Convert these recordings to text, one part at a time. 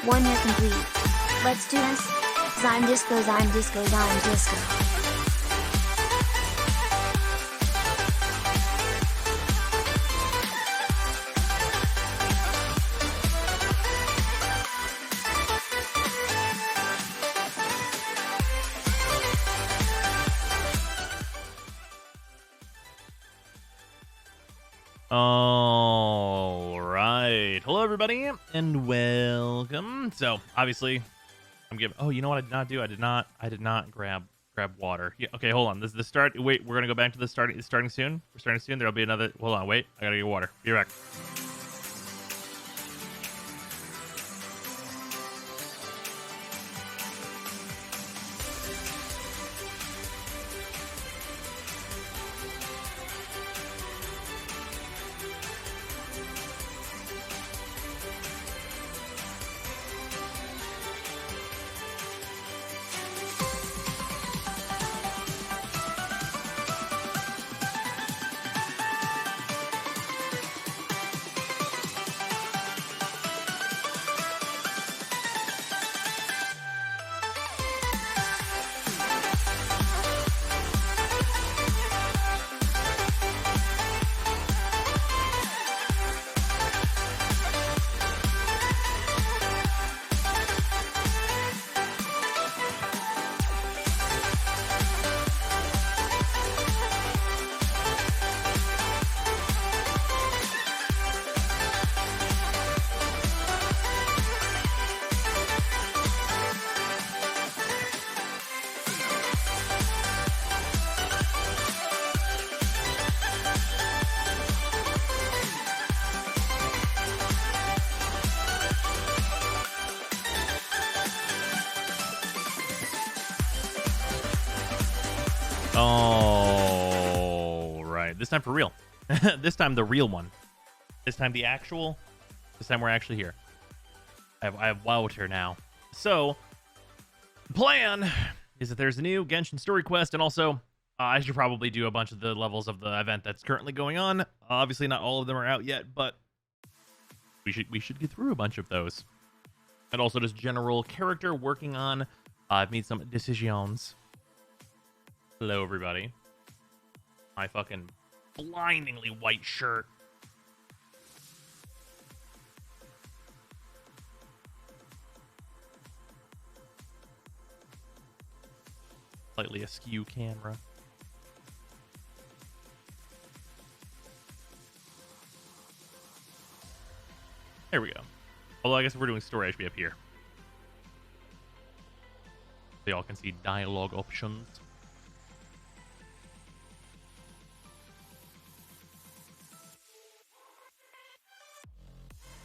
1 year complete. Let's do this. Zyme disco, Zyme disco, Zyme disco. All right. Hello, everybody, and welcome. So, obviously, I'm giving. Oh, you know what I did not do? I did not grab water. Yeah. Okay, hold on. This is the start. Wait, we're gonna go back to the start. It's starting soon. We're starting soon. There'll be another. Hold on. Wait. I gotta get water. Be right back. All right. This time for real. This time the real one. This time the actual. This time we're actually here. I have water now. So, the plan is that there's a new Genshin story quest, and also I should probably do a bunch of the levels of the event that's currently going on. Obviously, not all of them are out yet, but we should get through a bunch of those. And also just general character working on. I've made some decisions. Hello, everybody. My fucking blindingly white shirt. Slightly askew camera. There we go. Although I guess if we're doing story, I should be up here. So y'all can see dialogue options.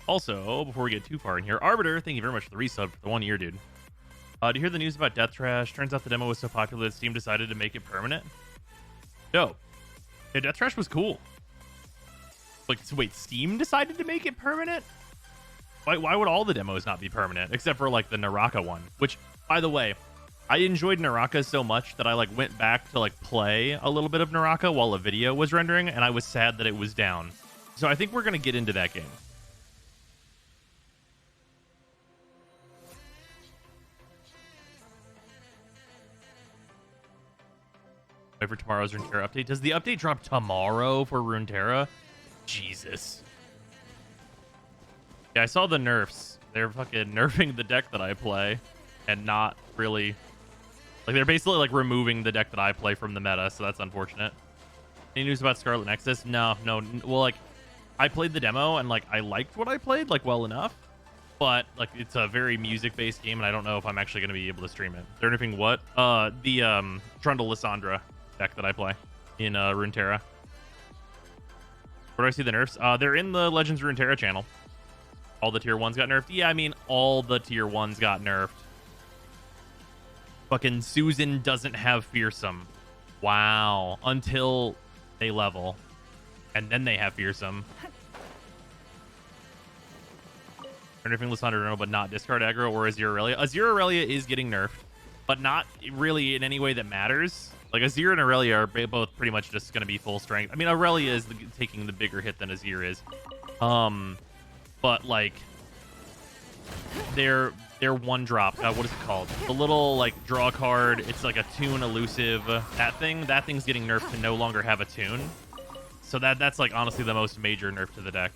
Also, before we get too far in here, Arbiter, thank you very much for the resub for the 1 year, dude. Do you hear the news about Death Trash? Turns out the demo was so popular that Steam decided to make it permanent. Dope. Yeah, Death Trash was cool. Like, so wait, Steam decided to make it permanent? Why would all the demos not be permanent? Except for, like, the Naraka one. Which, by the way, I enjoyed Naraka so much that I, like, went back to, like, play a little bit of Naraka while a video was rendering, and I was sad that it was down. So I think we're going to get into that game. For tomorrow's Runeterra update. Does the update drop tomorrow for Runeterra? Jesus. Yeah, I saw the nerfs. They're fucking nerfing the deck that I play and not really... Like, they're basically, like, removing the deck that I play from the meta, so that's unfortunate. Any news about Scarlet Nexus? No. Well, like, I played the demo, and, like, I liked what I played, like, well enough. But, like, it's a very music-based game, and I don't know if I'm actually going to be able to stream it. They're nerfing what? The Trundle Lysandra deck that I play in Runeterra. Where do I see the nerfs? They're in the Legends Runeterra channel. All the tier 1s got nerfed. Yeah, I mean, all the tier 1s got nerfed. Fucking Susan doesn't have Fearsome. Wow. Until they level. And then they have Fearsome. They're nerfing Lysandra, but not discard aggro or Azir Aurelia. Azir Aurelia is getting nerfed, but not really in any way that matters. Like, Azir and Aurelia are both pretty much just going to be full strength. I mean, Aurelia is taking the bigger hit than Azir is. But, like, their one drop. What is it called? The little like draw card. It's like a tune elusive. That thing's getting nerfed to no longer have a tune. So that's like honestly the most major nerf to the deck.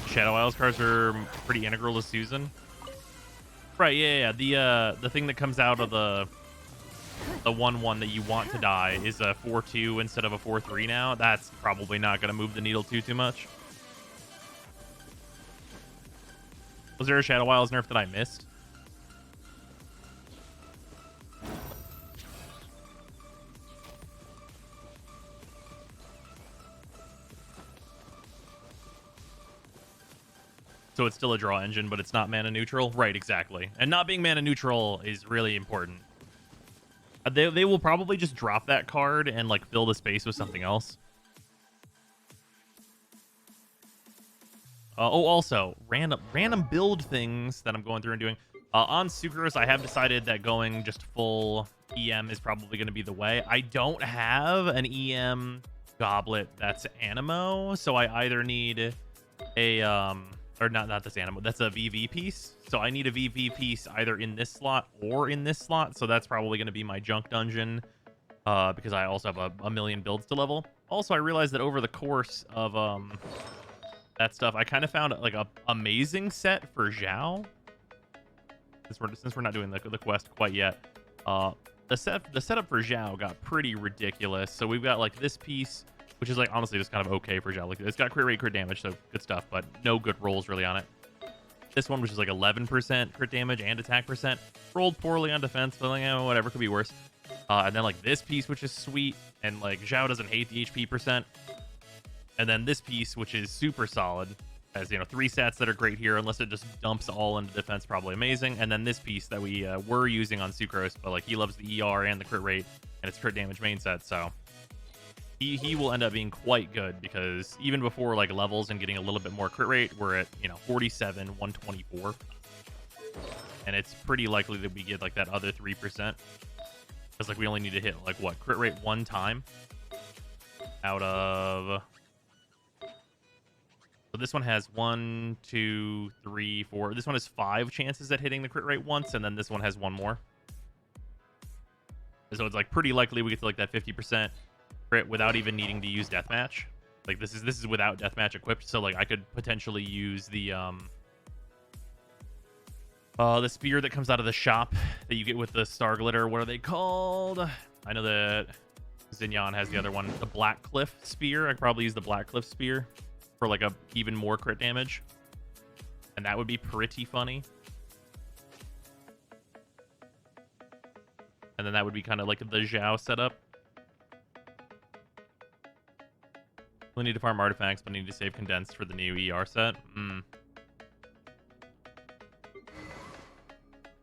Shadow Isles cards are pretty integral to Susan. Right, yeah. The thing that comes out of the 1/1 that you want to die is a 4/2 instead of a 4/3 now. That's probably not going to move the needle too much. Was there a Shadow Isles nerf that I missed? So it's still a draw engine, but it's not mana neutral? Right, exactly. And not being mana neutral is really important. They will probably just drop that card and like fill the space with something else. Also, random build things that I'm going through and doing. On Sucrose, I have decided that going just full EM is probably going to be the way. I don't have an EM goblet that's Animo, so I either need a or not this Animo, that's a VV piece. So I need a VV piece either in this slot or in this slot. So that's probably going to be my junk dungeon because I also have a million builds to level. Also, I realized that over the course of that stuff, I kind of found like a amazing set for Zhao. Since we're not doing the quest quite yet, the setup for Zhao got pretty ridiculous. So we've got like this piece, which is like honestly just kind of okay for Zhao. Like it's got crit rate, crit damage, so good stuff, but no good rolls really on it. This one, which is like 11% crit damage and attack percent, rolled poorly on defense, but like, whatever, could be worse. And then like this piece, which is sweet, and like Zhao doesn't hate the HP percent. And then this piece, which is super solid, has 3 stats that are great here, unless it just dumps all into defense, probably amazing. And then this piece that we were using on Sucrose, but like he loves the ER and the crit rate, and it's crit damage main set, so he will end up being quite good because even before like levels and getting a little bit more crit rate, we're at 47, 124, and it's pretty likely that we get like that other 3% because like we only need to hit like what crit rate 1 time out of. So this one has 1, 2, 3, 4. This one has 5 chances at hitting the crit rate once, and then this one has 1 more. So it's like pretty likely we get to like that 50% crit without even needing to use deathmatch. Like this is without deathmatch equipped, so like I could potentially use the spear that comes out of the shop that you get with the star glitter. What are they called? I know that Xinyan has the other one, the Black Cliff spear. I could probably use the Black Cliff spear for like a even more crit damage, and that would be pretty funny. And then that would be kind of like the Zhao setup. We need to farm artifacts, but need to save condensed for the new ER set.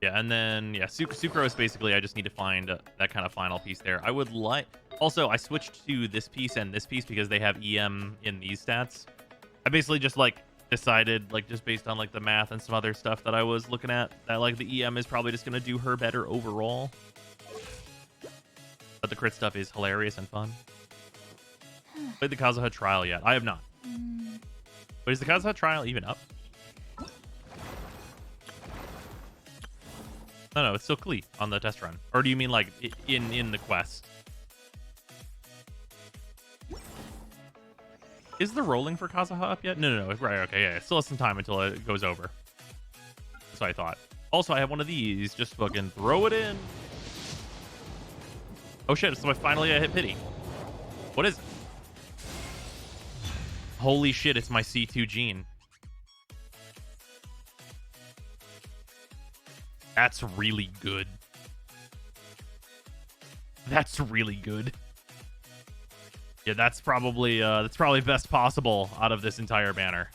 Yeah, and then Sucrose basically I just need to find that kind of final piece there. I would like also I switched to this piece and this piece because they have EM in these stats. I basically just like decided like just based on like the math and some other stuff that I was looking at that like the EM is probably just gonna do her better overall. But the crit stuff is hilarious and fun. Played the Kazuha trial yet? I have not. But is the Kazuha trial even up? No, it's still complete on the test run. Or do you mean like in the quest? Is the rolling for Kazuha up yet? No. Right, okay, yeah. It still has some time until it goes over. That's what I thought. Also, I have one of these. Just fucking throw it in. Oh shit, so finally I hit pity. What is it? Holy shit, it's my C2 gene. That's really good. That's really good. Yeah, that's probably best possible out of this entire banner.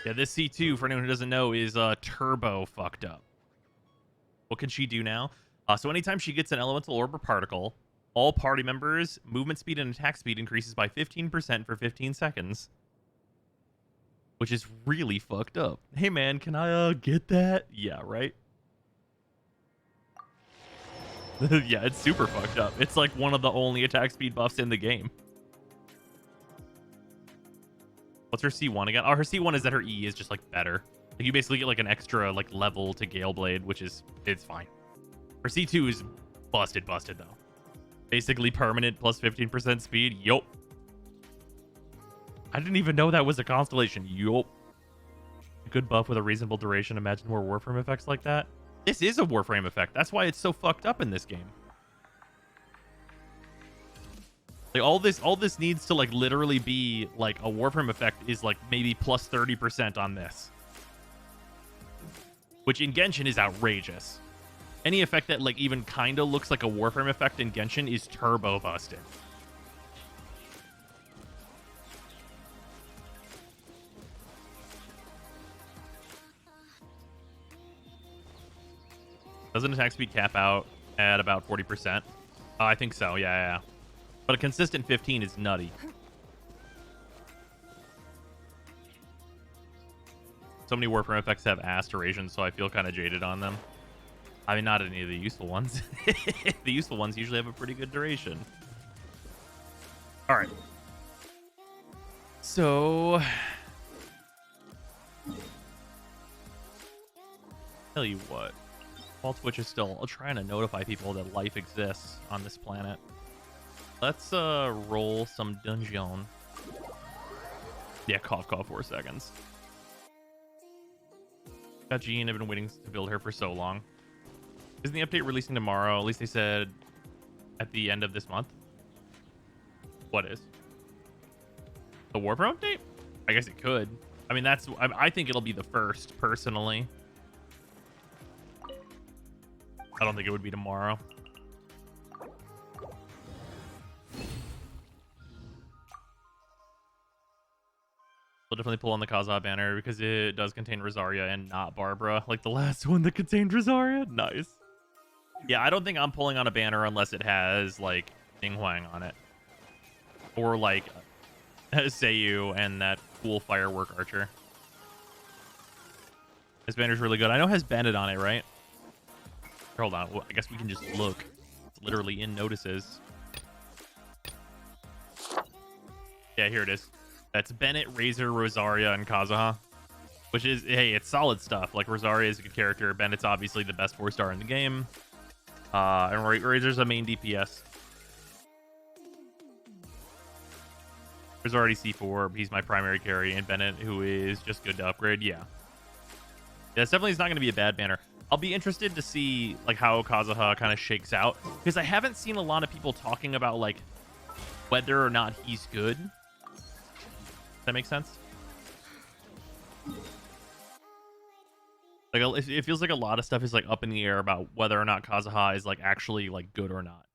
Yeah, this C2, for anyone who doesn't know, is turbo fucked up. What can she do now? So anytime she gets an elemental orb or particle, all party members' movement speed and attack speed increases by 15% for 15 seconds. Which is really fucked up. Hey man, can I get that? Yeah, right? Yeah, it's super fucked up. It's like one of the only attack speed buffs in the game. What's her C1 again? Oh, her C1 is that her E is just like better. Like you basically get like an extra like level to Gale Blade, which is it's fine. Her C2 is busted though. Basically permanent plus 15% speed. Yup. I didn't even know that was a constellation. Yup. A good buff with a reasonable duration. Imagine more Warframe effects like that. This is a Warframe effect. That's why it's so fucked up in this game. Like all this needs to like literally be like a Warframe effect is like maybe plus 30% on this. Which in Genshin is outrageous. Any effect that like even kind of looks like a Warframe effect in Genshin is turbo busted. Doesn't attack speed cap out at about 40%? I think so, yeah. But a consistent 15 is nutty. So many Warframe effects have ass durations, so I feel kind of jaded on them. I mean, not any of the useful ones. The useful ones usually have a pretty good duration. All right. So... tell you what. While Twitch is still trying to notify people that life exists on this planet, let's roll some dungeon. Yeah, cough 4 seconds. Got Jean. I've been waiting to build her for so long. Isn't the update releasing tomorrow? At least they said at the end of this month. What is? The Warframe update? I guess it could. I mean, I think it'll be the first, personally. I don't think it would be tomorrow. We'll definitely pull on the Kazuha banner because it does contain Rosaria and not Barbara, like the last one that contained Rosaria. Nice. Yeah, I don't think I'm pulling on a banner unless it has like Ding Huang on it, or like Seiyu and that cool firework archer. This banner's really good. I know it has Bandit on it, right? Hold on. Well, I guess we can just look. It's literally in notices. Yeah, here it is. That's Bennett, Razor, Rosaria, and Kazuha. Which is, hey, it's solid stuff. Like, Rosaria is a good character. Bennett's obviously the best 4-star in the game. And Razor's a main DPS. There's already C4. He's my primary carry. And Bennett, who is just good to upgrade. Yeah. Yeah, it's definitely not going to be a bad banner. I'll be interested to see like how Kazuha kind of shakes out, because I haven't seen a lot of people talking about like whether or not he's good. Does that make sense? Like it feels like a lot of stuff is like up in the air about whether or not Kazuha is like actually like good or not.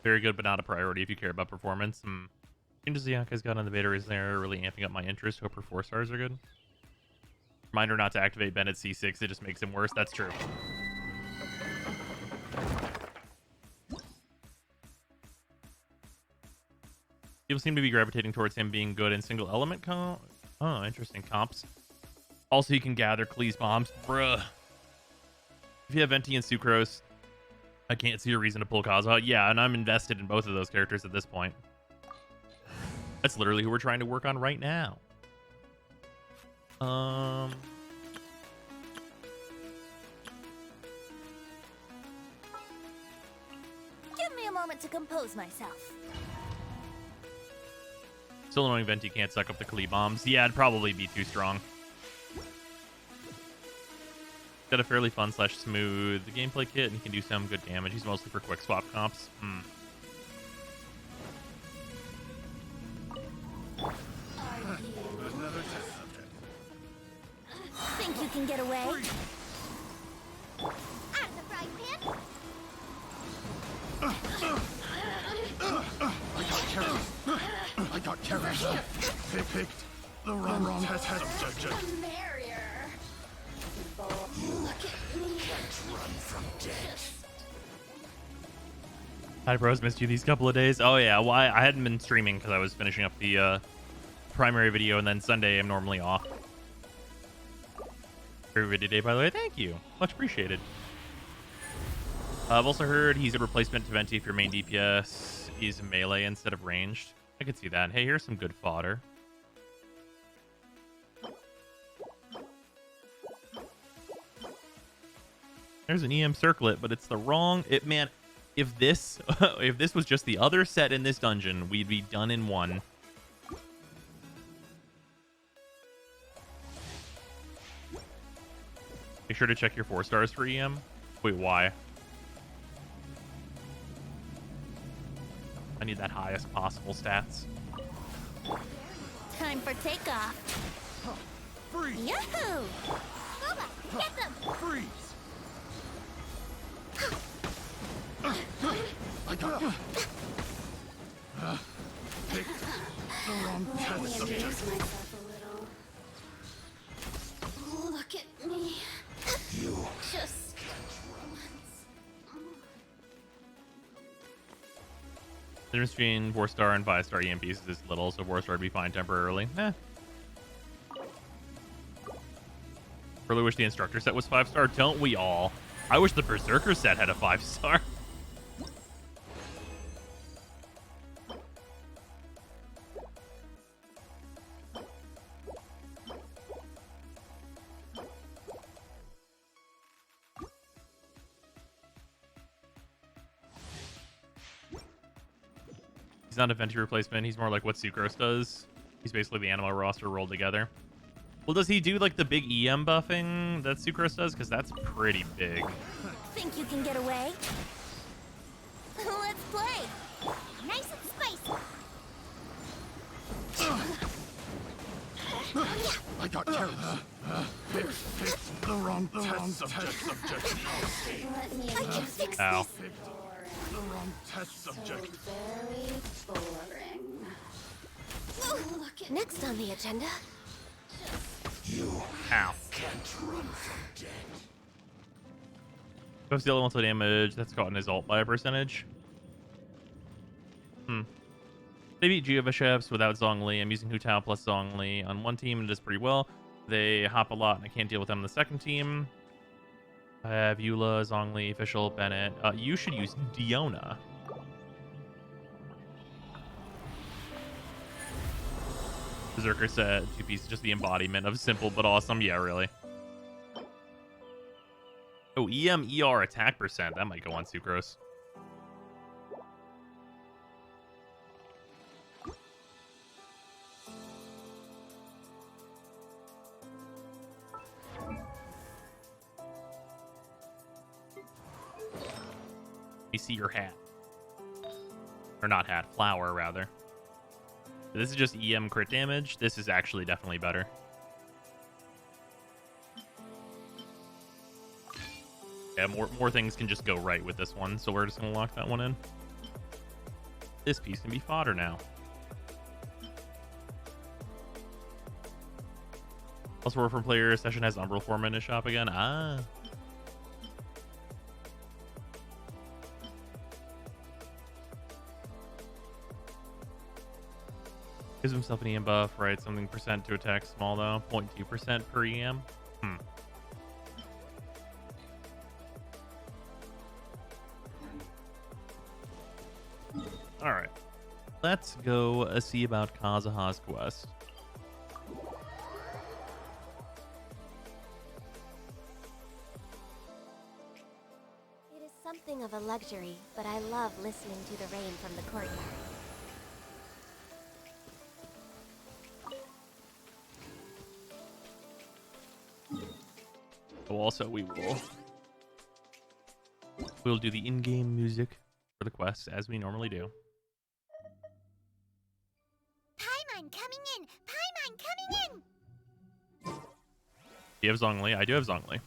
Very good, but not a priority if you care about performance. Changes the Yakai's got on the beta is there really amping up my interest. Hope her 4-stars are good. Reminder not to activate Bennett C6. It just makes him worse. That's true. People seem to be gravitating towards him being good in single element comp. Oh, interesting comps. Also, you can gather Klee's bombs. Bruh. If you have Venti and Sucrose, I can't see a reason to pull Kazuha. Yeah, and I'm invested in both of those characters at this point. That's literally who we're trying to work on right now. Give me a moment to compose myself. Still annoying Venti can't suck up the Klee bombs. Yeah, it'd probably be too strong. Got a fairly fun / smooth gameplay kit, and he can do some good damage. He's mostly for quick swap comps. Think you can get away? I'm the frying pan. I got carried. They picked the wrong test subject. Hi bros, missed you these couple of days. Oh yeah, well I hadn't been streaming because I was finishing up the primary video, and then Sunday I'm normally off. Very video day, by the way. Thank you. Much appreciated. I've also heard he's a replacement to Venti if your main DPS is melee instead of ranged. I could see that. Hey, here's some good fodder. There's an EM circlet, but it's the wrong... Man, if this if this was just the other set in this dungeon, we'd be done in one. Make sure to check your 4 stars for EM. Wait, why? I need that highest possible stats. Time for takeoff. Freeze! Yahoo! Boba, get them! Freeze! I got you. Picked the wrong test subject. myself a little. Look at me. You. Just The difference between 4-star and 5-star EMPs is little, so 4-star would be fine temporarily. Really wish the instructor set was 5-star. Don't we all? I wish the berserker set had a 5-star. He's not a Venti replacement. He's more like what Sucrose does. He's basically the Anima roster rolled together. Well, does he do like the big EM buffing that Sucrose does? Because that's pretty big. think you can get away? Let's play. Nice and spicy. I got careless. Picked the wrong test subject. Let me I can fix Ow. this. Picked the wrong test subject. Very boring. Look at next on the agenda. Ow. Goes the elemental damage that's caught in his ult by a percentage. They beat Geovashevs without Zhongli. I'm using Hu Tao plus Zhongli on one team and it does pretty well. They hop a lot and I can't deal with them on the second team. I have Eula, Zhongli, Official, Bennett. You should use Diona. Berserker set, 2 pieces, just the embodiment of simple but awesome. Yeah, really. Oh, EM, ER, attack percent. That might go on Sucrose. You see your hat. Or not hat, flower, rather. This is just EM crit damage. This is actually definitely better. Yeah, more things can just go right with this one, so we're just going to lock that one in. This piece can be fodder now. Also, War from Player Session has Umbral Form in his shop again. Ah. Gives himself an EM buff, right? Something percent to attack small, though. 0.2% per EM. Alright. Let's go see about Kazuha's quest. It is something of a luxury, but I love listening to the rain from the courtyard. Also, we'll do the in-game music for the quests as we normally do. Paimon coming in! Paimon coming in! Do you have Zhongli? I do have Zhongli.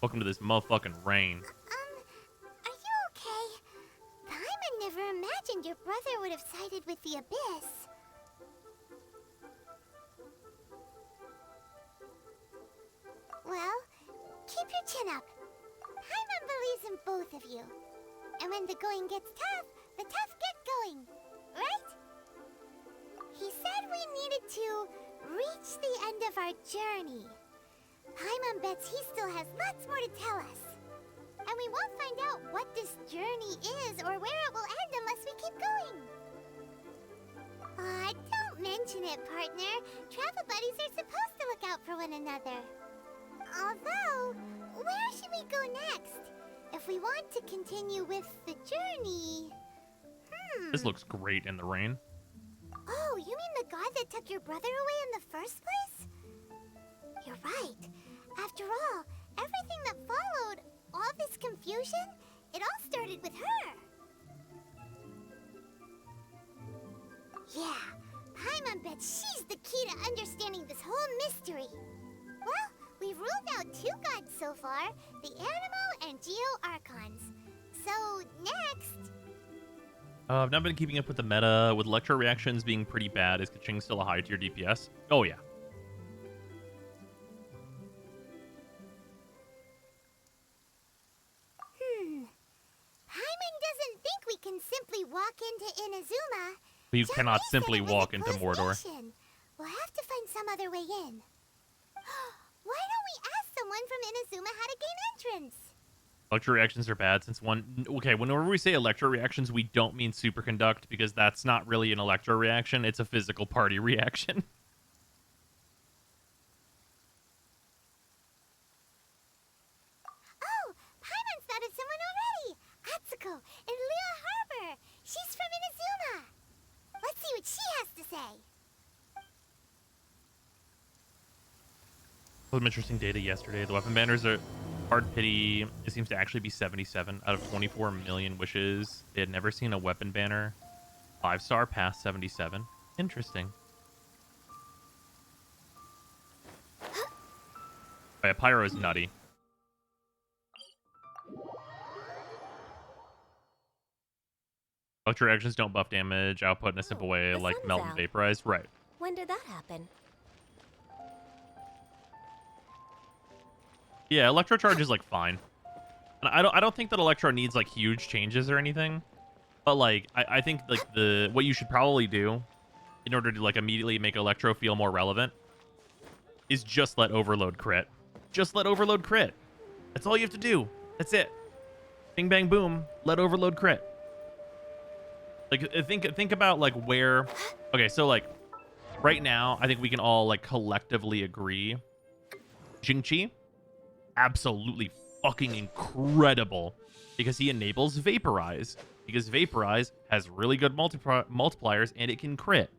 Welcome to this motherfucking rain. Are you okay? Paimon never imagined your brother would have sided with the Abyss. your chin up. Paimon believes in both of you. And when the going gets tough, the tough get going. Right? He said we needed to reach the end of our journey. Paimon bets he still has lots more to tell us. And we won't find out what this journey is or where it will end unless we keep going. Aw, don't mention it, partner. Travel buddies are supposed to look out for one another. Although, where should we go next? If we want to continue with the journey... This looks great in the rain. Oh, you mean the god that took your brother away in the first place? You're right. After all, everything that followed, all this confusion, it all started with her. Yeah, Paimon bets she's the key to understanding this whole mystery. Well, we've ruled out 2 gods so far, the Animo and Geo Archons. So, next... I've not been keeping up with the meta, with electro reactions being pretty bad. Is Kaching still a high tier DPS? Oh, yeah. Paimon doesn't think we can simply walk into Inazuma. You Just cannot said simply it was walk a into closed Mordor. mission. We'll have to find some other way in. Why don't we ask someone from Inazuma how to gain entrance? Electro reactions are bad since okay, whenever we say electro reactions, we don't mean superconduct because that's not really an electro reaction. It's a physical party reaction. Oh, Paimon spotted someone already. Atsuko in Liyue Harbor. She's from Inazuma. Let's see what she has to say. Some interesting data yesterday. The weapon banners are hard pity. It seems to actually be 77 out of 24 million wishes. They had never seen a weapon banner 5-star past 77. Interesting. Oh, yeah, Pyro is nutty. Electro reactions don't buff damage output in a simple way the like sun's melt and out. vaporize. Right. When did that happen? Yeah, Electro Charge is like fine. And I don't think that Electro needs like huge changes or anything. But like I think like what you should probably do in order to like immediately make Electro feel more relevant is just let Overload crit. Just let Overload crit. That's all you have to do. That's it. Bing bang boom, let Overload crit. Like think about like where okay, so like right now I think we can all like collectively agree Jingqi absolutely fucking incredible because he enables Vaporize. Because Vaporize has really good multipliers and it can crit.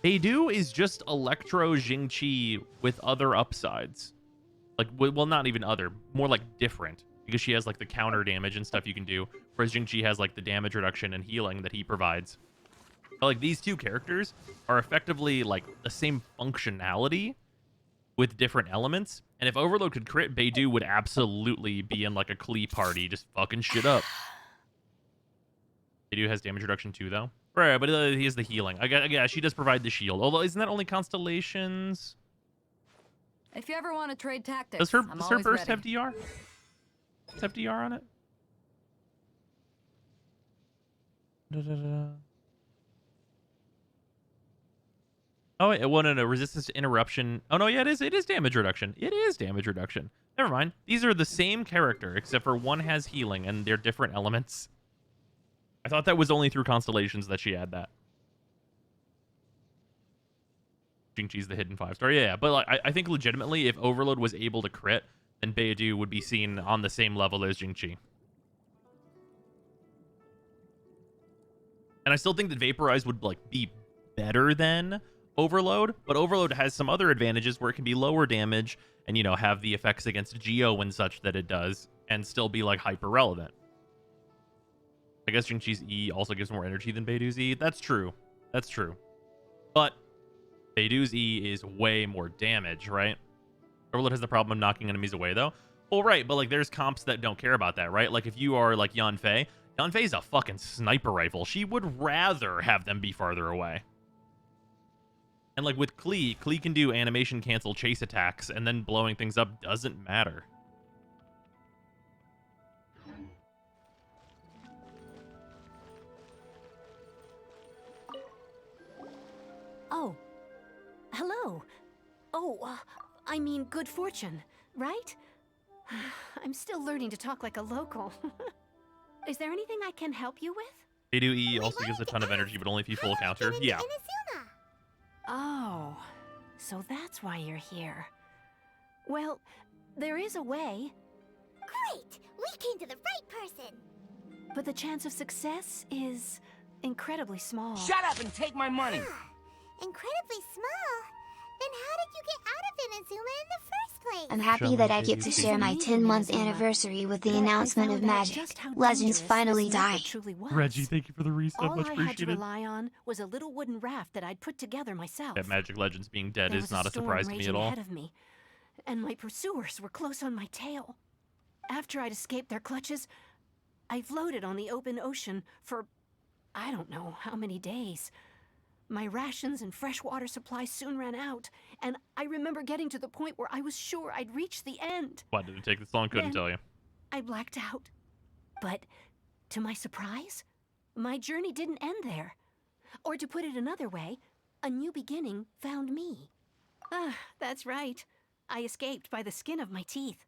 Beidou is just Electro Jingqi with other upsides. Like, well, not even other, more like different. Because she has like the counter damage and stuff you can do. Whereas Jingqi has like the damage reduction and healing that he provides. But like these two characters are effectively like the same functionality with different elements. And if Overload could crit, Beidou would absolutely be in like a Klee party, just fucking shit up. Beidou has damage reduction too, though. Right, but he has the healing. Yeah, she does provide the shield. Although, isn't that only constellations? If you ever want to trade tactics, Does her always burst ready. have DR? Does it have DR on it? Da-da-da-da. Oh, wait, well, no, resistance to interruption. Oh, no, yeah, it is damage reduction. It is damage reduction. Never mind. These are the same character, except for one has healing, and they're different elements. I thought that was only through constellations that she had that. Jingqi's the hidden 5-star. Yeah, but like, I think legitimately, if Overload was able to crit, then Beidou would be seen on the same level as Jingqi. And I still think that Vaporize would like be better than Overload, but Overload has some other advantages where it can be lower damage and, you know, have the effects against Geo and such that it does, and still be like hyper relevant. I guess Jingqi's E also gives more energy than Beidou's E. That's true. That's true. But Beidou's E is way more damage, right? Overload has the problem of knocking enemies away, though. Well, right, but like there's comps that don't care about that, right? Like if you are like Yanfei, Yanfei's a fucking sniper rifle. She would rather have them be farther away. And like with Klee can do animation cancel chase attacks, and then blowing things up doesn't matter. Oh. I mean good fortune, right? I'm still learning to talk like a local. Is there anything I can help you with? A2E also gives a ton of energy, but only if you full counter. Yeah. Inazuma. Oh, so that's why you're here. Well, there is a way, Great! We came to the right person. but the chance of success is incredibly small. Shut up and take my money! Incredibly small. Then how did you get out of Inazuma in the first place? I'm happy that I get to share my 10-month anniversary with the But I announcement of found out magic. just how Legends dangerous finally this method died. truly was. Reggie, thank you for the resub. All Much I had to appreciated. rely on was a little wooden raft that I'd put together myself. That Magic Legends being dead There is was not a storm surprise to me raging at all. ahead of me, and my pursuers were close on my tail. After I'd escaped their clutches, I floated on the open ocean for I don't know how many days. My rations and freshwater supplies soon ran out, and I remember getting to the point where I was sure I'd reached the end. Why did it take this long? Couldn't Then- tell you. I blacked out. But, to my surprise, my journey didn't end there. Or to put it another way, a new beginning found me. Ah, that's right. I escaped by the skin of my teeth.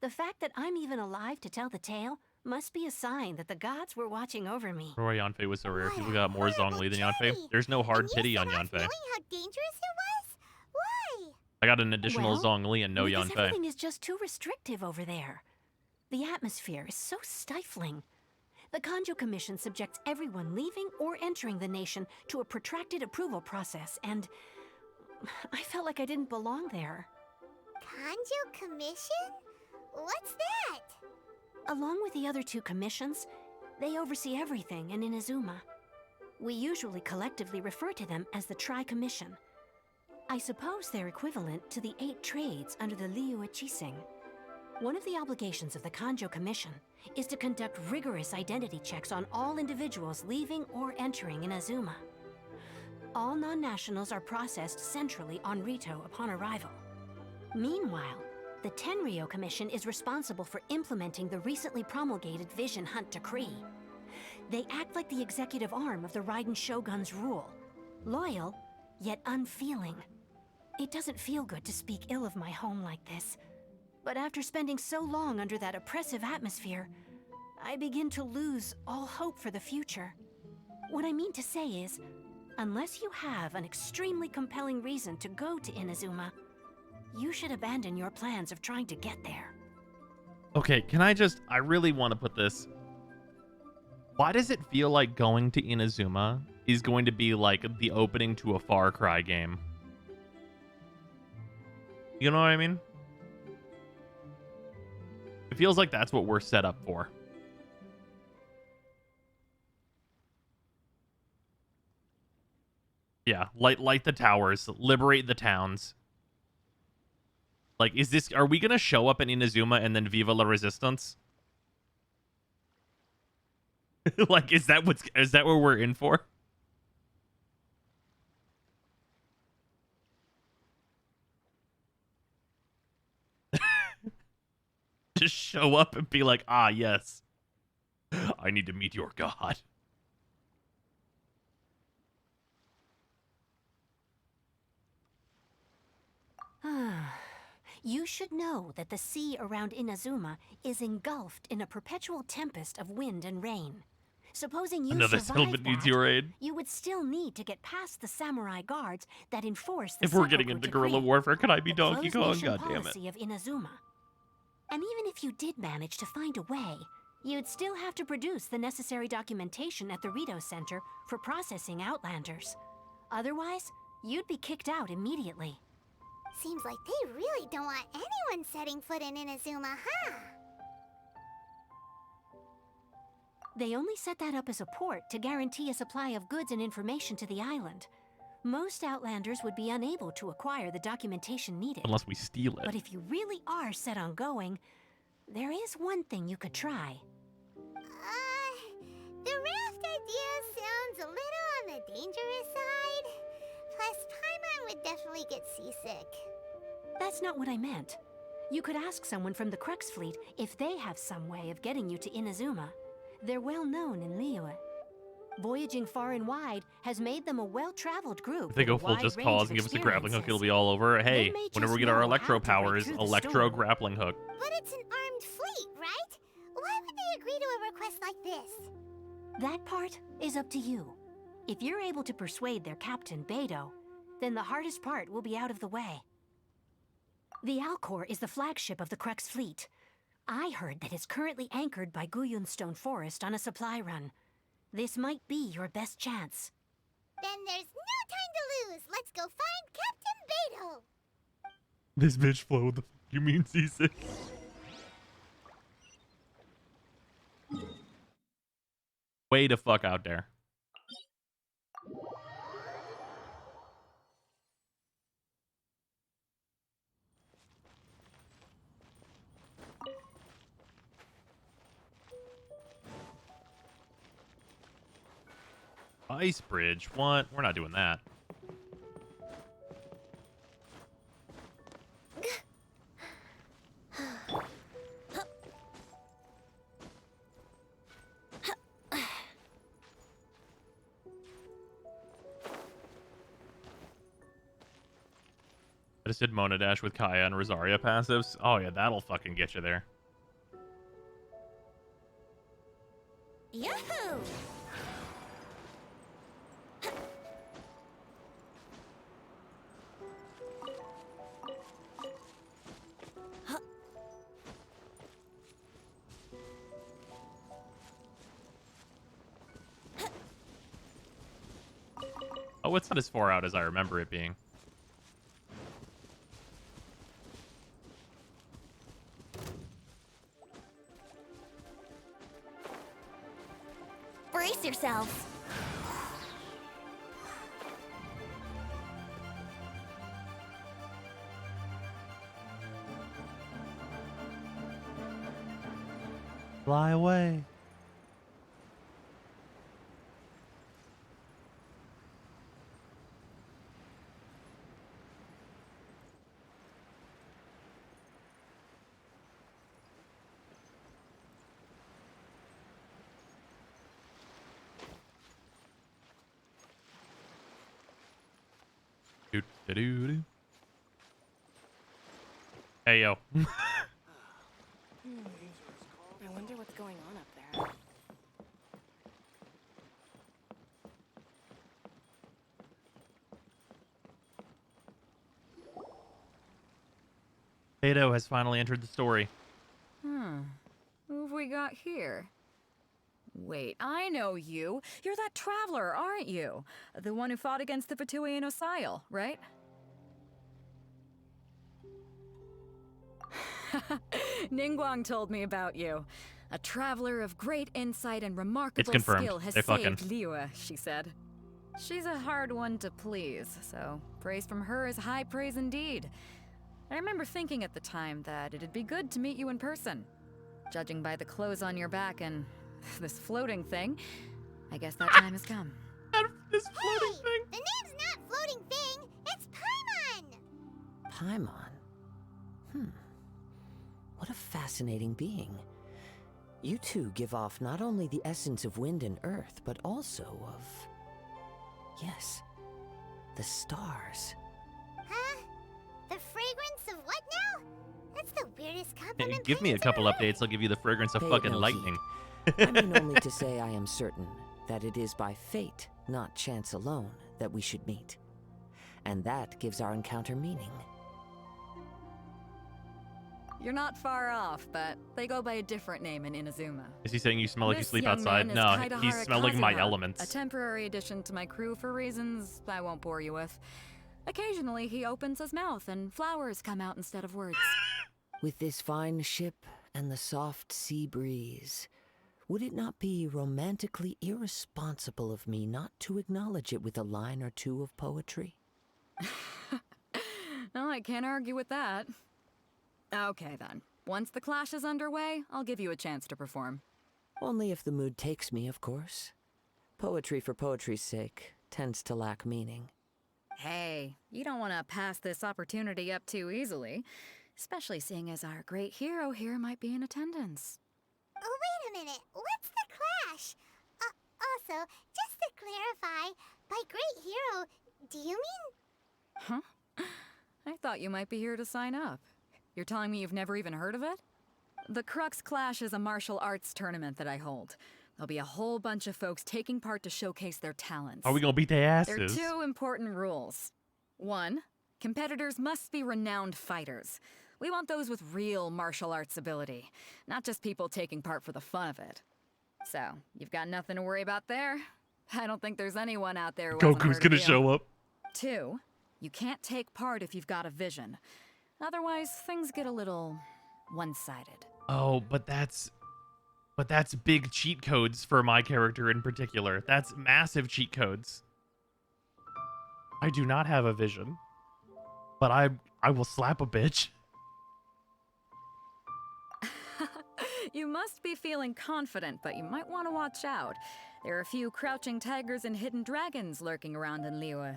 The fact that I'm even alive to tell the tale must be a sign that the gods were watching over me. Roy Yanfei was so rare. What People a got more horrible Zhongli than Yanfei. journey. There's no hard And you pity set on off Yanfei. knowing how dangerous it was? Why? I got an additional Well, Zhongli and no because Yanfei. everything is just too restrictive over there. The atmosphere is so stifling. The Kanjo Commission subjects everyone leaving or entering the nation to a protracted approval process, and I felt like I didn't belong there. Kanjo Commission? What's that? Along with the other two commissions, they oversee everything in Inazuma. We usually collectively refer to them as the Tri-Commission. I suppose they're equivalent to the 8 trades under the Liu Chising. One of the obligations of the Kanjo Commission is to conduct rigorous identity checks on all individuals leaving or entering Inazuma. All non-nationals are processed centrally on Rito upon arrival. Meanwhile, the Tenryo Commission is responsible for implementing the recently promulgated Vision Hunt Decree. They act like the executive arm of the Raiden Shogun's rule. Loyal, yet unfeeling. It doesn't feel good to speak ill of my home like this. But after spending so long under that oppressive atmosphere, I begin to lose all hope for the future. What I mean to say is, unless you have an extremely compelling reason to go to Inazuma, you should abandon your plans of trying to get there. Okay, I really want to put this. Why does it feel like going to Inazuma is going to be like the opening to a Far Cry game? You know what I mean? It feels like that's what we're set up for. Yeah, light the towers, liberate the towns. Like, are we gonna show up in Inazuma and then Viva la Resistance? Like, is that what we're in for? Just show up and be like, ah, yes. I need to meet your god. You should know that the sea around Inazuma is engulfed in a perpetual tempest of wind and rain. Supposing you Another survive settlement needs that, your aid. you would still need to get past the samurai guards that enforce the If we're Seppuku getting into Decree, guerrilla warfare, can I be the Donkey Kong? closed-nation God damn it. policy of Inazuma. And even if you did manage to find a way, you'd still have to produce the necessary documentation at the Rito Center for processing Outlanders. Otherwise, you'd be kicked out immediately. Seems like they really don't want anyone setting foot in Inazuma, huh? They only set that up as a port to guarantee a supply of goods and information to the island. Most Outlanders would be unable to acquire the documentation needed. Unless we steal it. But if you really are set on going, there is one thing you could try. The raft idea sounds a little on the dangerous side. Plus, Paimon would definitely get seasick. That's not what I meant. You could ask someone from the Crux Fleet if they have some way of getting you to Inazuma. They're well known in Liyue. Voyaging far and wide has made them a well-traveled group. If they with a go full wide just range cause of and give us a grappling hook, it'll experiences. be all over. Hey, may whenever we just get our know electro how to break powers, through the electro storm. grappling hook. But it's an armed fleet, right? Why would they agree to a request like this? That part is up to you. If you're able to persuade their captain, Beidou, then the hardest part will be out of the way. The Alcor is the flagship of the Crux fleet. I heard that it's currently anchored by Guyunstone Forest on a supply run. This might be your best chance. Then there's no time to lose. Let's go find Captain Beidou. This bitch flow. What the fuck you mean, C6? Way to fuck out there. Ice bridge? What? We're not doing that. I just did Mona Dash with Kaya and Rosaria passives. Oh yeah, that'll fucking get you there. Yahoo! Oh, it's not as far out as I remember it being. Brace yourselves. Fly away. Doo-doo-doo-doo. Hey, yo. I wonder what's going on up there. Beidou has finally entered the story. Who have we got here? Wait, I know you. You're that traveler, aren't you? The one who fought against the Fatui and Osile, right? Ningguang told me about you. A traveler of great insight and remarkable confirmed. skill has They fucking- saved Liyue, she said. She's a hard one to please, so praise from her is high praise indeed. I remember thinking at the time that it'd be good to meet you in person. Judging by the clothes on your back and this floating thing, I guess that time has come. This floating thing. The name's not Floating Thing. It's Paimon. Paimon? What a fascinating being. You two give off not only the essence of wind and earth, but also of... yes, the stars. Huh? The fragrance of what now? That's the weirdest compliment. Give me a Paimon's couple ever heard. updates. I'll give you the fragrance of Pay fucking no lightning. I mean only to say I am certain that it is by fate, not chance alone, that we should meet. And that gives our encounter meaning. You're not far off, but they go by a different name in Inazuma. Is he saying you smell like you This sleep young outside? man is No, Kaidahara he's smelling my Kazuha, elements. A temporary addition to my crew for reasons I won't bore you with. Occasionally, he opens his mouth and flowers come out instead of words. With this fine ship and the soft sea breeze, would it not be romantically irresponsible of me not to acknowledge it with a line or two of poetry? No, I can't argue with that. Okay, then. Once the clash is underway, I'll give you a chance to perform. Only if the mood takes me, of course. Poetry for poetry's sake tends to lack meaning. Hey, you don't want to pass this opportunity up too easily, especially seeing as our great hero here might be in attendance. Oh, wait a minute. What's the clash? Also, just clarify, by great hero, do you mean? Huh? I thought you might be here to sign up. You're telling me you've never even heard of it? The Crux Clash is a martial arts tournament that I hold. There'll be a whole bunch of folks taking part to showcase their talents. Are we gonna beat their There are asses? 2 important rules. 1, competitors must be renowned fighters. We want those with real martial arts ability, not just people taking part for the fun of it. So, you've got nothing to worry about there. I don't think there's anyone out there who hasn't Goku's heard gonna of you. show up. 2, you can't take part if you've got a vision. Otherwise, things get a little one-sided. Oh, but that's big cheat codes for my character in particular. That's massive cheat codes. I do not have a vision, but I will slap a bitch. You must be feeling confident, but you might want to watch out. There are a few crouching tigers and hidden dragons lurking around in Liyue.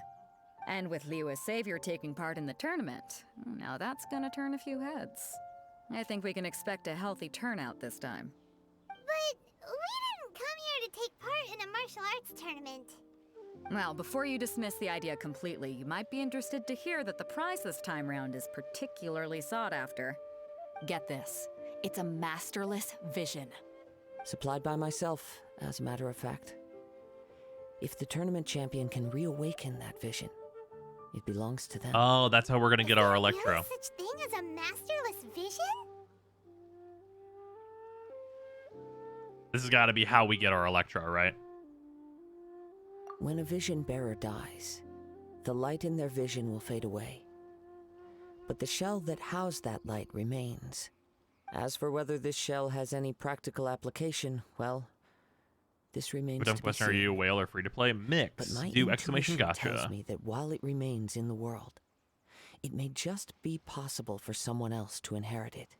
And with Liyue's savior taking part in the tournament, now that's gonna turn a few heads. I think we can expect a healthy turnout this time. But we didn't come here to take part in a martial arts tournament. Well, before you dismiss the idea completely, you might be interested to hear that the prize this time round is particularly sought after. Get this. It's a masterless vision. Supplied by myself, as a matter of fact. If the tournament champion can reawaken that vision, it belongs to them. Oh, that's how we're gonna get our Electro. Is there such thing as a masterless vision? This has got to be how we get our Electro, right? When a vision bearer dies, the light in their vision will fade away. But the shell that housed that light remains. As for whether this shell has any practical application, well, this remains But dumb to be question: Are seen. you a whale or free to play? Mix. But my Do exclamation intuition gotcha. tells me that while it remains in the world, it may just be possible for someone else to inherit it.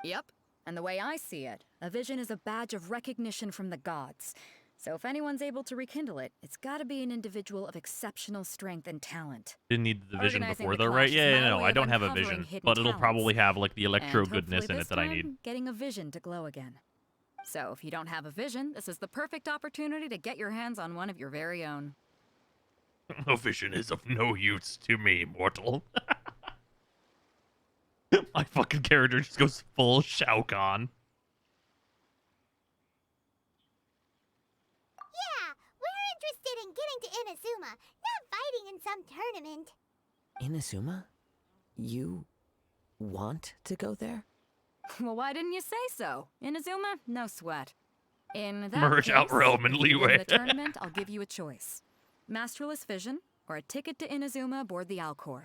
Yep. And the way I see it, a vision is a badge of recognition from the gods. So if anyone's able to rekindle it, it's gotta be an individual of exceptional strength and talent. Didn't need the vision Organizing before the though, clash right? is Yeah, my no, way I of don't have a uncovering vision, hidden but it'll talents. probably have like the electro And goodness hopefully in this it that I time, need. getting a vision to glow again. So if you don't have a vision, this is the perfect opportunity to get your hands on one of your very own. A vision is of no use to me, mortal. My fucking character just goes full Shao Kahn. Yeah, we're interested in getting to Inazuma, not fighting in some tournament. Inazuma? You want to go there? Well, why didn't you say so? Inazuma? No sweat. In that Merge case, out Realm and if you win Liyue. the tournament, I'll give you a choice. Masterless Vision, or a ticket to Inazuma aboard the Alcor.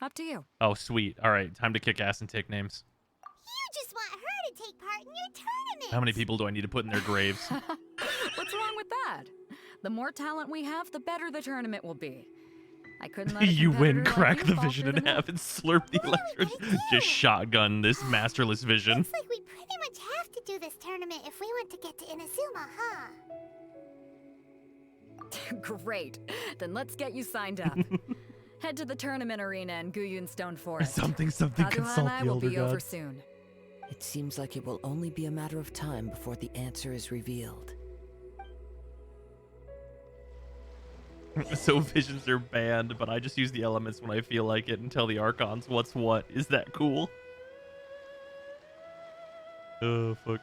Up to you. Oh, sweet. All right, time to kick ass and take names. You just want her to take part in your tournament. How many people do I need to put in their graves? What's wrong with that? The more talent we have, the better the tournament will be. I couldn't let a You win, competitor like crack you the fall vision through in the half, and slurp the electro. Just shotgun this masterless vision. Looks like we pretty much have to do this tournament if we want to get to Inazuma, huh? net. Great. Then let's get you signed up. Head to the tournament arena in Guyun Stone Forest. Something, Kazuha consult and I the will Elder be over Gods. soon. It seems like it will only be a matter of time before the answer is revealed. So visions are banned, but I just use the elements when I feel like it and tell the Archons what's what. Is that cool? Oh, fuck.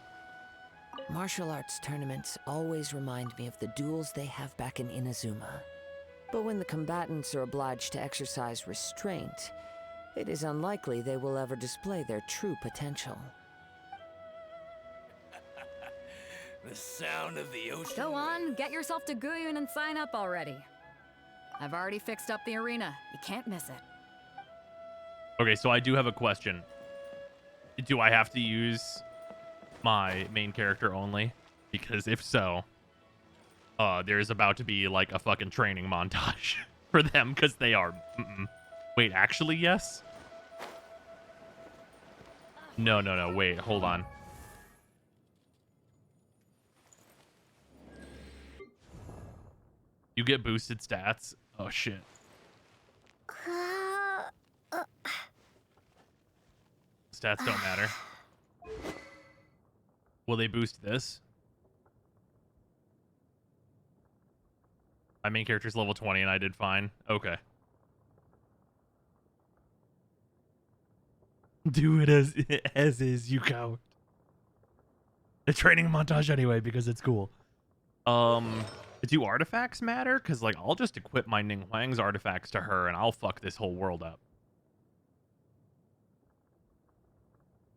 Martial arts tournaments always remind me of the duels they have back in Inazuma. But when the combatants are obliged to exercise restraint, it is unlikely they will ever display their true potential. The sound of the ocean. Go on, get yourself to Guyun and sign up already. I've already fixed up the arena. You can't miss it. Okay, so I do have a question. Do I have to use my main character only? Because if so, there's about to be like a fucking training montage for them because they are. Wait, actually, yes? No. Wait, hold on. You get boosted stats. Oh, shit. Stats don't matter. Will they boost this? My main character's level 20 and I did fine. Okay. Do it as is, you coward. The training montage anyway because it's cool. Do artifacts matter? Because like I'll just equip my Ning Huang's artifacts to her and I'll fuck this whole world up.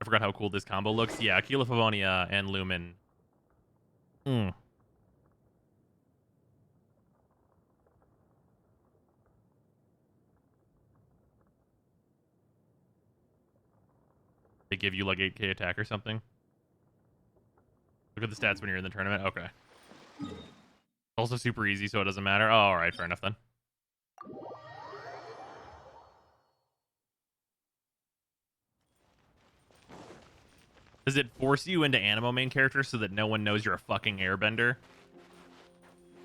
I forgot how cool this combo looks. Yeah, Aquila Favonia and Lumen. They give you like 8k attack or something. Look at the stats when you're in the tournament. Okay. Also super easy, so it doesn't matter. Oh, all right, fair enough then. Does it force you into Animo main character so that no one knows you're a fucking airbender?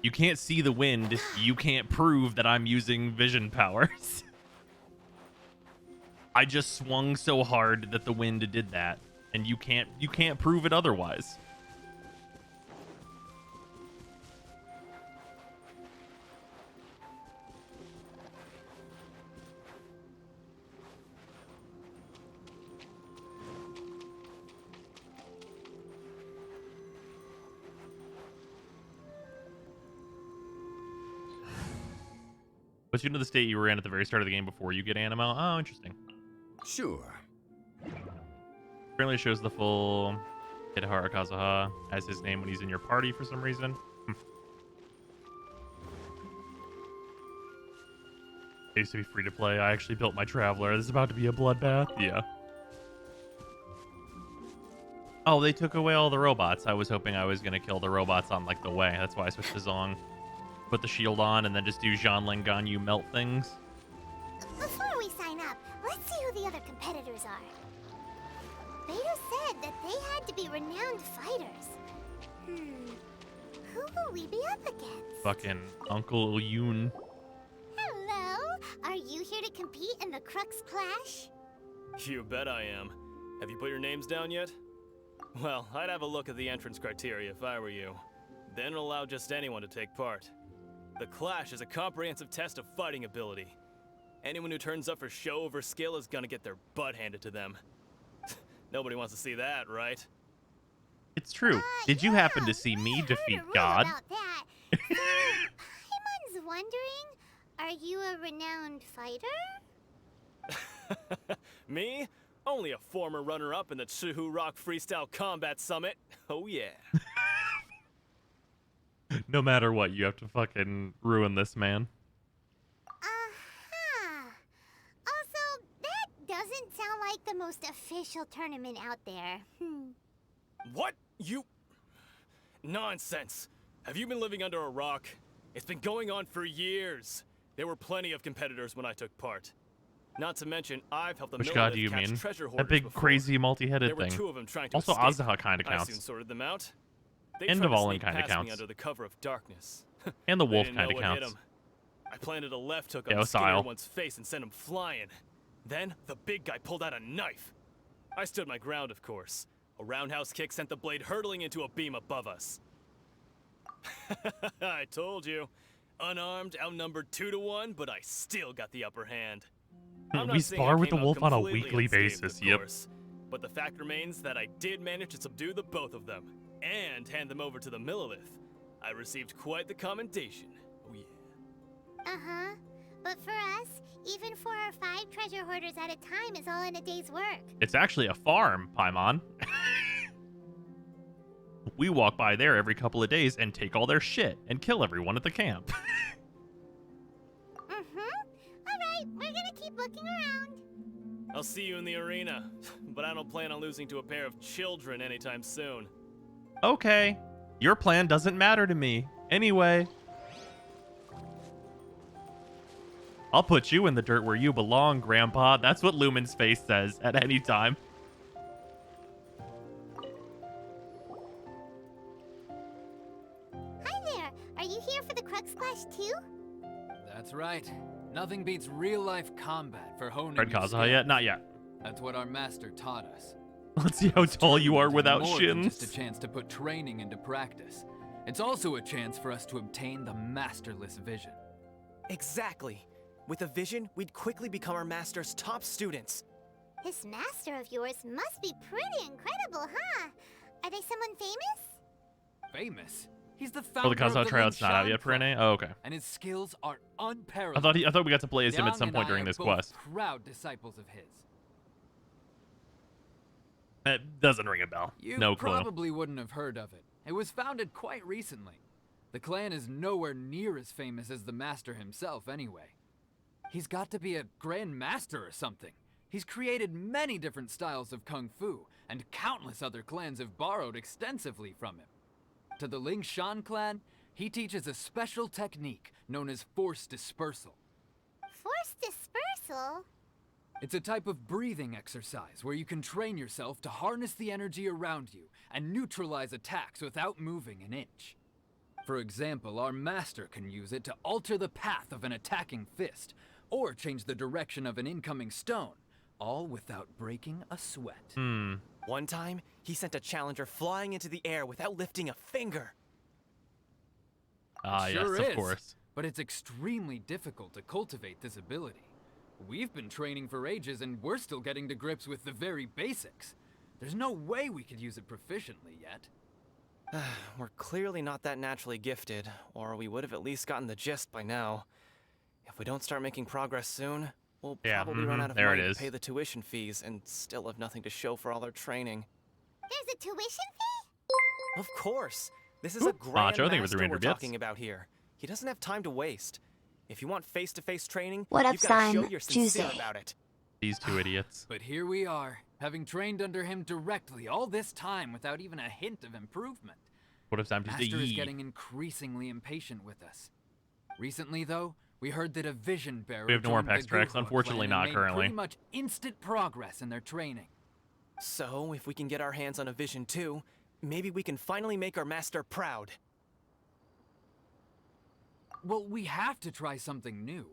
You can't see the wind. You can't prove that I'm using vision powers. I just swung so hard that the wind did that, and you can't prove it otherwise. Puts you into the state you were in at the very start of the game before you get Animo. Oh, interesting. Sure. Currently shows the full Hidehara Kazuha as his name when he's in your party for some reason. It used to be free to play. I actually built my Traveler. This is about to be a bloodbath. Yeah. Oh, they took away all the robots. I was hoping I was going to kill the robots on like the way. That's why I switched to Zong. Put the shield on and then just do Zhanling Ganyu melt things. Before we sign up, let's see who the other competitors are. Beto said that they had to be renowned fighters. Who will we be up against? Fucking Uncle Yoon. Hello? Are you here to compete in the Crux Clash? You bet I am. Have you put your names down yet? Well, I'd have a look at the entrance criteria if I were you. Then allow just anyone to take part. The Clash is a comprehensive test of fighting ability. Anyone who turns up for show over skill is gonna get their butt handed to them. Nobody wants to see that, right? It's true. Did you happen to see me defeat God? About that. So, Paimon's wondering, are you a renowned fighter? Me? Only a former runner-up in the Chihu Rock Freestyle Combat Summit. Oh yeah. No matter what, you have to fucking ruin this man. Also, that doesn't sound like the most official tournament out there. What? You... Nonsense. Have you been living under a rock? It's been going on for years. There were plenty of competitors when I took part. Not to mention, I've helped the Which god do you mean? That big, crazy, multi-headed thing. There were two of them trying to also, escape. Azuha kind of I soon counts. sorted them out. They And tried to Dvalin sneak kind of past me counts. under the cover of darkness. And the wolf They didn't know kind of what hit counts. 'em. I planted a left hook Yeah, on the skinnier Osile. one's face and sent him flying. Then, the big guy pulled out a knife. I stood my ground, of course. A roundhouse kick sent the blade hurtling into a beam above us. I told you. Unarmed, outnumbered 2-1, but I still got the upper hand. I'm not We saying I spar with the came out wolf on a completely weekly unscathed, basis. of Yep. course. But the fact remains that I did manage to subdue the both of them, and hand them over to the Millilith. I received quite the commendation. Oh yeah. But for us, even 4 or 5 treasure hoarders at a time is all in a day's work. It's actually a farm, Paimon. We walk by there every couple of days and take all their shit and kill everyone at the camp. Alright, we're gonna keep looking around. I'll see you in the arena, but I don't plan on losing to a pair of children anytime soon. Okay. Your plan doesn't matter to me. Anyway. I'll put you in the dirt where you belong, Grandpa. That's what Lumen's face says at any time. Hi there, are you here for the Crux Clash too? That's right. Nothing beats real-life combat for honing Read your Kazuha skills. yet? Not yet. That's what our master taught us. Let's see how tall you are without More than shins. just a chance to put training into practice. It's also a chance for us to obtain the masterless vision. Exactly. With a vision, we'd quickly become our master's top students. This master of yours must be pretty incredible, huh? Are they someone famous? Famous? He's the Oh, the founder Kazuha of the tryout's not out yet for NA? Oh, okay. And his skills are unparalleled. I thought we got to play as him at some Yang point and I during are this both quest. proud disciples of his. It doesn't ring a bell. You No clue. probably wouldn't have heard of it. It was founded quite recently. The clan is nowhere near as famous as the master himself anyway. He's got to be a grand master or something. He's created many different styles of kung fu, and countless other clans have borrowed extensively from him. To the Ling Shan clan, he teaches a special technique known as force dispersal. Force dispersal? It's a type of breathing exercise where you can train yourself to harness the energy around you and neutralize attacks without moving an inch. For example, our master can use it to alter the path of an attacking fist, or change the direction of an incoming stone, all without breaking a sweat. One time, he sent a challenger flying into the air without lifting a finger. Ah, Sure yes, is, of course. but it's extremely difficult to cultivate this ability. We've been training for ages and we're still getting to grips with the very basics. There's no way we could use it proficiently yet. We're clearly not that naturally gifted, or we would have at least gotten the gist by now. If we don't start making progress soon, we'll probably run out of money to pay the tuition fees and still have nothing to show for all our training. There's a tuition fee? Of course! This is a grand Macho, thank you for master 300 we're bits. talking about here. He doesn't have time to waste. If you want face-to-face training, What up, you've got to show Simon? you're sincere Tuesday. about it. These two idiots. But here we are, having trained under him directly all this time without even a hint of improvement. What if time to Master is eat? getting increasingly impatient with us. Recently, though, we heard that a vision bearer We have no more joined the PAX tracks, Kazuha unfortunately clan and not made currently. pretty much instant progress in their training. So, if we can get our hands on a vision too, maybe we can finally make our master proud. Well, we have to try something new.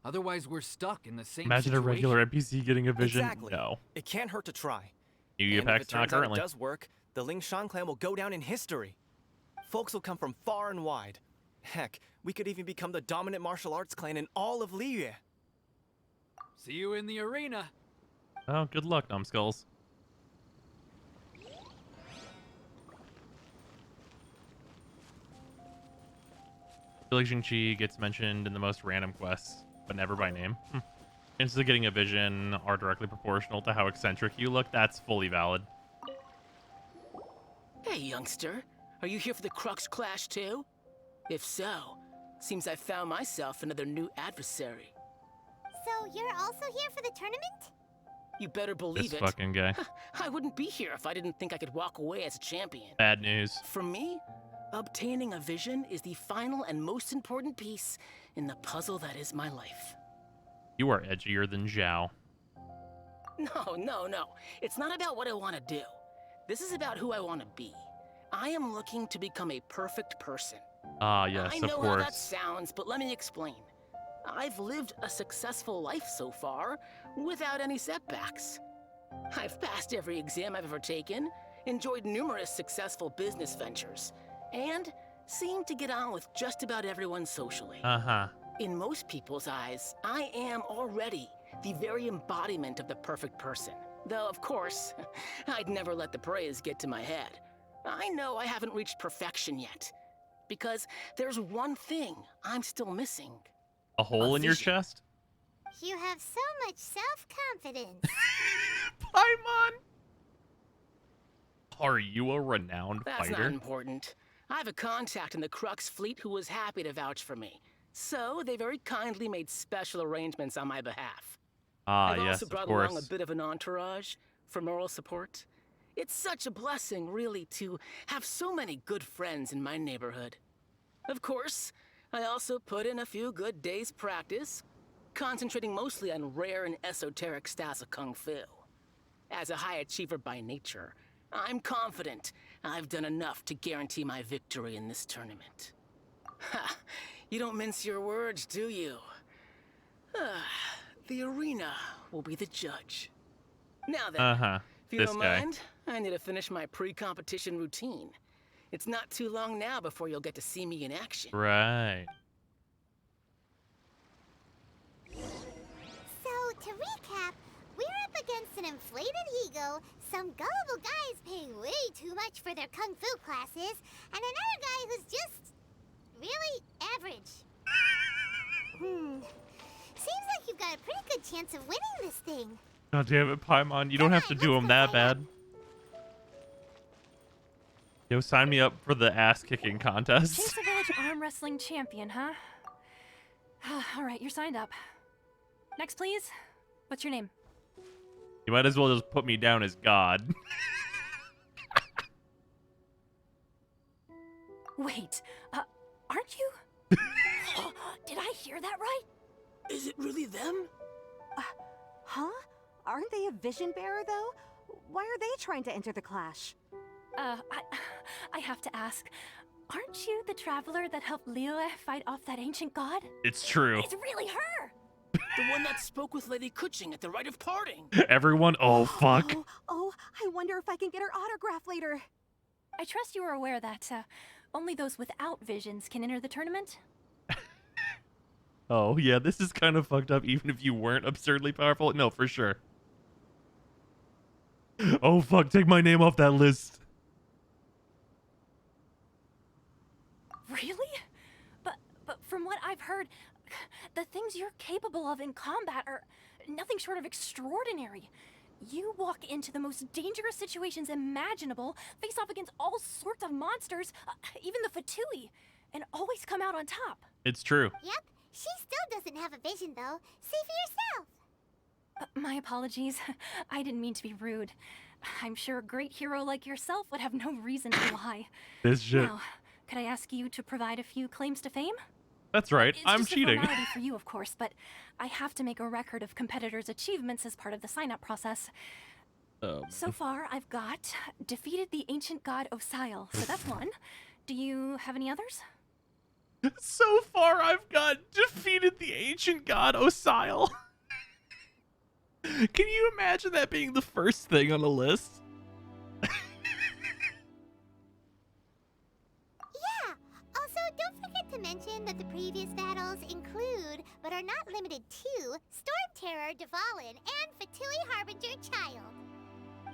Otherwise, we're stuck in the same Imagine a situation. regular NPC getting a vision. Exactly. No. It can't hurt to try. Yu-Gi-Oh! And if it PAX not turns out it currently. does work, the Ling Shan clan will go down in history. Folks will come from far and wide. Heck, we could even become the dominant martial arts clan in all of Liyue. See you in the arena. Oh, good luck, numbskulls. I feel like Xingqi gets mentioned in the most random quests, but never by name. Chances of getting a vision are directly proportional to how eccentric you look. That's fully valid. Hey, youngster. Are you here for the Crux Clash too? If so, seems I found myself another new adversary. So you're also here for the tournament? You better believe This it. fucking guy. I wouldn't be here if I didn't think I could walk away as a champion. Bad news. For me, obtaining a vision is the final and most important piece in the puzzle that is my life. You are edgier than Zhao. No. It's not about what I want to do. This is about who I want to be. I am looking to become a perfect person. Ah, yes, I of know how that course. sounds, but let me explain. I've lived a successful life so far, without any setbacks. I've passed every exam I've ever taken, enjoyed numerous successful business ventures, and seemed to get on with just about everyone socially. Uh-huh. In most people's eyes, I am already the very embodiment of the perfect person. Though, of course, I'd never let the praise get to my head. I know I haven't reached perfection yet, because there's one thing I'm still missing. A hole in your vision. chest? You have so much self-confidence. Paimon! Are you a renowned That's fighter? not important. I have a contact in the Crux fleet who was happy to vouch for me. So they very kindly made special arrangements on my behalf. Ah, I've yes, also of brought along a course. bit of an entourage for moral support. It's such a blessing, really, to have so many good friends in my neighborhood. Of course, I also put in a few good days' practice, concentrating mostly on rare and esoteric styles of Kung Fu. As a high achiever by nature, I'm confident I've done enough to guarantee my victory in this tournament. Ha! You don't mince your words, do you? The arena will be the judge. Now then, Uh-huh. if you This don't guy. mind, I need to finish my pre-competition routine. It's not too long now before you'll get to see me in action. Right. So, to recap, we're up against an inflated ego, some gullible guys paying way too much for their kung fu classes, and another guy who's just really average. Seems like you've got a pretty good chance of winning this thing. God damn it, Paimon. You don't have to do him that bad. Yo, sign me up for the ass-kicking contest. Chase a Village arm wrestling champion, huh? All right, you're signed up. Next, please. What's your name? You might as well just put me down as God. Wait, aren't you? Did I hear that right? Is it really them? Huh? Aren't they a vision bearer, though? Why are they trying to enter the clash? I have to ask, aren't you the traveler that helped Liyue fight off that ancient god? It's true. It's really her! The one that spoke with Lady Kuching at the rite of parting. Everyone, oh fuck. Oh, I wonder if I can get her autograph later. I trust you are aware that only those without visions can enter the tournament. Oh, yeah, this is kind of fucked up even if you weren't absurdly powerful. No, for sure. Oh, fuck, take my name off that list. Really? But from what I've heard, the things you're capable of in combat are nothing short of extraordinary. You walk into the most dangerous situations imaginable, face off against all sorts of monsters, even the Fatui, and always come out on top. It's true. Yep, she still doesn't have a vision, though. See for yourself. My apologies. I didn't mean to be rude. I'm sure a great hero like yourself would have no reason to lie. This shit. Now, could I ask you to provide a few claims to fame? That's right. I'm It's just cheating. a formality for you, of course, but I have to make a record of competitors' achievements as part of the sign-up process. So far, I've got defeated the ancient god Osile, so that's one. Do you have any others? So far, I've got defeated the ancient god Osile. Can you imagine that being the first thing on the list? Yeah. Also, don't forget to mention that the previous battles include, but are not limited to, Storm Terror, Dvalin, and Fatui Harbinger Child.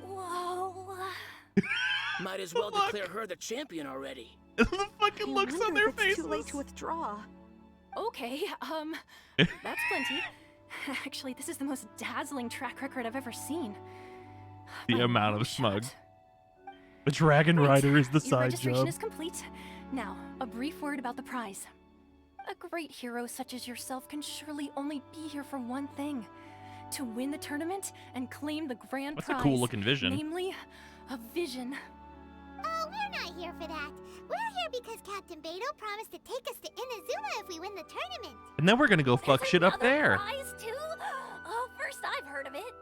Whoa. Might as well declare her the champion already. The fucking looks on their It's faces. too late to withdraw. Okay, that's plenty. Actually, this is the most dazzling track record I've ever seen. The amount of smug. The Dragon Rider is the Your side registration job. is complete. Now, a brief word about the prize. A great hero such as yourself can surely only be here for one thing. To win the tournament and claim the grand That's prize. a cool looking vision. Namely, a vision. Oh, we're not here for that. We're here because Captain Beto promised to take us to Inazuma if we win the tournament. And then we're gonna go fuck shit up there. Prize too? Oh, first I've heard of it.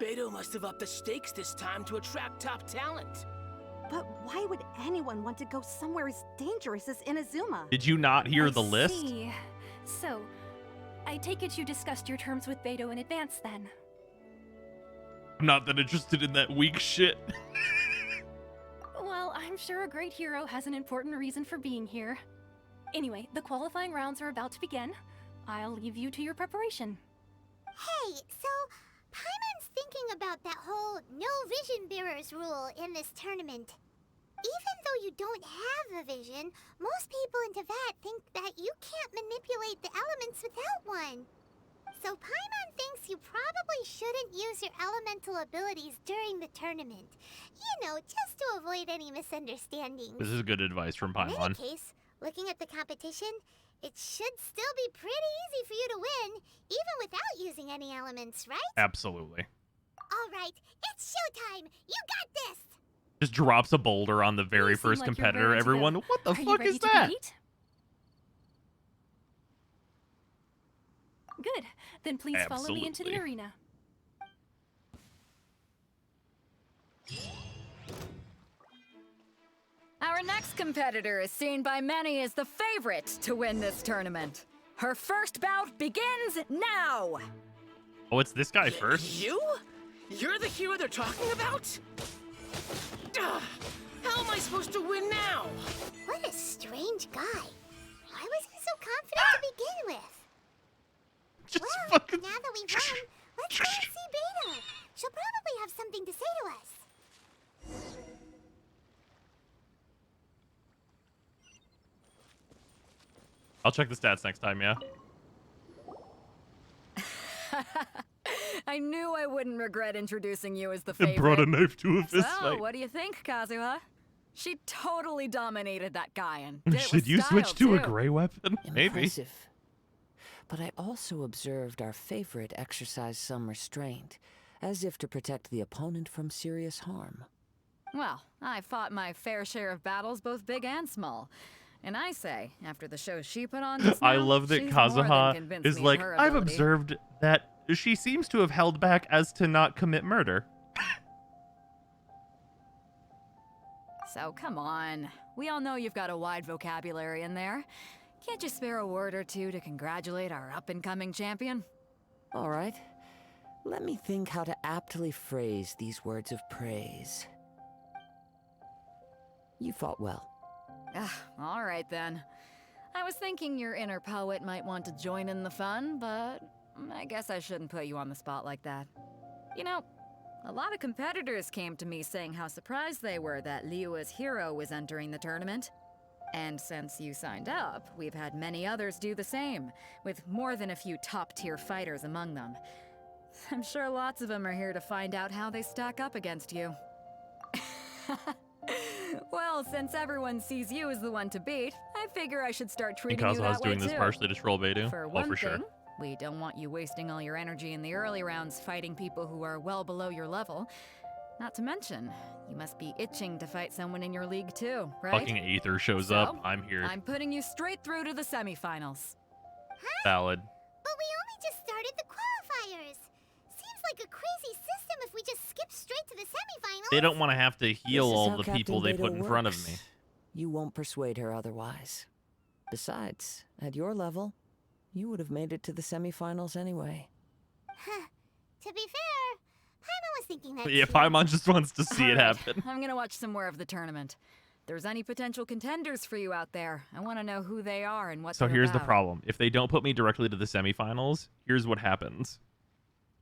Beto must have upped the stakes this time to attract top talent. But why would anyone want to go somewhere as dangerous as Inazuma? Did you not hear the I list? see. So, I take it you discussed your terms with Beto in advance then. I'm not that interested in that weak shit. Well, I'm sure a great hero has an important reason for being here. Anyway, the qualifying rounds are about to begin. I'll leave you to your preparation. Hey, so Paimon's thinking about that whole no vision bearers rule in this tournament. Even though you don't have a vision, most people in Teyvat think that you can't manipulate the elements without one. So Paimon thinks you probably shouldn't use your elemental abilities during the tournament. You know, just to avoid any misunderstandings. This is good advice from In any Paimon. case, looking at the competition, it should still be pretty easy for you to win, even without using any elements, right? Absolutely. All right, it's showtime! You got this! Just drops a boulder on the very You seem first like you're competitor. raring to go. Everyone, what the Are you fuck ready is to that? compete? Good. Then please follow me into the Absolutely. arena. Our next competitor is seen by many as the favorite to win this tournament. Her first bout begins now! Oh, it's this guy first? You? You're the hero they're talking about? Ugh. How am I supposed to win now? What a strange guy. Why was he so confident to begin with? Well, now that we've won, let's go and see Beta. She'll probably have something to say to us. I'll check the stats next time, yeah? I knew I wouldn't regret introducing you as the favorite. It brought a knife to a fist So, fight. what do you think, Kazuha? She totally dominated that guy and did it Should with you style, switch to a too. gray weapon? Maybe. Impressive. But I also observed our favorite exercise some restraint, as if to protect the opponent from serious harm. Well, I fought my fair share of battles, both big and small. And I say, after the show she put on just now, I love that she's more than Kazuha convinced is me of like, her I've ability." observed that she seems to have held back as to not commit murder. So come on. We all know you've got a wide vocabulary in there. Can't you spare a word or two to congratulate our up-and-coming champion? All right. Let me think how to aptly phrase these words of praise. You fought well. All right then. I was thinking your inner poet might want to join in the fun, but I guess I shouldn't put you on the spot like that. You know, a lot of competitors came to me saying how surprised they were that Liyue's hero was entering the tournament. And since you signed up, we've had many others do the same, with more than a few top-tier fighters among them. I'm sure lots of them are here to find out how they stack up against you. Well, since everyone sees you as the one to beat, I figure I should start I think treating you that Kazuha's way doing too. this partially to troll Beidou. For Oh, one for thing, sure. we don't want you wasting all your energy in the early rounds fighting people who are well below your level. Not to mention, you must be itching to fight someone in your league too, right? Fucking Aether shows So, up. I'm here. I'm putting you straight through to the semifinals. Valid. But we only just started the qualifiers. Seems like a crazy system if we just skip straight to the semifinals. They don't want to have to heal This is all how the Captain people they Beidou put in front of works. me. You won't persuade her otherwise. Besides, at your level, you would have made it to the semifinals anyway. To be fair, Paimon was thinking that Yeah, too. Paimon just wants to see it Alright, happen. I'm gonna watch some more of the tournament. If there's any potential contenders for you out there, I want to know who they are and what So they're here's the about. problem. If they don't put me directly to the semifinals, here's what happens.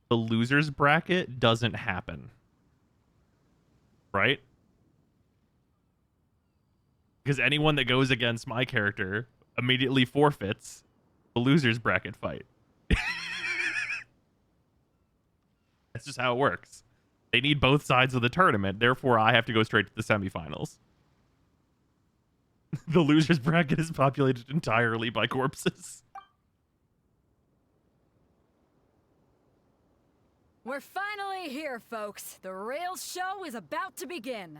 The losers bracket doesn't happen. Right? Because anyone that goes against my character immediately forfeits the losers bracket fight. That's just how it works. They need both sides of the tournament, therefore I have to go straight to the semifinals. The losers bracket is populated entirely by corpses. We're finally here, folks. The real show is about to begin.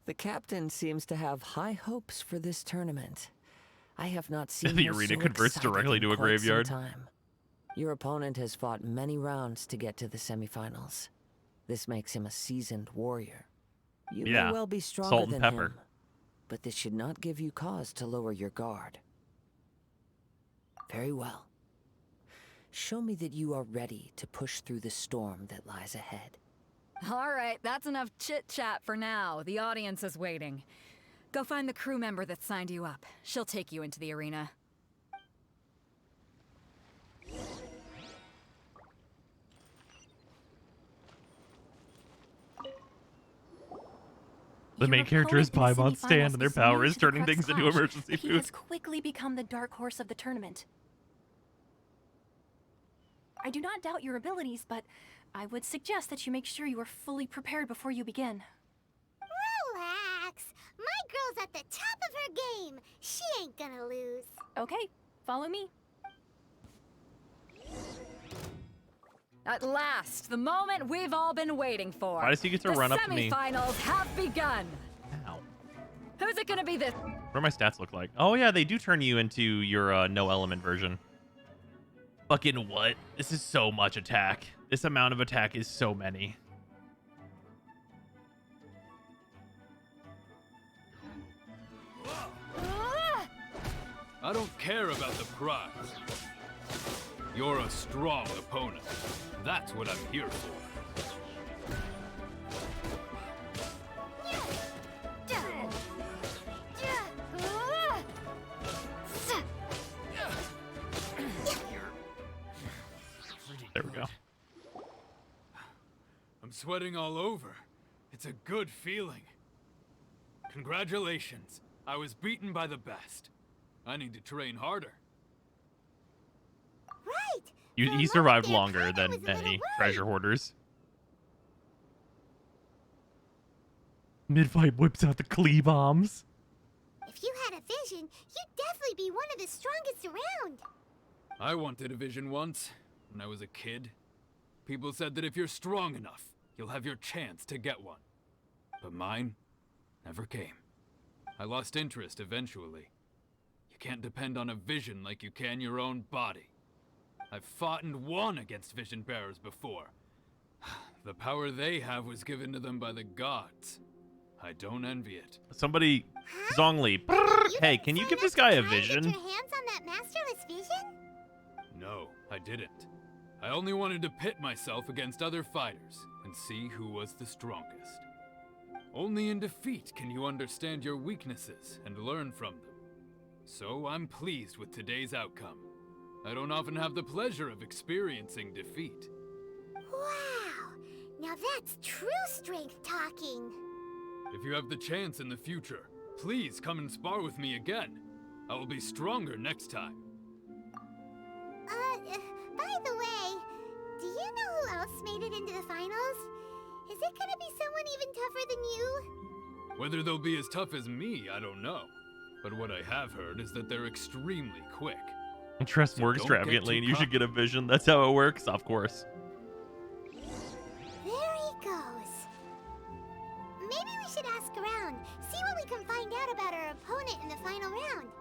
The captain seems to have high hopes for this tournament. I have not seen The her arena so converts excited directly in to a quite some graveyard. time. Your opponent has fought many rounds to get to the semifinals. This makes him a seasoned warrior. You Yeah, may well be stronger salt and than pepper. him, but this should not give you cause to lower your guard. Very well. Show me that you are ready to push through the storm that lies ahead. All right, that's enough chit-chat for now. The audience is waiting. Go find the crew member that signed you up. She'll take you into the arena. The main character is opponent in the Paimon's stand, semifinals and their is power new is to the turning Crux things into Clash, emergency but he food. has quickly become the dark horse of the tournament. I do not doubt your abilities, but I would suggest that you make sure you are fully prepared before you begin. Relax. My girl's at the top of her game. She ain't gonna lose. Okay, follow me. At last, the moment we've all been waiting for. Why does he get to run up to me? The semifinals have begun. Ow. Who's it gonna be this? What do my stats look like? Oh yeah, they do turn you into your no element version. Fucking what? This is so much attack. This amount of attack is so many. I don't care about the prize. You're a strong opponent. That's what I'm here for. There we go. I'm sweating all over. It's a good feeling. Congratulations. I was beaten by the best. I need to train harder. Right. He survived longer than many treasure hoarders. Mid-fight whips out the Klee bombs. If you had a vision, you'd definitely be one of the strongest around. I wanted a vision once, when I was a kid. People said that if you're strong enough, you'll have your chance to get one. But mine never came. I lost interest eventually. You can't depend on a vision like you can your own body. I've fought and won against vision bearers before. The power they have was given to them by the gods. I don't envy it. Somebody, Zhongli, hey, can you give this guy a vision? Get your hands on that masterless vision? No, I didn't. I only wanted to pit myself against other fighters and see who was the strongest. Only in defeat can you understand your weaknesses and learn from them. So I'm pleased with today's outcome. I don't often have the pleasure of experiencing defeat. Wow! Now that's true strength talking. If you have the chance in the future, please come and spar with me again. I will be stronger next time. By the way, do you know who else made it into the finals? Is it gonna be someone even tougher than you? Whether they'll be as tough as me, I don't know. But what I have heard is that they're extremely quick. Trust more extravagantly and you should get a vision. That's how it works, of course. There he goes. Maybe we should ask around, see what we can find out about our opponent in the final round.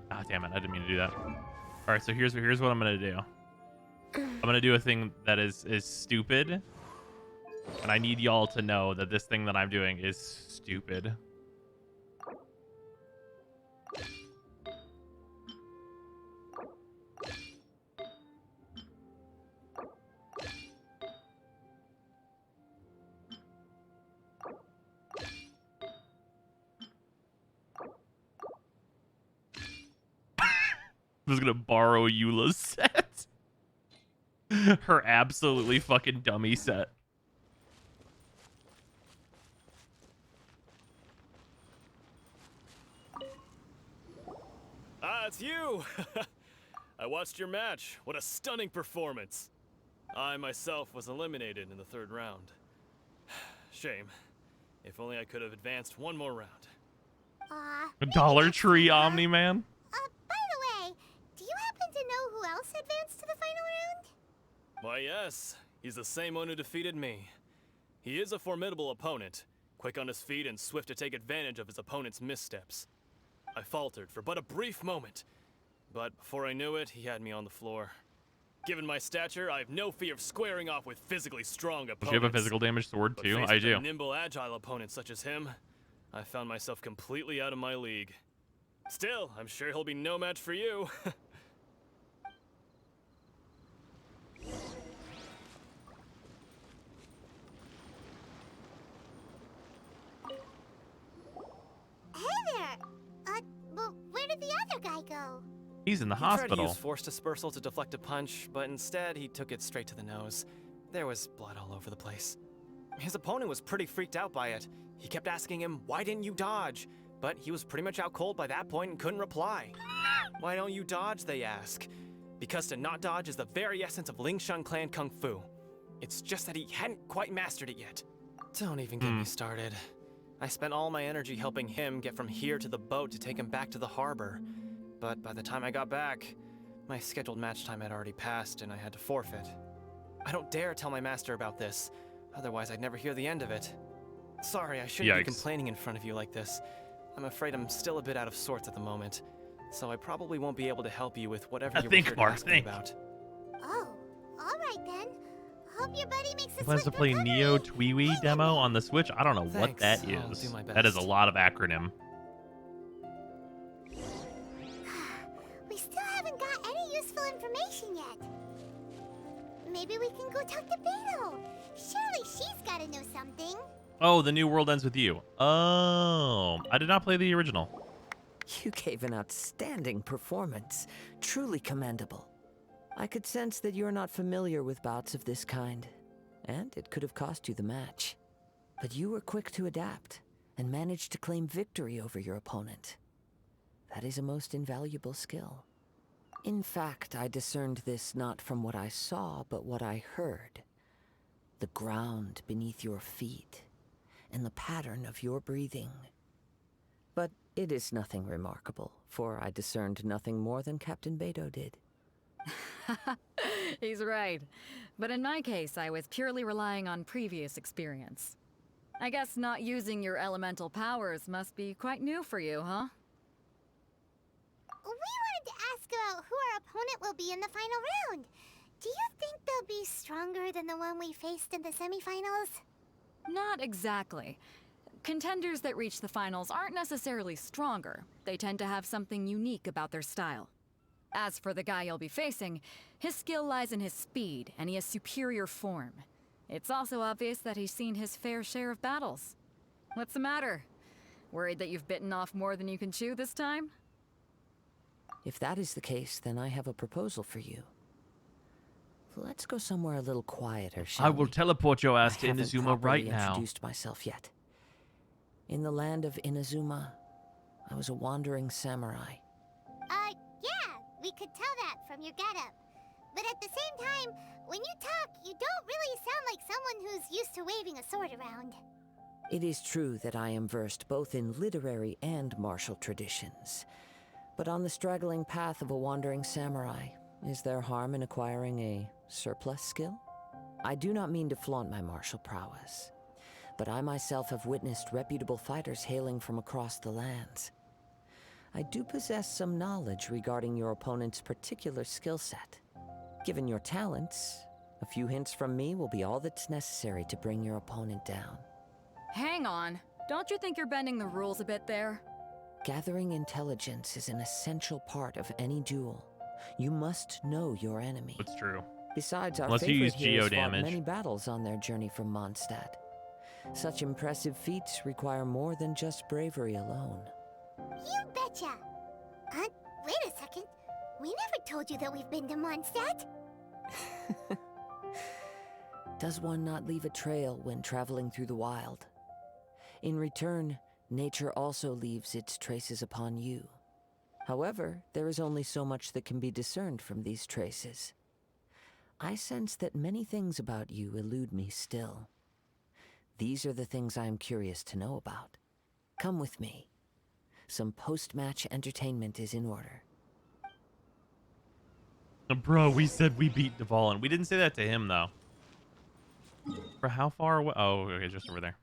Ah, damn it! I didn't mean to do that. All right, so here's what I'm gonna do. I'm gonna do a thing that is stupid, and I need y'all to know that this thing that I'm doing is stupid. I was gonna borrow Eula's set. Her absolutely fucking dummy set. Ah, it's you! I watched your match. What a stunning performance. I myself was eliminated in the third round. Shame. If only I could have advanced one more round. Dollar Tree Omni-Man? By the way, do you happen to know who else advanced to the final round? Why, yes. He's the same one who defeated me. He is a formidable opponent, quick on his feet and swift to take advantage of his opponent's missteps. I faltered for but a brief moment, but before I knew it, he had me on the floor. Given my stature, I have no fear of squaring off with physically strong opponents. Do you have a physical damage sword But too? faced I with do. a nimble, agile opponent such as him, I found myself completely out of my league. Still, I'm sure he'll be no match for you. Hey there! Well, where did the other guy go? He's in the He tried to hospital. use force dispersal to deflect a punch, but instead he took it straight to the nose. There was blood all over the place. His opponent was pretty freaked out by it. He kept asking him, "Why didn't you dodge?" But he was pretty much out cold by that point and couldn't reply. "Why don't you dodge?" they ask. Because to not dodge is the very essence of Lingsheng clan kung fu. It's just that he hadn't quite mastered it yet. Don't even get me started. I spent all my energy helping him get from here to the boat to take him back to the harbor. But by the time I got back, my scheduled match time had already passed and I had to forfeit. I don't dare tell my master about this, otherwise I'd never hear the end of it. Sorry, I shouldn't be complaining in front of you like this. I'm afraid I'm still a bit out of sorts at the moment, so I probably won't be able to help you with whatever you're here to ask me about. Oh, alright then. Hope your buddy makes a Plans to play Neo Tweewee demo on the Switch? I don't know what that I'll is. do my That is a best. lot of acronym. We still haven't got any useful information yet. Maybe we can go talk to Beto. Surely she's gotta know something. Oh, The New World Ends With You. Oh, I did not play the original. You gave an outstanding performance. Truly commendable. I could sense that you're not familiar with bouts of this kind, and it could have cost you the match. But you were quick to adapt, and managed to claim victory over your opponent. That is a most invaluable skill. In fact, I discerned this not from what I saw, but what I heard. The ground beneath your feet, and the pattern of your breathing. But it is nothing remarkable, for I discerned nothing more than Captain Beto did. He's right. But in my case, I was purely relying on previous experience. I guess not using your elemental powers must be quite new for you, huh? We wanted to ask about who our opponent will be in the final round. Do you think they'll be stronger than the one we faced in the semifinals? Not exactly. Contenders that reach the finals aren't necessarily stronger. They tend to have something unique about their style. As for the guy you'll be facing, his skill lies in his speed, and he has superior form. It's also obvious that he's seen his fair share of battles. What's the matter? Worried that you've bitten off more than you can chew this time? If that is the case, then I have a proposal for you. Let's go somewhere a little quieter, shall we? I will teleport your ass to I haven't Inazuma right properly now. Introduced myself yet. In the land of Inazuma, I was a wandering samurai. Yeah, we could tell that from your getup. But at the same time, when you talk, you don't really sound like someone who's used to waving a sword around. It is true that I am versed both in literary and martial traditions. But on the straggling path of a wandering samurai, is there harm in acquiring a surplus skill? I do not mean to flaunt my martial prowess, but I myself have witnessed reputable fighters hailing from across the lands. I do possess some knowledge regarding your opponent's particular skill set. Given your talents, a few hints from me will be all that's necessary to bring your opponent down. Hang on. Don't you think you're bending the rules a bit there? Gathering intelligence is an essential part of any duel. You must know your enemy. That's true. Besides, our Unless you favorite use heroes geo fought damage. many battles on their journey from Mondstadt. Such impressive feats require more than just bravery alone. You betcha! Wait a second. We never told you that we've been to Mondstadt. Does one not leave a trail when traveling through the wild? In return, nature also leaves its traces upon you. However, there is only so much that can be discerned from these traces. I sense that many things about you elude me still. These are the things I am curious to know about. Come with me. Some post-match entertainment is in order. Bro, we said we beat Duvall, we didn't say that to him, though. For how far away? Oh, okay, just over there.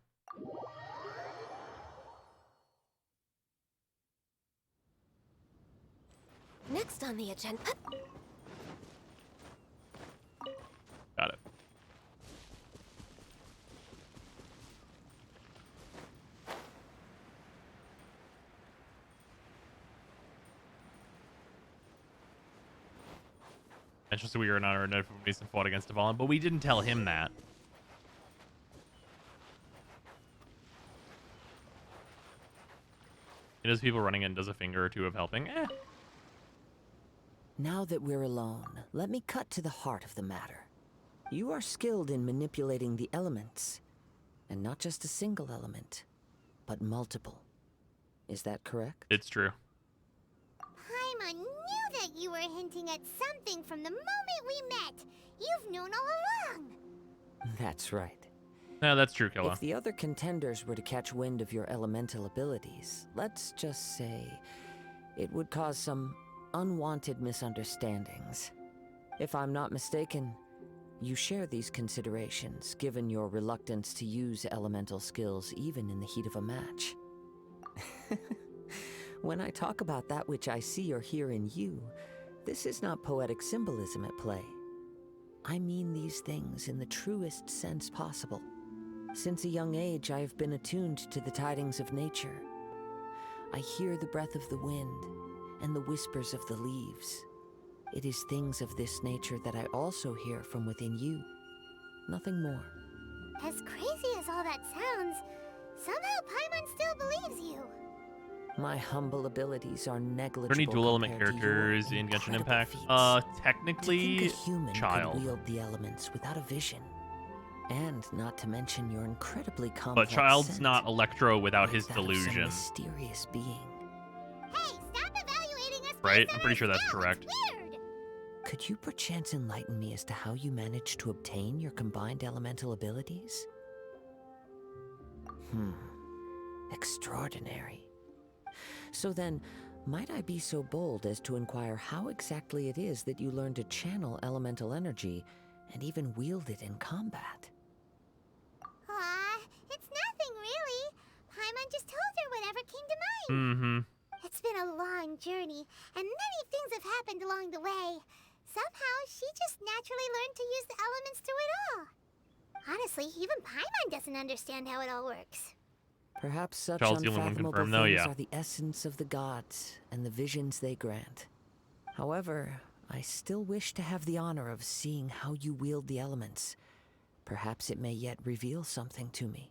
Next on the agenda. Got it. It's just we were not our notification fought against Duvall, but we didn't tell him that. It is people running in, does a finger or two of helping. Now that we're alone, let me cut to the heart of the matter. You are skilled in manipulating the elements, and not just a single element, but multiple. Is that correct? It's true. Paimon knew that you were hinting at something from the moment we met. You've known all along. That's right. No, that's true, Killa. If the other contenders were to catch wind of your elemental abilities, let's just say it would cause some unwanted misunderstandings. If I'm not mistaken, you share these considerations, given your reluctance to use elemental skills even in the heat of a match. When I talk about that which I see or hear in you, this is not poetic symbolism at play. I mean these things in the truest sense possible. Since a young age, I have been attuned to the tidings of nature. I hear the breath of the wind and the whispers of the leaves. It is things of this nature that I also hear from within you. Nothing more. As crazy as all that sounds, somehow Paimon still believes you. My humble abilities are negligible. Are there any dual element compared to characters your in Genshin incredible Impact? feats. Technically, To think a human Child. could wield the elements without a vision. And not to mention your incredibly But complex Child's scent, not Electro without his that of some delusion. mysterious being. Hey, stop evaluating us Right? based I'm on pretty our sure that's skill. correct. It's weird. Could you perchance enlighten me as to how you managed to obtain your combined elemental abilities? Extraordinary. So then, might I be so bold as to inquire how exactly it is that you learned to channel elemental energy and even wield it in combat? It's nothing really. Paimon just told her whatever came to mind. It's been a long journey, and many things have happened along the way. Somehow, she just naturally learned to use the elements through it all. Honestly, even Paimon doesn't understand how it all works. Perhaps such Child's the only one unfathomable confirmed, things though, yeah. are the essence of the gods and the visions they grant. However, I still wish to have the honor of seeing how you wield the elements. Perhaps it may yet reveal something to me.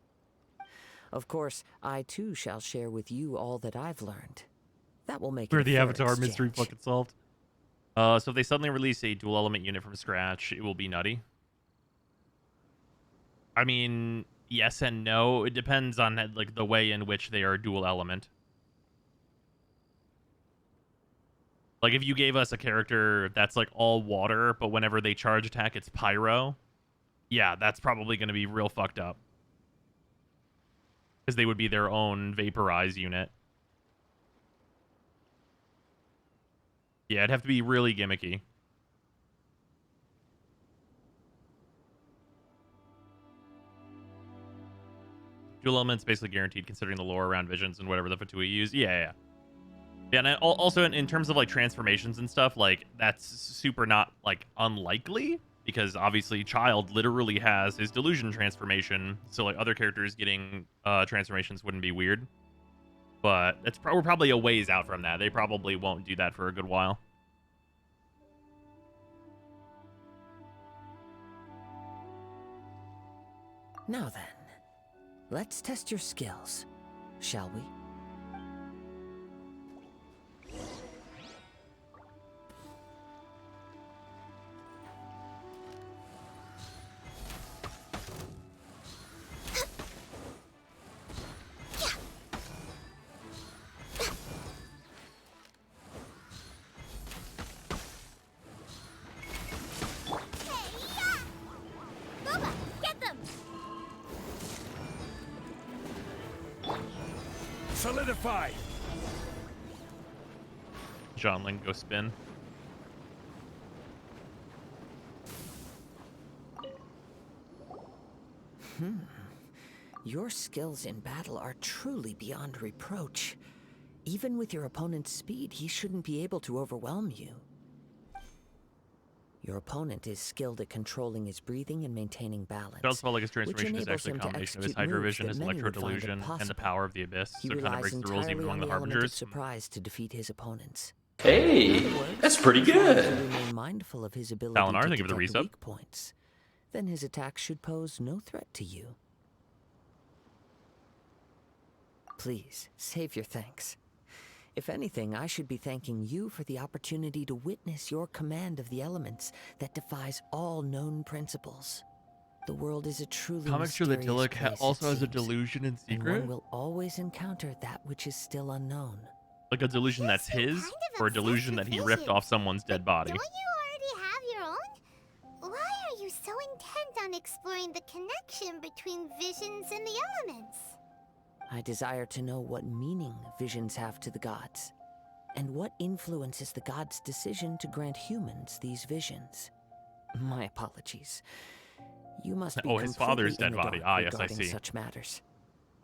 Of course, I too shall share with you all that I've learned. That will make it Where a the fair Avatar mystery exchange. fucking solved. So if they suddenly release a dual element unit from scratch, it will be nutty. I mean, yes and no. It depends on like the way in which they are dual element. Like if you gave us a character that's like all water, but whenever they charge attack, it's pyro. Yeah, that's probably going to be real fucked up. Because they would be their own vaporize unit. Yeah, it'd have to be really gimmicky. Dual elements basically guaranteed considering the lore around visions and whatever the Fatui use. Yeah. Yeah, and also in terms of like transformations and stuff, like that's super not like unlikely because obviously Child literally has his delusion transformation, so like other characters getting transformations wouldn't be weird. But we're probably a ways out from that. They probably won't do that for a good while. Now then, let's test your skills, shall we? Boba, get them! Solidify! John Ling, go spin. Your skills in battle are truly beyond reproach. Even with your opponent's speed, he shouldn't be able to overwhelm you. Your opponent is skilled at controlling his breathing and maintaining balance. It also felt like his transformation is actually a combination of his Hydra Vision, his Electro Delusion, and the power of the Abyss, so it kind of breaks the rules even among the Harbingers. Surprise to defeat his opponents. Hey, that's pretty good. Remain mindful of his ability Dalinar, to thank you for the detect resub. weak points. Then his attack should pose no threat to you. Please, save your thanks. If anything, I should be thanking you for the opportunity to witness your command of the elements that defies all known principles. The world is a truly Comic sure that mysterious Dilek place, also it has a seems, delusion in and secret? one will always encounter that which is still unknown. Like a delusion that's his, or a delusion that he ripped off someone's dead body? Don't you already have your own? Why are you so intent on exploring the connection between visions and the elements? I desire to know what meaning visions have to the gods, and what influences the gods' decision to grant humans these visions. My apologies. You must be his father's completely in dead the body. dark Yes, I regarding see. such matters.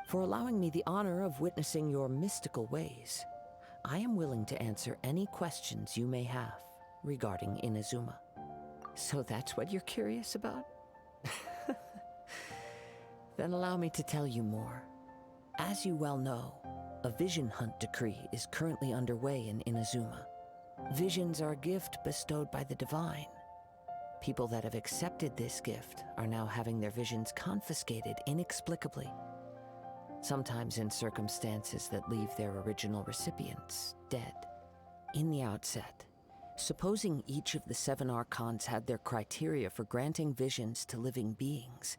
For allowing me the honor of witnessing your mystical ways, I am willing to answer any questions you may have regarding Inazuma. So that's what you're curious about? Then allow me to tell you more. As you well know, a vision hunt decree is currently underway in Inazuma. Visions are a gift bestowed by the divine. People that have accepted this gift are now having their visions confiscated inexplicably. sometimes in circumstances that leave their original recipients dead. In the outset, supposing each of the 7 Archons had their criteria for granting visions to living beings,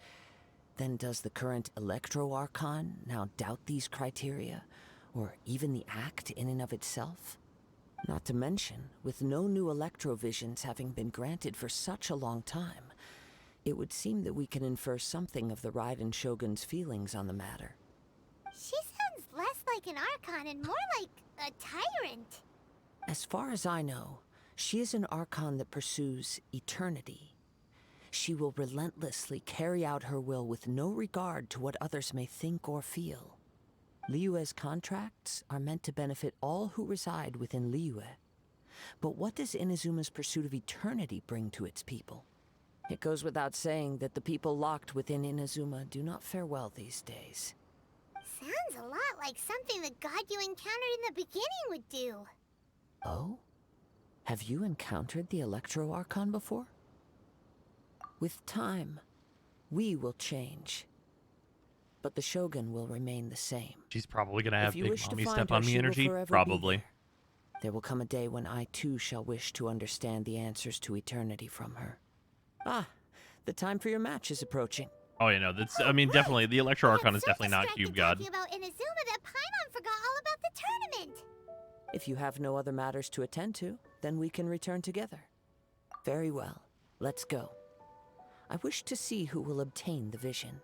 then does the current Electro Archon now doubt these criteria, or even the act in and of itself? Not to mention, with no new Electrovisions having been granted for such a long time, it would seem that we can infer something of the Raiden Shogun's feelings on the matter. She sounds less like an Archon and more like a tyrant. As far as I know, she is an Archon that pursues eternity. She will relentlessly carry out her will with no regard to what others may think or feel. Liyue's contracts are meant to benefit all who reside within Liyue. But what does Inazuma's pursuit of eternity bring to its people? It goes without saying that the people locked within Inazuma do not fare well these days. Sounds a lot like something the god you encountered in the beginning would do. Oh? Have you encountered the Electro Archon before? With time, we will change. But the Shogun will remain the same. She's probably gonna have If you Big wish to Mommy find step her, on me she will energy. forever be Probably. there. There will come a day when I too shall wish to understand the answers to eternity from her. Ah, the time for your match is approaching. Oh, you know, that's, I mean, definitely, the Electro Archon is definitely not Cube God. Talking about Inazuma that Paimon forgot all about the tournament. If you have no other matters to attend to, then we can return together. Very well, let's go. I wish to see who will obtain the vision.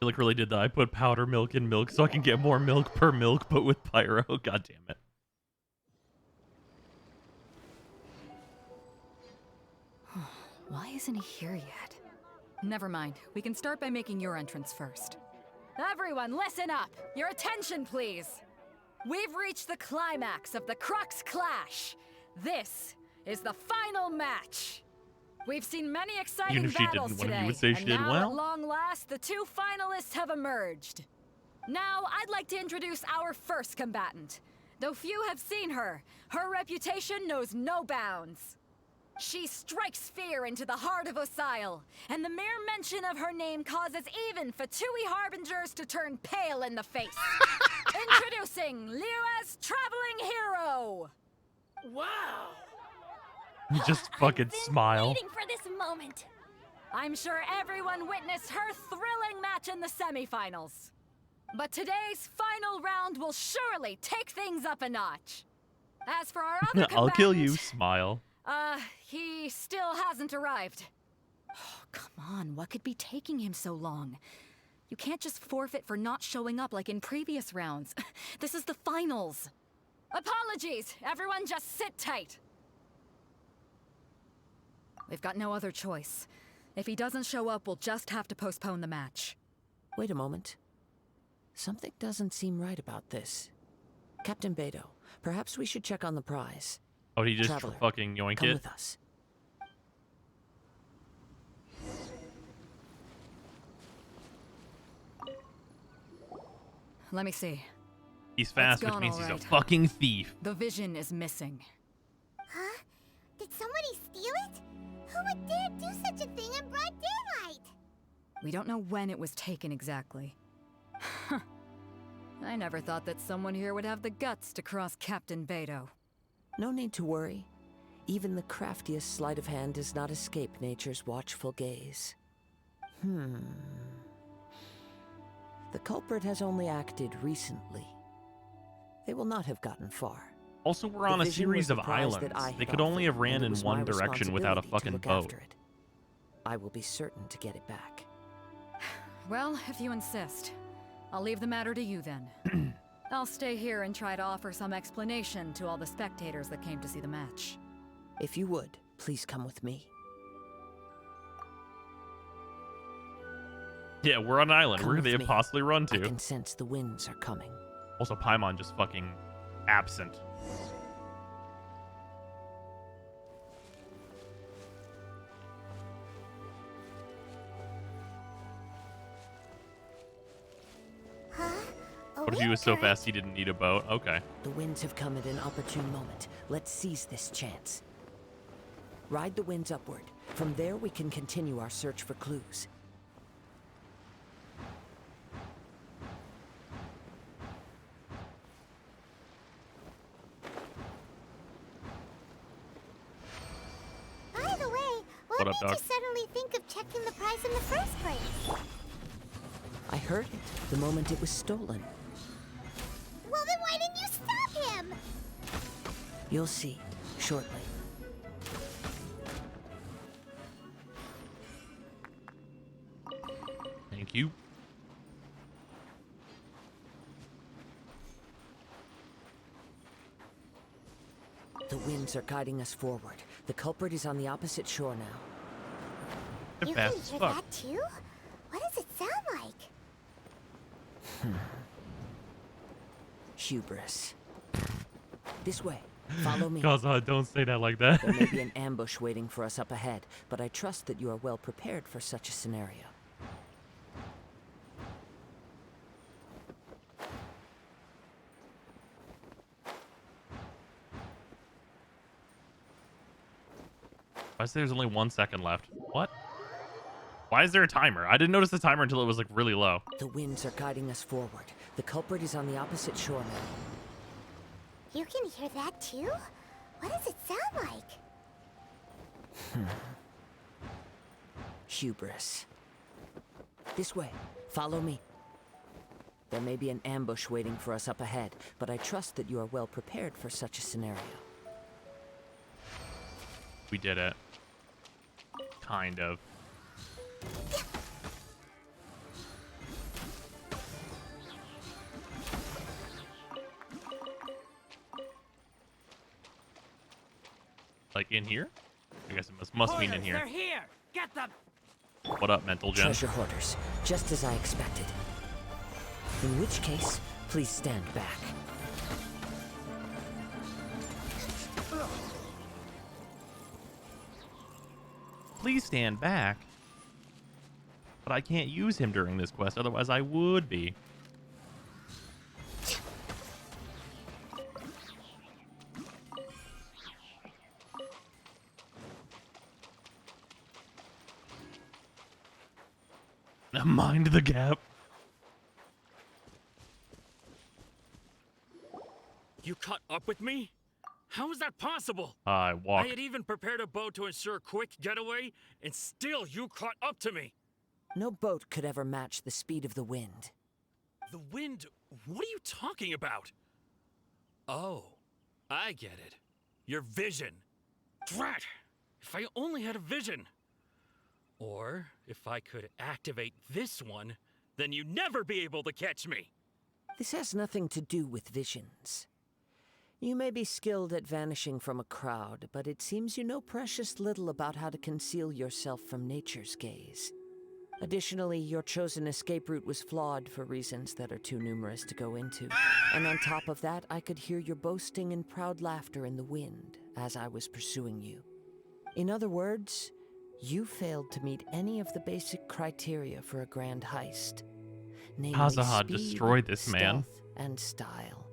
I like really did that. I put powder milk in milk so I can get more milk per milk, but with pyro. God damn it. Why isn't he here yet? Never mind. We can start by making your entrance first. Everyone, listen up! Your attention, please! We've reached the climax of the Crux Clash. This is the final match. We've seen many exciting Even if she battles didn't win, today, you would say she and did now well. at long last, the 2 finalists have emerged. Now, I'd like to introduce our first combatant. Though few have seen her, her reputation knows no bounds. She strikes fear into the heart of Osile, and the mere mention of her name causes even Fatui Harbingers to turn pale in the face. Introducing Liyue's traveling hero! Wow! You just fucking smile. Waiting for this moment. I'm sure everyone witnessed her thrilling match in the semifinals. But today's final round will surely take things up a notch. As for our other I'll kill you. combatant, Smile. he still hasn't arrived. Oh, come on, what could be taking him so long? You can't just forfeit for not showing up like in previous rounds. This is the finals. Apologies, everyone just sit tight. We've got no other choice. If he doesn't show up, we'll just have to postpone the match. Wait a moment. Something doesn't seem right about this. Captain Beto, perhaps we should check on the prize. Oh, did he just Traveler, fucking yoink come it? with us. Let me see. He's fast, which means he's a fucking thief. The vision is missing. Huh? Did somebody steal it? Who would dare do such a thing in broad daylight? We don't know when it was taken exactly. I never thought that someone here would have the guts to cross Captain Beto. No need to worry. Even the craftiest sleight of hand does not escape nature's watchful gaze. The culprit has only acted recently. They will not have gotten far. Also, we're on a series of islands. They could only have ran in one direction without a fucking boat. I will be certain to get it back. Well, if you insist. I'll leave the matter to you then. I'll stay here and try to offer some explanation to all the spectators that came to see the match. If you would, please come with me. Yeah, we're on an island. Come Where could they with have me. possibly run I to? can sense the winds are coming. Also, Paimon just fucking absent. What if he was so fast he didn't need a boat? Okay. The winds have come at an opportune moment. Let's seize this chance. Ride the winds upward. From there we can continue our search for clues. What up, did dog? you suddenly think of checking the prize in the first place? I heard it the moment it was stolen. Well, then why didn't you stop him? You'll see shortly. Thank you. The winds are guiding us forward. The culprit is on the opposite shore now. They're You fast can as hear fuck. that too? What does it sound like? Hubris. This way. Follow me. Kazuha, don't say that like that. There may be an ambush waiting for us up ahead, but I trust that you are well prepared for such a scenario. Why is there's only 1 second left? What? Why is there a timer? I didn't notice the timer until it was like really low. The winds are guiding us forward. The culprit is on the opposite shore now. You can hear that too? What does it sound like? Hubris. This way. Follow me. There may be an ambush waiting for us up ahead, but I trust that you are well prepared for such a scenario. We did it. Kind of. Like in here? I guess it must mean in here. They're here. Get them. What up, mental gen? Treasure hoarders, just as I expected. In which case, please stand back. Please stand back. But I can't use him during this quest, otherwise I would be. Mind the gap. You caught up with me? How is that possible? I walked. I had even prepared a boat to ensure a quick getaway, and still you caught up to me. No boat could ever match the speed of the wind. The wind? What are you talking about? Oh, I get it. Your vision. Drat! If I only had a vision. Or, if I could activate this one, then you'd never be able to catch me. This has nothing to do with visions. You may be skilled at vanishing from a crowd, but it seems you know precious little about how to conceal yourself from nature's gaze. Additionally, your chosen escape route was flawed for reasons that are too numerous to go into. And on top of that, I could hear your boasting and proud laughter in the wind as I was pursuing you. In other words, you failed to meet any of the basic criteria for a grand heist. Namely, Kazuha speed, destroyed this man. stealth, and style.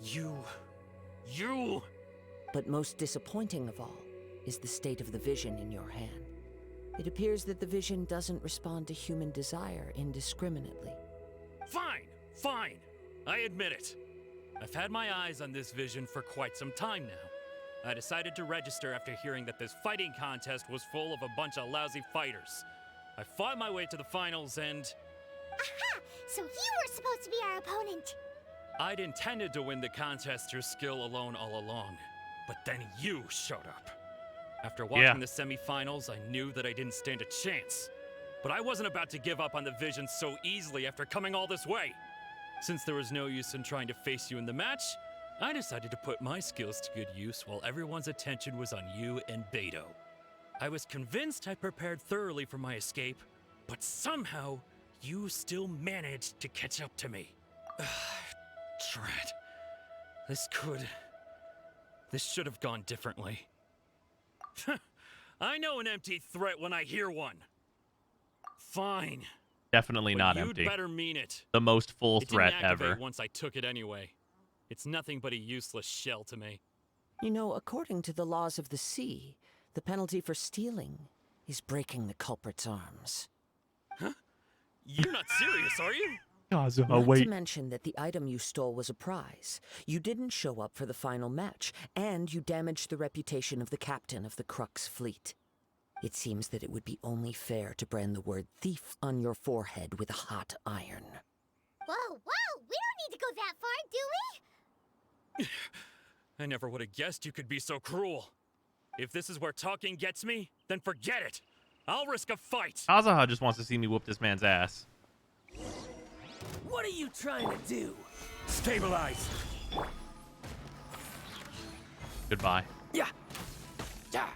You... But most disappointing of all is the state of the vision in your hand. It appears that the vision doesn't respond to human desire indiscriminately. Fine. I admit it. I've had my eyes on this vision for quite some time now. I decided to register after hearing that this fighting contest was full of a bunch of lousy fighters. I fought my way to the finals and... Aha! So you were supposed to be our opponent. I'd intended to win the contest through skill alone all along, but then you showed up. After watching the semifinals, I knew that I didn't stand a chance. But I wasn't about to give up on the vision so easily after coming all this way. Since there was no use in trying to face you in the match, I decided to put my skills to good use while everyone's attention was on you and Beto. I was convinced I prepared thoroughly for my escape, but somehow you still managed to catch up to me. Drat. This should have gone differently. I know an empty threat when I hear one. Fine. Definitely But not you'd empty. better mean it. The most full It threat didn't activate ever. once I took it anyway. It's nothing but a useless shell to me. You know, according to the laws of the sea, the penalty for stealing is breaking the culprit's arms. Huh? You're not serious, are you? Kazuha, Not wait. to mention that the item you stole was a prize. You didn't show up for the final match, and you damaged the reputation of the captain of the Crux fleet. It seems that it would be only fair to brand the word thief on your forehead with a hot iron. Whoa, whoa! We don't need to go that far, do we? I never would have guessed you could be so cruel. If this is where talking gets me, then forget it. I'll risk a fight. Kazuha just wants to see me whoop this man's ass. What are you trying to do? Stabilize. Goodbye. Yeah. Yeah.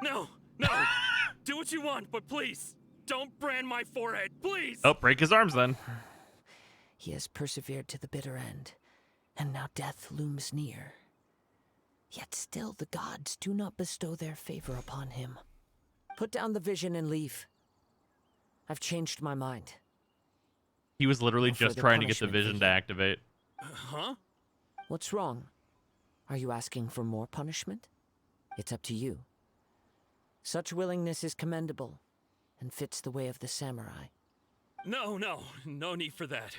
No, no. Do what you want, but please, don't brand my forehead, please. Oh, break his arms then. He has persevered to the bitter end, and now death looms near. Yet still the gods do not bestow their favor upon him. Put down the vision and leave. I've changed my mind. He was literally No just further trying to get the punishment vision for to you. activate. Huh? What's wrong? Are you asking for more punishment? It's up to you. Such willingness is commendable, and fits the way of the samurai. No need for that.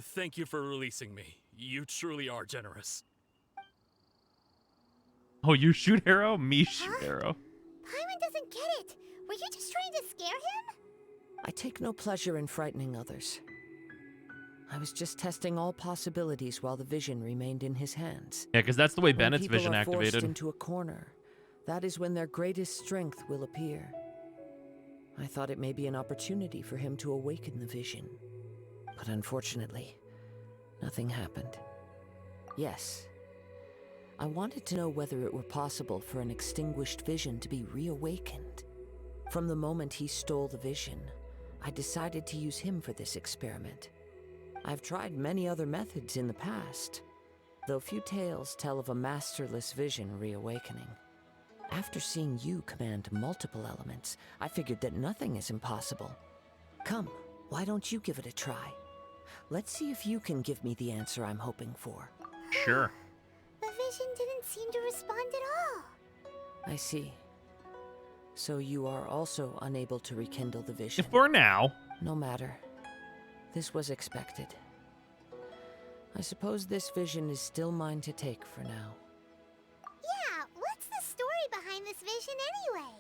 Thank you for releasing me. You truly are generous. Oh, you shoot arrow? Me shoot arrow. Paimon doesn't get it. Were you just trying to scare him? I take no pleasure in frightening others. I was just testing all possibilities while the vision remained in his hands. Yeah, because that's the way When Bennett's people vision are activated. forced into a corner, that is when their greatest strength will appear. I thought it may be an opportunity for him to awaken the vision. But unfortunately, nothing happened. Yes, I wanted to know whether it were possible for an extinguished vision to be reawakened. From the moment he stole the vision, I decided to use him for this experiment. I've tried many other methods in the past, though few tales tell of a masterless vision reawakening. After seeing you command multiple elements, I figured that nothing is impossible. Come, why don't you give it a try? Let's see if you can give me the answer I'm hoping for. Sure. The vision didn't seem to respond at all. I see. So you are also unable to rekindle the vision. For now. No matter. This was expected. I suppose this vision is still mine to take for now. Yeah, what's the story behind this vision anyway?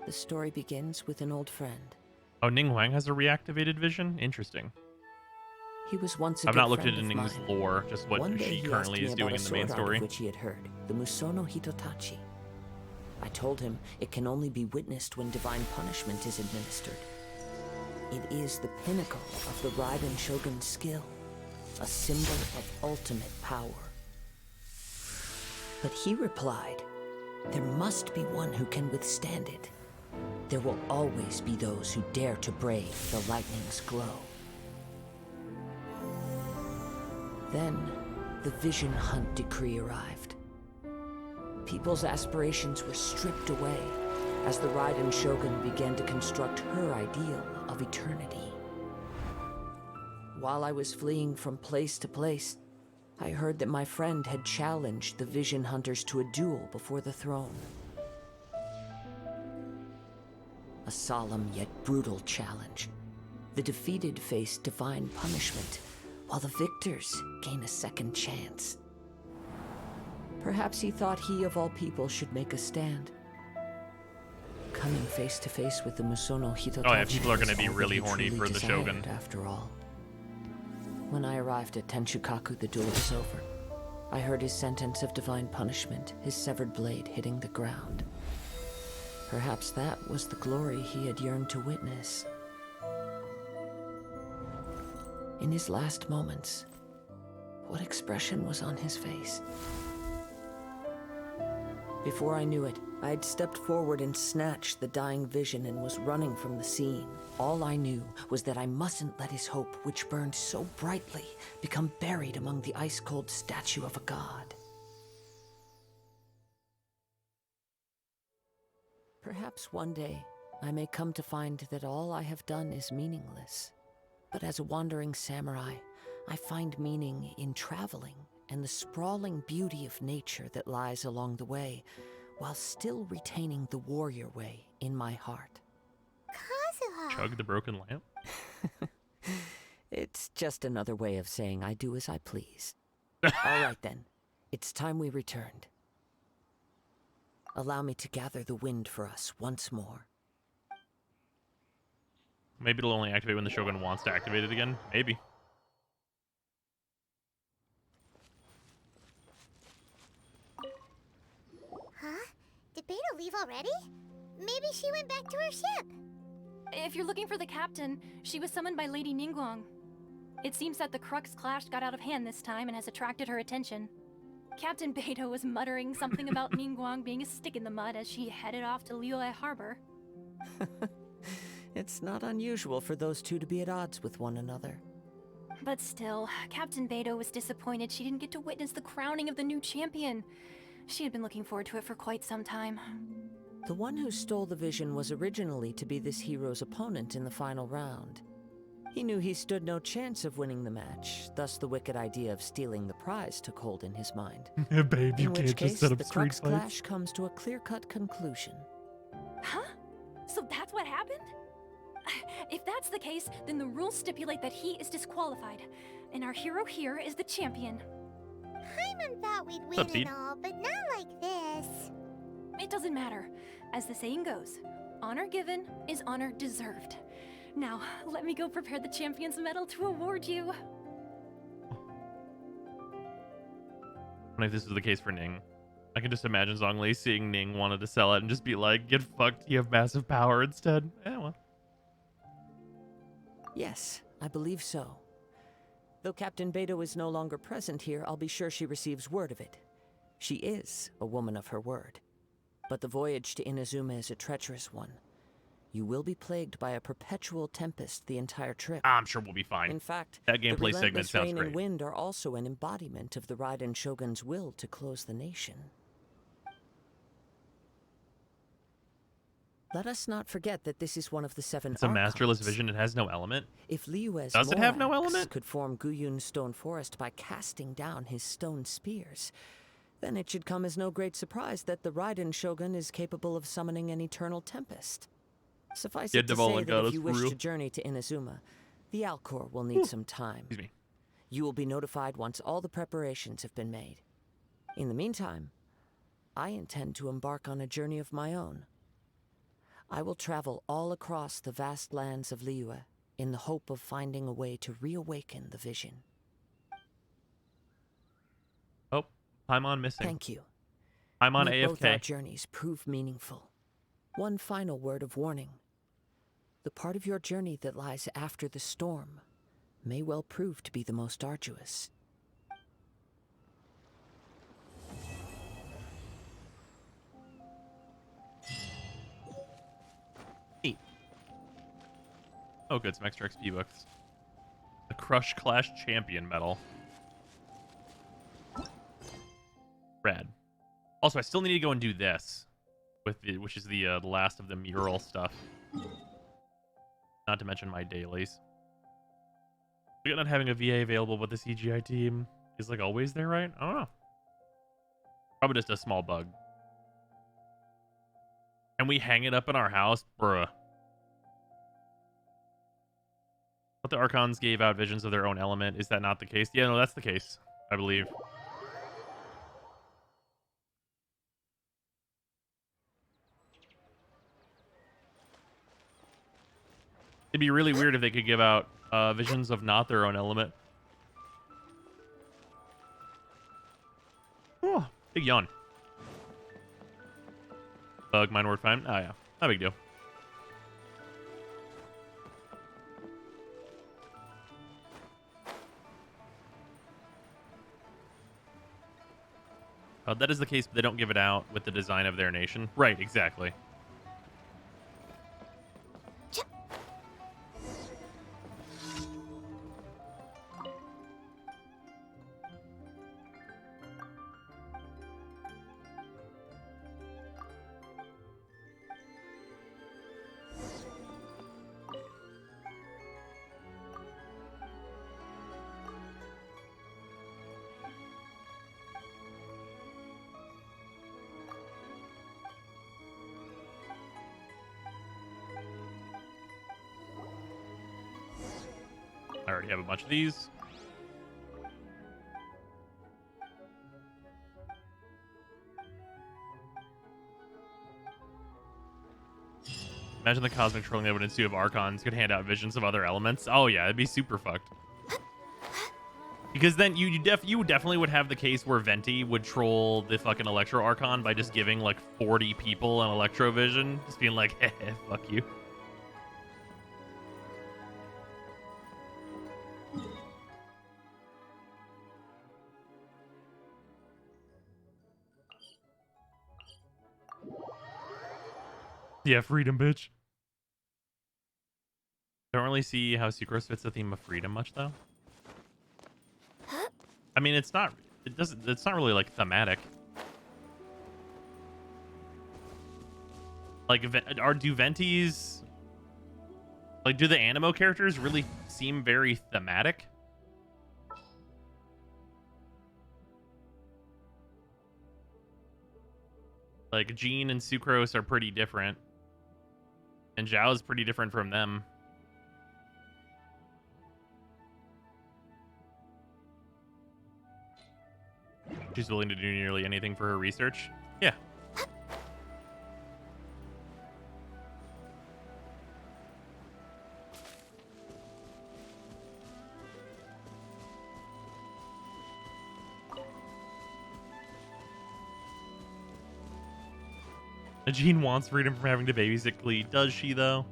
The story begins with an old friend. Oh, Ning Huang has a reactivated vision? Interesting. He was once a I've good not looked friend into of Ning's mine. lore, just what One day she he currently asked is me doing about in a the main sword art story. of which he had heard, the Musono Hitotachi. I told him it can only be witnessed when divine punishment is administered. It is the pinnacle of the Raiden Shogun's skill, a symbol of ultimate power. But he replied, there must be one who can withstand it. There will always be those who dare to brave the lightning's glow. Then, the Vision Hunt decree arrived. People's aspirations were stripped away as the Raiden Shogun began to construct her ideal of eternity. While I was fleeing from place to place, I heard that my friend had challenged the Vision Hunters to a duel before the throne. A solemn yet brutal challenge. The defeated face divine punishment, while the victors gain a second chance. Perhaps he thought he of all people should make a stand. Coming face to face with the Musono Hitotachi. Oh yeah, people are going to was be all that really he horny truly for the desired, Shogun. after all. When I arrived at Tenshukaku, the duel was over. I heard his sentence of divine punishment, his severed blade hitting the ground. Perhaps that was the glory he had yearned to witness. In his last moments, what expression was on his face? Before I knew it, I had stepped forward and snatched the dying vision and was running from the scene. All I knew was that I mustn't let his hope, which burned so brightly, become buried among the ice-cold statue of a god. Perhaps one day, I may come to find that all I have done is meaningless. But as a wandering samurai, I find meaning in traveling and the sprawling beauty of nature that lies along the way, while still retaining the warrior way in my heart. Kazuha! Chug the broken lamp? It It's just another way of saying I do as I please. All right then, it's time we returned. Allow me to gather the wind for us once more. Maybe it'll only activate when the Shogun wants to activate it again. Maybe. Huh? Did Beta leave already? Maybe she went back to her ship. If you're looking for the captain, she was summoned by Lady Ningguang. It seems that the Crux clash got out of hand this time and has attracted her attention. Captain Beto was muttering something about Ningguang being a stick in the mud as she headed off to Liyue Harbor. It's not unusual for those two to be at odds with one another. But still, Captain Beto was disappointed she didn't get to witness the crowning of the new champion. She had been looking forward to it for quite some time. The one who stole the vision was originally to be this hero's opponent in the final round. He knew he stood no chance of winning the match, thus the wicked idea of stealing the prize took hold in his mind. Babe, you can't just set up the street Crux fights. clash comes to a clear-cut conclusion. Huh? So that's what happened? If that's the case, then the rules stipulate that he is disqualified, and our hero here is the champion. Paimon thought we'd win and all, but not like this. It doesn't matter. As the saying goes, honor given is honor deserved. Now, let me go prepare the champion's medal to award you. I if this is the case for Ning. I can just imagine Zhongli seeing Ning wanted to sell it and just be like, get fucked, you have massive power instead. Eh, well. Yes, I believe so. Though Captain Beto is no longer present here, I'll be sure she receives word of it. She is a woman of her word. But the voyage to Inazuma is a treacherous one. You will be plagued by a perpetual tempest the entire trip. I'm sure we'll be fine. In fact, that gameplay the segment sounds rain great. And wind are also an embodiment of the Raiden Shogun's will to close the nation. Let us not forget that this is one of the 7 It's a archons. masterless vision. It has no element. If Liyue's Does it have no Morax element? could form Guyun's stone forest by casting down his stone spears, then it should come as no great surprise that the Raiden Shogun is capable of summoning an eternal tempest. Suffice it to say that if you wish to journey to Inazuma, the Alcor will need some time. Excuse me. You will be notified once all the preparations have been made. In the meantime, I intend to embark on a journey of my own. I will travel all across the vast lands of Liyue in the hope of finding a way to reawaken the vision. Oh, Paimon missing. Thank you. Paimon May both our AFK. journeys prove meaningful. One final word of warning. The part of your journey that lies after the storm may well prove to be the most arduous. Oh, good. Some extra XP books. The Crush Clash Champion medal. Rad. Also, I still need to go and do this, which is the last of the mural stuff. Not to mention my dailies. We got not having a VA available, but the CGI team is like always there, right? I don't know. Probably just a small bug. And we hang it up in our house, bruh. But the Archons gave out visions of their own element. Is that not the case? Yeah, no, that's the case, I believe. It'd be really weird if they could give out visions of not their own element. Oh, big yawn. Bug, mine word fine. Oh, yeah. No big deal. That is the case, but they don't give it out with the design of their nation. Right, exactly. I already have a bunch of these. Imagine the cosmic trolling that would ensue if Archons could hand out visions of other elements. Oh yeah, it'd be super fucked. Because then you definitely would have the case where Venti would troll the fucking Electro Archon by just giving like 40 people an Electro Vision, just being like, "Heh, fuck you." Yeah, freedom, bitch. Don't really see how Sucrose fits the theme of freedom much, though. I mean, it's not really like thematic. Like, do Ventis, like, do the Animo characters really seem very thematic? Like, Jean and Sucrose are pretty different. And Zhao is pretty different from them. She's willing to do nearly anything for her research. Yeah. Jean wants freedom from having to babysit Klee. Does she, though?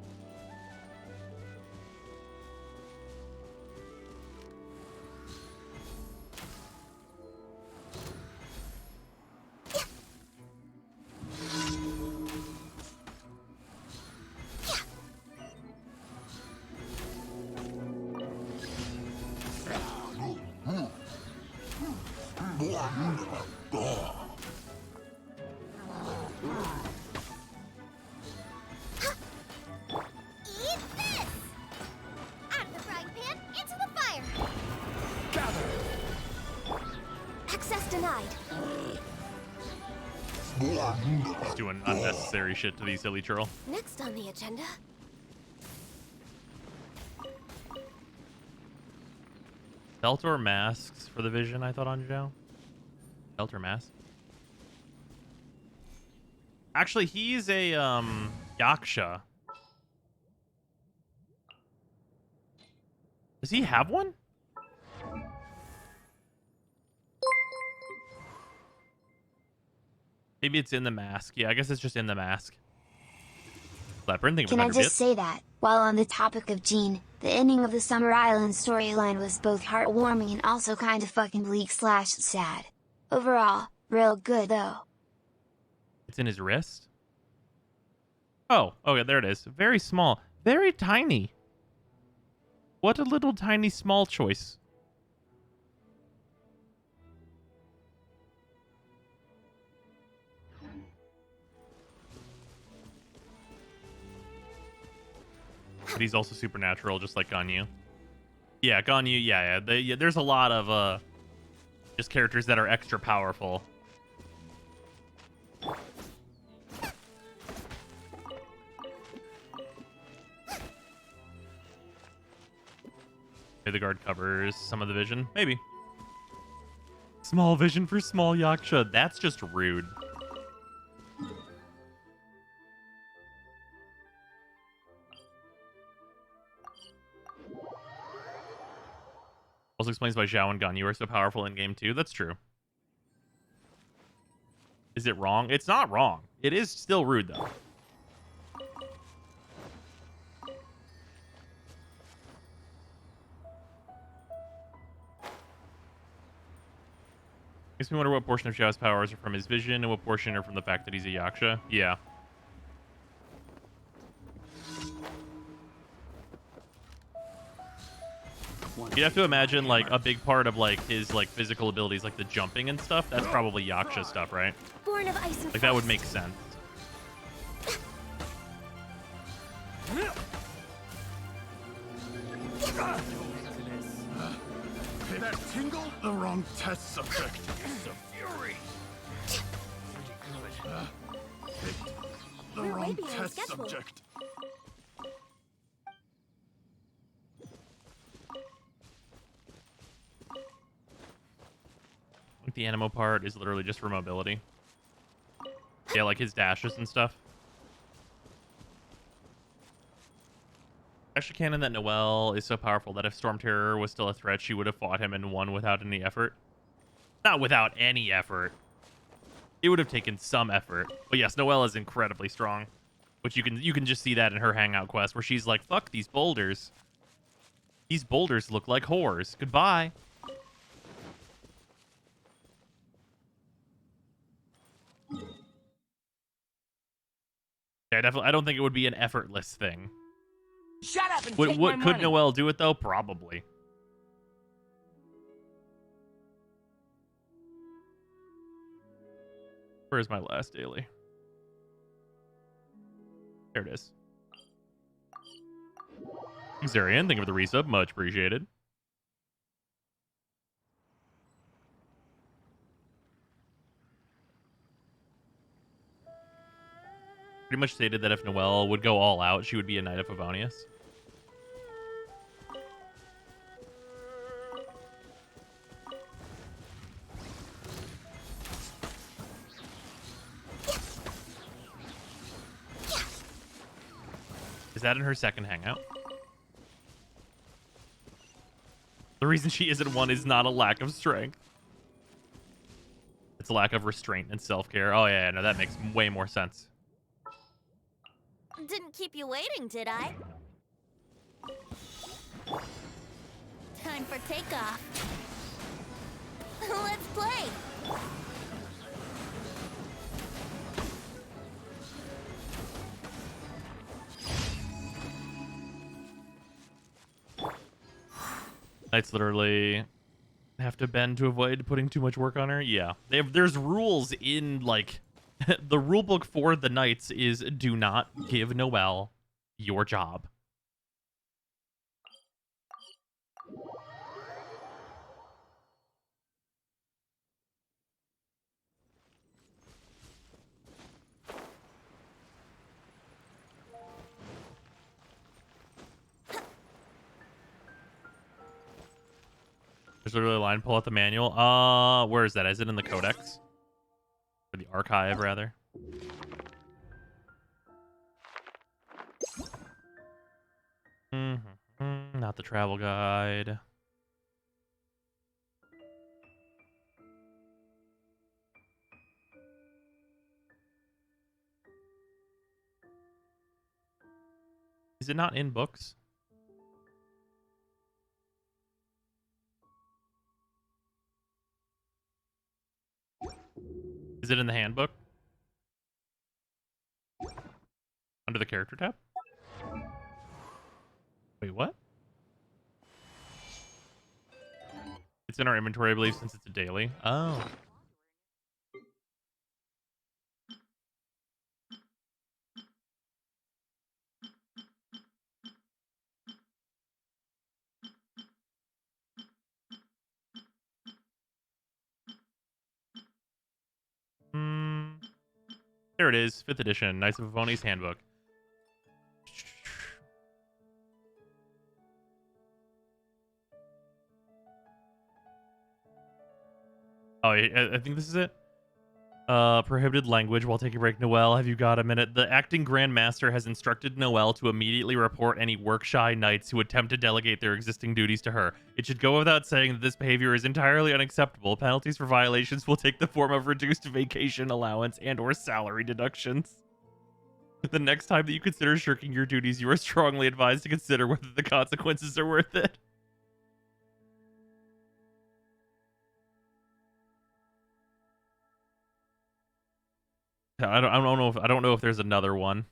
Just doing unnecessary shit to these silly churl. Next on the agenda. Belt or masks for the vision, I thought, on Zhao. Belt or mask? Actually, he's a Yaksha. Does he have one? Maybe it's in the mask. Yeah, I guess it's just in the mask. Labyrinth, Can I just say that, while on the topic of Jean, the ending of the Summer Island storyline was both heartwarming and also kind of fucking bleak/sad. Overall, real good though. It's in his wrist? Oh, okay, there it is. Very small. Very tiny. What a little tiny small choice. But he's also supernatural, just like Ganyu. Yeah, Ganyu, yeah. There's a lot of just characters that are extra powerful. Maybe the guard covers some of the vision. Maybe. Small vision for small Yaksha. That's just rude. Also explains why Zhao and Ganyu are so powerful in game 2. That's true. Is it wrong? It's not wrong. It is still rude, though. Makes me wonder what portion of Zhao's powers are from his vision and what portion are from the fact that he's a Yaksha. Yeah. You'd have to imagine, like, a big part of, like, his, like, physical abilities, like the jumping and stuff. That's probably Yaksha stuff, right? Born of ice and like, that would make sense. That tingle? The wrong test subject. The fury. The wrong test subject. the Animo part is literally just for mobility. Yeah, like his dashes and stuff. Actually, canon that Noelle is so powerful that if Storm Terror was still a threat, she would have fought him and won without any effort. Not without any effort. It would have taken some effort. But yes, Noelle is incredibly strong. Which you can just see that in her hangout quest where she's like, fuck these boulders. These boulders look like whores. Goodbye. Yeah, definitely. I don't think it would be an effortless thing. Shut up and What take my could money. Noelle do it though? Probably. Where's my last daily? There it is. Xarian, thank you for the resub. Much appreciated. Pretty much stated that if Noelle would go all out, she would be a Knight of Favonius. Is that in her second hangout? The reason she isn't one is not a lack of strength. It's a lack of restraint and self-care. Oh, yeah, no, that makes way more sense. Didn't keep you waiting, did I? Time for takeoff. Let's play. Knights literally have to bend to avoid putting too much work on her. Yeah, there's rules in like the rule book for the Knights is do not give Noelle your job. There's literally a line, pull out the manual. Where is that? Is it in the codex? Or the archive, rather? Not the travel guide. Is it not in books? Is it in the handbook? Under the character tab? Wait, what? It's in our inventory, I believe, since it's a daily. Oh. There it is, 5th edition, Knights of Favonius Handbook. Oh, I think this is it. Prohibited language while taking a break. Noelle, have you got a minute? The acting Grand Master has instructed Noelle to immediately report any work-shy knights who attempt to delegate their existing duties to her. It should go without saying that this behavior is entirely unacceptable. Penalties for violations will take the form of reduced vacation allowance and or salary deductions. The next time that you consider shirking your duties, you are strongly advised to consider whether the consequences are worth it. I don't know if there's another one.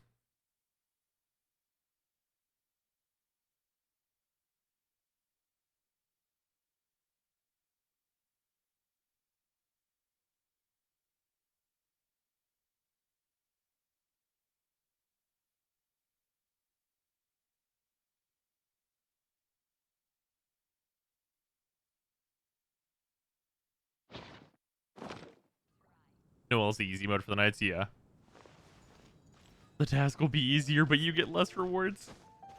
Noelle's the easy mode for the Knights, yeah. The task will be easier, but you get less rewards.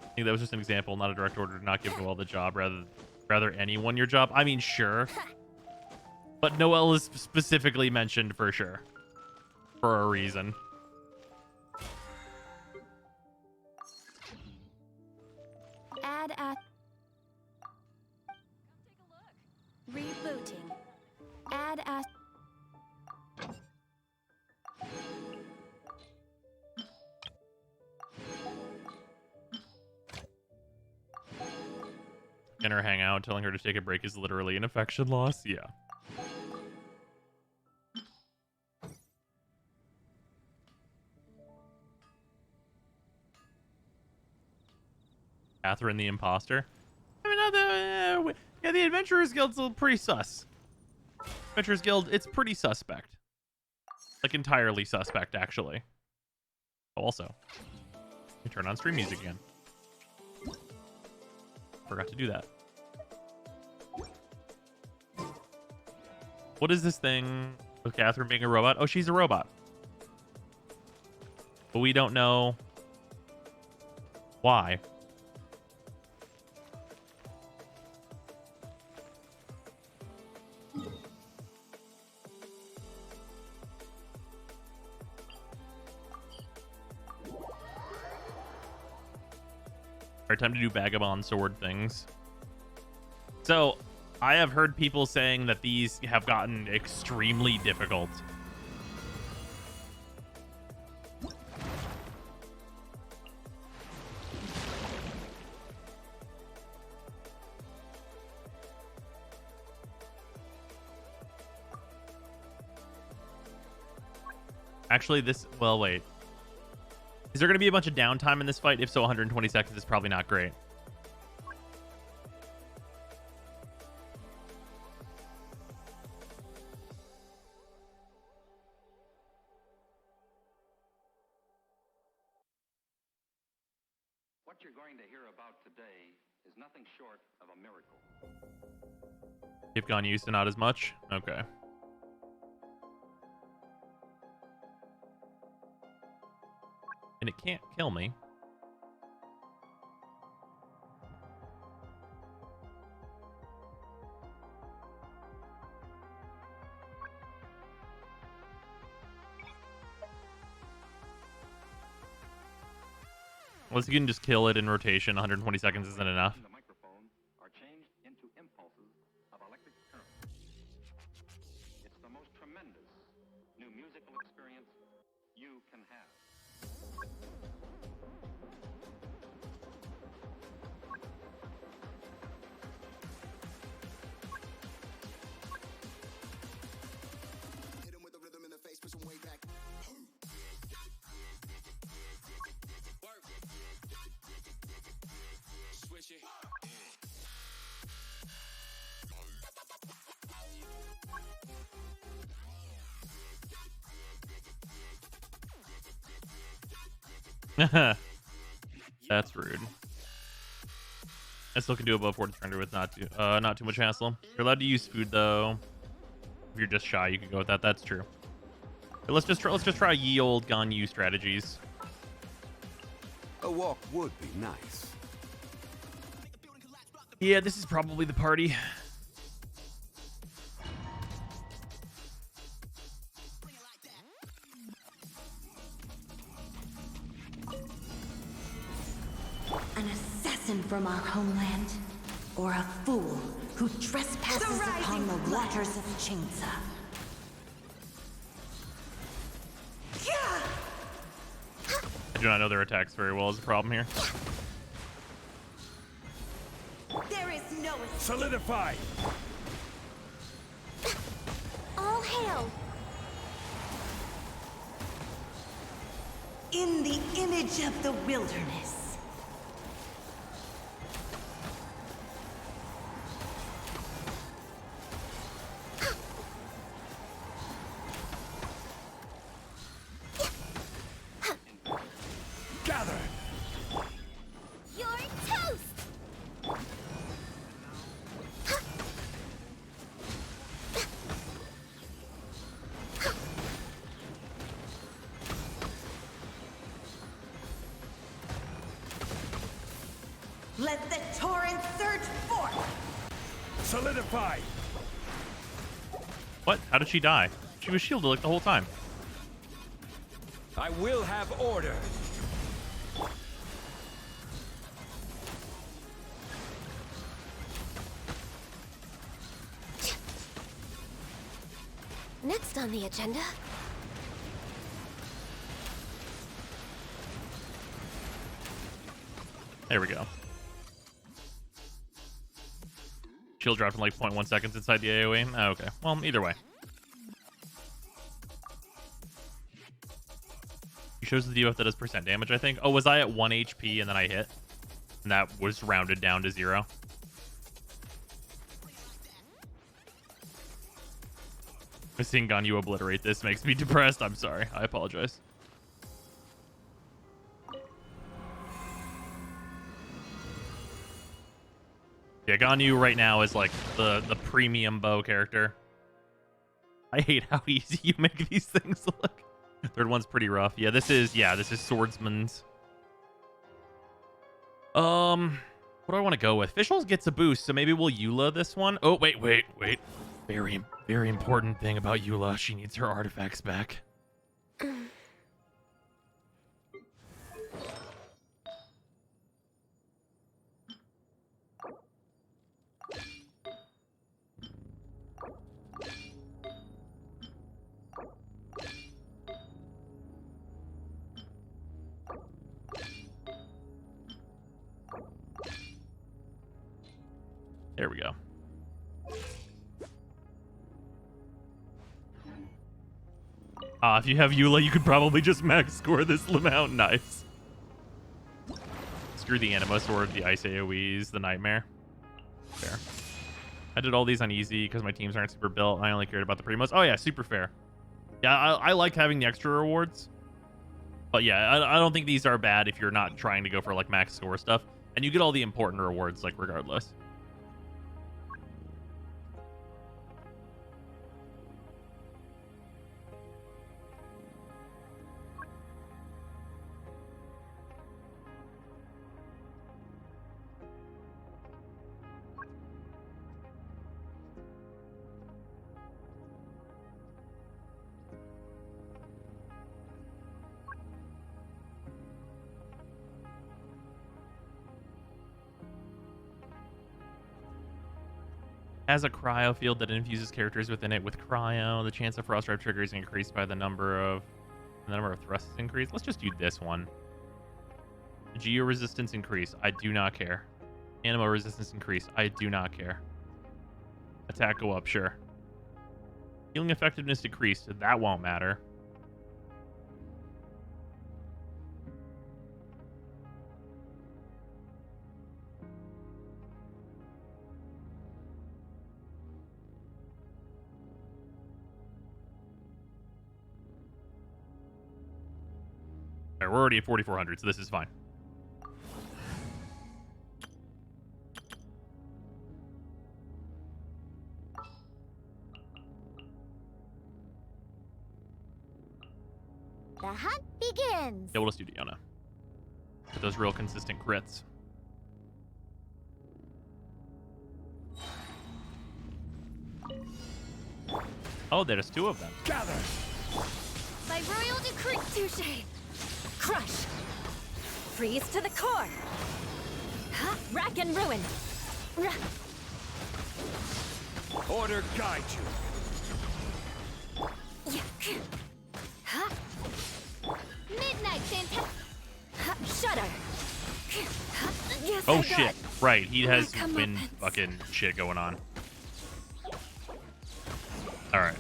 I think that was just an example, not a direct order to not give Noelle the job, rather anyone your job. I mean, sure. But Noelle is specifically mentioned for sure. For a reason. Add at... Rebooting. Add at... In her hangout, telling her to take a break is literally an affection loss. Yeah. Catherine the imposter. I mean, yeah, the Adventurers Guild's pretty sus. Adventurers Guild, it's pretty suspect. Like, entirely suspect, actually. Also, you turn on stream music again. Forgot to do that. What is this thing with Catherine being a robot? Oh, she's a robot. But we don't know why. Alright, time to do vagabond sword things. So, I have heard people saying that these have gotten extremely difficult. Actually, well, wait. Is there going to be a bunch of downtime in this fight? If so, 120 seconds is probably not great. What you're going to hear about today is nothing short of a miracle. You've gone used to not as much? Okay. And it can't kill me. Unless you can just kill it in rotation, 120 seconds isn't enough. The microphone are changed into impulses of electric current. It's the most tremendous new musical experience you can have. That's rude. I still can do above 40 surrender with not too much hassle. You're allowed to use food though. If you're just shy, you can go with that. That's true. But let's just try ye old Ganyu strategies. A walk would be nice. Yeah, this is probably the party. An assassin from our homeland, or a fool who trespasses upon the waters of Chingsa. I do not know their attacks very well is the problem here. There is no escape. Solidify! All hail! In the image of the wilderness. Gather! You're toast! Let the torrent surge forth! Solidify! What? How did she die? She was shielded like the whole time. I will have order. Next on the agenda. There we go. Shield dropped in like 0.1 seconds inside the AoE. Oh, okay. Well, either way. He shows the debuff that does percent damage, I think. Oh, was I at 1 HP and then I hit? And that was rounded down to 0. Seeing Ganyu obliterate this makes me depressed. I'm sorry. I apologize. Yeah, Ganyu right now is like the premium bow character. I hate how easy you make these things look. Third one's pretty rough. Yeah, this is Swordsman's. What do I want to go with? Fischl's gets a boost, so maybe we'll Eula this one. Oh, wait. Very important thing about Eula. She needs her artifacts back. There we go. If you have Eula, you could probably just max score this amount. Nice. Screw the Anima Sword, the Ice AoEs, the Nightmare. Fair. I did all these on easy because my teams aren't super built. I only cared about the primos. Oh yeah, super fair. Yeah, I like having the extra rewards. But yeah, I don't think these are bad if you're not trying to go for like max score stuff. And you get all the important rewards like regardless. Has a cryo field that infuses characters within it with cryo. The chance of frost drive trigger is increased by the number of thrusts is increased. Let's just do this one. Geo resistance increase. I do not care. Anima resistance increase. I do not care. Attack go up, sure. Healing effectiveness decreased. That won't matter. We're already at 4,400, so this is fine. The hunt begins. Yeah, we'll just do Diona. With those real consistent crits. Oh, there's 2 of them. Gather! By royal decree, touche! Crush! Freeze to the core! Huh? Rack and ruin! Order guide you! Huh? Midnight fantastic! Shudder! Yes, oh shit! Right, he has wind fucking shit going on. All right,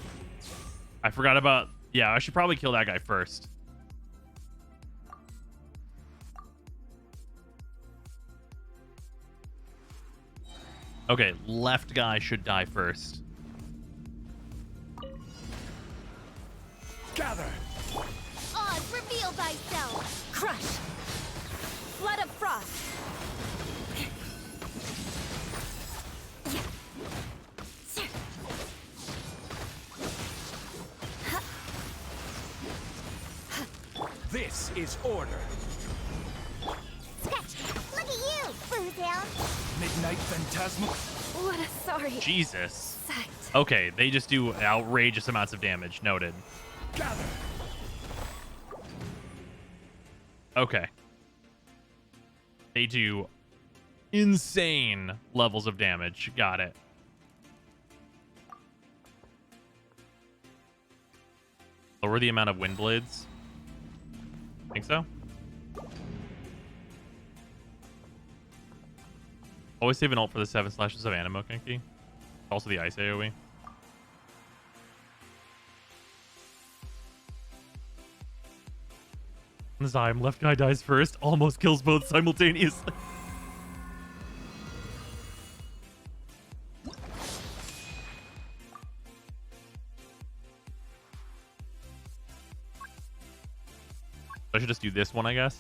I forgot about. Yeah, I should probably kill that guy first. Okay, left guy should die first. Gather! Oz, reveal thyself! Crush! Flood of frost! This is order. Sketch! Look at you, Boozound! Midnight Phantasmal. What a sorry. Jesus. Sight. Okay, they just do outrageous amounts of damage. Noted. Gather. Okay. They do insane levels of damage. Got it. Lower the amount of wind blades. Think so? Always save an ult for the 7 slashes of Animo Kinky. Also the ice AoE. Zyme, left guy dies first, almost kills both simultaneously. I should just do this one, I guess.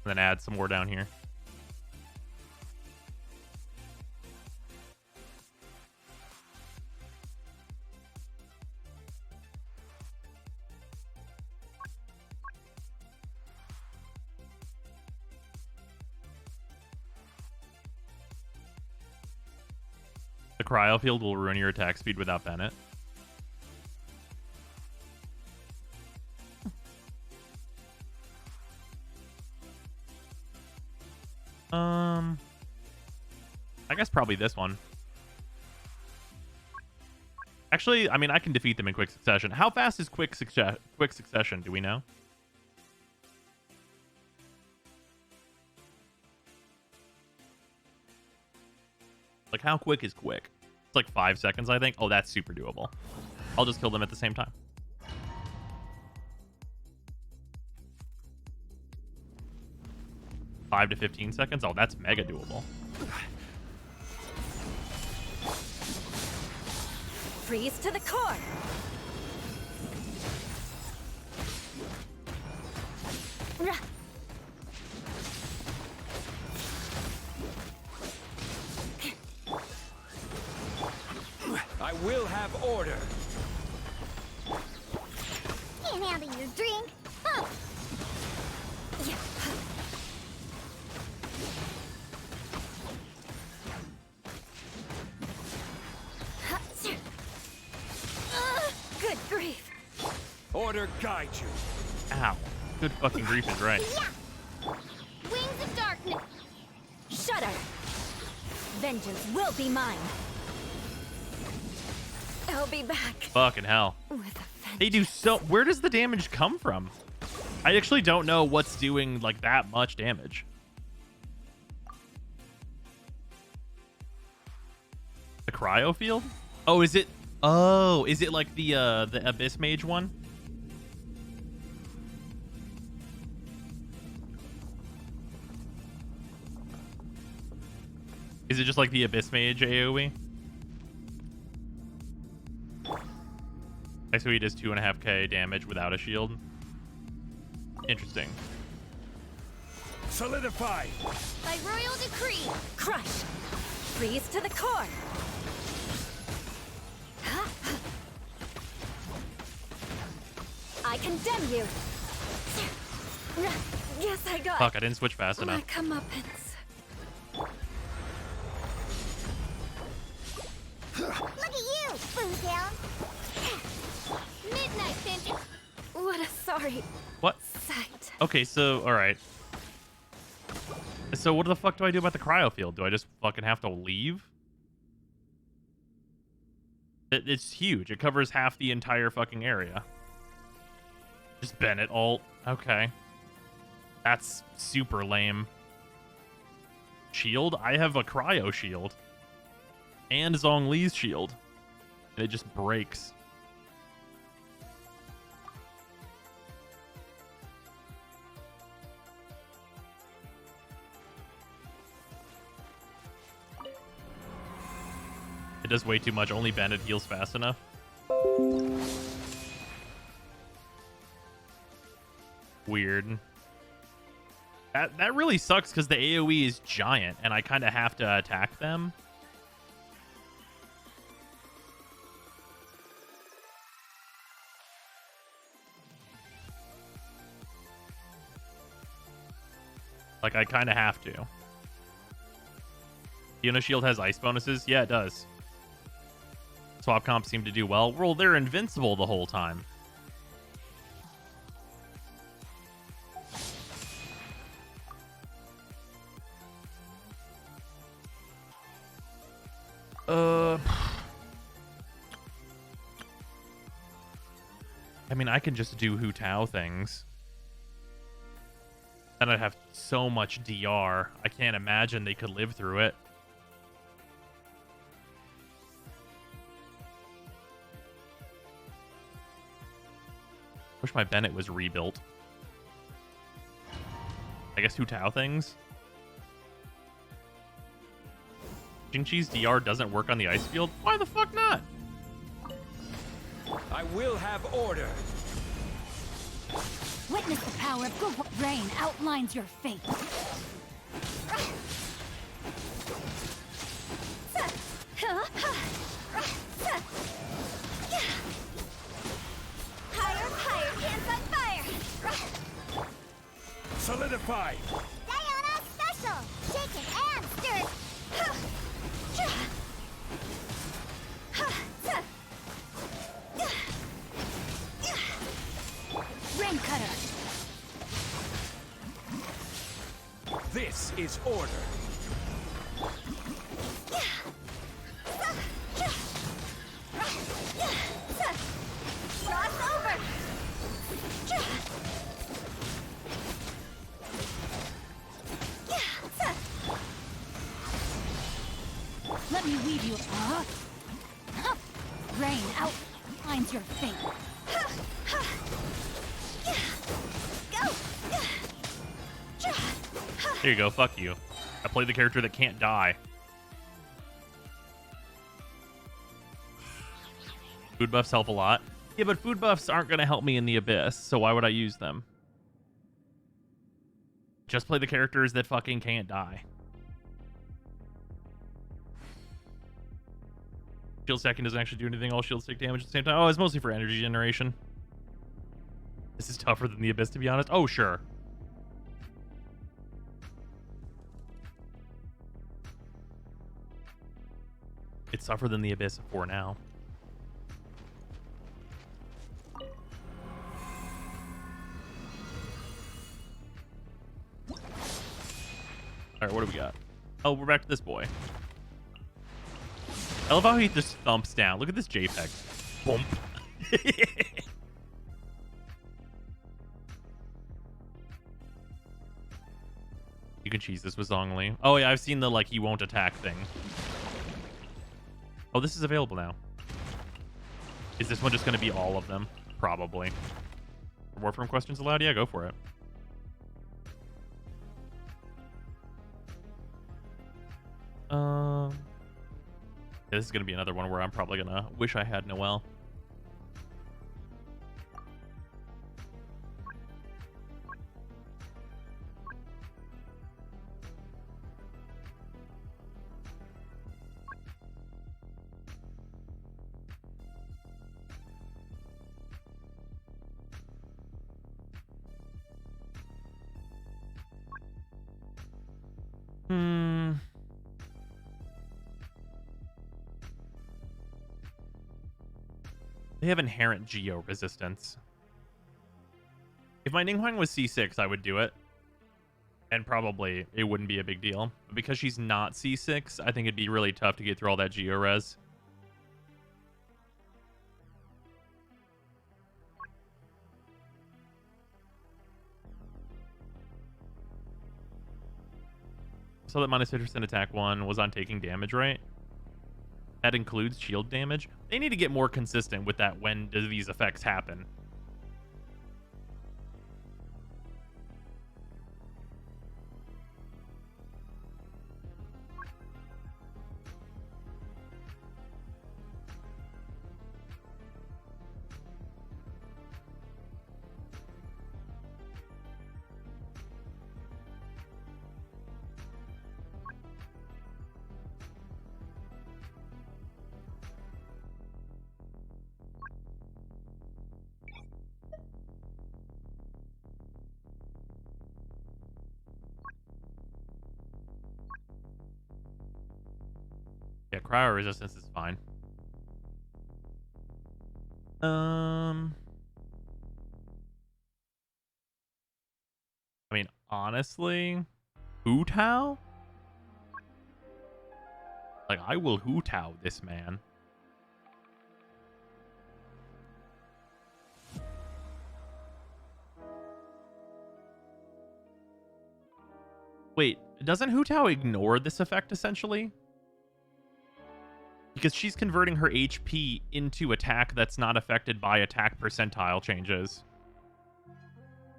And then add some more down here. The cryo field will ruin your attack speed without Bennett. I guess probably this one. Actually, I mean, I can defeat them in quick succession. How fast is quick succession? Do we know? Like, how quick is quick? It's like 5 seconds, I think. Oh, that's super doable. I'll just kill them at the same time. Five to 15 seconds? Oh, that's mega doable. Freeze to the core. I will have order. Can't handle your drink. Huh. Good grief. Order guide you. Ow. Good fucking grief is right. Yeah. Wings of darkness. Shudder. Vengeance will be mine. I'll be back. Fucking hell. They do so... Where does the damage come from? I actually don't know what's doing, like, that much damage. The cryo field? Oh, is it... Oh, is it like the Abyss Mage one? Is it just like the Abyss Mage AoE? So he does 2.5k damage without a shield. Interesting. Solidify. By royal decree, crush. Freeze to the core. I condemn you. Yes, I got. Fuck, I didn't switch fast my enough. comeuppance. Look at you, Boomtown. Midnight Vengeance. What a sorry What? sight. Okay, so, alright. So what the fuck do I do about the cryo field? Do I just fucking have to leave? It's huge. It covers half the entire fucking area. Just Bennett ult. Okay. That's super lame. Shield? I have a cryo shield. And Zhongli's shield. And it just breaks. It does way too much. Only Bennett heals fast enough. Weird. That really sucks because the AoE is giant and I kind of have to attack them. Like, I kind of have to. Fiona Shield has ice bonuses? Yeah, it does. Swap comps seem to do well. Well, they're invincible the whole time. I mean, I can just do Hu Tao things. Then I'd have so much DR. I can't imagine they could live through it. Wish my Bennett was rebuilt. I guess Hu Tao things. Jingqi's DR doesn't work on the ice field? Why the fuck not? I will have order. Witness the power of good rain outlines your fate. Higher, hands on fire! Solidify! Diana special! Shaken and stirred! Rain cutter. This is order. Cross over! Let me weave you. Rain outlines your fate. There you go, fuck you. I play the character that can't die. Food buffs help a lot. Yeah, but food buffs aren't going to help me in the Abyss, so why would I use them? Just play the characters that fucking can't die. Shield stacking doesn't actually do anything. All shields take damage at the same time. Oh, it's mostly for energy generation. This is tougher than the Abyss, to be honest. Oh, sure. It's tougher than the Abyss for now. Alright, what do we got? Oh, we're back to this boy. I love how he just thumps down. Look at this JPEG. Boom. You can cheese this with Zhongli. Oh yeah, I've seen the like he won't attack thing. Oh, this is available now. Is this one just going to be all of them? Probably. More from questions allowed? Yeah, go for it. Yeah, this is going to be another one where I'm probably going to wish I had Noelle. They have inherent geo resistance. If my Ninghuang was C6, I would do it. And probably it wouldn't be a big deal. But because she's not C6, I think it'd be really tough to get through all that geo res. So that minus 50% attack one was on taking damage, right? That includes shield damage. They need to get more consistent with that. When do these effects happen? Yeah, cryo resistance is fine. I mean, honestly, Hu-Tao? Like, I will Hu-Tao this man. Wait, doesn't Hu-Tao ignore this effect, essentially? Because she's converting her HP into attack that's not affected by attack percentile changes.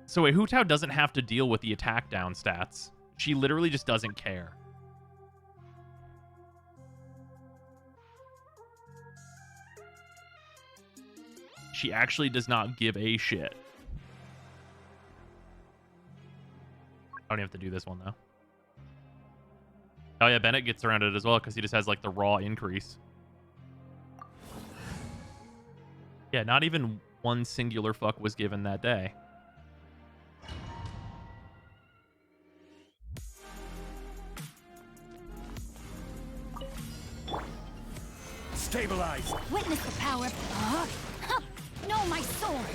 So wait, Hu-Tao doesn't have to deal with the attack down stats. She literally just doesn't care. She actually does not give a shit. I don't even have to do this one, though. Oh yeah, Bennett gets around it as well because he just has like the raw increase. Yeah, not even one singular fuck was given that day. Stabilize. Witness the power of... No, my sword!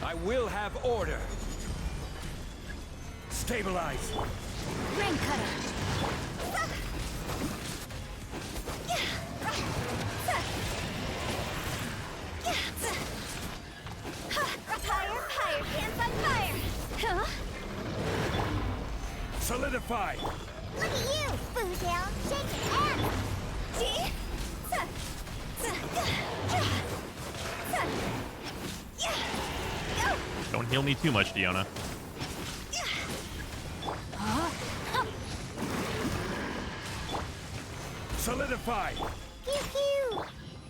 I will have order. Stabilize. Rain cutter! Fire, fire, pants on fire! Huh? Solidify. Look at you, Boo-Tail, shaking ass! See? Don't heal me too much, Diona. Solidify. Pew pew!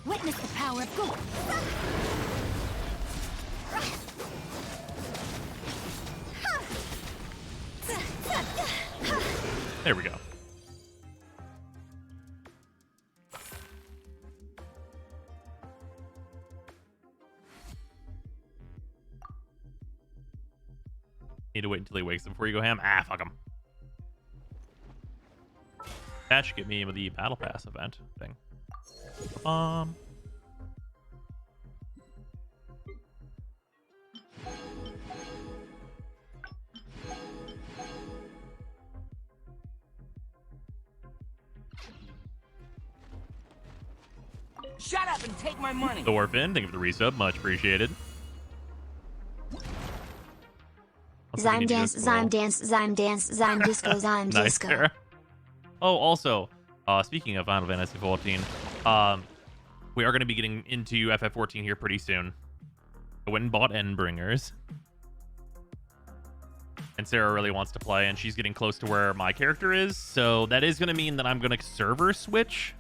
Witness the power of Google! There we go. Need to wait until he wakes up before you go ham. Ah, fuck him. That should get me with the battle pass event thing. Shut up and take my money. Thorfinn, thank you for the resub. Much appreciated. Zyme dance, Zyme dance, Zyme dance, Zyme disco, Zyme Nice, disco. Sarah. Oh, also, speaking of Final Fantasy 14, we are going to be getting into FF14 here pretty soon. I went and bought Endbringers. And Sarah really wants to play, and she's getting close to where my character is, so that is going to mean that I'm going to server switch.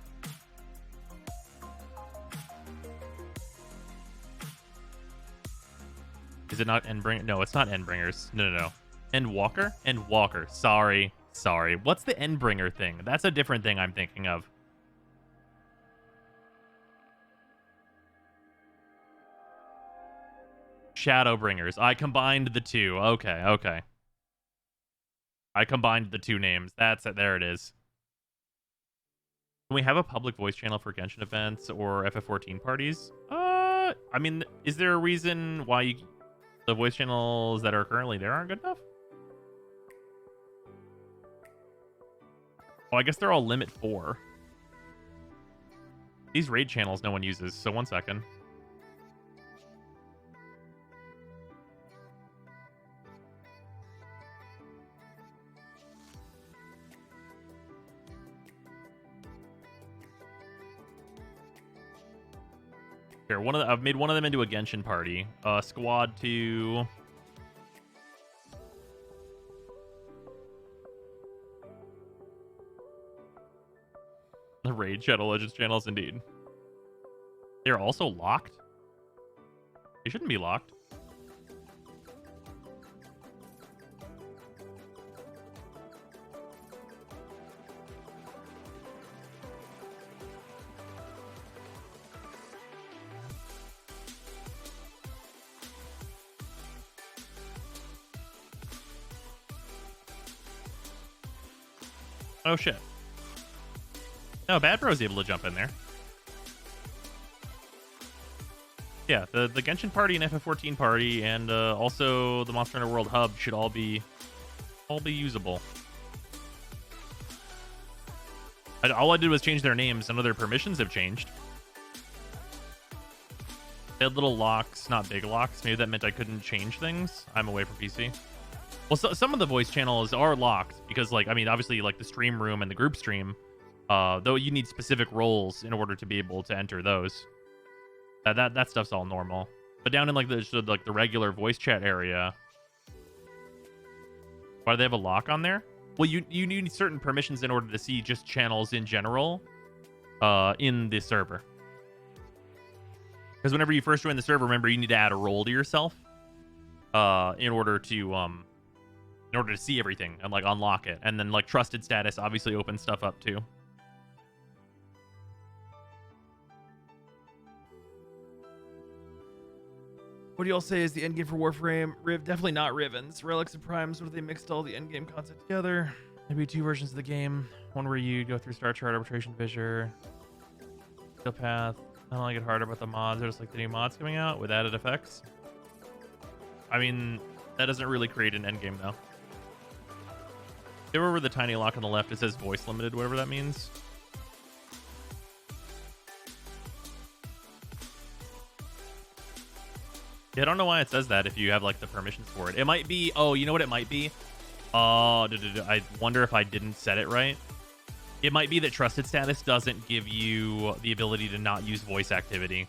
Is it not Endbringer? No, it's not Endbringers. No. Endwalker? Endwalker. Sorry. What's the Endbringer thing? That's a different thing I'm thinking of. Shadowbringers. I combined the two. Okay. I combined the two names. That's it. There it is. Can we have a public voice channel for Genshin events or FF14 parties? I mean, is there a reason why the voice channels that are currently there aren't good enough? Well, I guess they're all limit 4. These raid channels no one uses, so 1 second. Here, I've made one of them into a Genshin party. Squad 2. The Raid Shadow Legends channels, indeed. They're also locked? They shouldn't be locked. Oh shit. No, Bad Bro's able to jump in there. Yeah, the Genshin party and FF14 party and also the Monster Hunter World hub should all be usable. All I did was change their names. None of their permissions have changed. They had little locks, not big locks. Maybe that meant I couldn't change things. I'm away from PC. Well, some of the voice channels are locked because, like, I mean, obviously, like the stream room and the group stream, though you need specific roles in order to be able to enter those. That stuff's all normal. But down in like the regular voice chat area, why do they have a lock on there? Well, you need certain permissions in order to see just channels in general in the server. Because whenever you first join the server, remember you need to add a role to yourself in order to see everything and like unlock it. And then like trusted status obviously opens stuff up too. What do y'all say is the endgame for Warframe? Riv, definitely not Rivens. Relics and Primes, what if they mixed all the endgame content together? Maybe 2 versions of the game. One where you go through Star Chart, Arbitration, Fissure, Skill Path. I don't like it harder, but the mods are just like the new mods coming out with added effects. I mean, that doesn't really create an endgame though. Go over the tiny lock on the left. It says voice limited, whatever that means. Yeah, I don't know why it says that if you have like the permissions for it. It might be, oh, you know what it might be? I wonder if I didn't set it right. It might be that trusted status doesn't give you the ability to not use voice activity.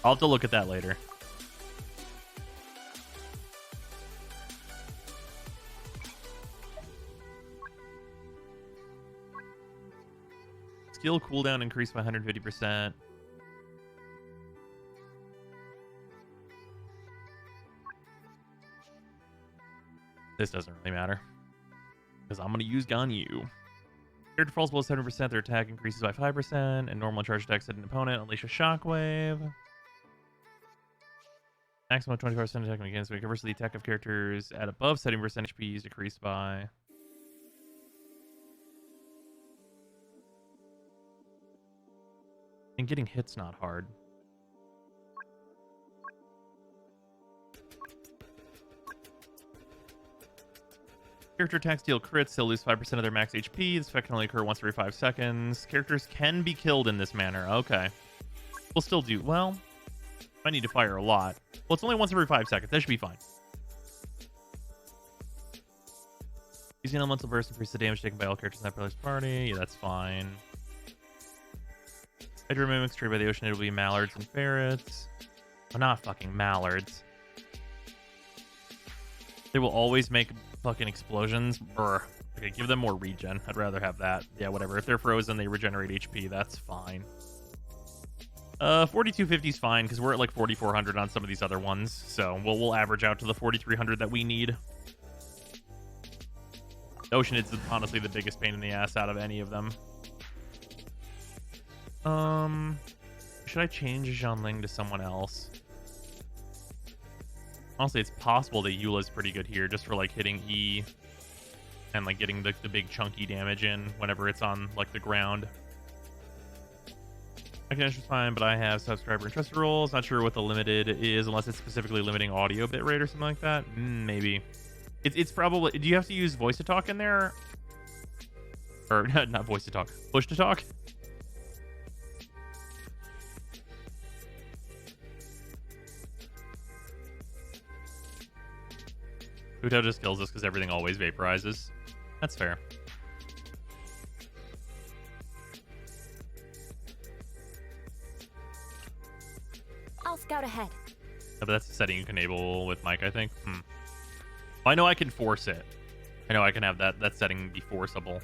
I'll have to look at that later. Skill cooldown increased by 150%. This doesn't really matter because I'm going to use Ganyu. Character falls below 7%, their attack increases by 5%, and normal charge attacks at an opponent unleash a shockwave. Maximum 25% attack against me. Conversely, the attack of characters at above 70% HP is decreased by. And getting hit's not hard. Character attacks deal crits, they'll lose 5% of their max HP. This effect can only occur once every 5 seconds. Characters can be killed in this manner. Okay. We'll still do... Well, I need to fire a lot. Well, it's only once every 5 seconds. That should be fine. Using elemental burst increases the damage taken by all characters in that player's party. Yeah, that's fine. Hydra mimics trade by the ocean. It'll be mallards and ferrets. Oh, not fucking mallards. They will always make fucking explosions. Brr. Okay, give them more regen. I'd rather have that. Yeah, whatever. If they're frozen, they regenerate HP. That's fine. 4250 is fine because we're at like 4400 on some of these other ones. So we'll average out to the 4300 that we need. The ocean is honestly the biggest pain in the ass out of any of them. Should I change Zhanling to someone else? Honestly, it's possible that Eula's pretty good here just for like hitting E and like getting the big chunky damage in whenever it's on like the ground. I can is fine, but I have subscriber and trusted roles. Not sure what the limited is unless it's specifically limiting audio bitrate or something like that. Maybe. It's probably... Do you have to use voice to talk in there? Or not voice to talk. Push to talk? Uto just kills us because everything always vaporizes. That's fair. I'll scout ahead. Yeah, but that's a setting you can enable with Mike, I think. Well, I know I can force it. I know I can have that setting be forceable.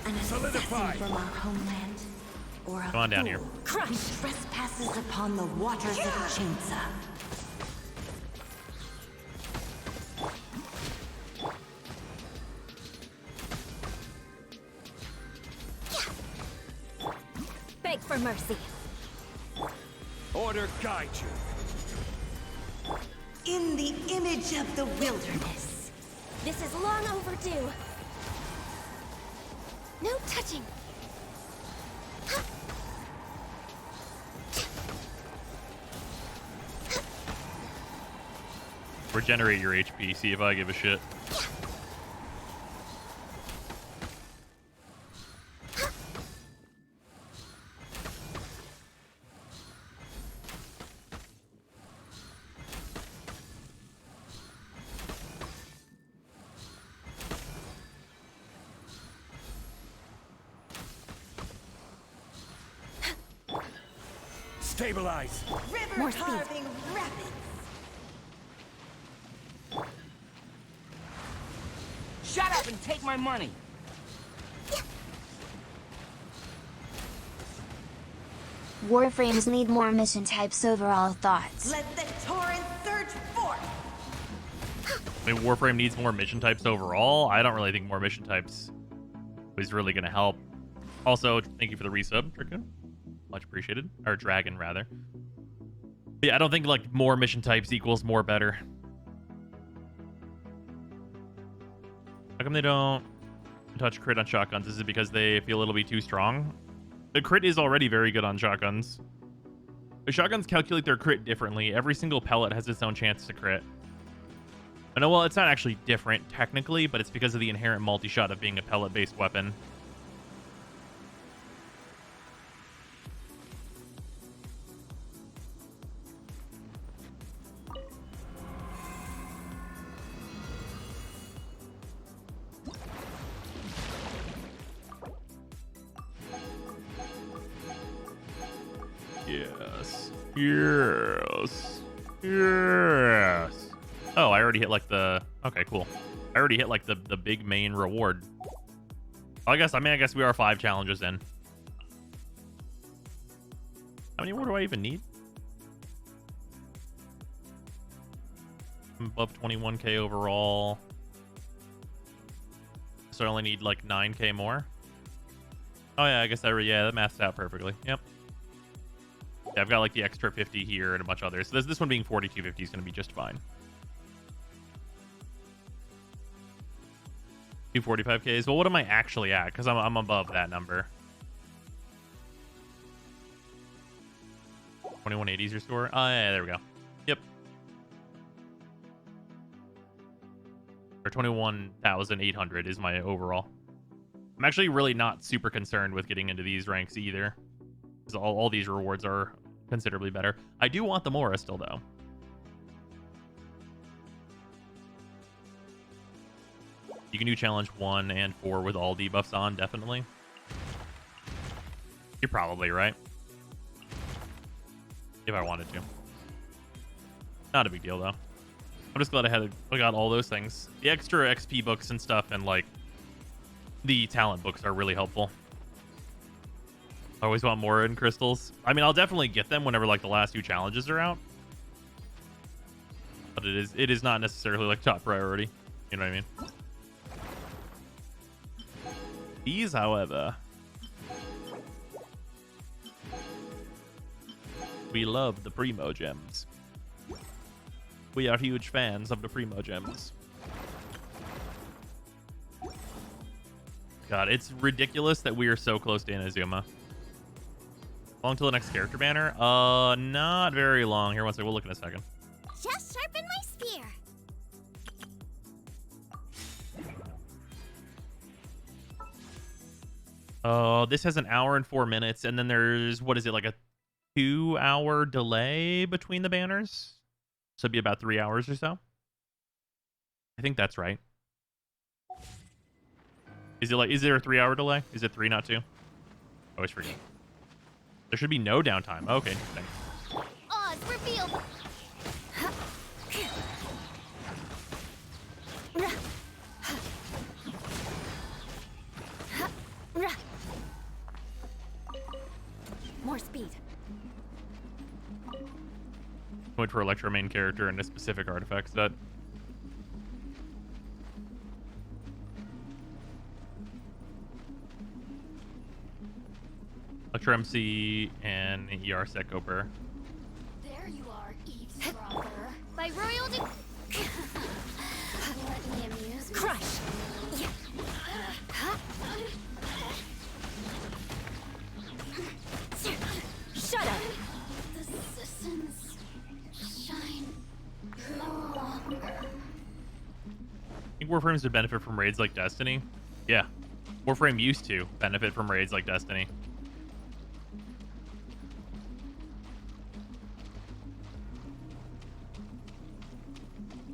An assassin from our homeland, or a Come on down here. Crush trespasses upon the waters of Chinsa. for mercy. Order guide you. In the image of the wilderness. This is long overdue. No touching. Regenerate your HP, see if I give a shit. Stabilize. River More speed. carving rapids. Shut up and take my money. Warframes need more mission types. Overall thoughts. Let the torrent surge forth. I mean, Warframe needs more mission types overall. I don't really think more mission types is really going to help. Also, thank you for the resub, Dragoon. Much appreciated. Or Dragon, rather. But yeah, I don't think like more mission types equals more better. How come they don't touch crit on shotguns? Is it because they feel a little bit too strong? The crit is already very good on shotguns. The shotguns calculate their crit differently. Every single pellet has its own chance to crit. I know, well, it's not actually different technically, but it's because of the inherent multi-shot of being a pellet-based weapon. Yes. Yes. Yes. Oh, I already hit like the... Okay, cool. I already hit like the big main reward. I guess we are 5 challenges in. How many more do I even need? I'm above 21k overall. So I only need like 9k more. Oh yeah, I guess that maths out perfectly. Yep. Yeah, I've got like the extra 50 here and a bunch of others. So this one being 4250 is going to be just fine. 245Ks. Well, what am I actually at? Because I'm above that number. 2180 is your score? Oh, yeah, there we go. Yep. Or 21,800 is my overall. I'm actually really not super concerned with getting into these ranks either. Because all these rewards are considerably better. I do want the Mora still, though. You can do challenge 1 and 4 with all debuffs on, definitely. You're probably right. If I wanted to. Not a big deal, though. I'm just glad I got all those things. The extra XP books and stuff and, like, the talent books are really helpful. I always want more in crystals. I mean, I'll definitely get them whenever, like, the last 2 challenges are out. But it is not necessarily, like, top priority. You know what I mean? These, however, we love the Primo Gems. We are huge fans of the Primo Gems. God, it's ridiculous that we are so close to Inazuma. Long till the next character banner? Not very long. Here, one second. We'll look in a second. Just sharpen my spear. This has an hour and 4 minutes, and then there's, what is it, like a 2-hour delay between the banners? So it'd be about 3 hours or so. I think that's right. Is there a 3-hour delay? Is it 3, not 2? I always forget. There should be no downtime. Okay, interesting. Oz revealed. More speed. Wait for Electro main character and a specific artifact set. Electro MC and ER Sekoper. There you are, eavesdropper. By royal let me amuse you. Crush! Shut up! The citizens shine no longer. I think Warframes would benefit from raids like Destiny. Yeah. Warframe used to benefit from raids like Destiny.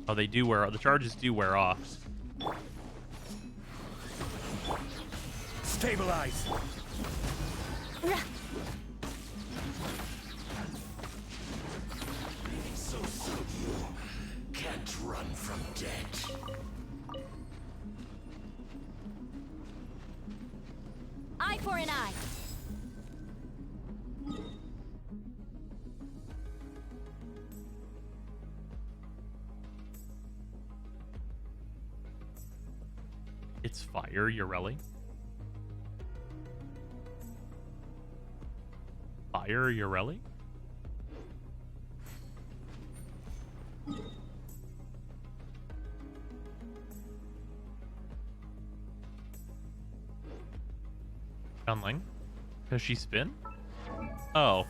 Oh, they do wear... The charges do wear off. Stabilize! So you can't run from death. Eye for an eye. It's fire, Urelli. Fire, Urelli? Gunling? Does she spin? Oh.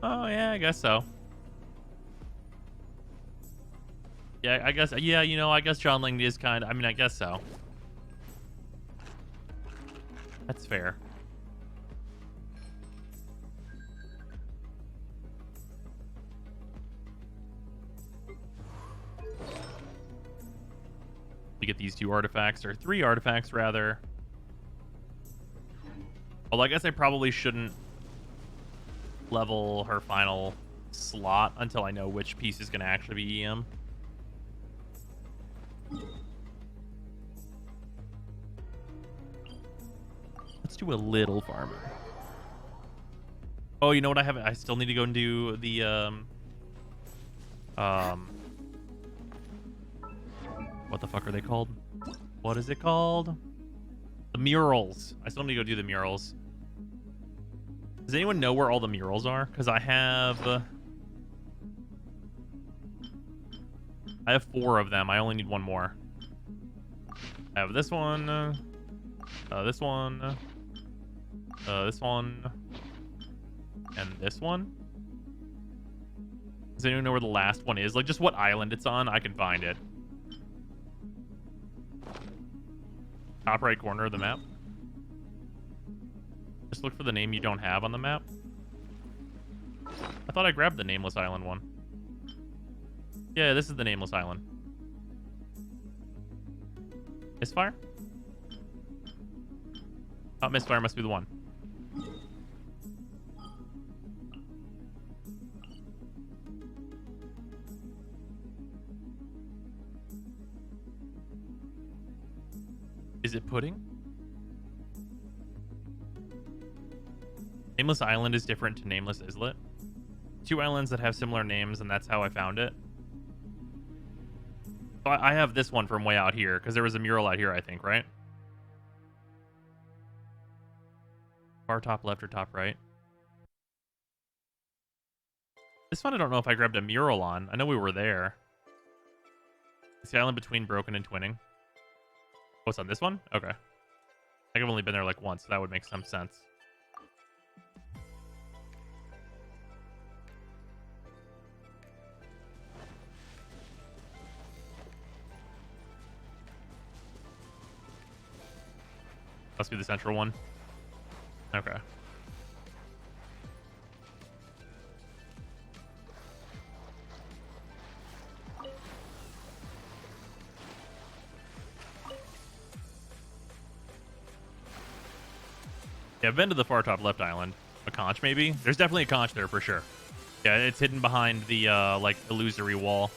Oh, yeah, I guess so. Yeah, I guess, yeah, you know, I guess Johnling is kind of, I mean, I guess so. That's fair. We get these 2 artifacts, or 3 artifacts, rather. Well, I guess I probably shouldn't level her final slot until I know which piece is going to actually be EM. Let's do a little farming. Oh, you know what I haven't... I still need to go and do the, what the fuck are they called? What is it called? The murals. I still need to go do the murals. Does anyone know where all the murals are? Because I have 4 of them. I only need 1 more. I have this one, this one, this one, and this one. Does anyone know where the last one is? Like, just what island it's on? I can find it. Top right corner of the map. Just look for the name you don't have on the map. I thought I grabbed the nameless island one. Yeah, this is the nameless island. Misfire? Oh, Misfire must be the one. Is it pudding? Nameless Island is different to Nameless Islet. 2 islands that have similar names, and that's how I found it. So I have this one from way out here, because there was a mural out here, I think, right? Far top left or top right? This one I don't know if I grabbed a mural on. I know we were there. It's the island between Broken and Twinning. Oh, it's on this one? Okay. I think I've only been there like once, so that would make some sense. Must be the central one. Okay. Yeah, I've been to the far top left island. A conch, maybe? There's definitely a conch there for sure. Yeah, it's hidden behind the, like, illusory wall.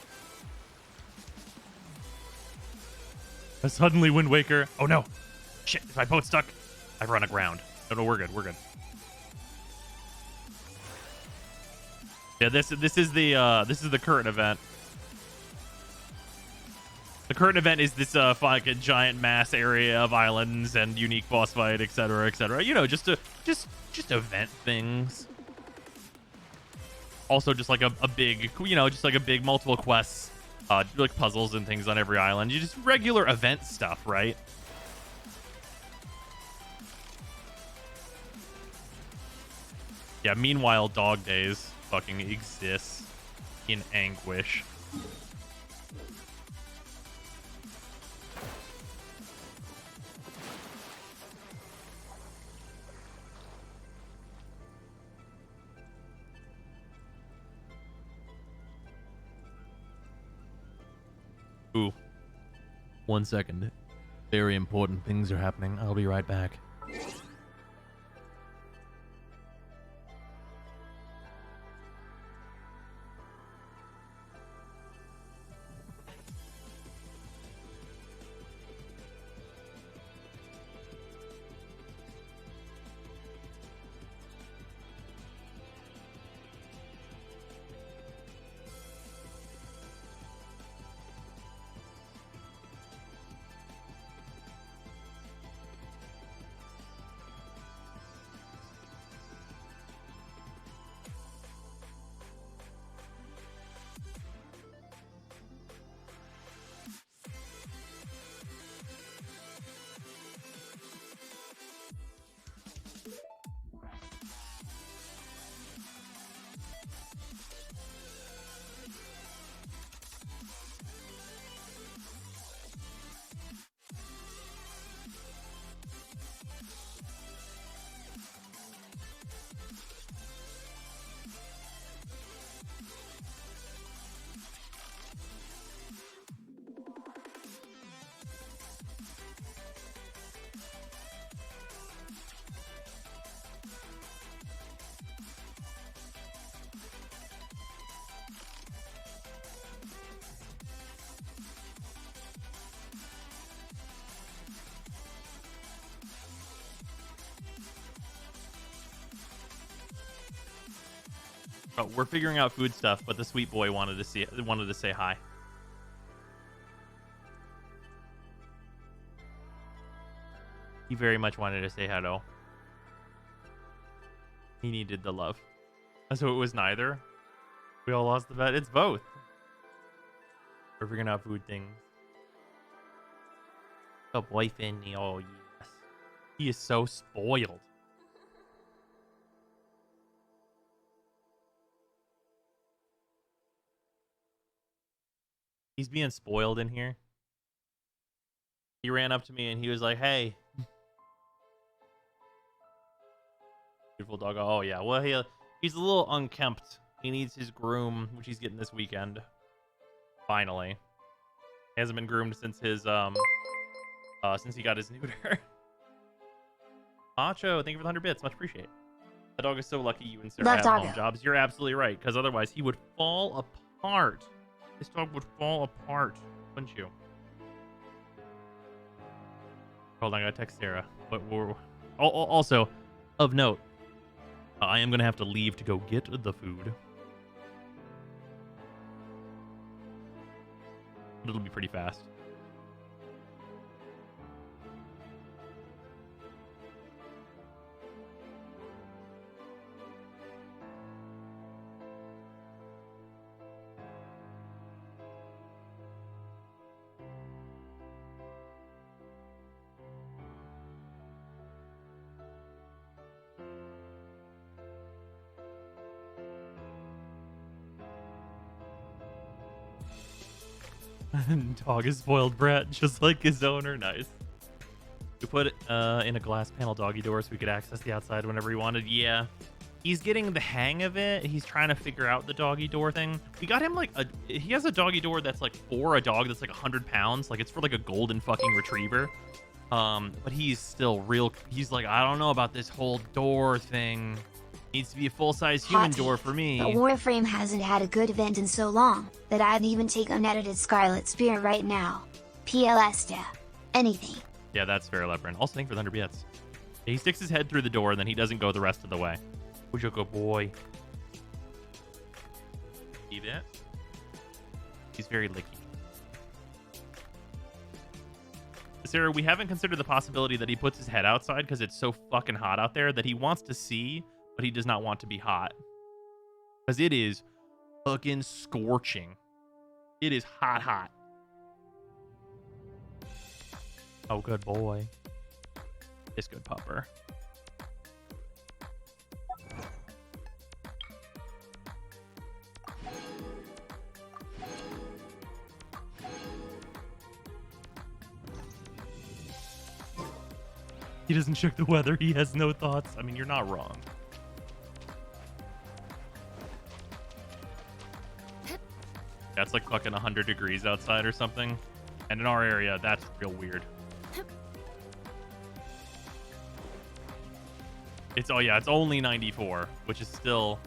Suddenly Wind Waker. Oh, no. Shit, is my boat stuck? I've run aground. No, we're good. We're good. Yeah, this is the current event. The current event is this fucking giant mass area of islands and unique boss fight, etc., etc. You know, just event things. Also, just like a big, you know, just like a big multiple quests, like puzzles and things on every island. You just regular event stuff, right? Yeah, meanwhile, Dog Days fucking exists in anguish. Ooh. 1 second. Very important things are happening. I'll be right back. Oh, we're figuring out food stuff, but the sweet boy wanted to say hi. He very much wanted to say hello. He needed the love. So it was neither. We all lost the bet. It's both. We're figuring out food things. The boyfriend. Oh yes. He is so spoiled. He's being spoiled in here. He ran up to me and he was like, "Hey." Beautiful dog. Oh, yeah. Well, he's a little unkempt. He needs his groom, which he's getting this weekend. Finally. He hasn't been groomed since his, since he got his neuter. Macho, thank you for the 100 bits. Much appreciate. That dog is so lucky you and Sarah have home jobs. You're absolutely right, because otherwise he would fall apart. This dog would fall apart, wouldn't you? Hold on, I gotta text Sarah. But also, of note, I am gonna have to leave to go get the food. It'll be pretty fast. Dog is spoiled brat, just like his owner. Nice. We put it in a glass panel doggy door so we could access the outside whenever he wanted. Yeah. He's getting the hang of it. He's trying to figure out the doggy door thing. We got him like he has a doggy door that's like for a dog that's like 100 pounds. Like it's for like a golden fucking retriever. But he's still he's like, I don't know about this whole door thing. Needs to be a full-size human door for me. But Warframe hasn't had a good event in so long that I'd even take unedited Scarlet Spear right now. PLS to anything. Yeah, that's fair, Leopard. Also, thank you for the 100 bits. He sticks his head through the door and then he doesn't go the rest of the way. Who's your good boy? See that? He's very licky. Sarah, we haven't considered the possibility that he puts his head outside because it's so fucking hot out there that he wants to see, but he does not want to be hot. Because it is fucking scorching. It is hot, hot. Oh, good boy. This good pupper. He doesn't check the weather. He has no thoughts. I mean, you're not wrong. That's like fucking 100 degrees outside or something. And in our area, that's real weird. It's, oh yeah, it's only 94, which is still...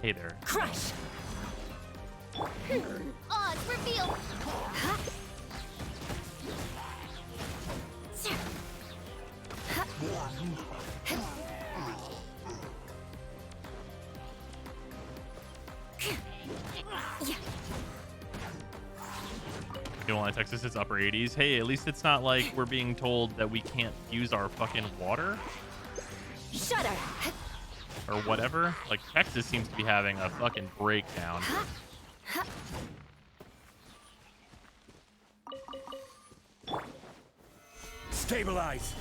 Hey there. Crush! Odds revealed! You know, in Texas, it's upper 80s. Hey, at least it's not like we're being told that we can't use our fucking water. Shudder! Or whatever. Like, Texas seems to be having a fucking breakdown. Stabilize!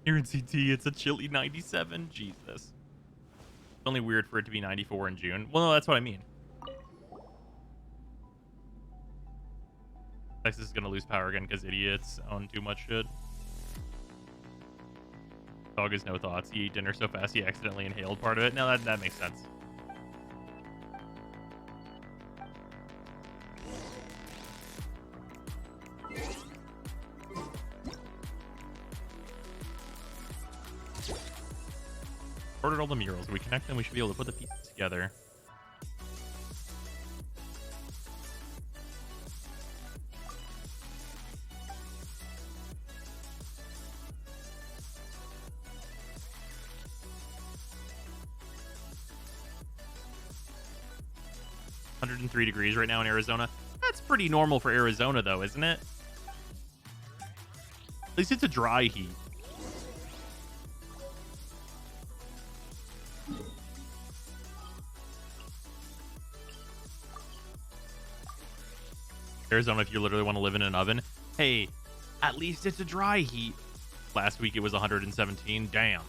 Here in CT, it's a chilly 97. Jesus. It's only weird for it to be 94 in June. Well, no, that's what I mean. Texas is going to lose power again because idiots own too much shit. Dog has no thoughts. He ate dinner so fast he accidentally inhaled part of it. No, that makes sense. Ordered all the murals. We connect them. We should be able to put the pieces together. .103 degrees right now in Arizona. That's pretty normal for Arizona, though, isn't it? At least it's a dry heat. Arizona, if you literally want to live in an oven. Hey, at least it's a dry heat. Last week it was 117. Damn.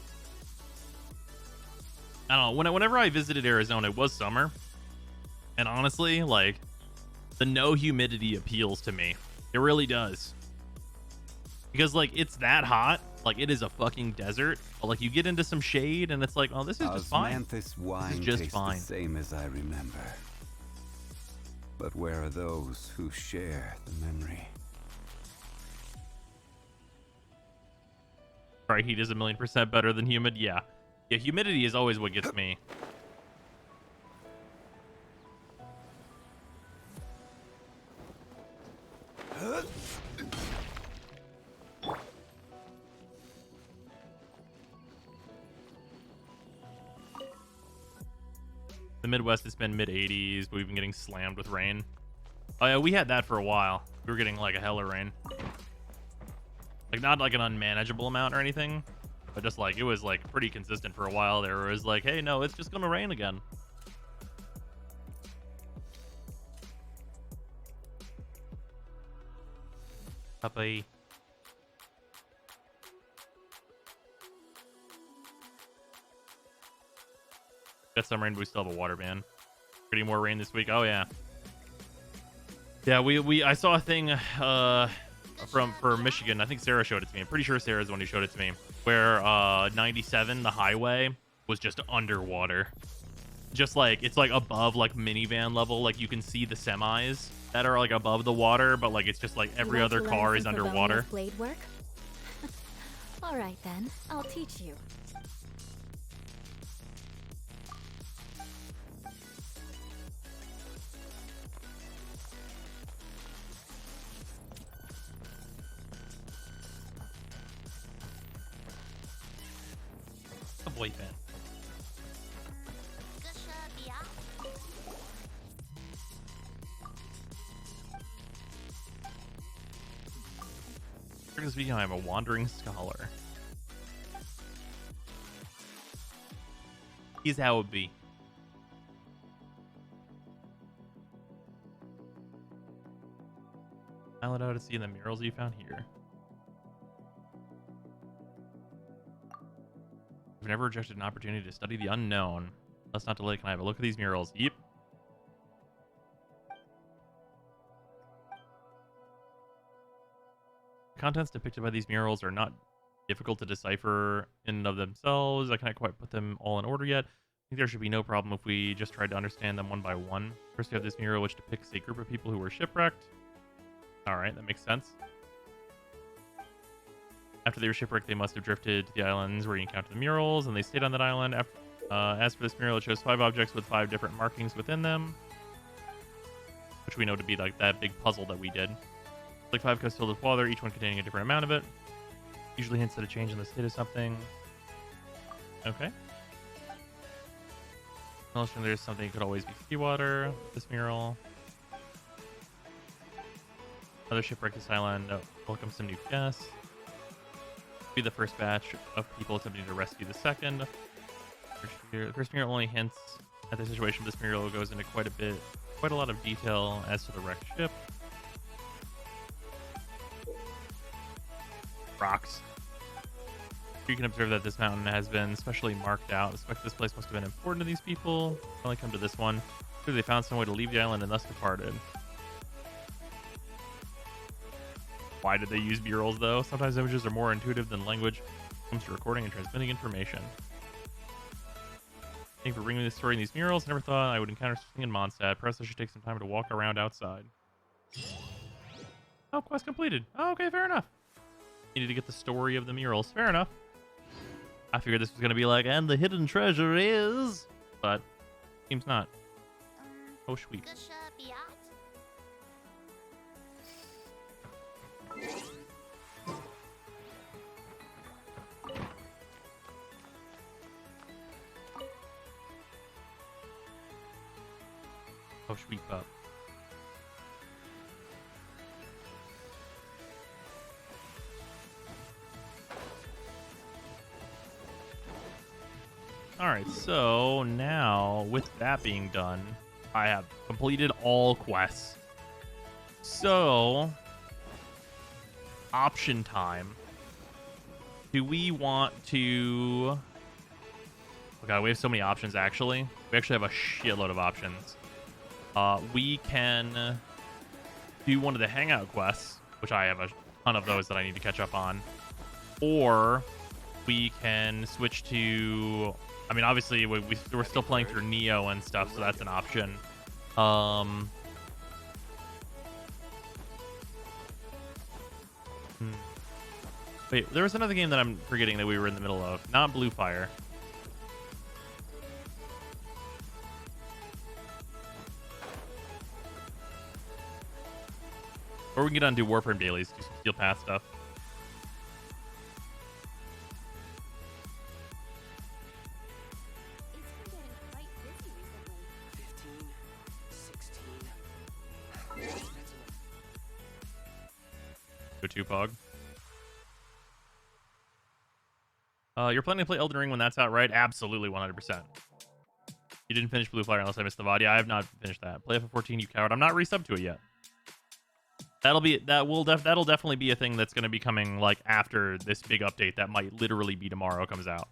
I don't know. Whenever I visited Arizona, it was summer. And honestly, like, the no humidity appeals to me. It really does. Because, like, it's that hot. Like, it is a fucking desert. But, like, you get into some shade and it's like, oh, this is just fine. This wine is just tastes fine. The same as I remember. But where are those who share the memory? Right, heat is 1,000,000% better than humid. Yeah. Yeah, humidity is always what gets me. The Midwest has been mid-80s, but we've been getting slammed with rain. Oh yeah, we had that for a while. We were getting like a hell of rain. Like, not like an unmanageable amount or anything, but just like, it was like pretty consistent for a while there. Where it was like, hey, no, it's just gonna rain again. Puppy. Got some rain, but we still have a water ban. Getting more rain this week. Oh yeah. Yeah, I saw a thing for Michigan. I think Sarah showed it to me. I'm pretty sure Sarah's the one who showed it to me. Where 97, the highway, was just underwater. Just like, it's like above like minivan level. Like, you can see the semis that are like above the water, but like it's just like every other car is underwater. Blade work? All right then, I'll teach you. A boy band. Strictly speaking, I am a wandering scholar. Is how it be. I'll out to see the murals you found here. I've never rejected an opportunity to study the unknown. Let's not delay. Can I have a look at these murals? Yep. The contents depicted by these murals are not difficult to decipher in and of themselves. I can't quite put them all in order yet. I think there should be no problem if we just tried to understand them one by one. First, we have this mural which depicts a group of people who were shipwrecked. Alright, that makes sense. After they were shipwrecked, they must have drifted to the islands where you encounter the murals, and they stayed on that island. As for this mural, it shows 5 objects with 5 different markings within them, which we know to be like that big puzzle that we did. Like 5 cups filled with water, each one containing a different amount of it. Usually hints at a change in the state of something. Okay. Notion there's something that could always be seawater. This mural. Another shipwreck this island. Welcome some new guests. Be the first batch of people attempting to rescue the second. The first mural only hints at the situation. This mural goes into quite a lot of detail as to the wrecked ship. Rocks. You can observe that this mountain has been specially marked out. I suspect this place must have been important to these people. They only come to this one. Sure, they found some way to leave the island and thus departed. Why did they use murals, though? Sometimes images are more intuitive than language when it comes to recording and transmitting information. Thank you for bringing me this story in these murals. Never thought I would encounter something in Mondstadt. Perhaps I should take some time to walk around outside. Oh, quest completed. Oh, okay, fair enough. Needed to get the story of the murals. Fair enough. I figured this was going to be like, and the hidden treasure is... But, seems not. Oh, sweet. Oh, sweet pup. Alright, so now, with that being done, I have completed all quests. So, option time. Do we want to... Oh god, we have so many options, actually. We actually have a shitload of options. We can do one of the hangout quests, which I have a ton of those that I need to catch up on. Or we can switch to... I mean, obviously, we're still playing through Neo and stuff, so that's an option. Wait, there was another game that I'm forgetting that we were in the middle of. Not Blue Fire. Or we can get on to Warframe dailies, do some Steel Path stuff. Go to Pog. You're planning to play Elden Ring when that's out, right? Absolutely, 100%. You didn't finish Blue Fire unless I missed the VOD. Yeah, I have not finished that. Play FF14, you coward. I'm not resubbed to it yet. That'll definitely be a thing that's going to be coming like after this big update that might literally be tomorrow comes out.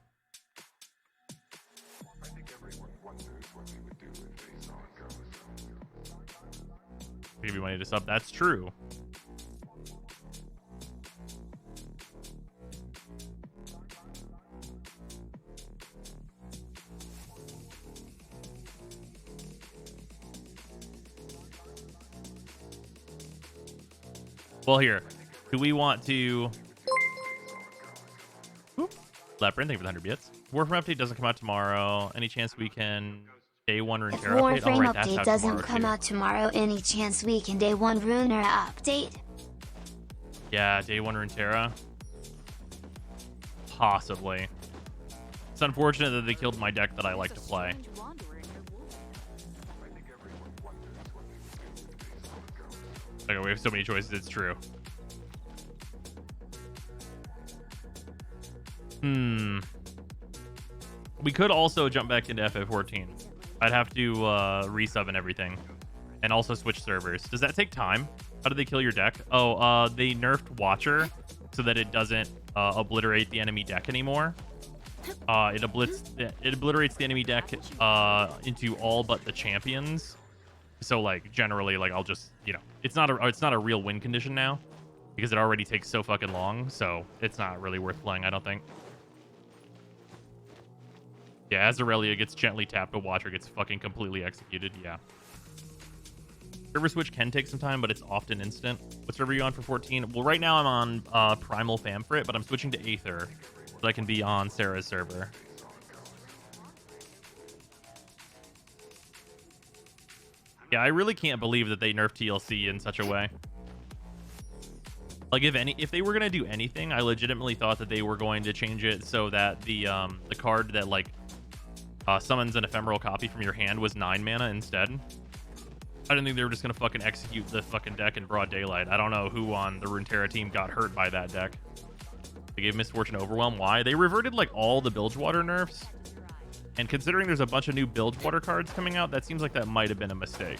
I think everyone wonders what we would do if they saw a ghost. Give you money to sub. That's true. Well, here. Do we want to... Labyrinth, thank you for the 100 bits. Warframe update doesn't come out tomorrow. Any chance we can... Day 1 Runeterra update? Warframe Right, update doesn't come out tomorrow. Any chance we can Day 1 Runeterra update? Yeah, Day 1 Runeterra. Possibly. It's unfortunate that they killed my deck that I like to play. Okay, we have so many choices, it's true. We could also jump back into FF14. I'd have to resub and everything. And also switch servers. Does that take time? How do they kill your deck? Oh, they nerfed Watcher so that it doesn't obliterate the enemy deck anymore. It obliterates the enemy deck into all but the champions. So like generally, like I'll just, you know, it's not a real win condition now because it already takes so fucking long. So it's not really worth playing, I don't think. Yeah, as Aurelia gets gently tapped, a Watcher gets fucking completely executed. Yeah. Server switch can take some time, but it's often instant. What server are you on for 14? Well, right now I'm on Primal Famfrit, but I'm switching to Aether so I can be on Sarah's server. Yeah, I really can't believe that they nerfed TLC in such a way. Like, if they were gonna do anything, I legitimately thought that they were going to change it so that the card that like summons an ephemeral copy from your hand was 9 mana instead. I didn't think they were just gonna fucking execute the fucking deck in broad daylight. I don't know who on the Runeterra team got hurt by that deck. They gave Mistfortune Overwhelm. Why? They reverted like all the Bilgewater nerfs. And considering there's a bunch of new Bilgewater cards coming out, that seems like that might have been a mistake.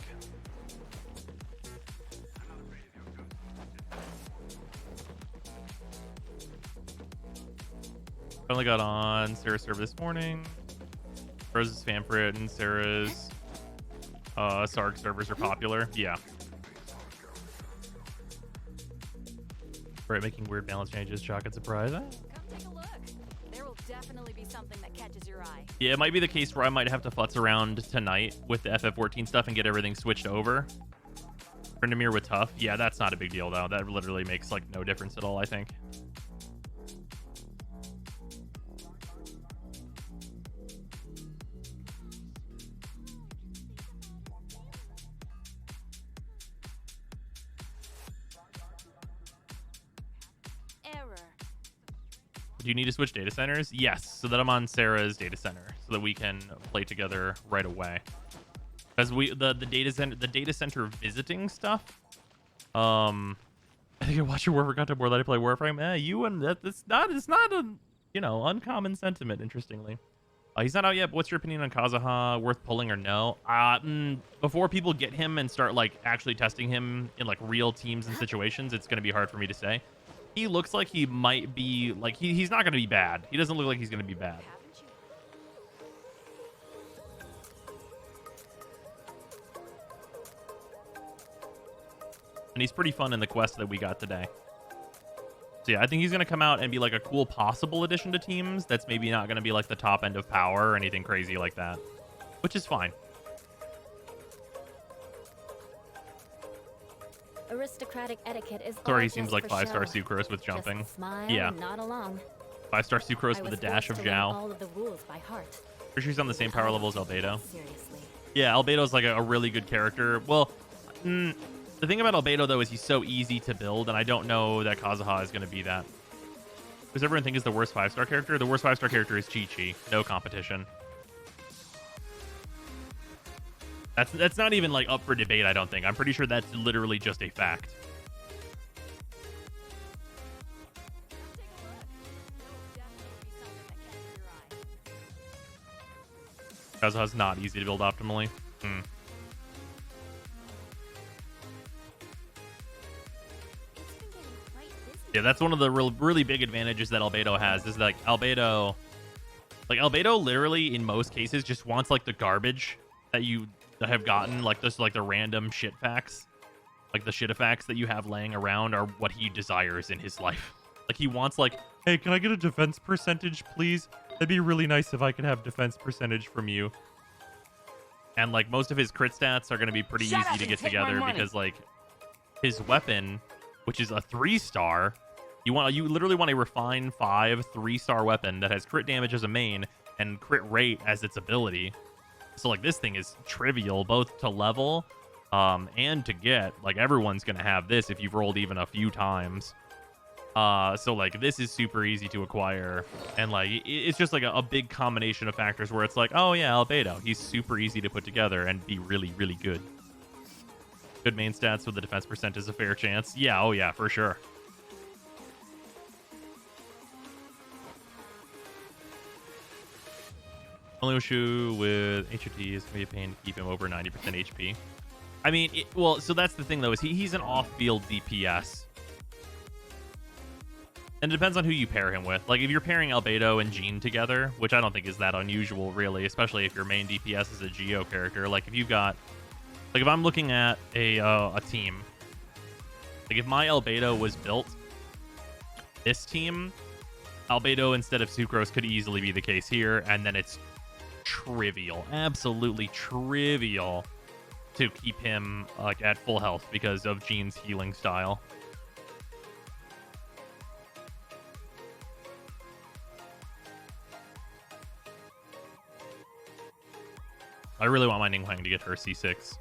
Finally got on Sarah's server this morning. Rose's Famfrit and Sarah's Sarg servers are popular. Yeah. Right, making weird balance changes. Shock and surprise. Come take a look. There will definitely be something that catches your eye. Yeah, it might be the case where I might have to futz around tonight with the FF14 stuff and get everything switched over. Brindamere with Tough. Yeah, that's not a big deal, though. That literally makes, like, no difference at all, I think. Do you need to switch data centers? Yes, so that I'm on Sarah's data center, so that we can play together right away. Because the data center visiting stuff. I think I watch your Warframe content more than I play Warframe. You and it's not a uncommon sentiment. Interestingly, he's not out yet. But what's your opinion on Kazuha? Worth pulling or no? Before people get him and start like actually testing him in like real teams and situations, it's gonna be hard for me to say. He looks like he might be, like, he's not going to be bad. He doesn't look like he's going to be bad. And he's pretty fun in the quest that we got today. So yeah, I think he's going to come out and be like a cool possible addition to teams that's maybe not going to be like the top end of power or anything crazy like that, which is fine. Aristocratic etiquette is Sorry, he seems like 5-star Sucrose with jumping. Just smile yeah. and nod along. 5-star Sucrose with a dash of Zhao. All of the rules by heart. Pretty sure he's on the same power level as Albedo. Seriously. Yeah, Albedo's like a really good character. Well, the thing about Albedo, though, is he's so easy to build, and I don't know that Kazuha is going to be that. Does everyone think is the worst 5-star character? The worst 5-star character is Chi-Chi. No competition. That's not even like up for debate, I don't think. I'm pretty sure that's literally just a fact. Kazuha's not easy to build optimally. Yeah, that's one of the really big advantages that Albedo has, is like Albedo literally in most cases just wants like the garbage that you have gotten, like this, like the random shit facts, like the shittifacts that you have laying around are what he desires in his life. Like he wants like, hey, can I get a defense percentage, please? That'd be really nice if I could have defense percentage from you. And like most of his crit stats are going to be pretty easy to get together because like his weapon, which is a 3-star, you literally want a refined 5 3-star weapon that has crit damage as a main and crit rate as its ability. So like this thing is trivial both to level and to get. Like everyone's gonna have this if you've rolled even a few times. So like this is super easy to acquire, and like it's just like a big combination of factors where it's like, oh yeah, Albedo, he's super easy to put together and be really good. Good main stats with the defense percent is a fair chance. Yeah, oh yeah, for sure. Only issue with HOT is going to be a pain to keep him over 90% HP. I mean, well, so that's the thing, though, is he's an off-field DPS. And it depends on who you pair him with. Like, if you're pairing Albedo and Jean together, which I don't think is that unusual, really, especially if your main DPS is a Geo character. Like, if you've got... Like, if I'm looking at a team... Like, if my Albedo was built... This team... Albedo instead of Sucrose could easily be the case here, and then it's trivial. Absolutely trivial to keep him, like, at full health because of Jean's healing style. I really want my Ninghuang to get her C6.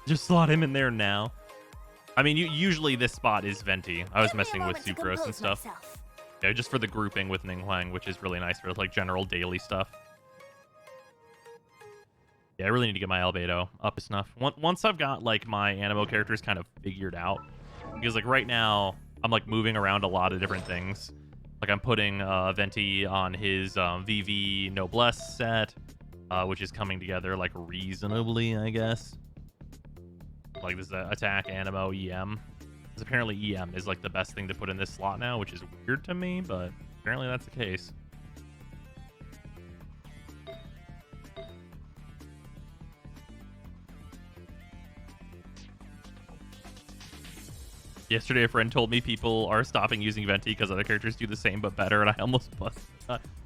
Just slot him in there now. I mean, usually this spot is Venti. I was messing with Sucrose and stuff. Yeah, just for the grouping with Ninghuang, which is really nice for, like, general daily stuff. Yeah, I really need to get my Albedo up to snuff. Once I've got, like, my Animo characters kind of figured out. Because, like, right now, I'm, like, moving around a lot of different things. Like, I'm putting Venti on his VV Noblesse set. Which is coming together, like, reasonably, I guess. Like, this attack, Animo, EM. Because apparently EM is, like, the best thing to put in this slot now, which is weird to me, but apparently that's the case. Yesterday, a friend told me people are stopping using Venti because other characters do the same but better, and I almost busted.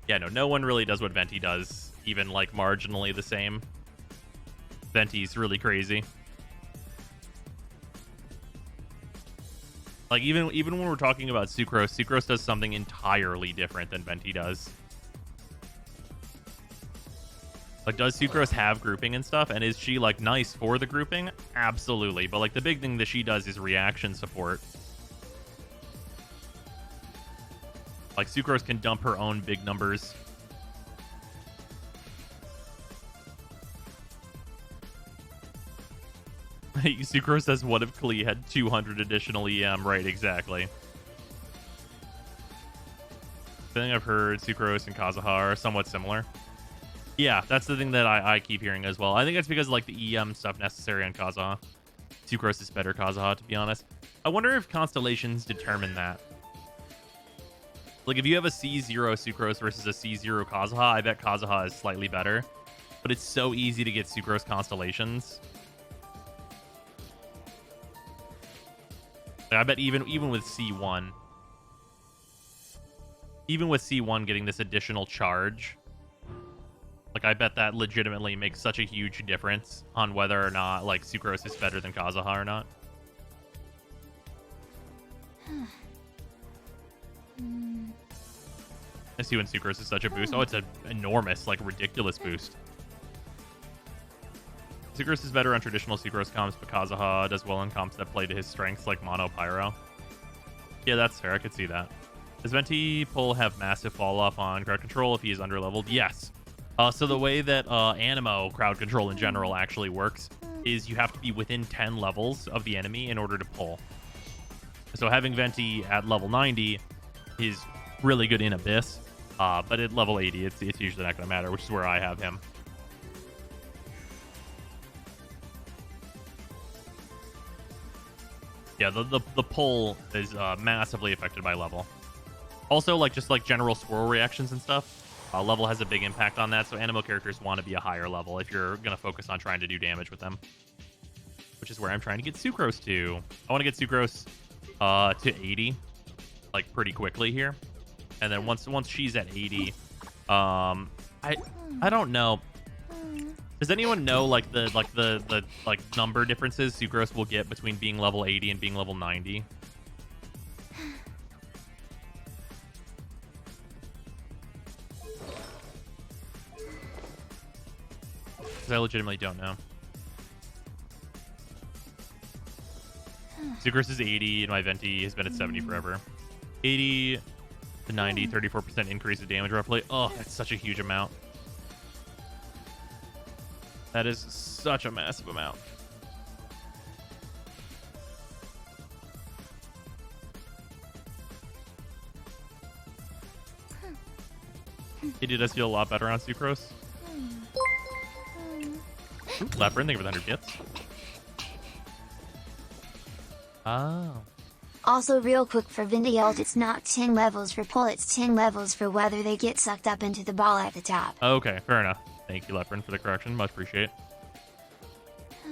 Yeah, no one really does what Venti does, even, like, marginally the same. Venti's really crazy. Like, even when we're talking about Sucrose does something entirely different than Venti does. Like, does Sucrose have grouping and stuff? And is she, like, nice for the grouping? Absolutely. But, like, the big thing that she does is reaction support. Like, Sucrose can dump her own big numbers. Sucrose says, what if Klee had 200 additional EM? Right, exactly. The thing I've heard, Sucrose and Kazuha are somewhat similar. Yeah, that's the thing that I keep hearing as well. I think that's because, like, the EM stuff necessary on Kazuha. Sucrose is better Kazuha, to be honest. I wonder if constellations determine that. Like, if you have a C0 Sucrose versus a C0 Kazuha, I bet Kazuha is slightly better. But it's so easy to get Sucrose constellations. Like, I bet even with C1... Even with C1 getting this additional charge... Like, I bet that legitimately makes such a huge difference on whether or not, like, Sucrose is better than Kazuha or not. I see when Sucrose is such a boost. Oh, it's an enormous, like, ridiculous boost. Sucrose is better on traditional Sucrose comps, but Kazuha does well in comps that play to his strengths, like Mono Pyro. Yeah, that's fair. I could see that. Does Venti pull have massive fall-off on crowd control if he is underleveled? Yes. So the way that Animo crowd control in general actually works is you have to be within 10 levels of the enemy in order to pull. So having Venti at level 90 is really good in Abyss, but at level 80, it's usually not going to matter, which is where I have him. Yeah, the pull is massively affected by level. Also, like, just like general squirrel reactions and stuff. Level has a big impact on that, so Animo characters want to be a higher level if you're going to focus on trying to do damage with them. Which is where I'm trying to get Sucrose to. I want to get Sucrose to 80, like, pretty quickly here. And then once she's at 80, I don't know. Does anyone know, like, the number differences Sucrose will get between being level 80 and being level 90? I legitimately don't know. Sucrose is 80, and my Venti has been at 70 forever. 80 to 90, 34% increase of damage roughly. Oh, that's such a huge amount. That is such a massive amount. It does feel a lot better on Sucrose. Ooh, Leopard, thank you for the 100 bits. Oh. Also real quick for Vindialt, it's not 10 levels for pull, it's 10 levels for whether they get sucked up into the ball at the top. Okay, fair enough. Thank you, Leopard, for the correction. Much appreciate.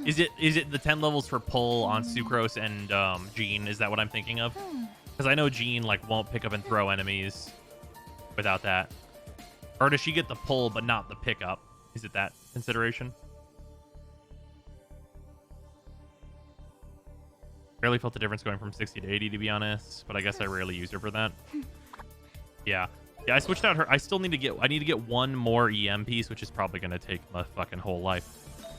Is it the 10 levels for pull on Sucrose and Jean? Is that what I'm thinking of? Because I know Jean like won't pick up and throw enemies without that. Or does she get the pull but not the pickup? Is it that consideration? Barely felt the difference going from 60 to 80, to be honest, but I guess I rarely use her for that. Yeah, I switched out her. I still need to get. I need to get one more EM piece, which is probably gonna take my fucking whole life.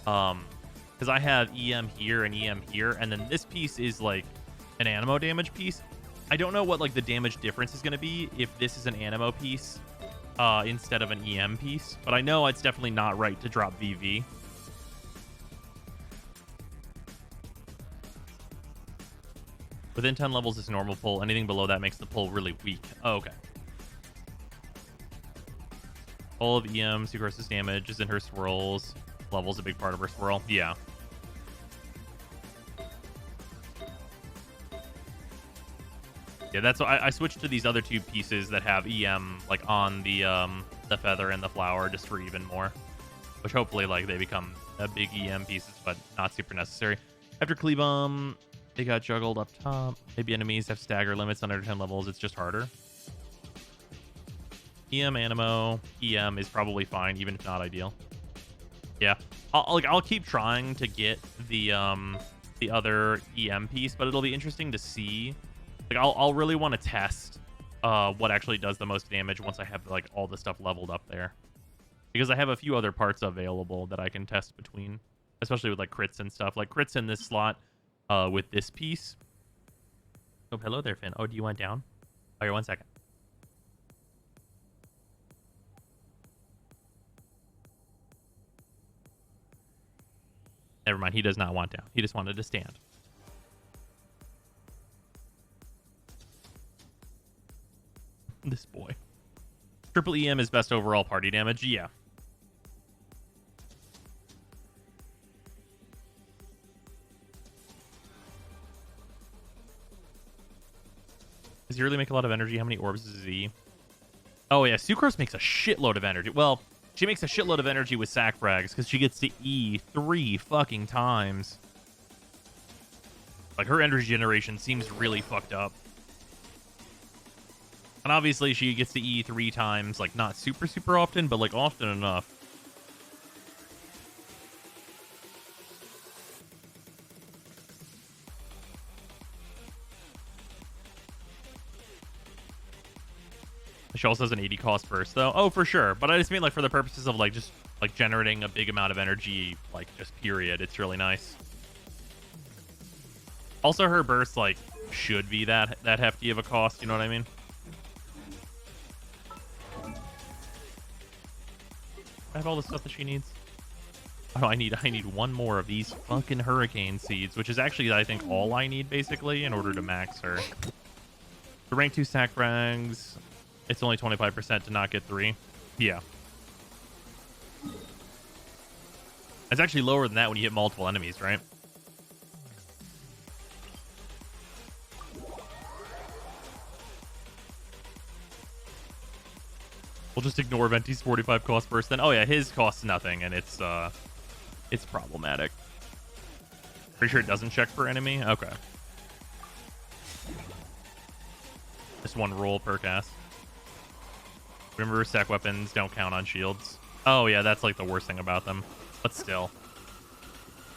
Because I have EM here and EM here, and then this piece is like an animo damage piece. I don't know what like the damage difference is gonna be if this is an animo piece instead of an EM piece, but I know it's definitely not right to drop VV. Within 10 levels is normal pull. Anything below that makes the pull really weak. Oh, okay. All of EM, Sucrose's damage is in her swirls. Level's a big part of her swirl. Yeah. Yeah, that's why I switched to these other two pieces that have EM like on the feather and the flower just for even more. Which hopefully like they become big EM pieces, but not super necessary. After Cleabum, they got juggled up top. Maybe enemies have stagger limits under 10 levels. It's just harder. EM Animo. EM is probably fine, even if not ideal. Yeah. I'll keep trying to get the other EM piece, but it'll be interesting to see. Like I'll really want to test what actually does the most damage once I have like all the stuff leveled up there. Because I have a few other parts available that I can test between, especially with like crits and stuff. Like crits in this slot with this piece. Oh, hello there, Finn. Oh, do you want down? Oh, here, 1 second. Never mind. He does not want down. He just wanted to stand. This boy. Triple EM is best overall party damage. Yeah. Does he really make a lot of energy? How many orbs does he? Oh, yeah. Sucrose makes a shitload of energy. Well, she makes a shitload of energy with sack frags because she gets to E 3 fucking times. Like, her energy generation seems really fucked up. And obviously, she gets to E 3 times, like, not super, super often, but, like, often enough. She also has an 80 cost burst, though. Oh, for sure. But I just mean, like, for the purposes of, like, just, like, generating a big amount of energy, like, just period. It's really nice. Also, her burst, like, should be that hefty of a cost. You know what I mean? I have all the stuff that she needs. Oh, I need one more of these fucking hurricane seeds, which is actually, I think, all I need, basically, in order to max her. The rank 2 sack frags... It's only 25% to not get 3. Yeah. It's actually lower than that when you hit multiple enemies, right? We'll just ignore Venti's 45 cost burst then. Oh yeah, his costs nothing, and it's problematic. Pretty sure it doesn't check for enemy? Okay. Just one roll per cast. Remember, stack weapons don't count on shields. Oh, yeah, that's, like, the worst thing about them. But still.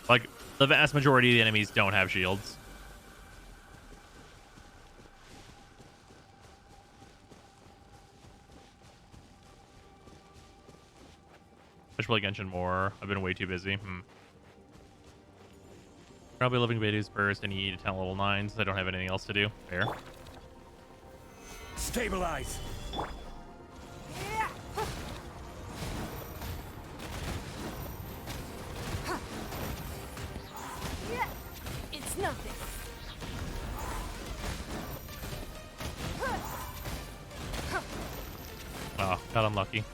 Like, the vast majority of the enemies don't have shields. I should play Genshin more. I've been way too busy. Probably Living Beidou's burst. I need 10 level 9s. I don't have anything else to do. Fair. Stabilize! It's nothing. Oh, got unlucky.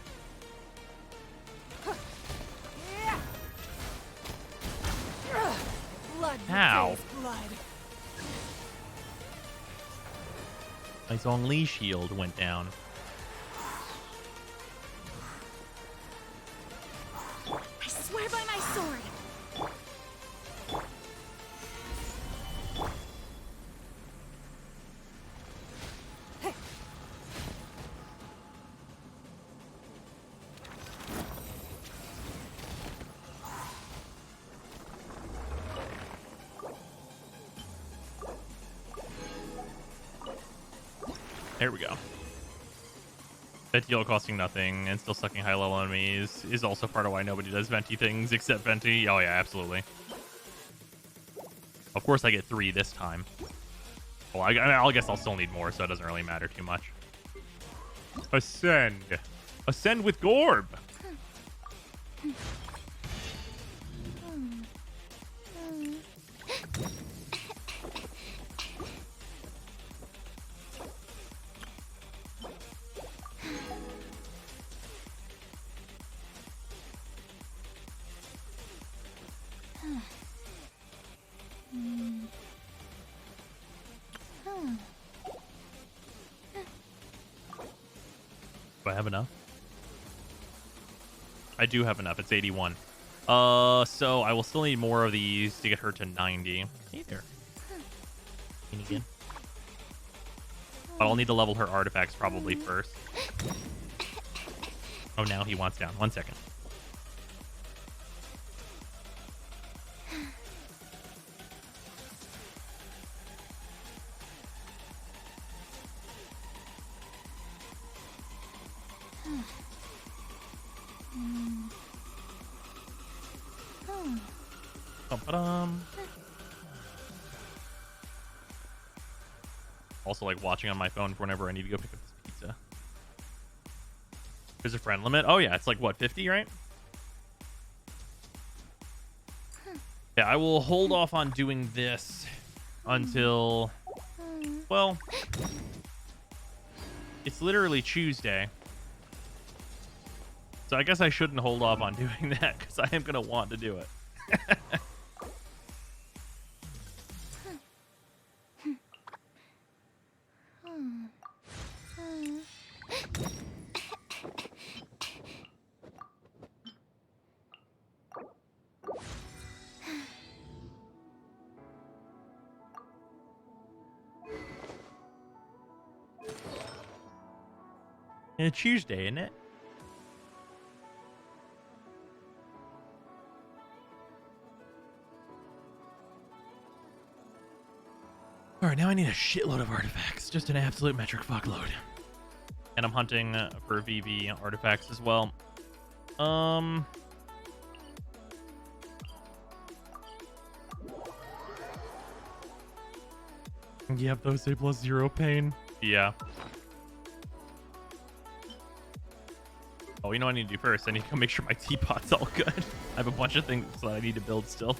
Ow. My Zhongli shield went down. I swear by my sword. There we go. Venti heal costing nothing and still sucking high level enemies is also part of why nobody does Venti things except Venti. Oh yeah, absolutely. Of course I get 3 this time. Well, I guess I'll still need more, so it doesn't really matter too much. Ascend. Ascend with Gorb. Do I have enough? I do have enough. It's 81. So I will still need more of these to get her to 90. Hey there. Again. But I'll need to level her artifacts probably first. Oh, now he wants down. 1 second. Also, like, watching on my phone for whenever I need to go pick up this pizza. There's a friend limit. Oh, yeah. It's like, what, 50, right? Yeah, I will hold off on doing this until... Well... It's literally Tuesday. So I guess I shouldn't hold off on doing that, because I am going to want to do it. It's Tuesday, isn't it? Alright, now I need a shitload of artifacts. Just an absolute metric fuckload. And I'm hunting for VV artifacts as well. Yep, those say +0 pain. Yeah. Oh, you know what I need to do first? I need to go make sure my teapot's all good. I have a bunch of things that I need to build still.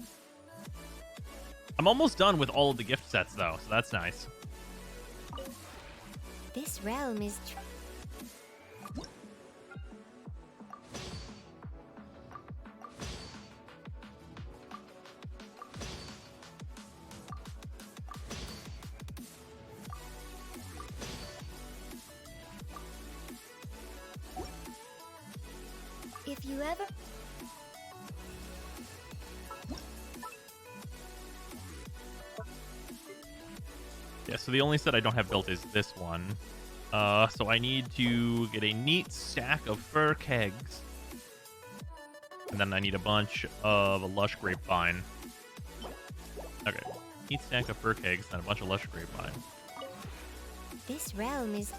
I'm almost done with all of the gift sets, though, so that's nice. This realm is... If you ever... Yeah, so the only set I don't have built is this one. So I need to get a neat stack of fur kegs. And then I need a bunch of a lush grapevine. Okay, neat stack of fur kegs and a bunch of lush grapevine. This realm is...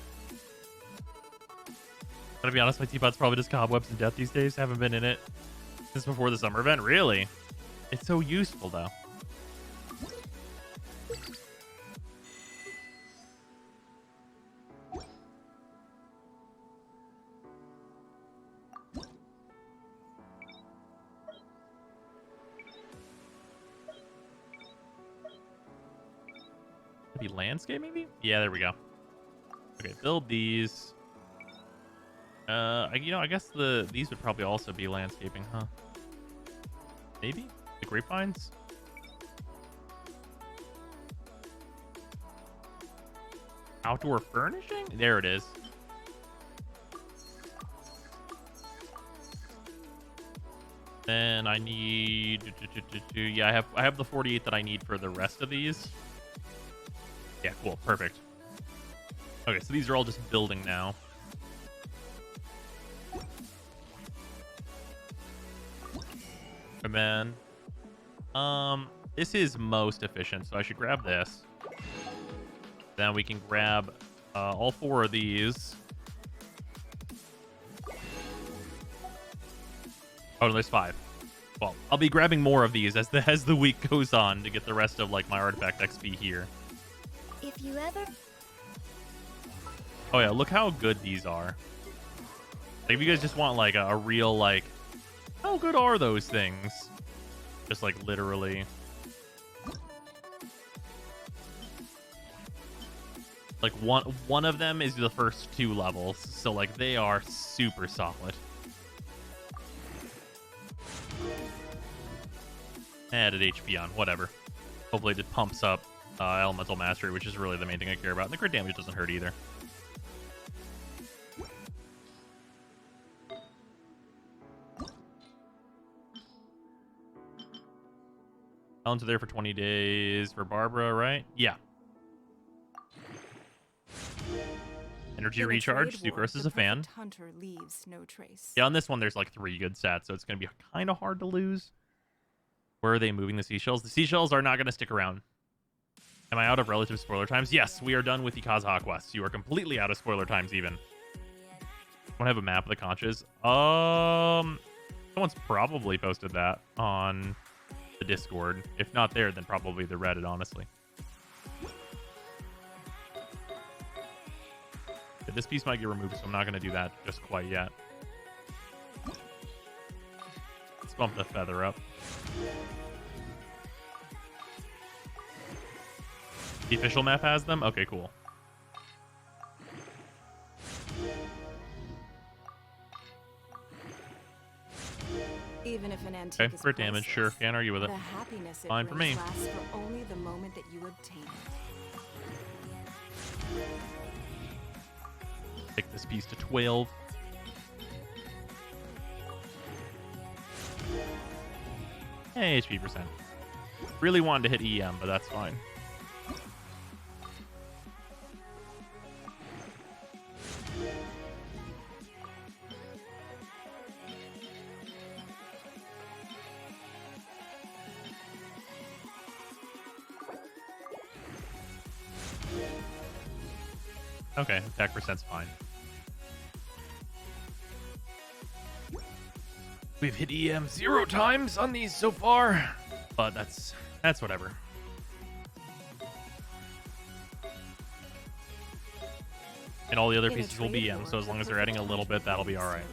Gotta be honest, my teapot's probably just cobwebs and death these days. Haven't been in it since before the summer event. Really? It's so useful, though. Maybe landscape, maybe? Yeah, there we go. Okay, build these. You know, I guess these would probably also be landscaping, huh? Maybe? The grapevines? Outdoor furnishing? There it is. Then I need... Yeah, I have the 48 that I need for the rest of these. Yeah, cool. Perfect. Okay, so these are all just building now. And then... this is most efficient, so I should grab this. Then we can grab all 4 of these. Oh, no, there's 5. Well, I'll be grabbing more of these as the week goes on to get the rest of like my artifact XP here. If you ever... Oh yeah, look how good these are. Like, if you guys just want like a real like, how good are those things? Just like literally. Like one of them is the first 2 levels, so like they are super solid. Added HP on, whatever. Hopefully it just pumps up elemental mastery, which is really the main thing I care about. And the crit damage doesn't hurt either. Ellen's there for 20 days for Barbara, right? Yeah. Energy recharge. Sucrose is a fan. Hunter leaves no trace. Yeah, on this one there's like 3 good stats, so it's going to be kind of hard to lose. Where are they moving the seashells? The seashells are not going to stick around. Am I out of relative spoiler times? Yes, we are done with the Kazuha quests. You are completely out of spoiler times even. Want to have a map of the conches? Someone's probably posted that on the Discord. If not there, then probably the Reddit, honestly. Yeah, this piece might get removed, so I'm not going to do that just quite yet. Let's bump the feather up. The official map has them? Okay, cool. Even if an antique Okay, is crit damage, sure. Can't argue with it. the happiness it Fine for brings me. lasts for only the moment that you obtain it. Take this piece to 12. Hey, HP percent. Really wanted to hit EM, but that's fine. Okay, attack percent's fine. We've hit EM 0 times on these so far, but that's whatever. And all the other pieces will be EM, so as long as they're adding a little bit, that'll be alright.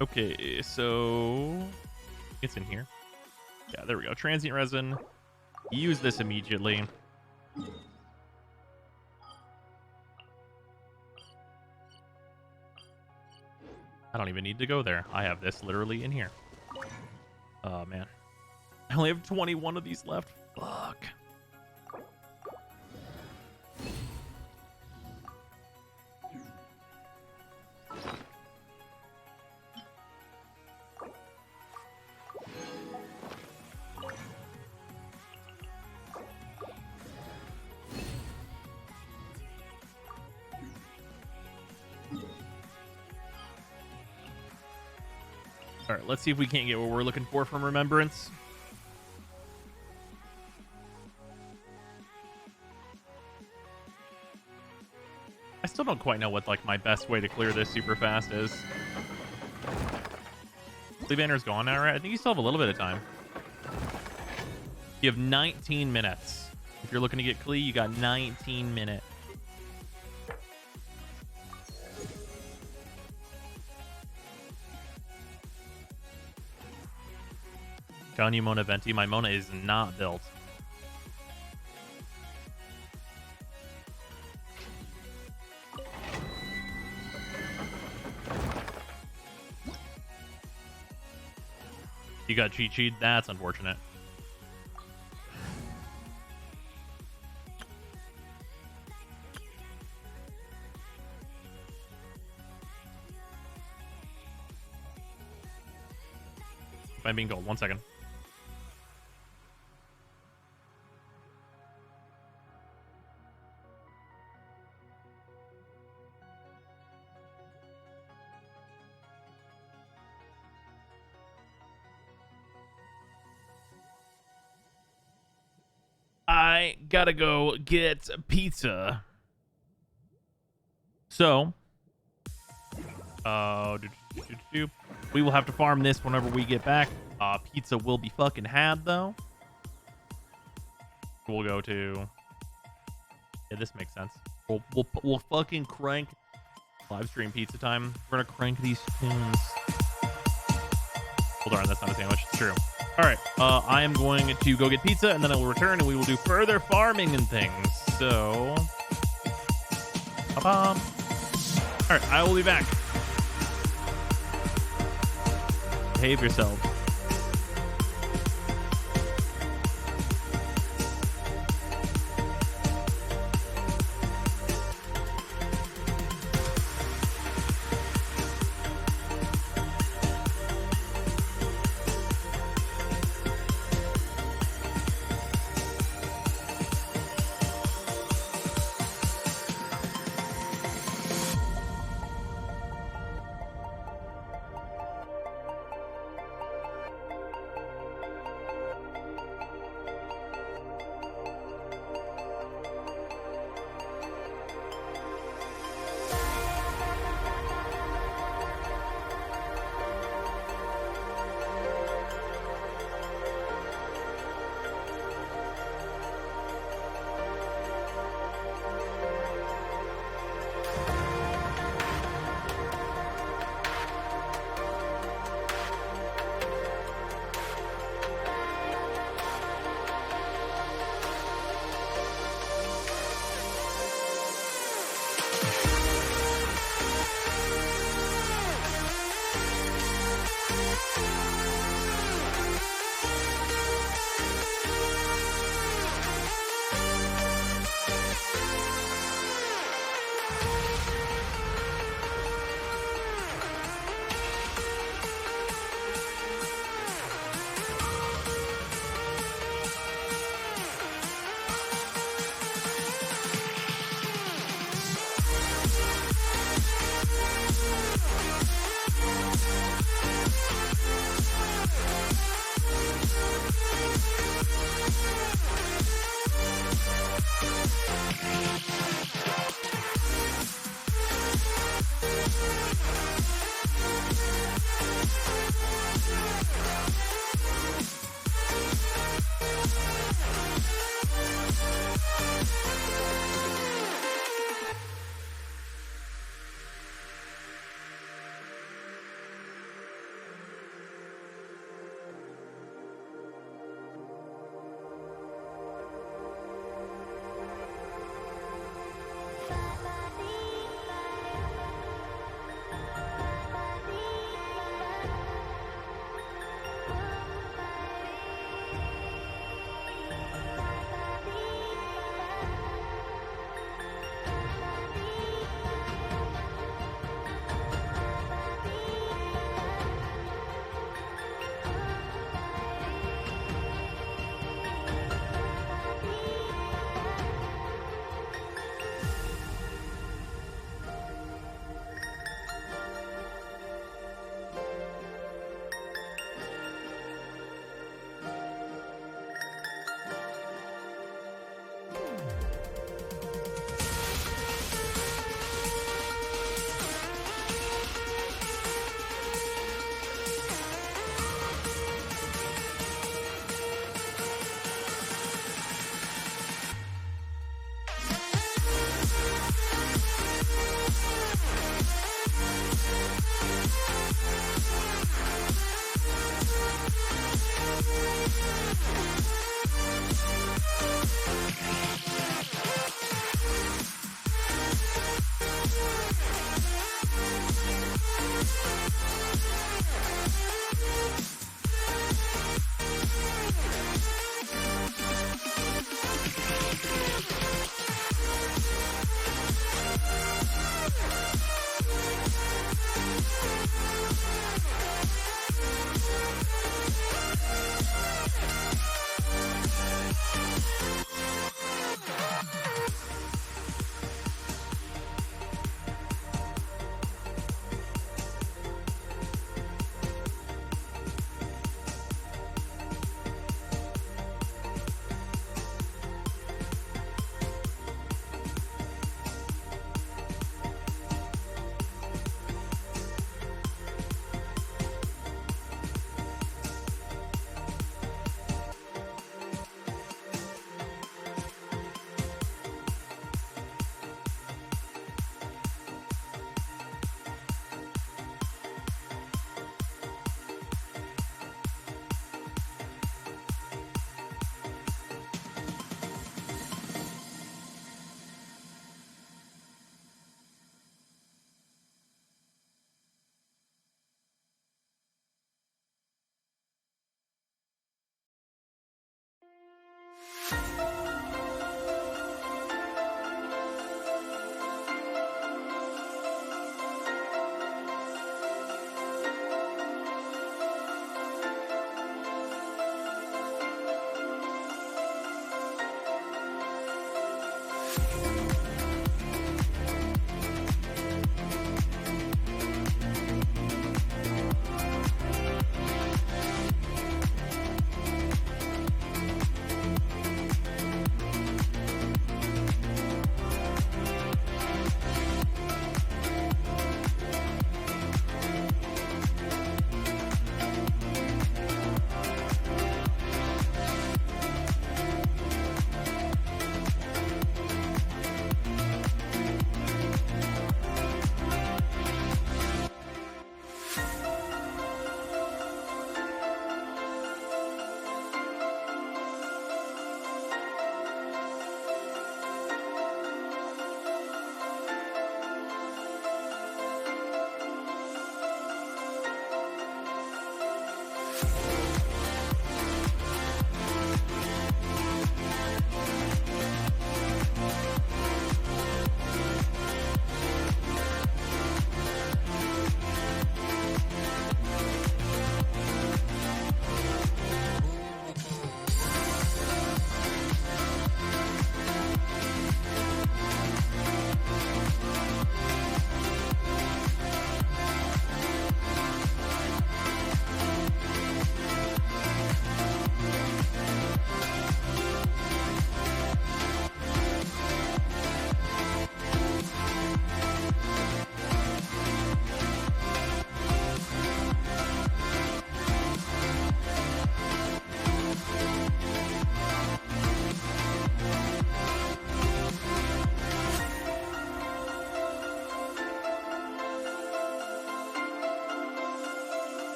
Okay, so it's in here. Yeah, there we go. Transient resin. Use this immediately. I don't even need to go there. I have this literally in here. Oh, man. I only have 21 of these left. Fuck. All right, let's see if we can't get what we're looking for from Remembrance. I still don't quite know what like my best way to clear this super fast is. Lee Banner's gone now, right? I think you still have a little bit of time. You have 19 minutes. If you're looking to get Klee, you got 19 minutes. Got a new Mona Venti. My Mona is not built. You got cheat sheet? That's unfortunate. I'm being told. 1 second. I gotta go get pizza. So, we will have to farm this whenever we get back. Pizza will be fucking had though. We'll go to. Yeah, this makes sense. We'll fucking crank live stream pizza time. We're gonna crank these tunes. Hold on, that's not a sandwich. It's true. All right, I am going to go get pizza, and then I will return, and we will do further farming and things. So, all right, I will be back. Behave yourself.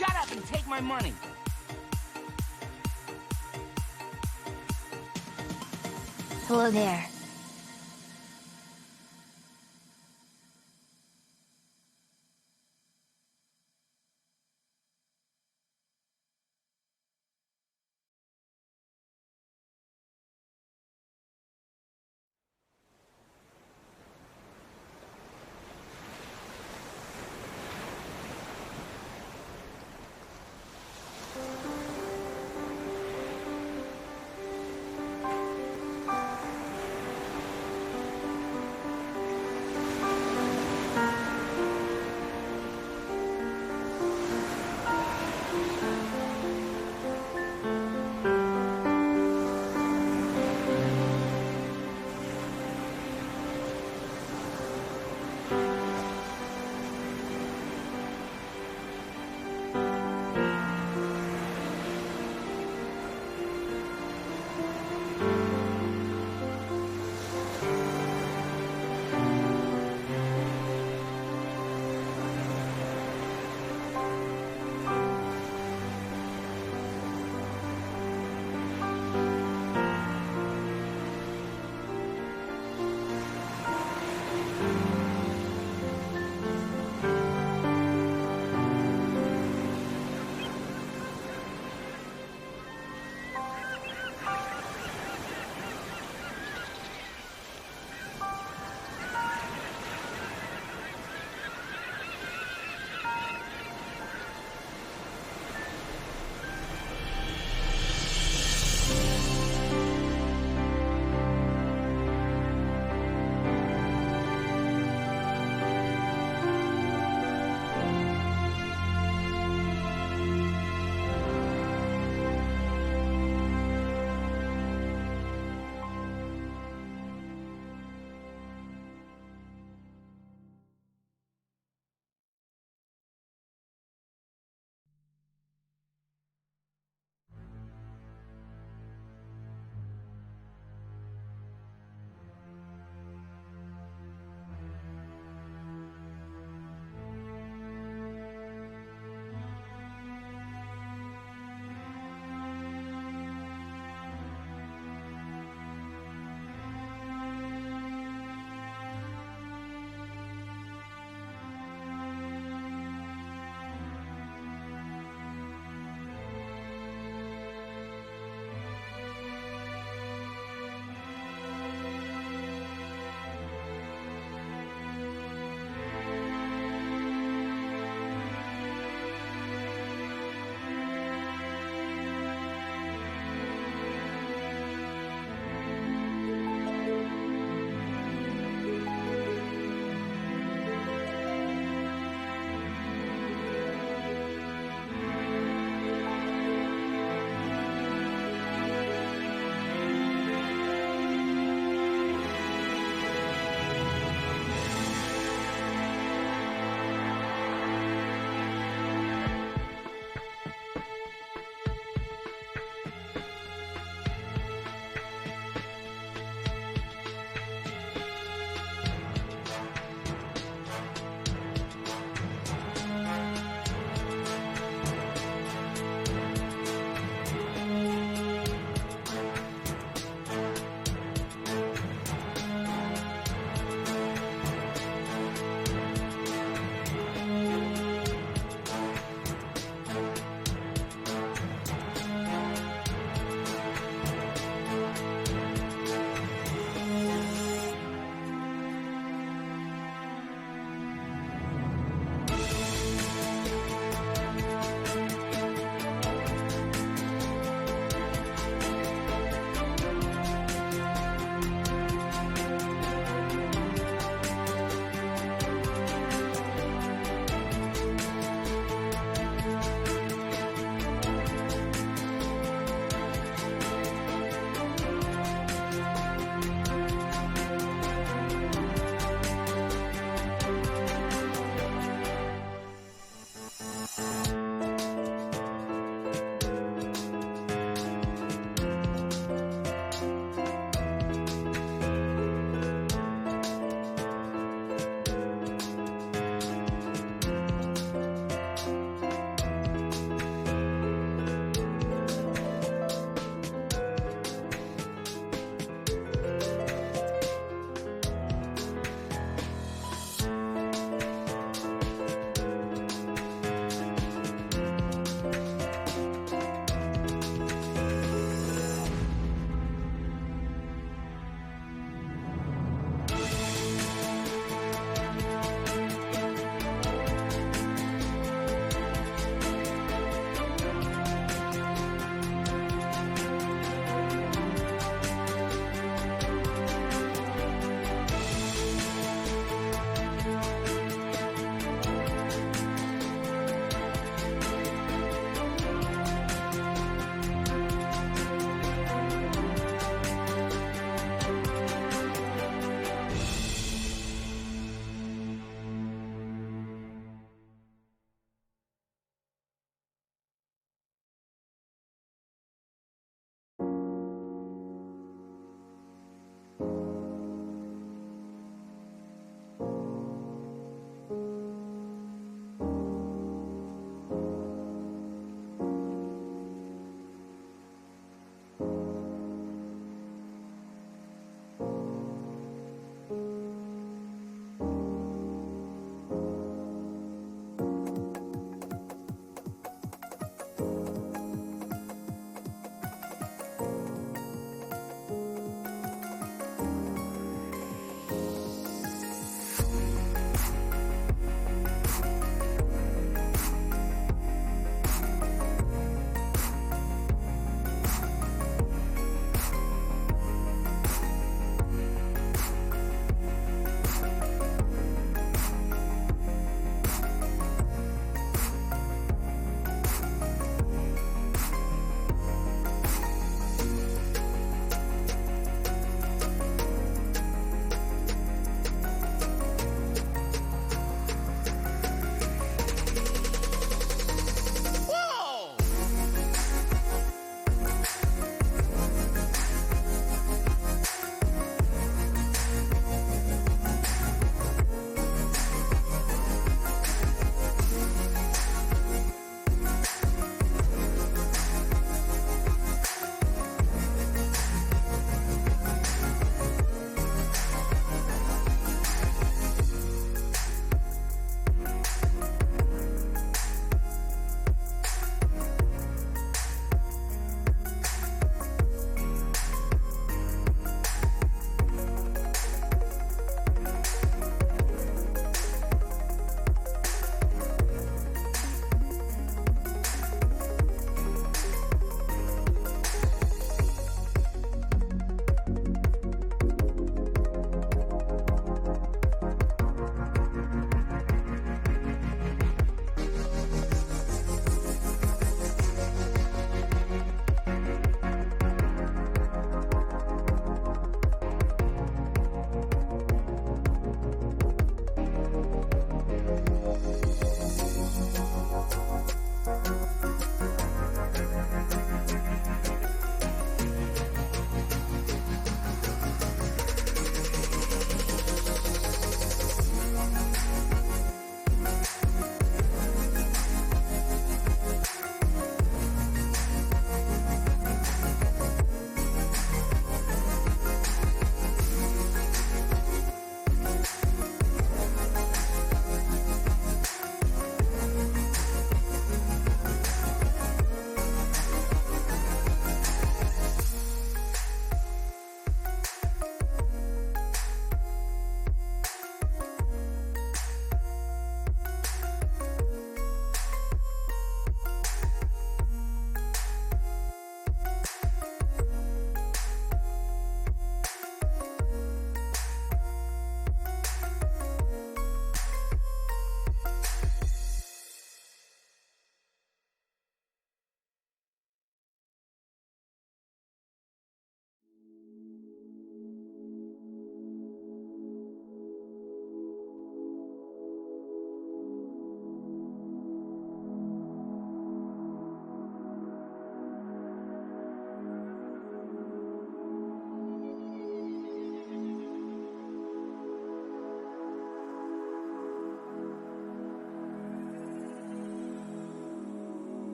Shut up and take my money. Hello there.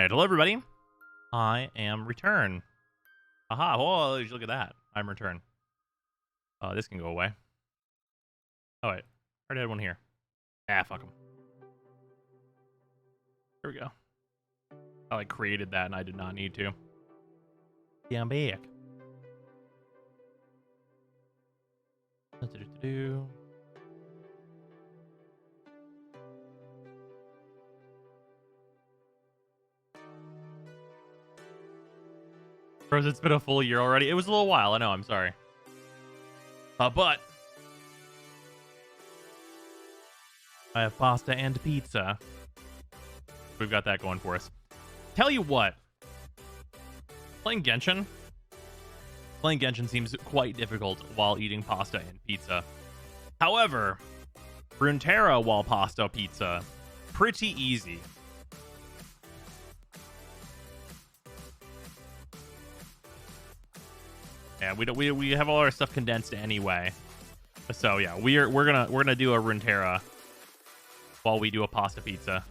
Alright, hello everybody. I am Return. Aha, oh, look at that. I'm Return. This can go away. Oh wait, I already had one here. Ah, fuck them. There we go. I like created that and I did not need to. Yeah, I'm back. Bros, it's been a full year already. It was a little while, I know, I'm sorry. But I have pasta and pizza. We've got that going for us. Tell you what. Playing Genshin seems quite difficult while eating pasta and pizza. However, Runeterra while pasta pizza, pretty easy. Yeah, we have all our stuff condensed anyway. So yeah, we're gonna do a Runeterra while we do a pasta pizza.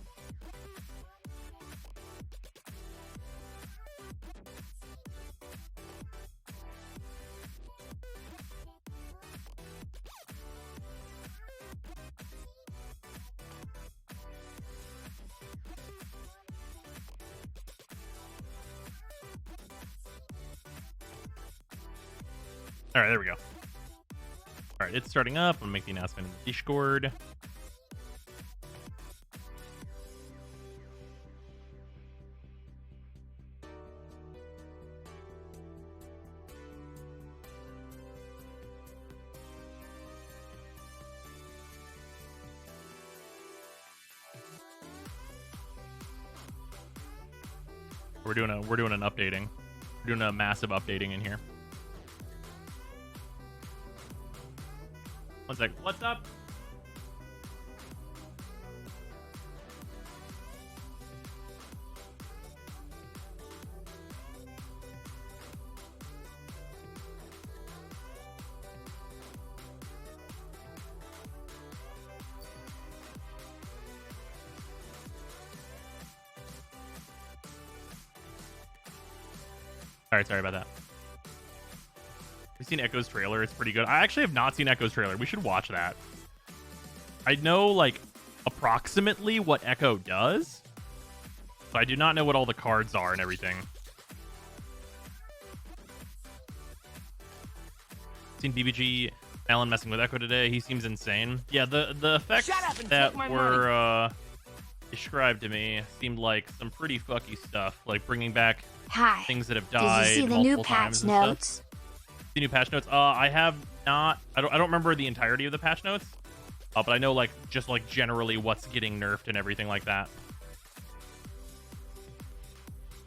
All right, there we go. All right, it's starting up. I'm gonna make the announcement in the Discord. We're doing an updating. We're doing a massive updating in here. One sec. What's up? All right, sorry about that. We've seen Echo's trailer. It's pretty good. I actually have not seen Echo's trailer. We should watch that. I know, like, approximately what Echo does, but I do not know what all the cards are and everything. Seen BBG Alan messing with Echo today. He seems insane. Yeah, the effects that were described to me seemed like some pretty fucky stuff, like bringing back things that have died. Did you see the new patch notes? The new patch notes? I have not. I don't remember the entirety of the patch notes, but I know like just like generally what's getting nerfed and everything like that.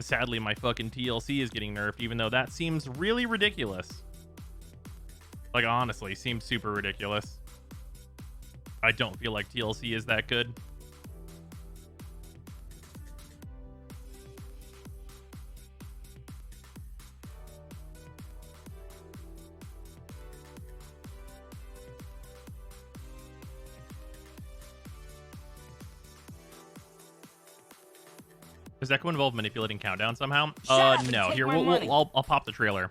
Sadly, my fucking TLC is getting nerfed, even though that seems really ridiculous. Like honestly, seems super ridiculous. I don't feel like TLC is that good. Does Echo involve manipulating countdown somehow? No. Here, I'll pop the trailer.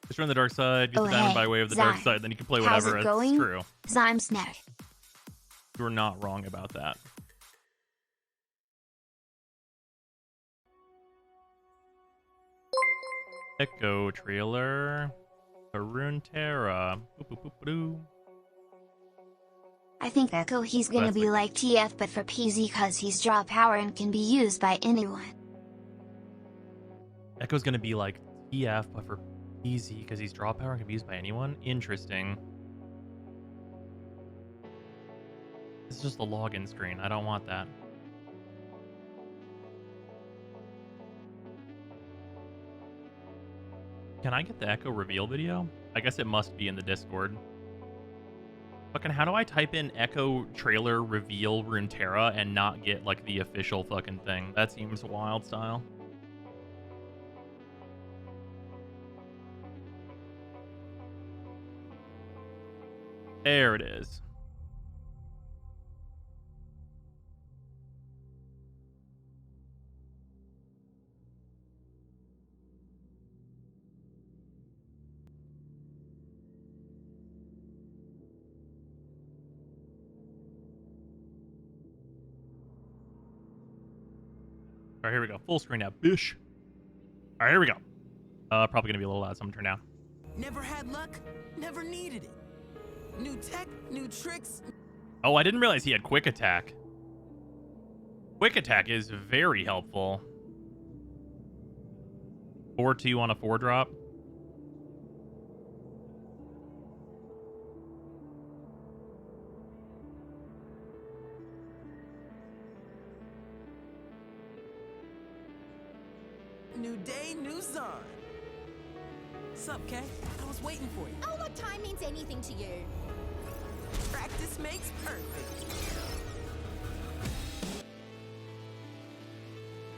Just run the dark side, use the diamond by way of the dark side, then you can play whatever. It's true. Zymsnack. You're not wrong about that. Echo trailer. Runeterra. I think Echo he's gonna be like TF but for PZ cause he's draw power and can be used by anyone. Echo's gonna be like TF but for PZ because he's draw power and can be used by anyone? Interesting. This is just a login screen. I don't want that. Can I get the Echo reveal video? I guess it must be in the Discord. Fucking how do I type in Echo trailer reveal Runeterra and not get like the official fucking thing? That seems wild style. There it is. All right, here we go. Full screen now. Bish. All right, here we go. Probably gonna be a little loud, so I'm gonna turn down. Never had luck, never needed it. New tech, new tricks. Oh, I didn't realize he had quick attack. Quick attack is very helpful. 4-2 on a 4-drop. New day, new sun. Sup, Kay? I was waiting for you. Oh, what time means anything to you? Practice makes perfect.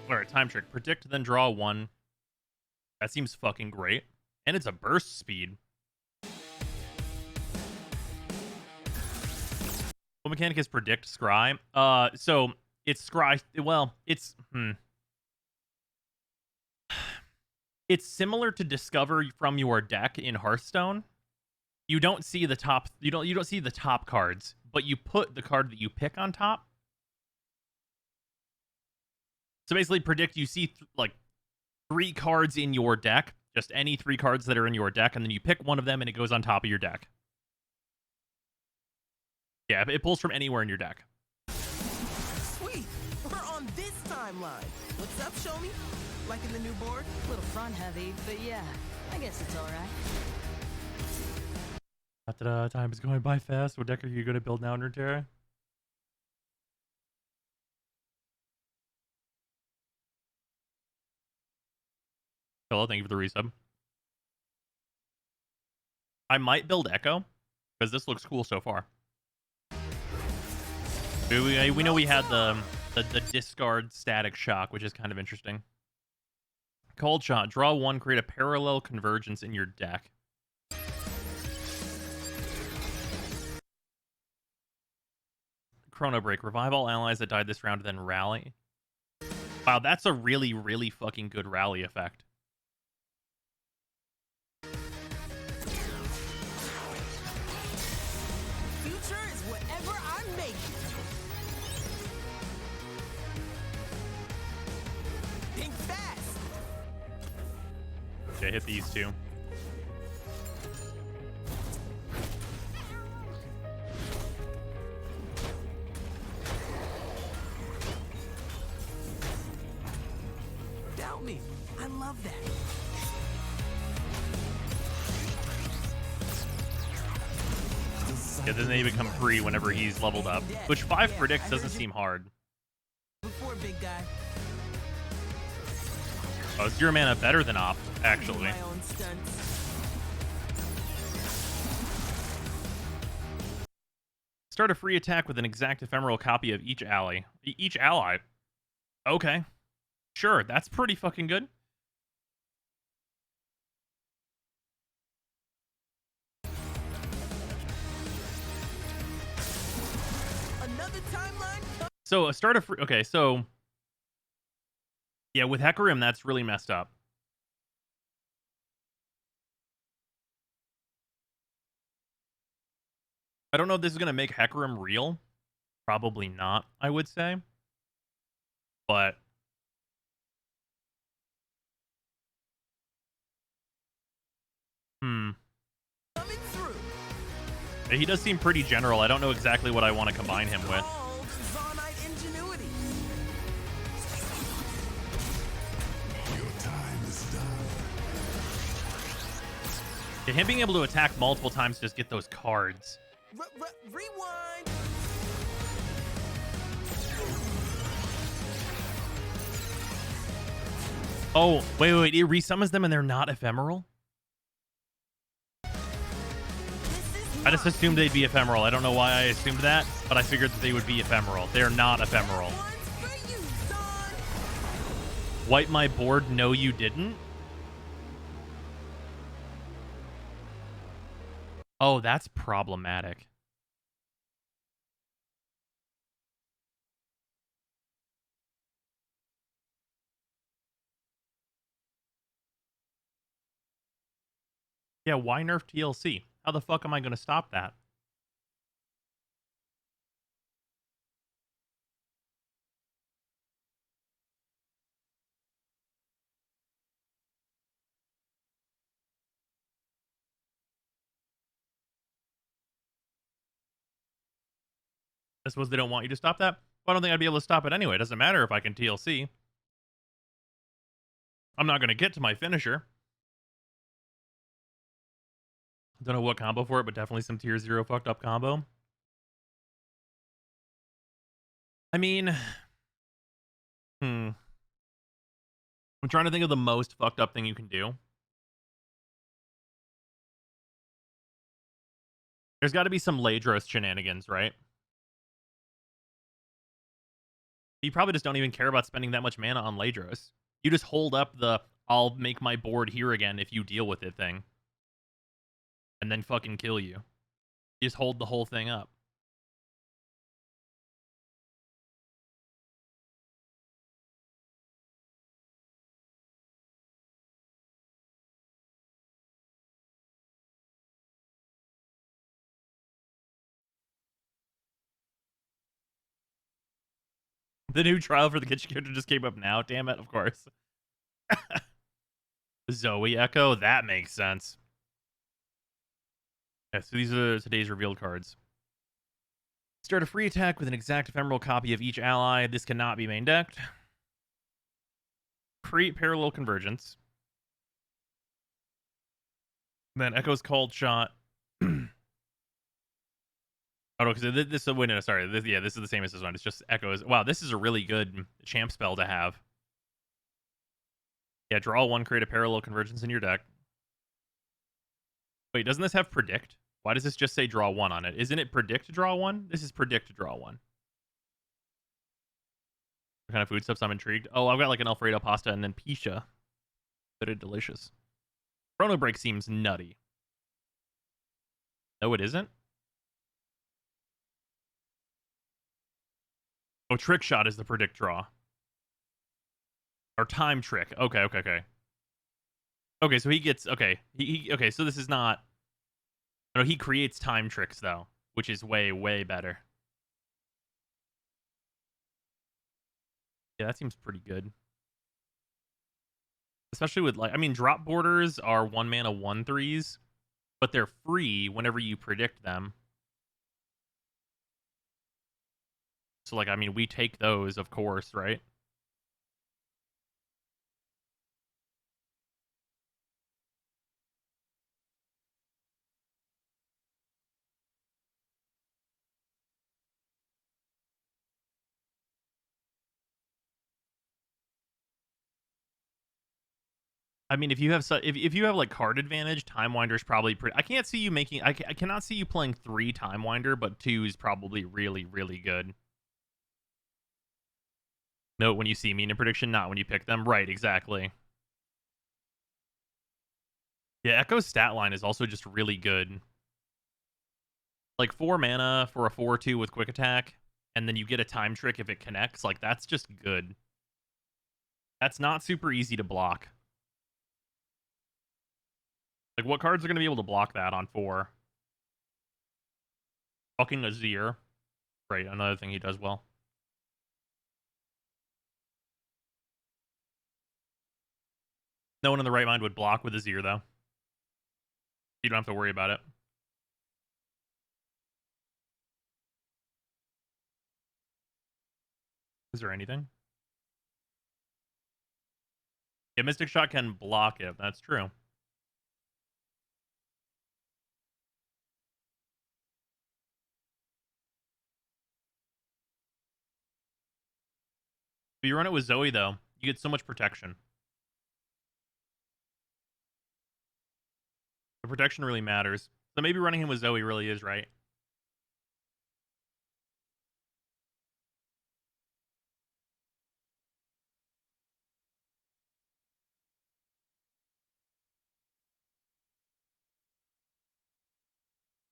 Alright, time trick. Predict, then draw 1. That seems fucking great. And it's a burst speed. What mechanic is predict, scry? So, it's scry... Well, it's... It's similar to discover from your deck in Hearthstone. You don't see the top... You don't see the top cards, but you put the card that you pick on top. So basically, predict, you see, like, 3 cards in your deck. Just any 3 cards that are in your deck, and then you pick one of them, and it goes on top of your deck. Yeah, it pulls from anywhere in your deck. Sweet! We're on this timeline. What's up, show me? Like in the new board? A little front heavy, but yeah, I guess it's alright. Time is going by fast. What deck are you going to build now, Nerdterra? Hello, thank you for the resub. I might build Echo, because this looks cool so far. We know we had the discard static shock, which is kind of interesting. Cold shot. Draw 1, create a parallel convergence in your deck. Chrono Break. Revive all allies that died this round, then rally. Wow, that's a really, really fucking good rally effect. Future is whatever I make it. Think fast. Okay, hit these 2. Doubt me. I love that. Yeah, then they become free whenever he's leveled up. Which 5 predicts doesn't seem hard. Before, big guy. Oh, 0 mana better than Op, actually. My own stunts. Start a free attack with an exact ephemeral copy of each ally. Each ally? Okay. Sure, that's pretty fucking good. Another timeline? So, a start a free... Okay, so... Yeah, with Hecarim, that's really messed up. I don't know if this is going to make Hecarim real. Probably not, I would say. But... He does seem pretty general. I don't know exactly what I want to combine him with. Yeah, him being able to attack multiple times to just get those cards. Rewind. Oh, wait. It resummons them and they're not ephemeral? I just assumed they'd be ephemeral. I don't know why I assumed that, but I figured that they would be ephemeral. They're not ephemeral. Wipe my board? No, you didn't? Oh, that's problematic. Yeah, why nerf TLC? How the fuck am I going to stop that? I suppose they don't want you to stop that. Well, I don't think I'd be able to stop it anyway. It doesn't matter if I can TLC. I'm not going to get to my finisher. Don't know what combo for it, but definitely some tier 0 fucked up combo. I mean, I'm trying to think of the most fucked up thing you can do. There's got to be some Ladros shenanigans, right? You probably just don't even care about spending that much mana on Ladros. You just hold up the I'll make my board here again if you deal with it thing. And then fucking kill you. You just hold the whole thing up. The new trial for the Genshin character just came up now. Damn it, of course. Zoe Echo, that makes sense. Yeah, so these are today's revealed cards. Start a free attack with an exact ephemeral copy of each ally. This cannot be main decked. Create parallel convergence. Then Echo's called shot. Oh, no, because this is wait, no, sorry. This is the same as this one. It's just Echoes. Wow, this is a really good champ spell to have. Yeah, draw one, create a parallel convergence in your deck. Wait, doesn't this have predict? Why does this just say draw one on it? Isn't it predict draw one? This is predict draw one. What kind of food stuffs? I'm intrigued. Oh, I've got like an Alfredo pasta and then Pisha. Very delicious. Chrono Break seems nutty. No, it isn't. Oh, Trick Shot is the predict draw. Or Time Trick. Okay. Okay, so he gets... Okay, okay, so this is not... No, he creates time tricks, though, which is way, way better. Yeah, that seems pretty good. Especially with, like... I mean, drop borders are 1 mana 1/3s, but they're free whenever you predict them. So, like, I mean, we take those, of course, right? I mean, if you have if you have like card advantage, Time Winder's probably pretty. I can't see you making. I cannot see you playing 3 Time Winder, but 2 is probably really, really good. Note when you see mean in prediction, not when you pick them. Right, exactly. Yeah, Echo's stat line is also just really good. Like 4 mana for a 4/2 with quick attack, and then you get a time trick if it connects. Like that's just good. That's not super easy to block. Like, what cards are going to be able to block that on 4? Fucking Azir. Right, another thing he does well. No one in the right mind would block with Azir, though. You don't have to worry about it. Is there anything? Yeah, Mystic Shot can block it. That's true. If you run it with Zoe, though, you get so much protection. The protection really matters. So maybe running him with Zoe really is right.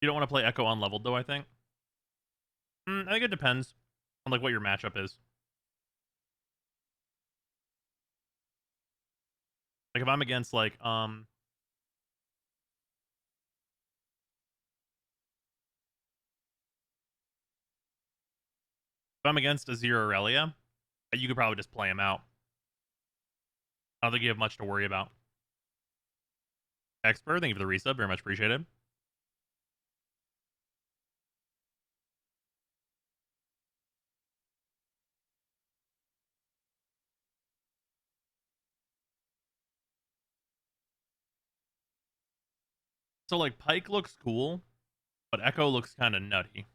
You don't want to play Echo unleveled, though, I think. I think it depends on like what your matchup is. Like if I'm against like if I'm against Azir or Aurelia, you could probably just play him out. I don't think you have much to worry about. Expert, thank you for the resub, very much appreciated. So, like, Pike looks cool, but Echo looks kind of nutty.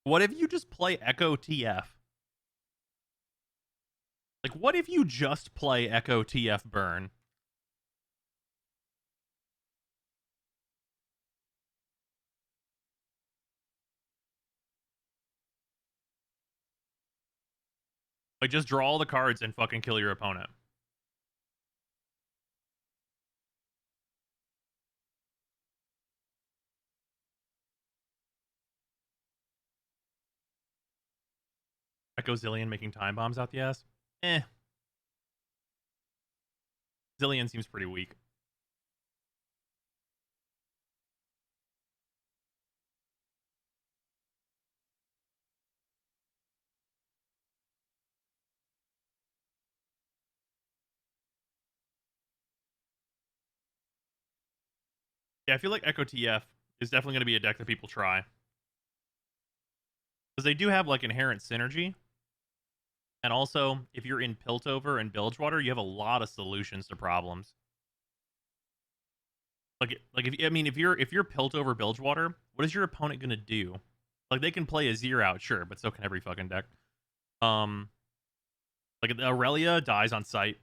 What if you just play Echo TF? Like, what if you just play Echo TF Burn? Like, just draw all the cards and fucking kill your opponent. Echo Zillion making time bombs out the ass? Eh. Zillion seems pretty weak. Yeah, I feel like Echo TF is definitely going to be a deck that people try. Because they do have, like, inherent synergy. And also, if you're in Piltover and Bilgewater, you have a lot of solutions to problems. Like if you're Piltover Bilgewater, what is your opponent gonna do? Like, they can play a Azir out, sure, but so can every fucking deck. Like, Aurelia dies on sight.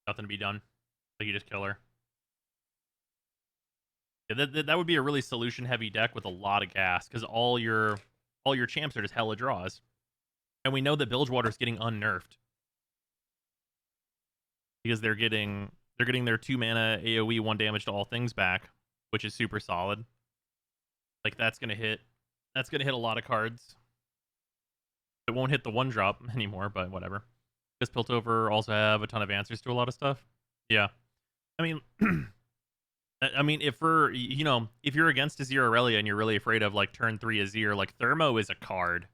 Nothing to be done. Like, you just kill her. Yeah, that would be a really solution heavy deck with a lot of gas, because all your champs are just hella draws. And we know that Bilgewater's getting unnerfed. Because they're getting their 2 mana AoE 1 damage to all things back, which is super solid. Like, that's gonna hit a lot of cards. It won't hit the 1-drop anymore, but whatever. Does Piltover also have a ton of answers to a lot of stuff? Yeah. I mean, if you're against Azir Aurelia and you're really afraid of, like, turn 3 Azir, like, Thermo is a card.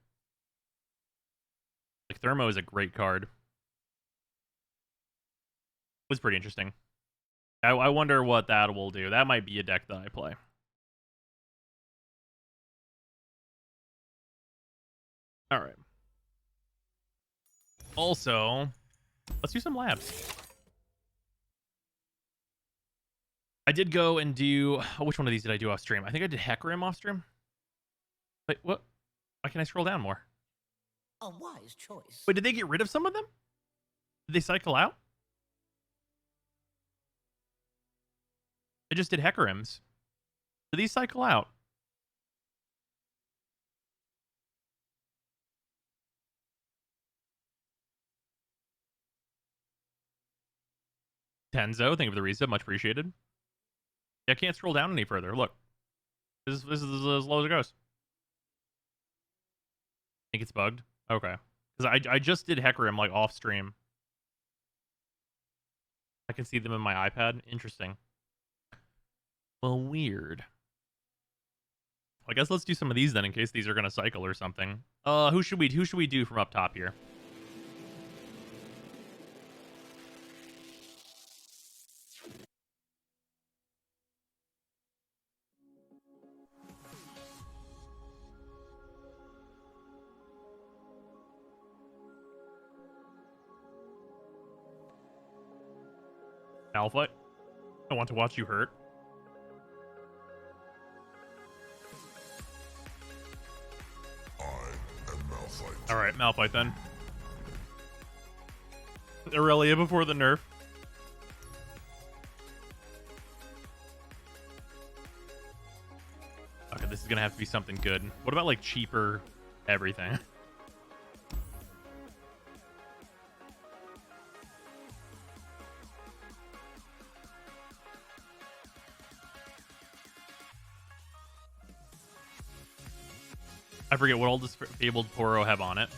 Like, Thermo is a great card. It was pretty interesting. I wonder what that will do. That might be a deck that I play. All right. Also, let's do some labs. I did go and do... which one of these did I do off stream? I think I did Hecarim off stream. Wait, what? Why can't I scroll down more? A wise choice. Wait, did they get rid of some of them? Did they cycle out? I just did Hecarims. Did these cycle out? Tenzo, thank you for the resub. Much appreciated. Yeah, I can't scroll down any further. Look. This is as low as it goes. I think it's bugged. Okay. Because I just did Hecarim, like, off stream. I can see them in my iPad. Interesting. Well, weird. I guess let's do some of these then, in case these are gonna cycle or something. Who should we do from up top here? Malphite? I want to watch you hurt. Alright, Malphite then. Aurelia before the nerf. Okay, this is gonna have to be something good. What about, like, cheaper everything? I forget what all does Fabled Poro have on it.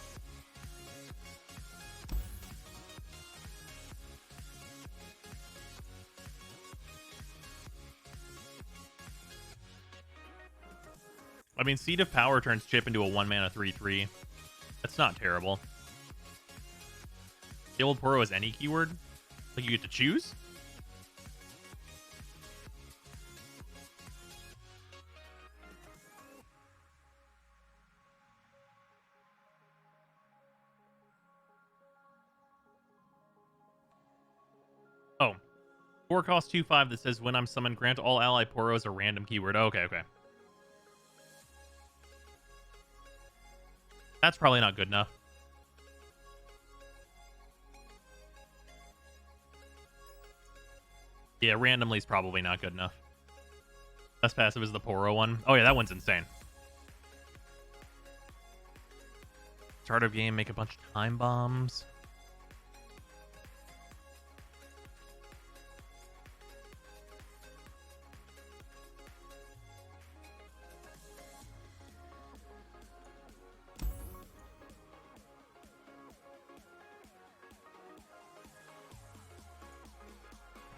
I mean, Seed of Power turns Chip into a 1-mana 3/3. That's not terrible. Fabled Poro has any keyword? Like, you get to choose? Oh. 4 cost 2/5 that says when I'm summoned, grant all ally Poros a random keyword. Okay, okay. That's probably not good enough. Yeah, randomly is probably not good enough. Best passive is the Poro one. Oh yeah, that one's insane. Start of game, make a bunch of time bombs.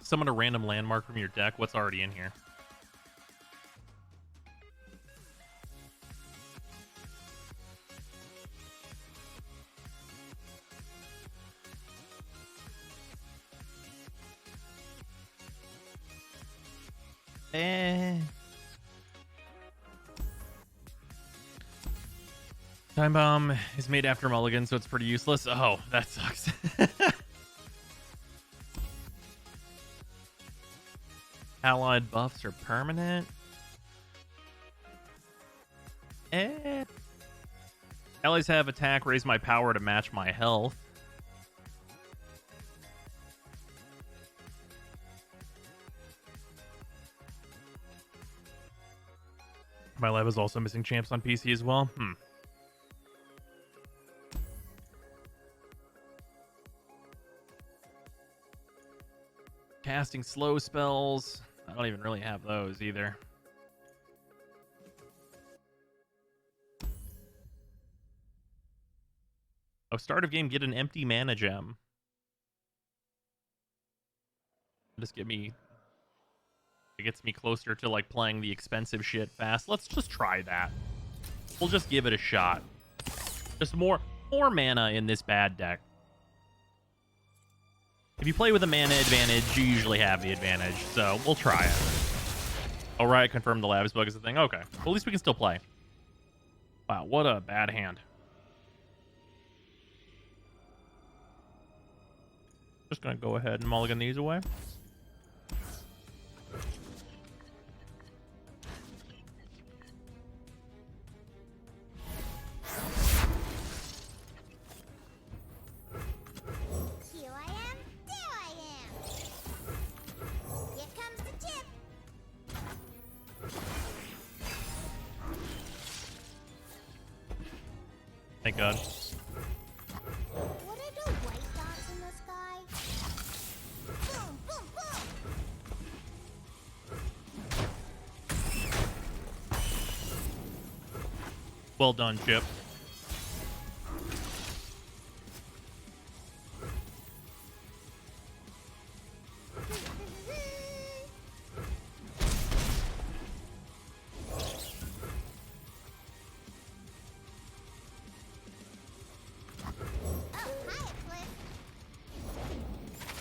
Summon a random landmark from your deck. What's already in here? Time bomb is made after Mulligan, so it's pretty useless. Oh, that sucks. Allied buffs are permanent. Allies have attack, raise my power to match my health. My lab is also missing champs on PC as well. Casting slow spells. I don't even really have those either. Oh, start of game, get an empty mana gem. Just get me... It gets me closer to, like, playing the expensive shit fast. Let's just try that. We'll just give it a shot. Just more mana in this bad deck. If you play with a mana advantage, you usually have the advantage, so we'll try it. Oh, right, confirmed the labs bug is the thing. Okay, well, at least we can still play. Wow, what a bad hand. Just gonna go ahead and mulligan these away. Thank God. What are the white dots in the sky? Boom, boom, boom! Well done, Chip.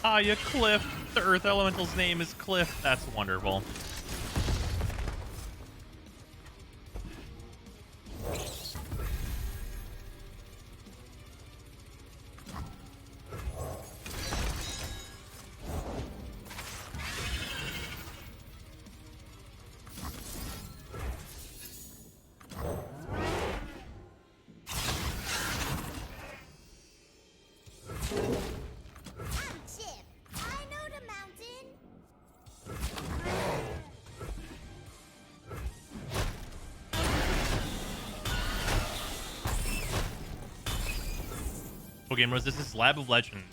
Hiya, Cliff. The Earth Elemental's name is Cliff. That's wonderful. What game was this? This is Lab of Legends.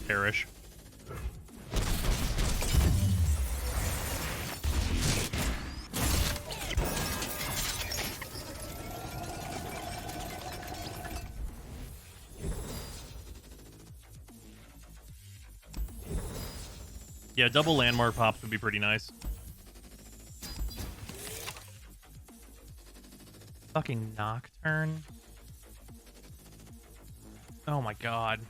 Perish. Yeah, double landmark pops would be pretty nice. Fucking Nocturne. Oh my god.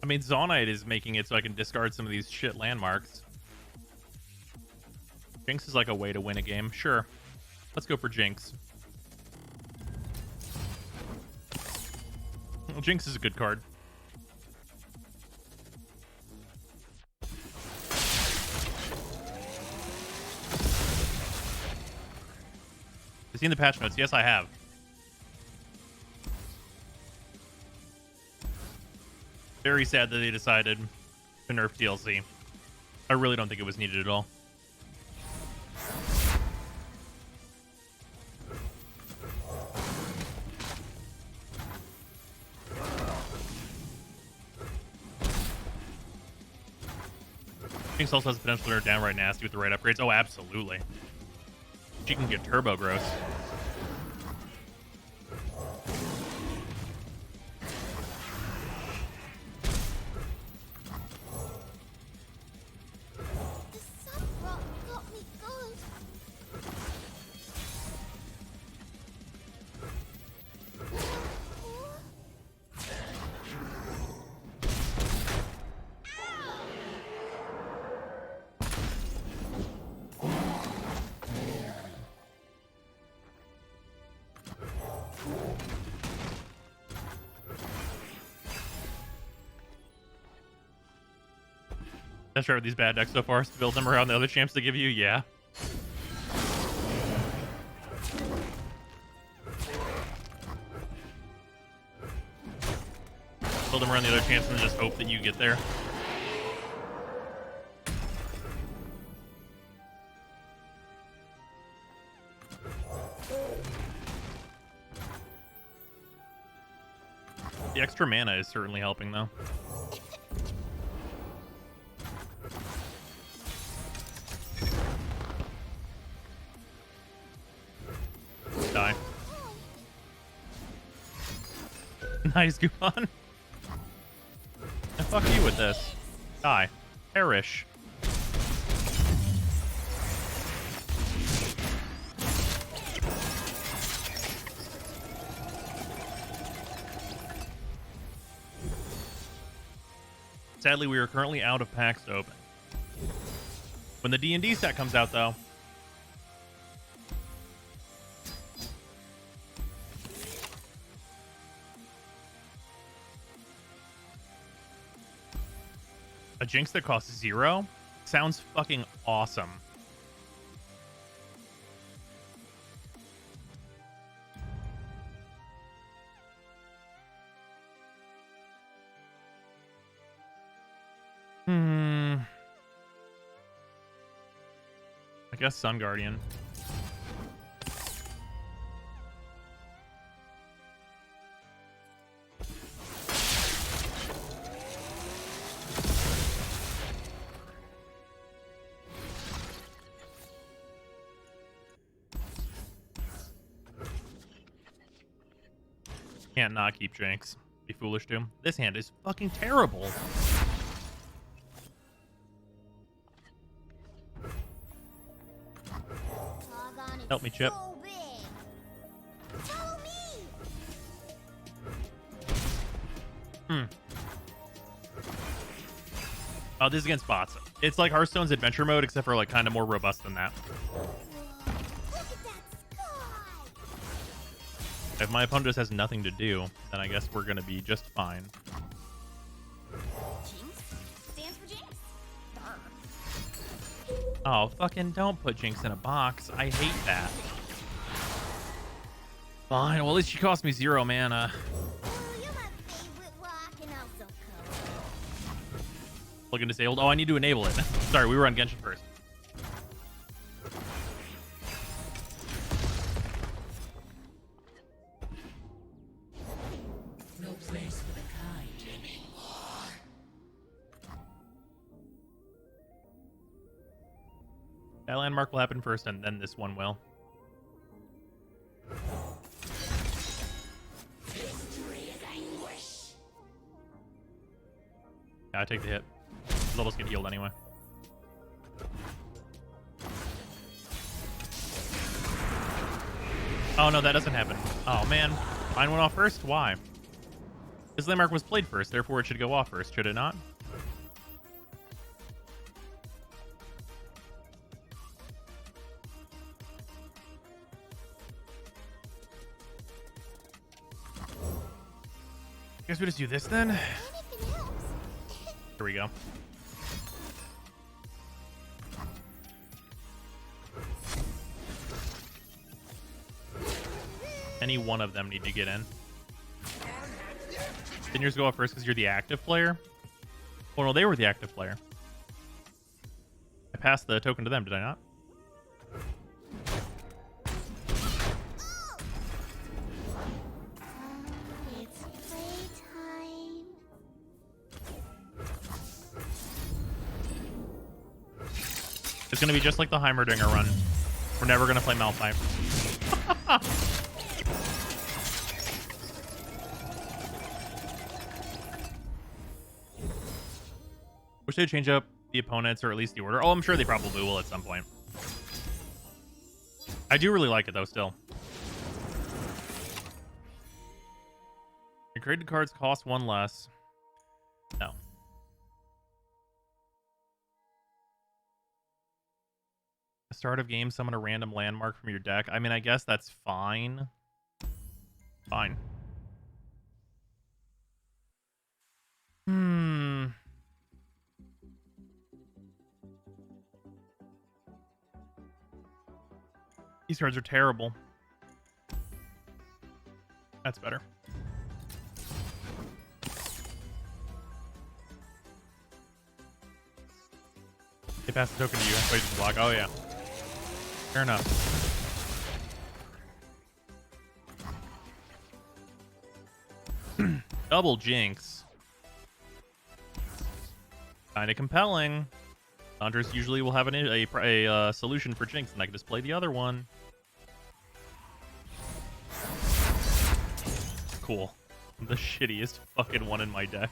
I mean, Zonite is making it so I can discard some of these shit landmarks. Jinx is like a way to win a game. Sure. Let's go for Jinx. Well, Jinx is a good card. Have you seen the patch notes? Yes, I have. Very sad that they decided to nerf DLC. I really don't think it was needed at all. Jinx also has the potential to turn downright nasty with the right upgrades. Oh, absolutely. She can get turbo gross. That's right with these bad decks so far is to build them around the other champs they give you, yeah. Build them around the other champs and then just hope that you get there. The extra mana is certainly helping though. Die. Nice, Goupon. And fuck you with this. Die. Perish. Sadly, we are currently out of packs to open. When the D&D set comes out, though, a Jinx that costs 0 sounds fucking awesome. I guess Sun Guardian. Can't not keep Jinx. Be foolish to. This hand is fucking terrible. Help me, Chip. Oh, this is against bots. It's like Hearthstone's adventure mode, except for like kind of more robust than that. If my opponent just has nothing to do, then I guess we're gonna be just fine. Oh, fucking don't put Jinx in a box. I hate that. Fine, well at least she cost me 0 mana. Looking disabled. Oh, I need to enable it. Sorry, we were on Genshin first. No place for the kind anymore. That landmark will happen first, and then this one will. Yeah, I take the hit. Levels get healed anyway. Oh no, that doesn't happen. Oh man, mine went off first? Why? This landmark was played first, therefore it should go off first, should it not? Guess we just do this then. Here we go. Any one of them need to get in. Didn't yours go up first because you're the active player? Oh no, they were the active player. I passed the token to them, did I not? It's playtime. It's gonna be just like the Heimerdinger run. We're never gonna play Malphite. Wish they'd change up the opponents or at least the order. Oh, I'm sure they probably will at some point. I do really like it though still. Your created cards cost one less. No. Start of game, summon a random landmark from your deck. I mean, I guess that's fine. Fine. These cards are terrible. That's better. They passed the token to you. That's why you just block. Oh, yeah. Fair enough. Double Jinx. Kind of compelling. Hunters usually will have a solution for Jinx, and I can just play the other one. Cool. The shittiest fucking one in my deck.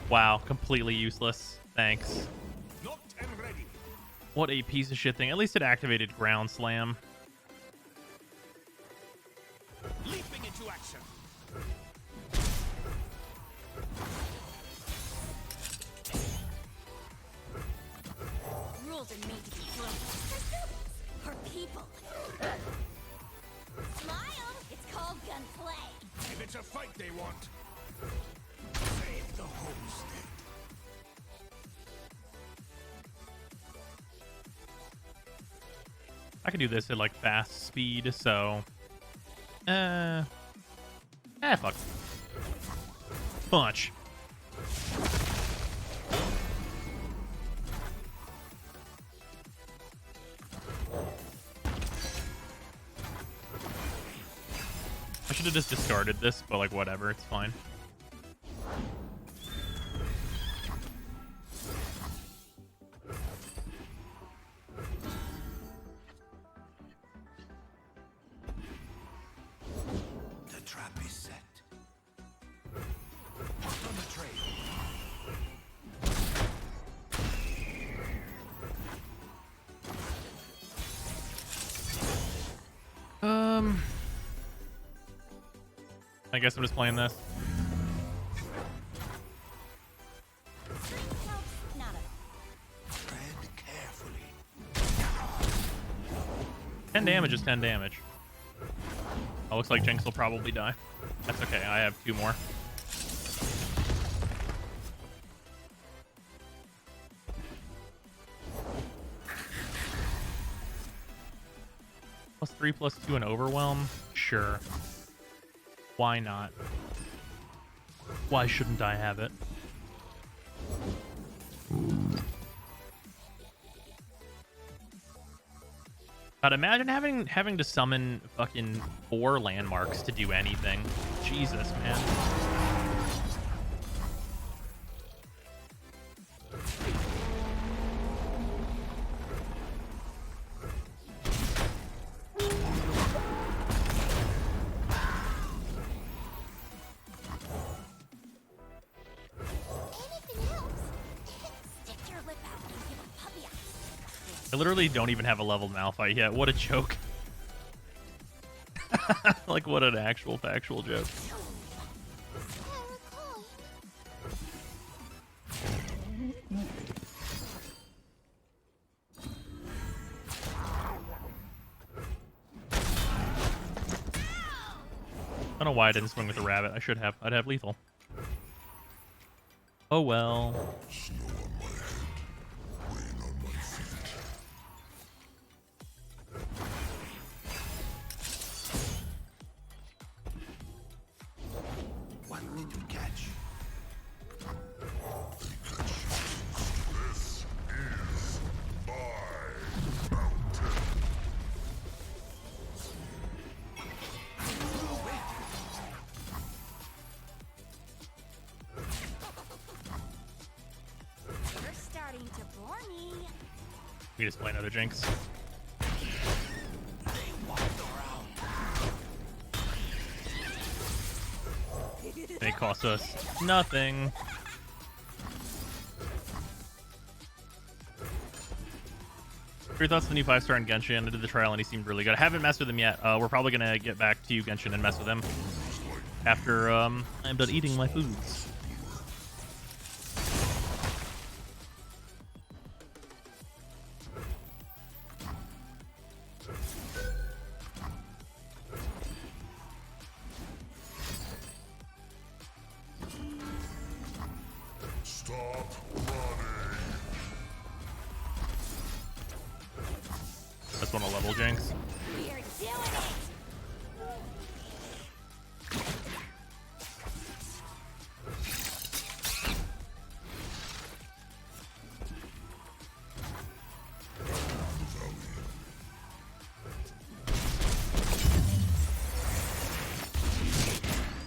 Wow, completely useless. Thanks. What a piece of shit thing. At least it activated Ground Slam. Leaping into action. Rules are made to be broken. For people. Smile! It's called gunplay. If it's a fight they want, save the homestead. I can do this at like fast speed, so fuck. Punch. I should have just discarded this, but like whatever, it's fine. The trap is set. On the trail. I guess I'm just playing this. Tread carefully. 10 damage is 10 damage. Oh, looks like Jinx will probably die. That's okay, I have 2 more. +3/+2 and Overwhelm? Sure. Why not? Why shouldn't I have it? God, imagine having to summon fucking 4 landmarks to do anything. Jesus, man. I literally don't even have a leveled Malphite yet. What a joke. Like, what an actual factual joke. I don't know why I didn't swing with the rabbit. I should have. I'd have lethal. Oh well. What did you catch? This is my mountain. You're starting to bore me. We just play another Jinx. They cost us nothing. Your thoughts on the new 5-star in Genshin? I did the trial and he seemed really good. I haven't messed with him yet. We're probably gonna get back to Genshin and mess with him after I'm done eating my foods. Stop running. That's one a level Jinx. We're doing it.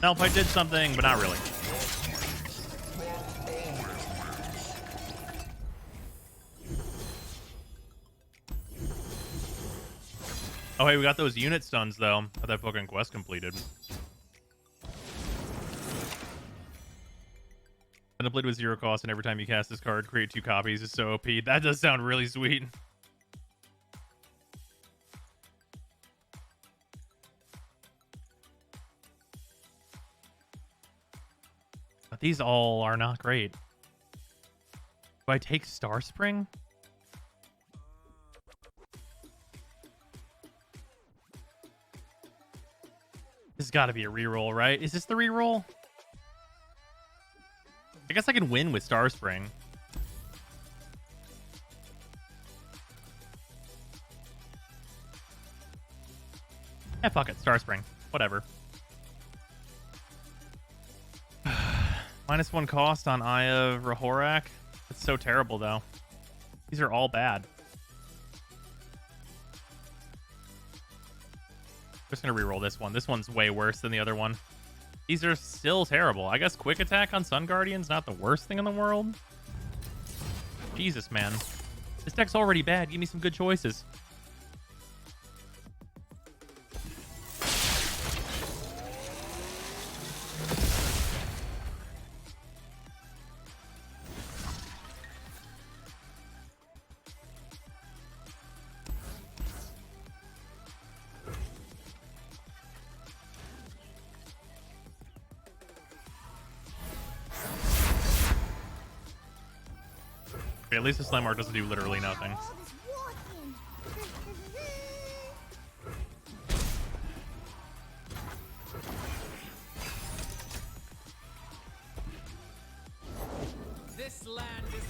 Nope, I did something, but not really. Oh, hey, we got those unit stuns, though. Got that fucking quest completed. And I played with 0 cost, and every time you cast this card, create 2 copies. It's so OP. That does sound really sweet. But these all are not great. Do I take Star Spring? This has got to be a reroll, right? Is this the reroll? I guess I can win with Star Spring. Yeah, fuck it. Star Spring. Whatever. -1 cost on Eye of Rahorak. It's so terrible, though. These are all bad. I'm just going to reroll this one. This one's way worse than the other one. These are still terrible. I guess Quick Attack on Sun Guardian's not the worst thing in the world. Jesus, man. This deck's already bad. Give me some good choices. Okay, at least the Slime Art doesn't do literally nothing. This land is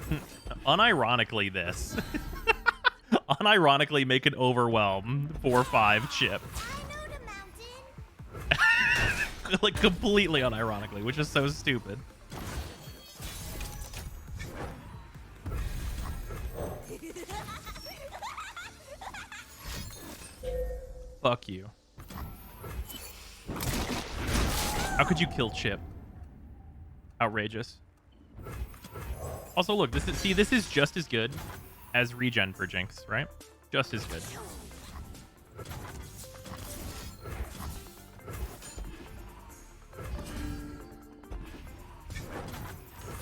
ours. Unironically, this. Unironically, make an Overwhelm 4/5 chip. Like, completely unironically, which is so stupid. Fuck you. How could you kill Chip? Outrageous. Also, look, this is just as good as regen for Jinx, right? Just as good.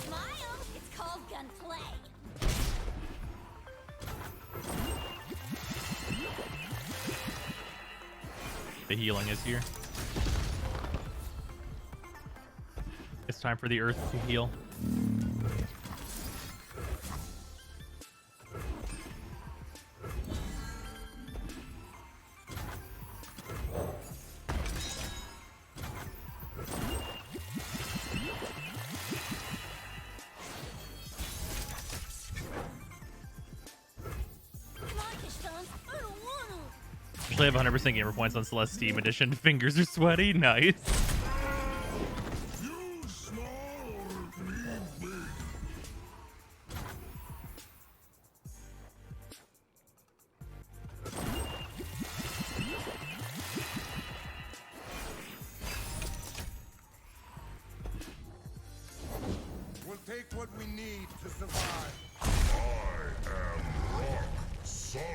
Smile. It's called gunplay. The healing is here. It's time for the earth to heal. Actually, I have 100% gamer points on Celeste Steam Edition. Fingers are sweaty. Nice. We'll take what we need to survive. I am rock solid.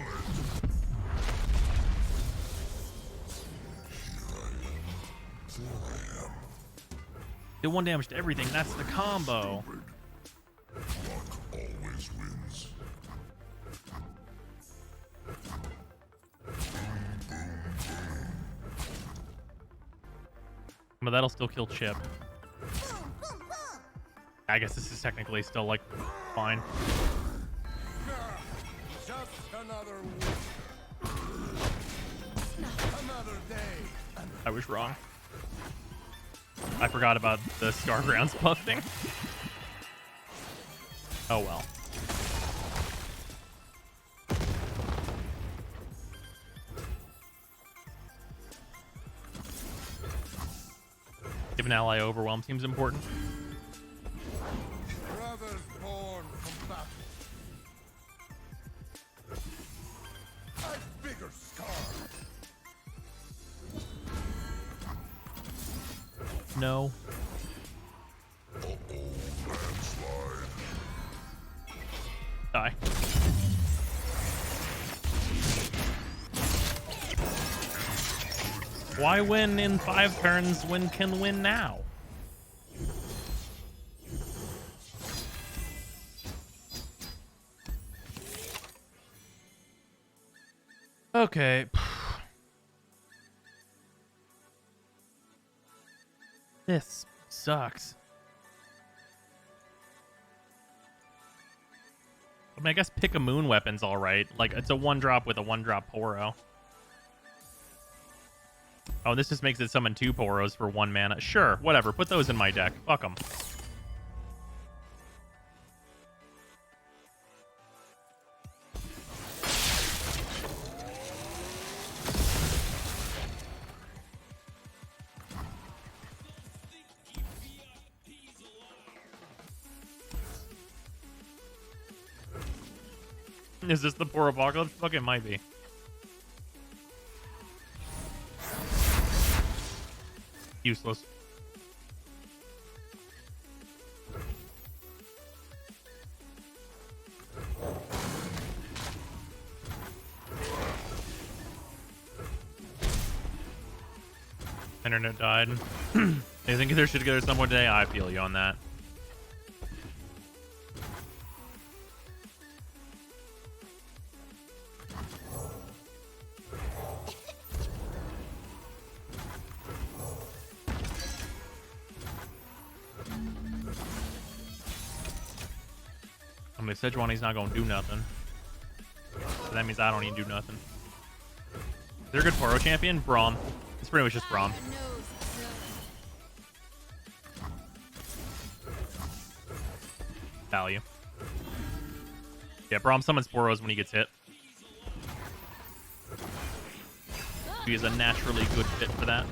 Do 1 damage to everything. That's the combo. Luck always wins. But that'll still kill Chip. I guess this is technically still, like, fine. Just another week. Another day. I was wrong. I forgot about the Stargrounds buff thing. Oh well. If an ally overwhelm seems important. Brothers born from battle. A bigger scar. No. Die. Why win in 5 turns when can win now? Okay. This sucks. I mean, I guess pick a moon weapon's all right. Like, it's a 1-drop with a 1-drop Poro. Oh, this just makes it summon 2 Poros for 1 mana. Sure, whatever. Put those in my deck. Fuck them. Is this the poor apocalypse? Fuck, it might be. Useless. Internet died. They think they should get someone today. I feel you on that. I mean, Sejuani's not gonna do nothing. So that means I don't even do nothing. Is there a good Poro champion? Braum. It's pretty much just Braum. Value. Yeah, Braum summons Poros when he gets hit. He is a naturally good fit for that.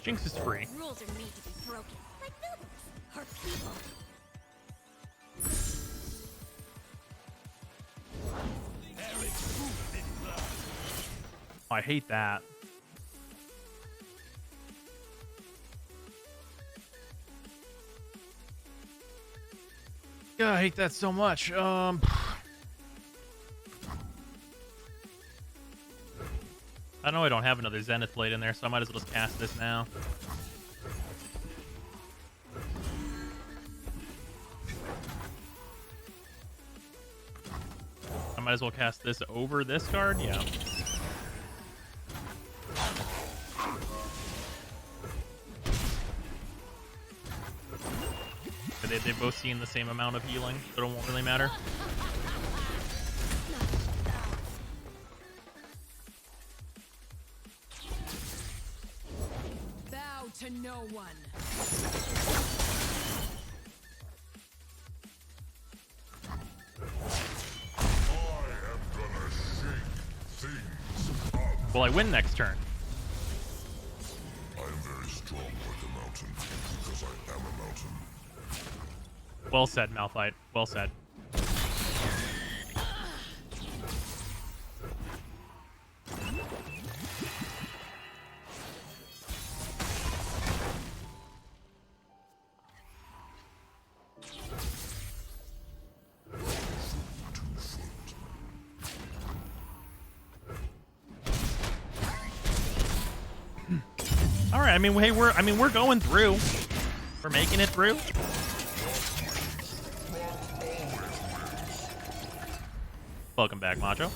Jinx is free. Rules are made to be broken, like noodles. Or people. Oh, I hate that. Yeah, I hate that so much. I know I don't have another Zenith Blade in there, so I might as well just cast this now. I might as well cast this over this card. Yeah. They've both seen the same amount of healing, so it won't really matter. Bow to no one. Will I win next turn? I am very strong like a mountain, because I am a mountain. Well said, Malphite. Well said. All right. I mean, hey, we're going through. We're making it through. Welcome back, Macho.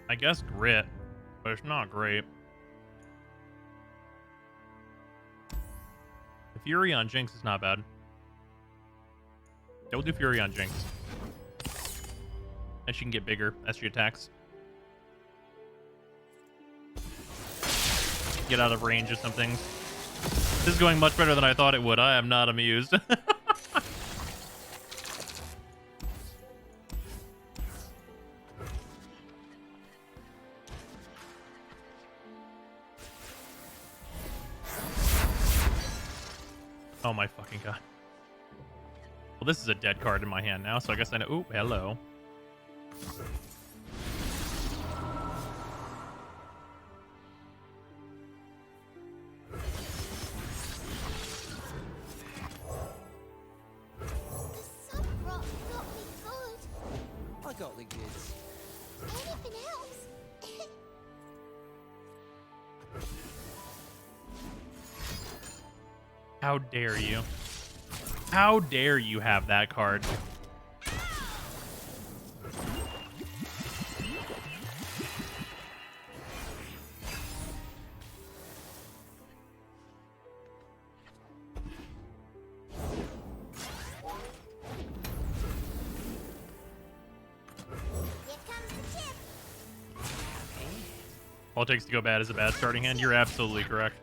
I guess grit, but it's not great. The Fury on Jinx is not bad. Don't do Fury on Jinx. And she can get bigger as she attacks. Get out of range of some things. This is going much better than I thought it would. I am not amused. Oh my fucking god. Well, this is a dead card in my hand now, so I guess I know. Ooh, hello. I got the goods. Anything else? How dare you? How dare you have that card? All it takes to go bad is a bad starting hand. You're absolutely correct.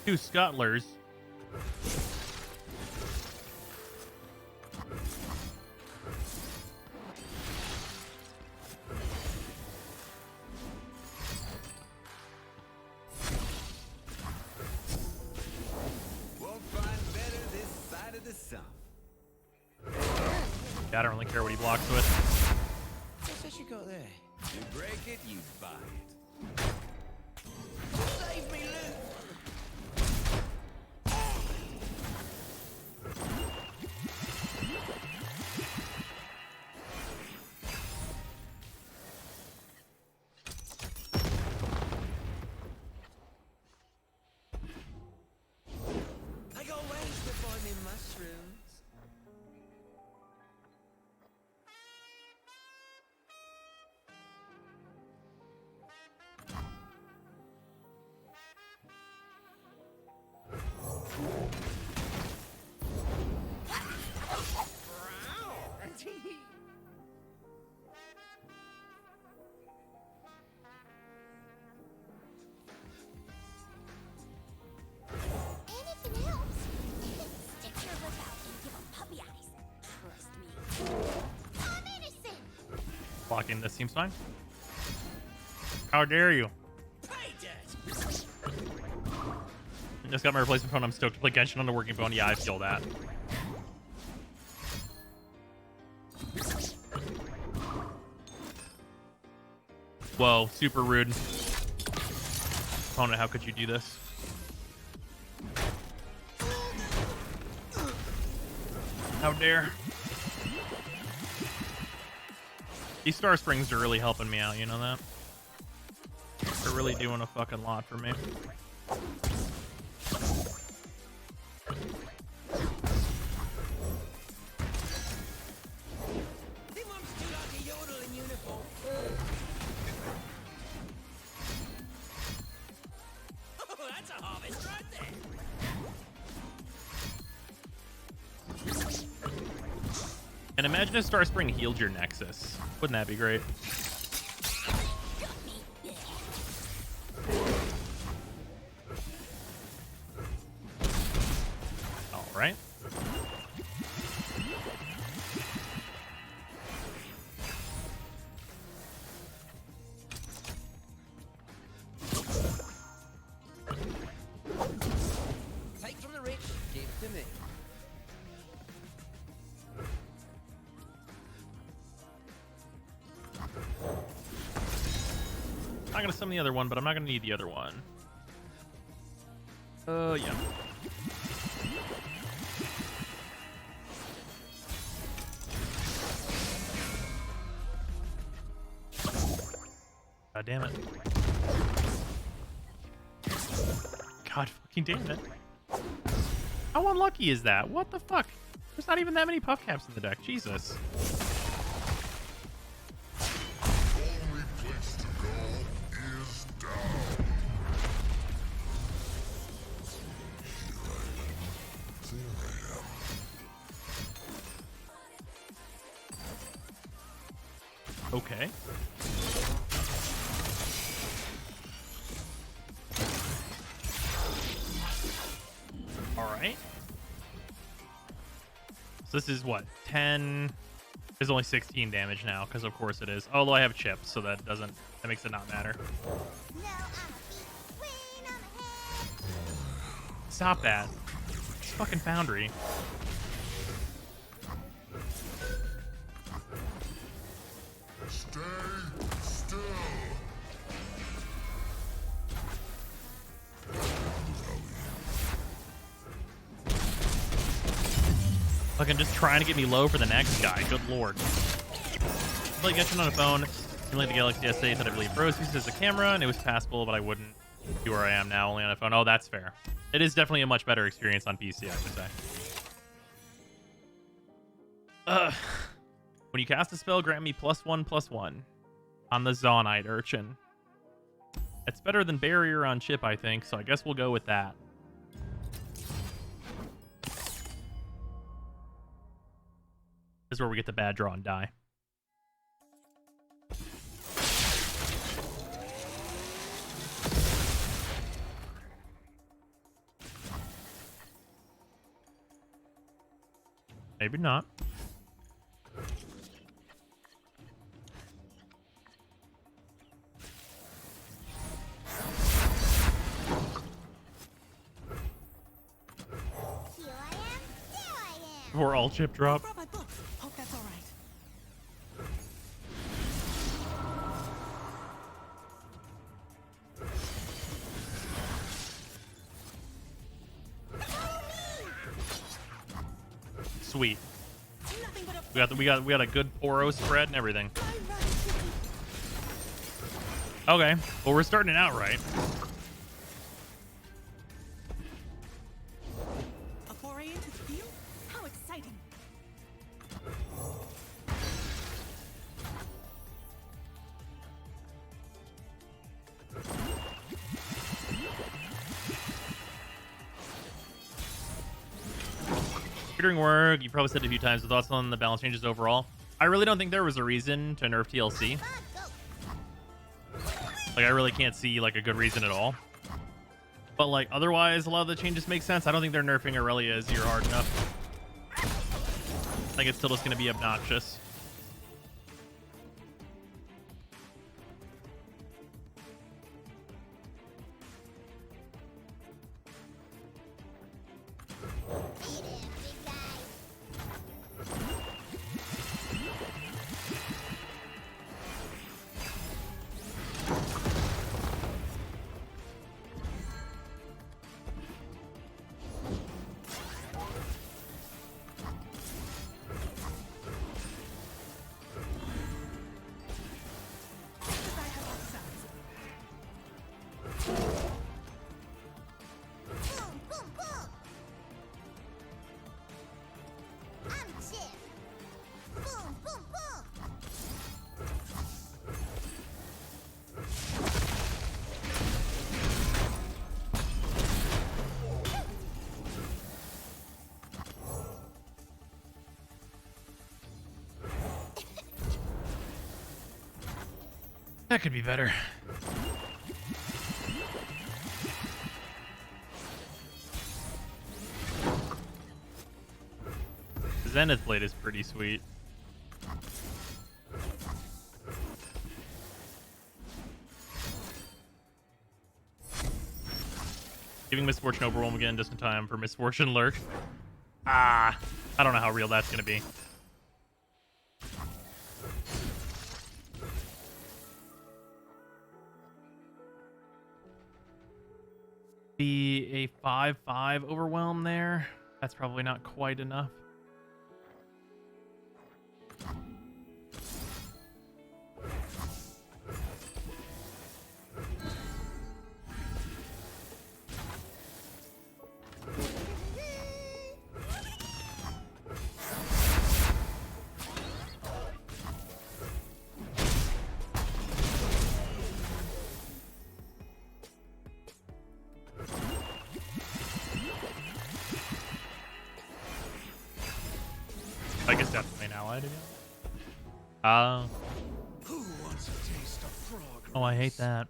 Two Scottlers. Won't find better this side of the sun. I don't really care what he blocks with. What's that you got there? You break it, you buy it. Save me, Luke! I got ways to find me mushrooms. Anything else? Stick your lip out and give 'em puppy eyes. Trust me. I'm innocent. Blocking this seems fine. How dare you? Just got my replacement phone. I'm stoked to play Genshin on a working phone. Yeah, I feel that. Whoa, super rude. Opponent, how could you do this? How dare. These Star Springs are really helping me out, you know that? They're really doing a fucking lot for me. That's a harvest right there. And imagine if Star Spring healed your Nexus. Wouldn't that be great? All right. Take from the rich, give to me. I'm gonna summon the other one, but I'm not gonna need the other one. Yeah. God damn it. God fucking damn it. How unlucky is that? What the fuck? There's not even that many puff caps in the deck. Jesus. Only place to go is down. Here I am. Okay. All right. So this is what? 10. There's only 16 damage now, because of course it is. Although I have chips, so that makes it not matter. Stop that. Fucking Foundry. Stay still. Fucking just trying to get me low for the next guy. Good lord. Like Genshin on a phone. Like the Galaxy S8 that I believe Rose uses as a camera, and it was passable, but I wouldn't be where I am now, only on a phone. Oh, that's fair. It is definitely a much better experience on PC, I would say. When you cast a spell, grant me +1/+1 on the Zaunite Urchin. It's better than Barrier on chip, I think, so I guess we'll go with that. This is where we get the bad draw and die. Maybe not. Before all chip drop. Hope that's all right. Sweet. We got a good Poro spread and everything. Okay, well we're starting it out right. A foray into the field? How exciting! During work, you probably said it a few times, the thoughts on the balance changes overall. I really don't think there was a reason to nerf TLC. Like, I really can't see, like, a good reason at all. But, like, otherwise, a lot of the changes make sense. I don't think they're nerfing Aurelia as you're hard enough. I think it's still just going to be obnoxious. That could be better. The Zenith Blade is pretty sweet. Giving Misfortune Overwhelm again just in time for Misfortune Lurk. I don't know how real that's going to be. Be a 5/5 Overwhelm there. That's probably not quite enough. I guess that's the main ally to go. Who wants a taste of frog? Oh, I hate that.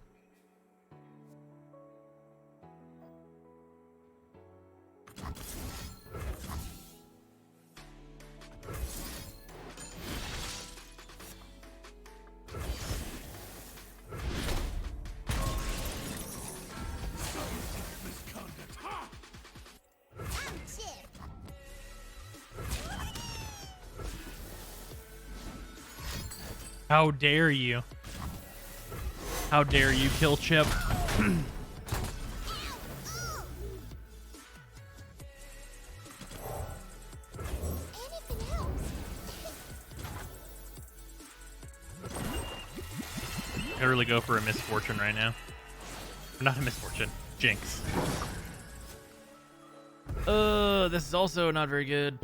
How dare you? How dare you kill Chip? I really go for a Misfortune right now. Not a Misfortune. Jinx. This is also not very good.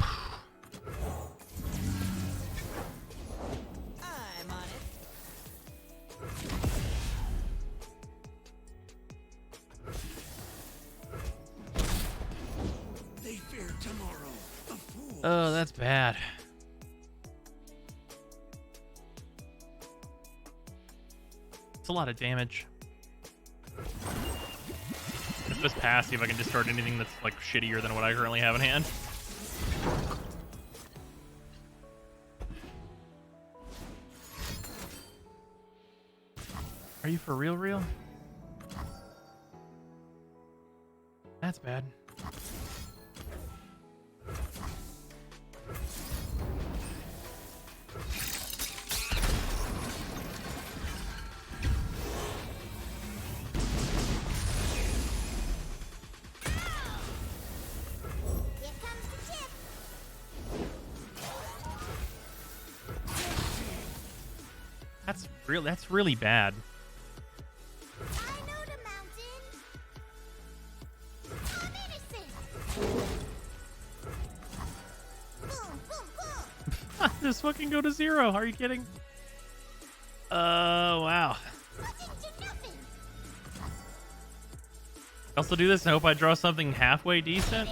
I'm on it. They fear tomorrow. A fool. Oh, that's bad. It's a lot of damage. Let's just pass, see if I can discard anything that's like shittier than what I currently have in hand. Are you for real? That's bad. That's really bad. Just fucking go to 0. Are you kidding? Wow. I also do this. I hope I draw something halfway decent.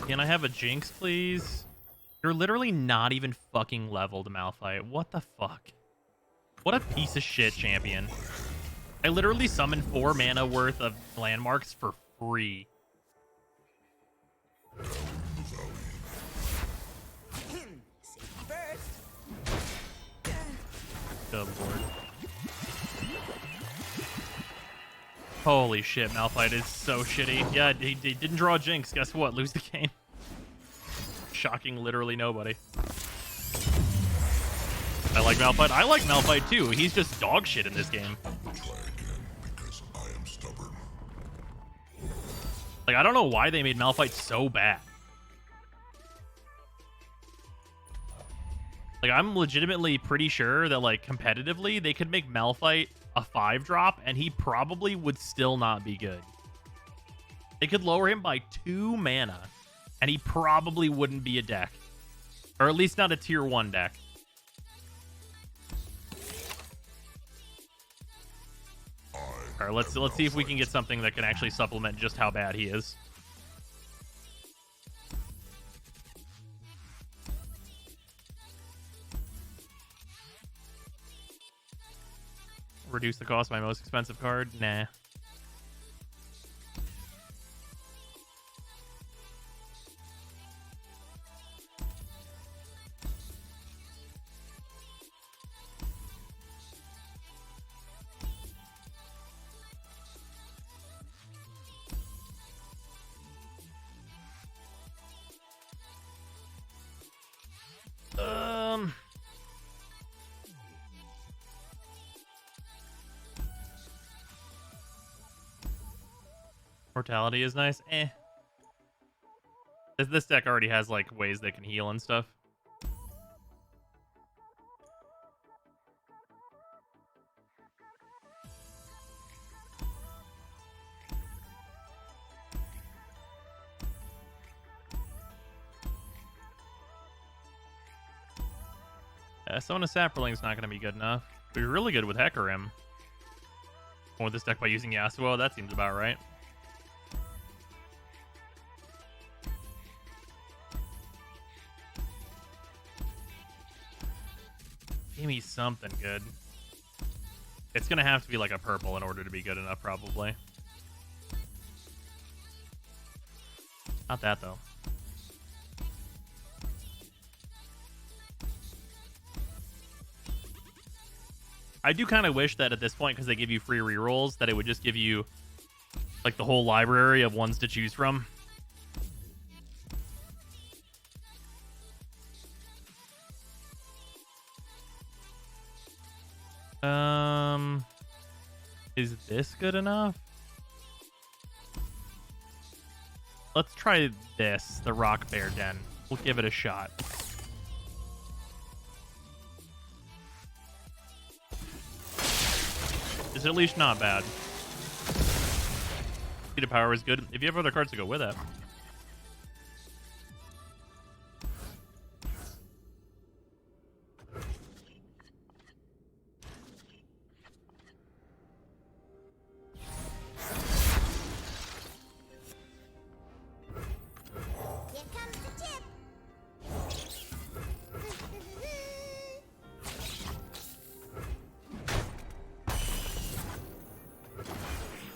Can I have a Jinx, please? You're literally not even fucking leveled, Malphite. What the fuck? What a piece of shit champion. I literally summoned 4 mana worth of landmarks for free. Safety first. Good lord. Holy shit, Malphite is so shitty. Yeah, he didn't draw a Jinx. Guess what? Lose the game. Shocking literally nobody. I like Malphite. I like Malphite too. He's just dog shit in this game. Like, I don't know why they made Malphite so bad. Like, I'm legitimately pretty sure that, like, competitively, they could make Malphite a 5-drop, and he probably would still not be good. They could lower him by 2 mana, and he probably wouldn't be a deck. Or at least not a tier 1 deck. I Alright, let's see if we can get something that can actually supplement just how bad he is. Reduce the cost of my most expensive card? Nah. Mortality is nice. Eh. This deck already has like ways they can heal and stuff. Summon a Saproling's not going to be good enough. But you're really good with Hecarim. With this deck by using Yasuo, that seems about right. Give me something good. It's going to have to be like a purple in order to be good enough, probably. Not that, though. I do kind of wish that at this point, because they give you free rerolls, that it would just give you like the whole library of ones to choose from. Is this good enough? Let's try this, the Rock Bear Den. We'll give it a shot. It's at least not bad. Speed of Power is good. If you have other cards to go with it.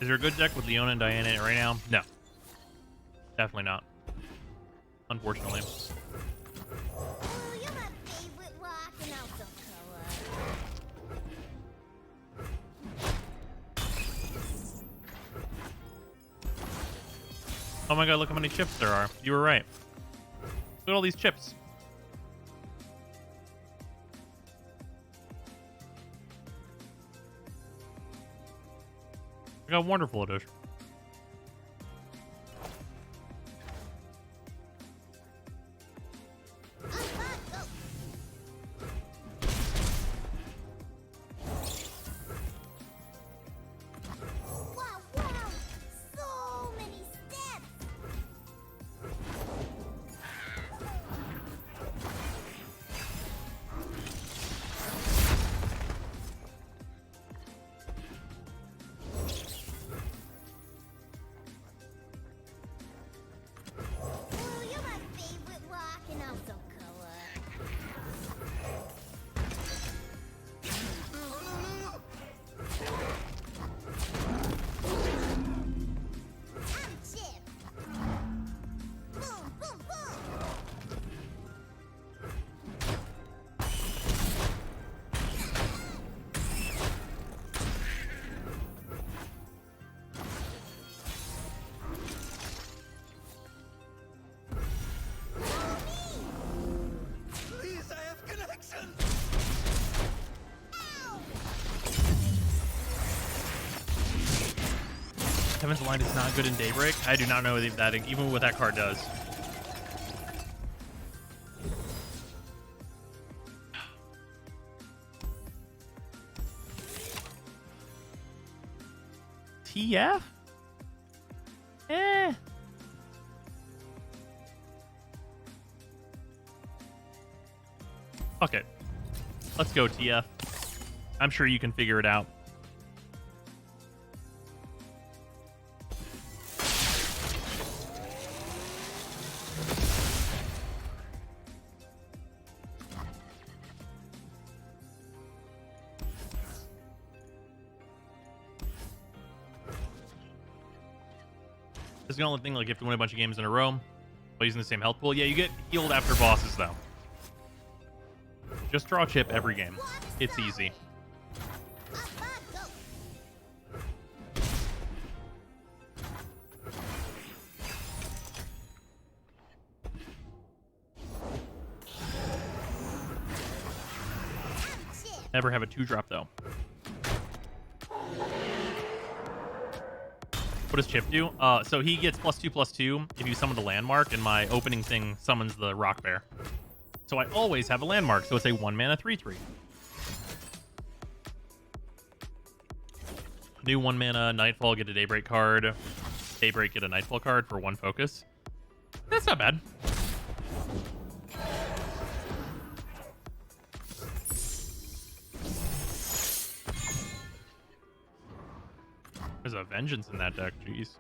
Is there a good deck with Leona and Diana in it right now? No. Definitely not. Unfortunately. Oh my god, look how many chips there are. You were right. Look at all these chips. Look how wonderful it is. Kevin's line is not good in Daybreak. I do not know if that, even what that card does. TF? Eh. Fuck it. Let's go, TF. I'm sure you can figure it out. This is the only thing, like, you have to win a bunch of games in a row by using the same health pool. Yeah, you get healed after bosses, though. Just draw chip every game. It's easy. Never have a 2-drop, though. What does Chip do? So he gets +2/+2 if you summon the landmark, and my opening thing summons the rock bear. So I always have a landmark, so it's a 1-mana 3/3. New 1-mana Nightfall, get a Daybreak card. Daybreak, get a Nightfall card for 1 focus. That's not bad. There's a Vengeance in that deck, jeez.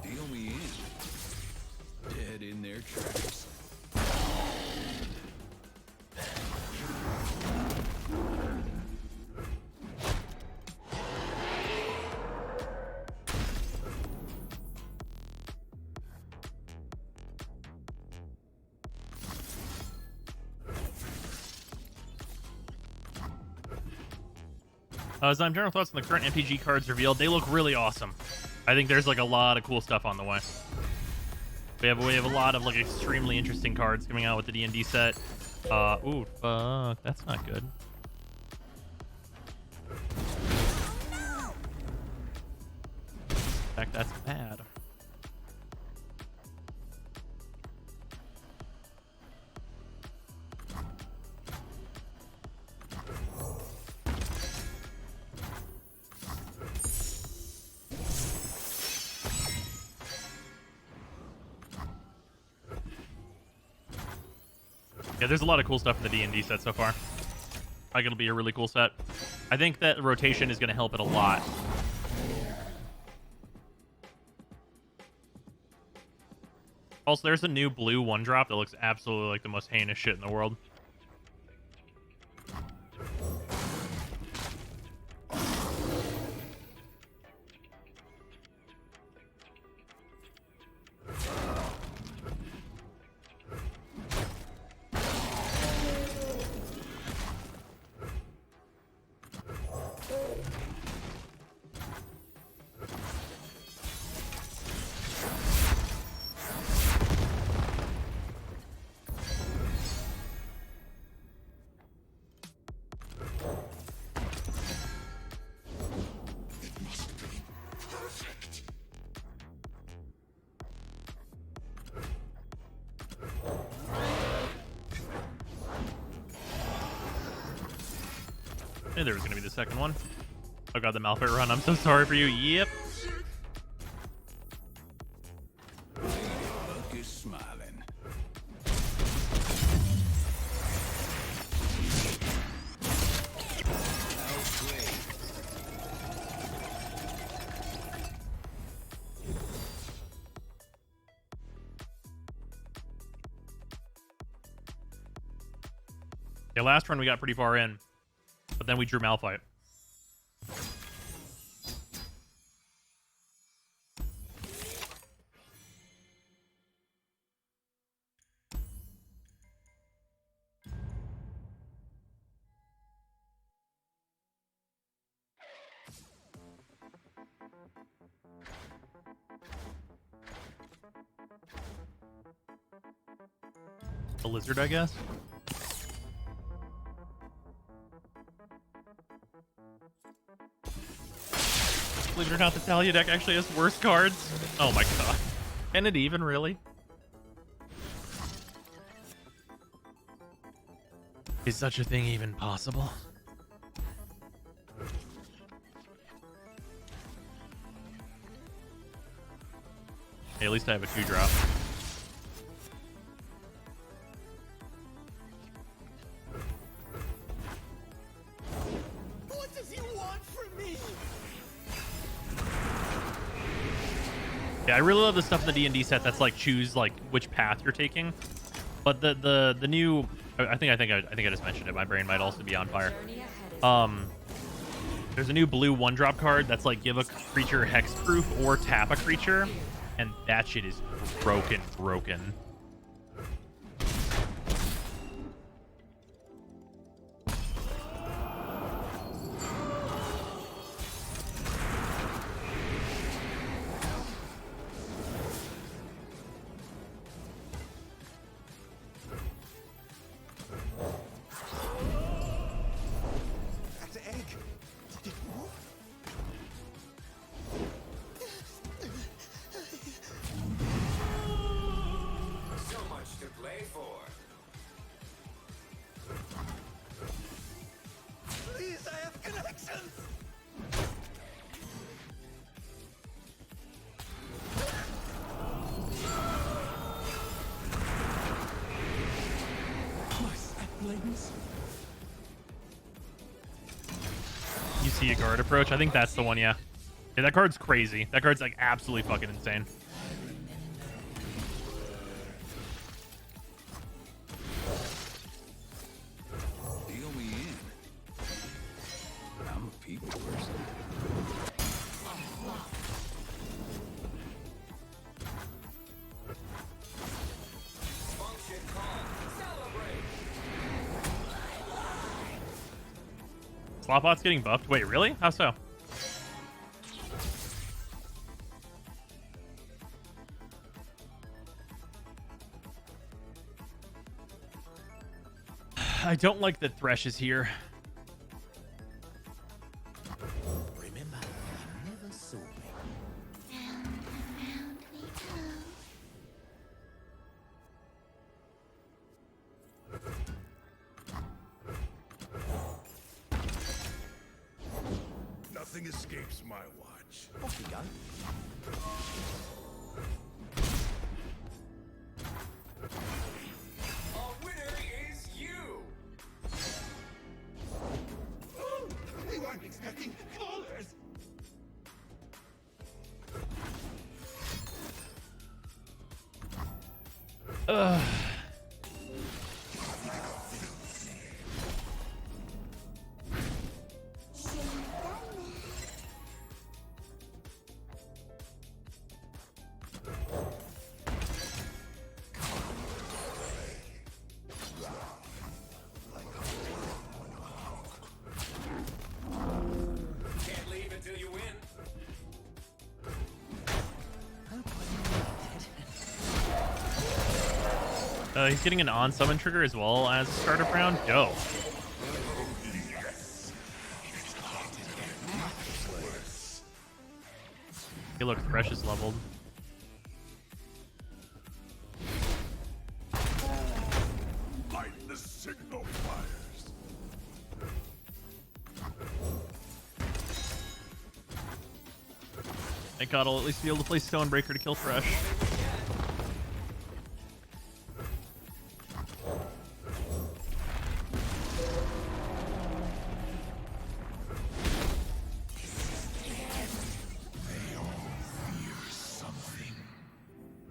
Deal me in. Dead in their tracks. Zime, general thoughts on the current MTG cards revealed. They look really awesome. I think there's like a lot of cool stuff on the way. We have a lot of like extremely interesting cards coming out with the D&D set. Ooh, fuck, that's not good. In fact, that's bad. Yeah, there's a lot of cool stuff in the D&D set so far. I think it'll be a really cool set. I think that rotation is going to help it a lot. Also, there's a new blue 1-drop that looks absolutely like the most heinous shit in the world. I knew there was going to be the second one. Oh god, the Malphite run. I'm so sorry for you. Yep. Buck is smiling. Outplayed. Yeah, last run we got pretty far in. But then we drew Malphite. The lizard, I guess? Believe it or not, the Talia deck actually has worse cards. Oh my god. Can it even, really? Is such a thing even possible? Hey, at least I have a 2-drop. What does he want from me? Yeah, I really love the stuff in the D&D set that's like choose like which path you're taking. But the new, I think I just mentioned it. My brain might also be on fire. There's a new blue 1-drop card that's like give a creature hexproof or tap a creature, and that shit is broken. So much to play for. Please, I have connections! You see a guard approach? I think that's the one, yeah. Yeah, that card's crazy. That card's like absolutely fucking insane. Deal me in. I'm a people person. Function call. Celebrate. Slotbot's getting buffed? Wait, really? How so? I don't like that Thresh is here. Remember, you never saw me. Round and round we go. Nothing escapes my watch. Off you go. Our winner is you. We weren't expecting callers. Ugh. Can't leave until you win. He's getting an on-summon trigger as well as a startup round. Dope. Hey, look, Thresh is leveled. Light the signal fires. Thank God I'll at least be able to play Stonebreaker to kill Thresh.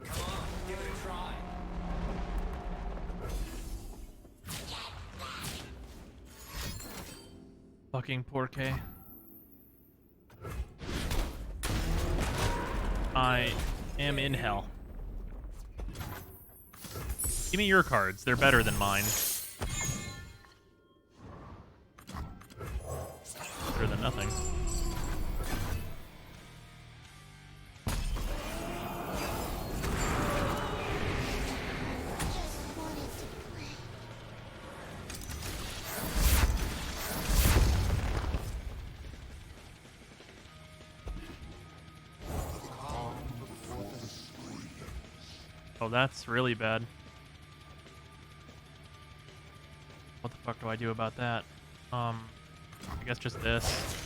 Come on, give it a try. Fucking poor K. I am in hell. Give me your cards. They're better than mine. Better than nothing. Oh, that's really bad. What the fuck do I do about that? I guess just this.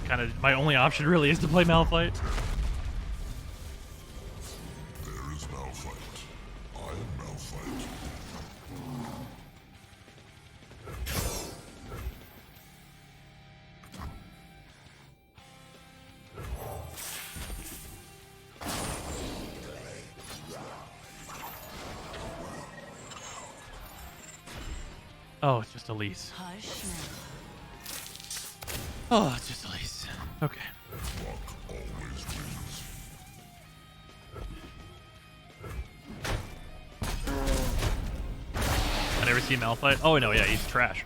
Kind of my only option really is to play Malphite. There is Malphite. I am Malphite. Oh, it's just Elise. Oh, it's just Elise. Okay. I never seen Mal fight. Oh no, yeah, he's trash.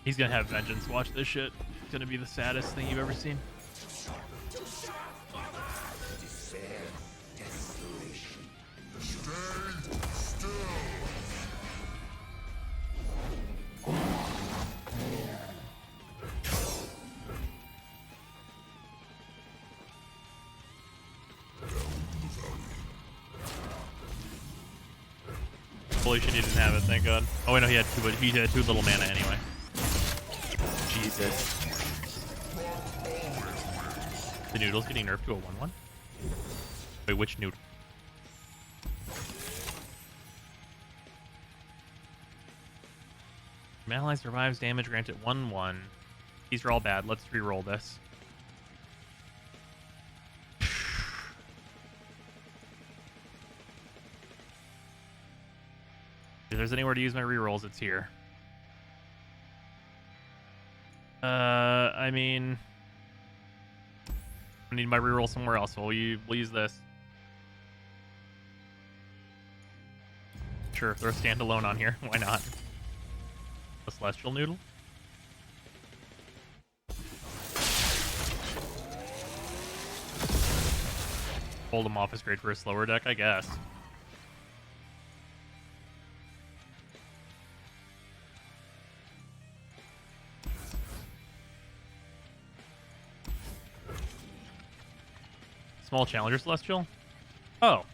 He's gonna have vengeance. Watch this shit. It's gonna be the saddest thing you've ever seen. Holy shit, he didn't have it, thank god. Oh wait, no, he had two, but he had 2 little mana anyway. Jesus. The noodle's getting nerfed to a 1/1? Wait, which noodle? Ally survives damage granted 1/1. These are all bad. Let's re-roll this. If there's anywhere to use my rerolls, it's here. I mean, I need my reroll somewhere else, so we'll use this. Sure, throw a standalone on here. Why not? A celestial noodle. Hold him off is great for a slower deck, I guess. Small challenger celestial? Oh.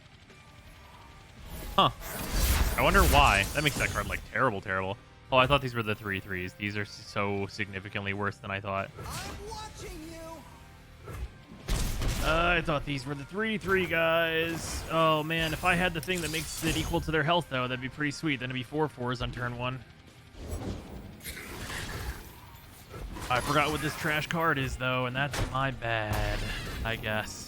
Huh. I wonder why. That makes that card like terrible. Oh, I thought these were the 3/3s. These are so significantly worse than I thought. I thought these were the 3/3 guys. Oh man, if I had the thing that makes it equal to their health though, that'd be pretty sweet. Then it'd be 4/4s on turn 1. I forgot what this trash card is though, and that's my bad, I guess.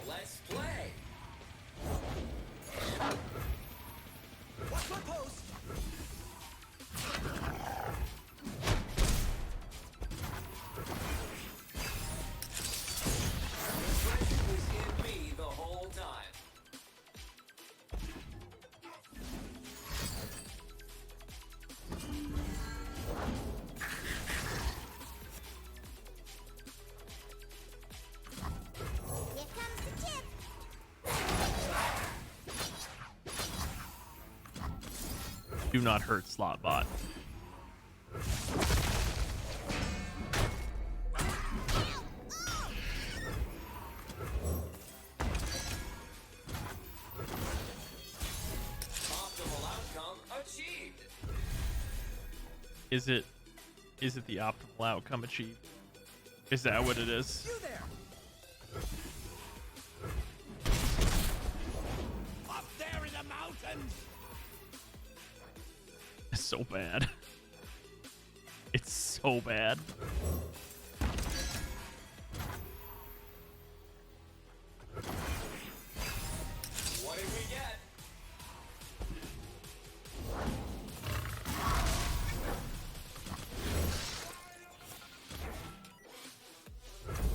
Let's play. What's my post? The was in me the whole time. Do not hurt slot bot. Optimal outcome achieved. Is it the optimal outcome achieved? Is that what it is? You there. Up there in the mountains. It's so bad. It's so bad. What did we get?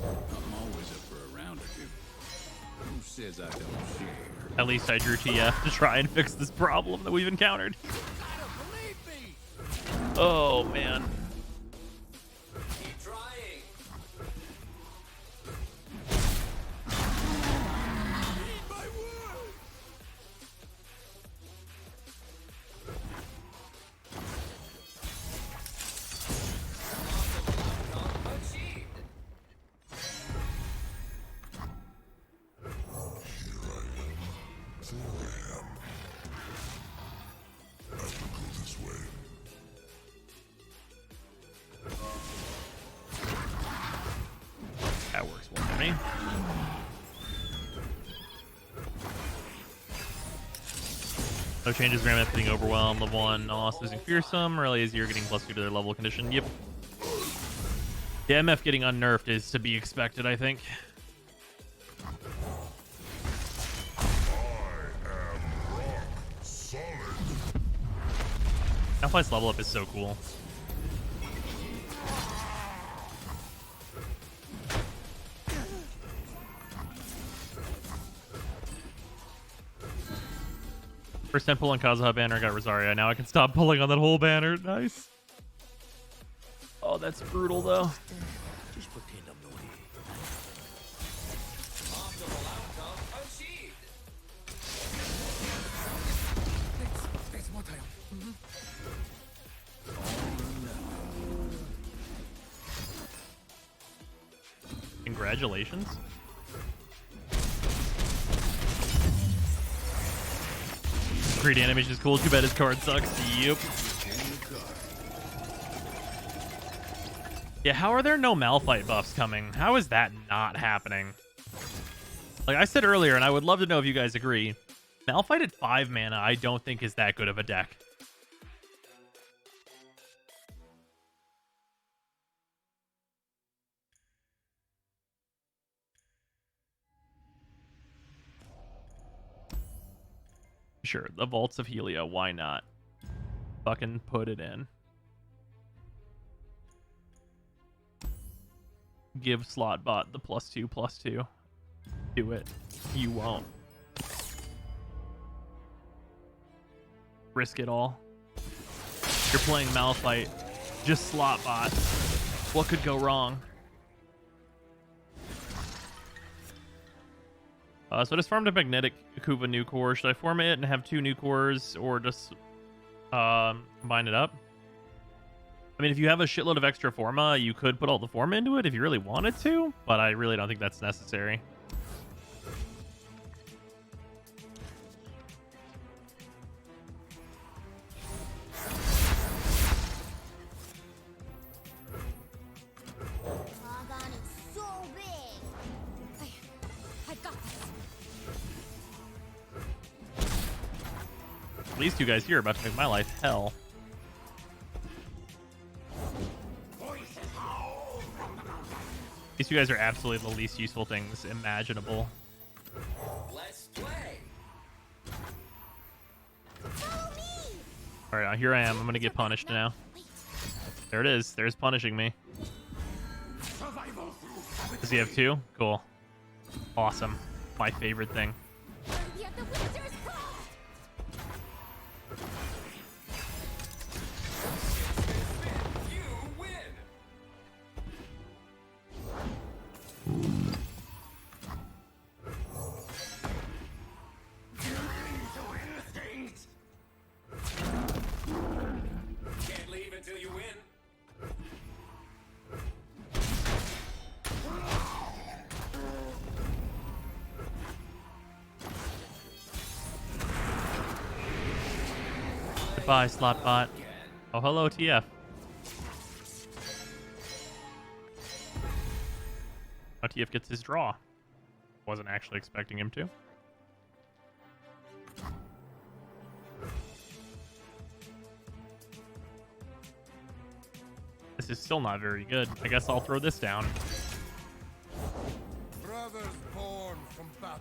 I'm always up for a round or two. Who says I don't share? At least I drew TF to try and fix this problem that we've encountered. Oh man. Keep trying. Need my word. Outcome achieved. No changes, Grandma's getting overwhelmed. Level 1, lost losing fearsome. Really easier getting +2 to their level condition. Yep. The MF getting unnerfed is to be expected, I think. Malphite's level up is so cool. First time pulling Kazuha banner, got Rosaria. Now I can stop pulling on that whole banner. Nice. Oh, that's brutal though. Just pretend I'm not here. It's my tail. Congratulations. Greedy animation is cool. Too bad his card sucks. Yep. Yeah, how are there no Malphite buffs coming? How is that not happening? Like I said earlier, and I would love to know if you guys agree, Malphite at 5 mana I don't think is that good of a deck. Sure, the Vaults of Helia, why not? Fucking put it in. Give Slotbot the +2/+2. Do it. You won't. Risk it all. You're playing Malphite. Just Slotbot. What could go wrong? So I just farmed a Magnetic Akuva new core. Should I form it and have 2 new cores, or just combine it up? I mean, if you have a shitload of extra Forma, you could put all the Forma into it if you really wanted to, but I really don't think that's necessary. These 2 guys here are about to make my life hell. These 2 guys are absolutely the least useful things imaginable. Let's play. Alright, here I am. I'm gonna get punished now. There it is. There's punishing me. Does he have 2? Cool. Awesome. My favorite thing. Can't leave until you win. Goodbye, Slotbot. Oh, hello, TF. Oh, TF gets his draw. Wasn't actually expecting him to. This is still not very good. I guess I'll throw this down. Brothers born from battle.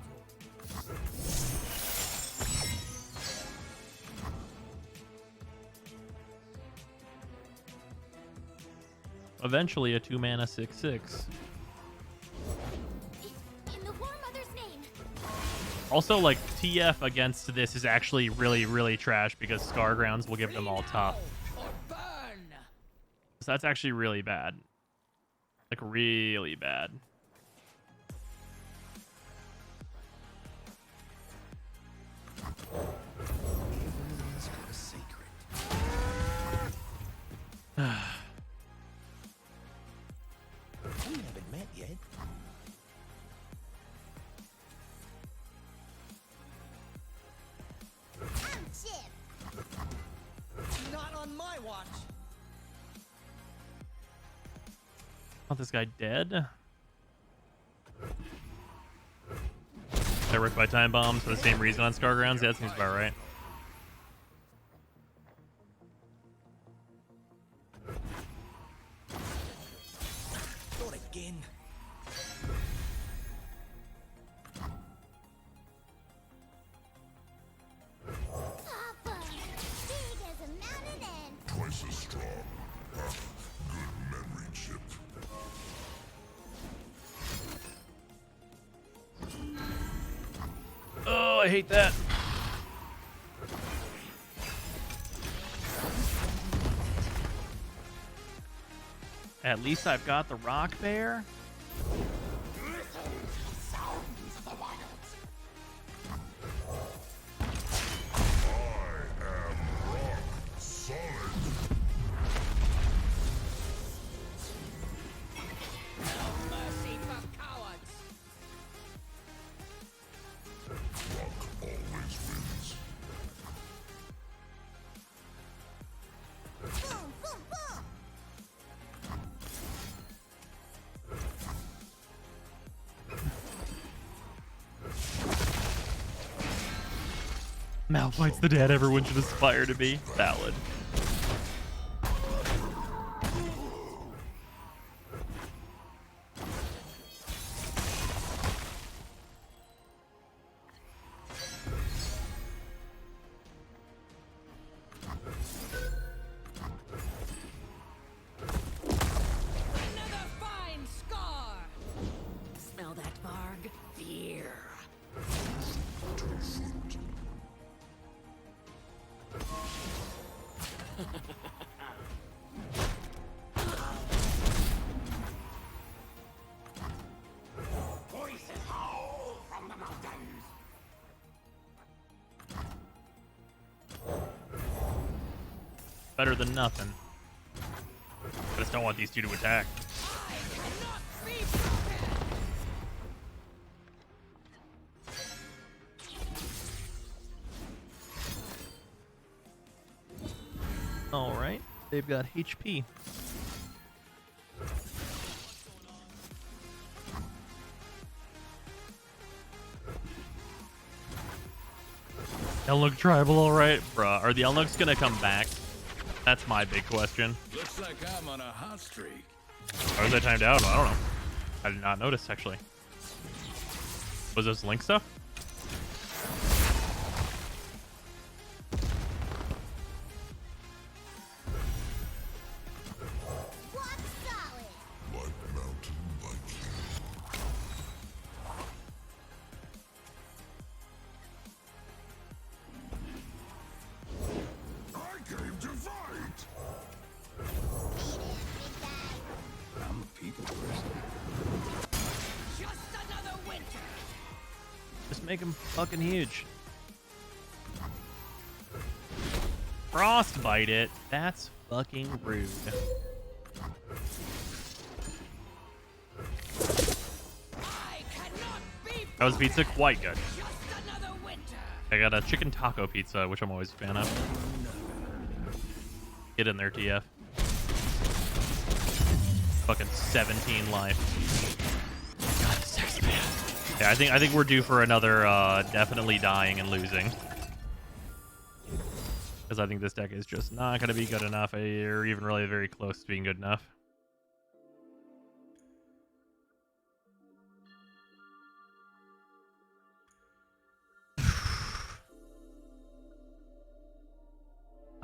Eventually a 2-mana 6/6. In the War Mother's name. Also, like, TF against this is actually really, really trash because Scargrounds will give them all tough. So that's actually really bad. Like, really bad. We haven't met yet. I'm Chip. Not on my watch. Want this guy dead? They work by time bombs for the same reason on Scargrounds. Yeah, that seems about right. Not again. Papa, big as a mountain and Twice as strong. Good memory chip. Oh, I hate that. At least I've got the rock bear. Malphite's the dad everyone should aspire to be. Valid. Another fine scar. Smell that, Varg? Fear. Voices howl from the mountains. Better than nothing. I just don't want these two to attack. Alright, they've got HP. Elnuk tribal, alright? Bruh, are the Elnuks gonna come back? That's my big question. Looks like I'm on a hot streak. Or was I timed out? I don't know. I did not notice, actually. Was this Link stuff? I came to fight. I'm a people person. Just another winter. Just make him fucking huge. Frostbite it. That's fucking rude. That was pizza quite good. I got a chicken taco pizza, which I'm always a fan of. Get in there, TF. Fucking 17 life. God, sex man. Yeah, I think we're due for another definitely dying and losing. Because I think this deck is just not going to be good enough, or even really very close to being good enough.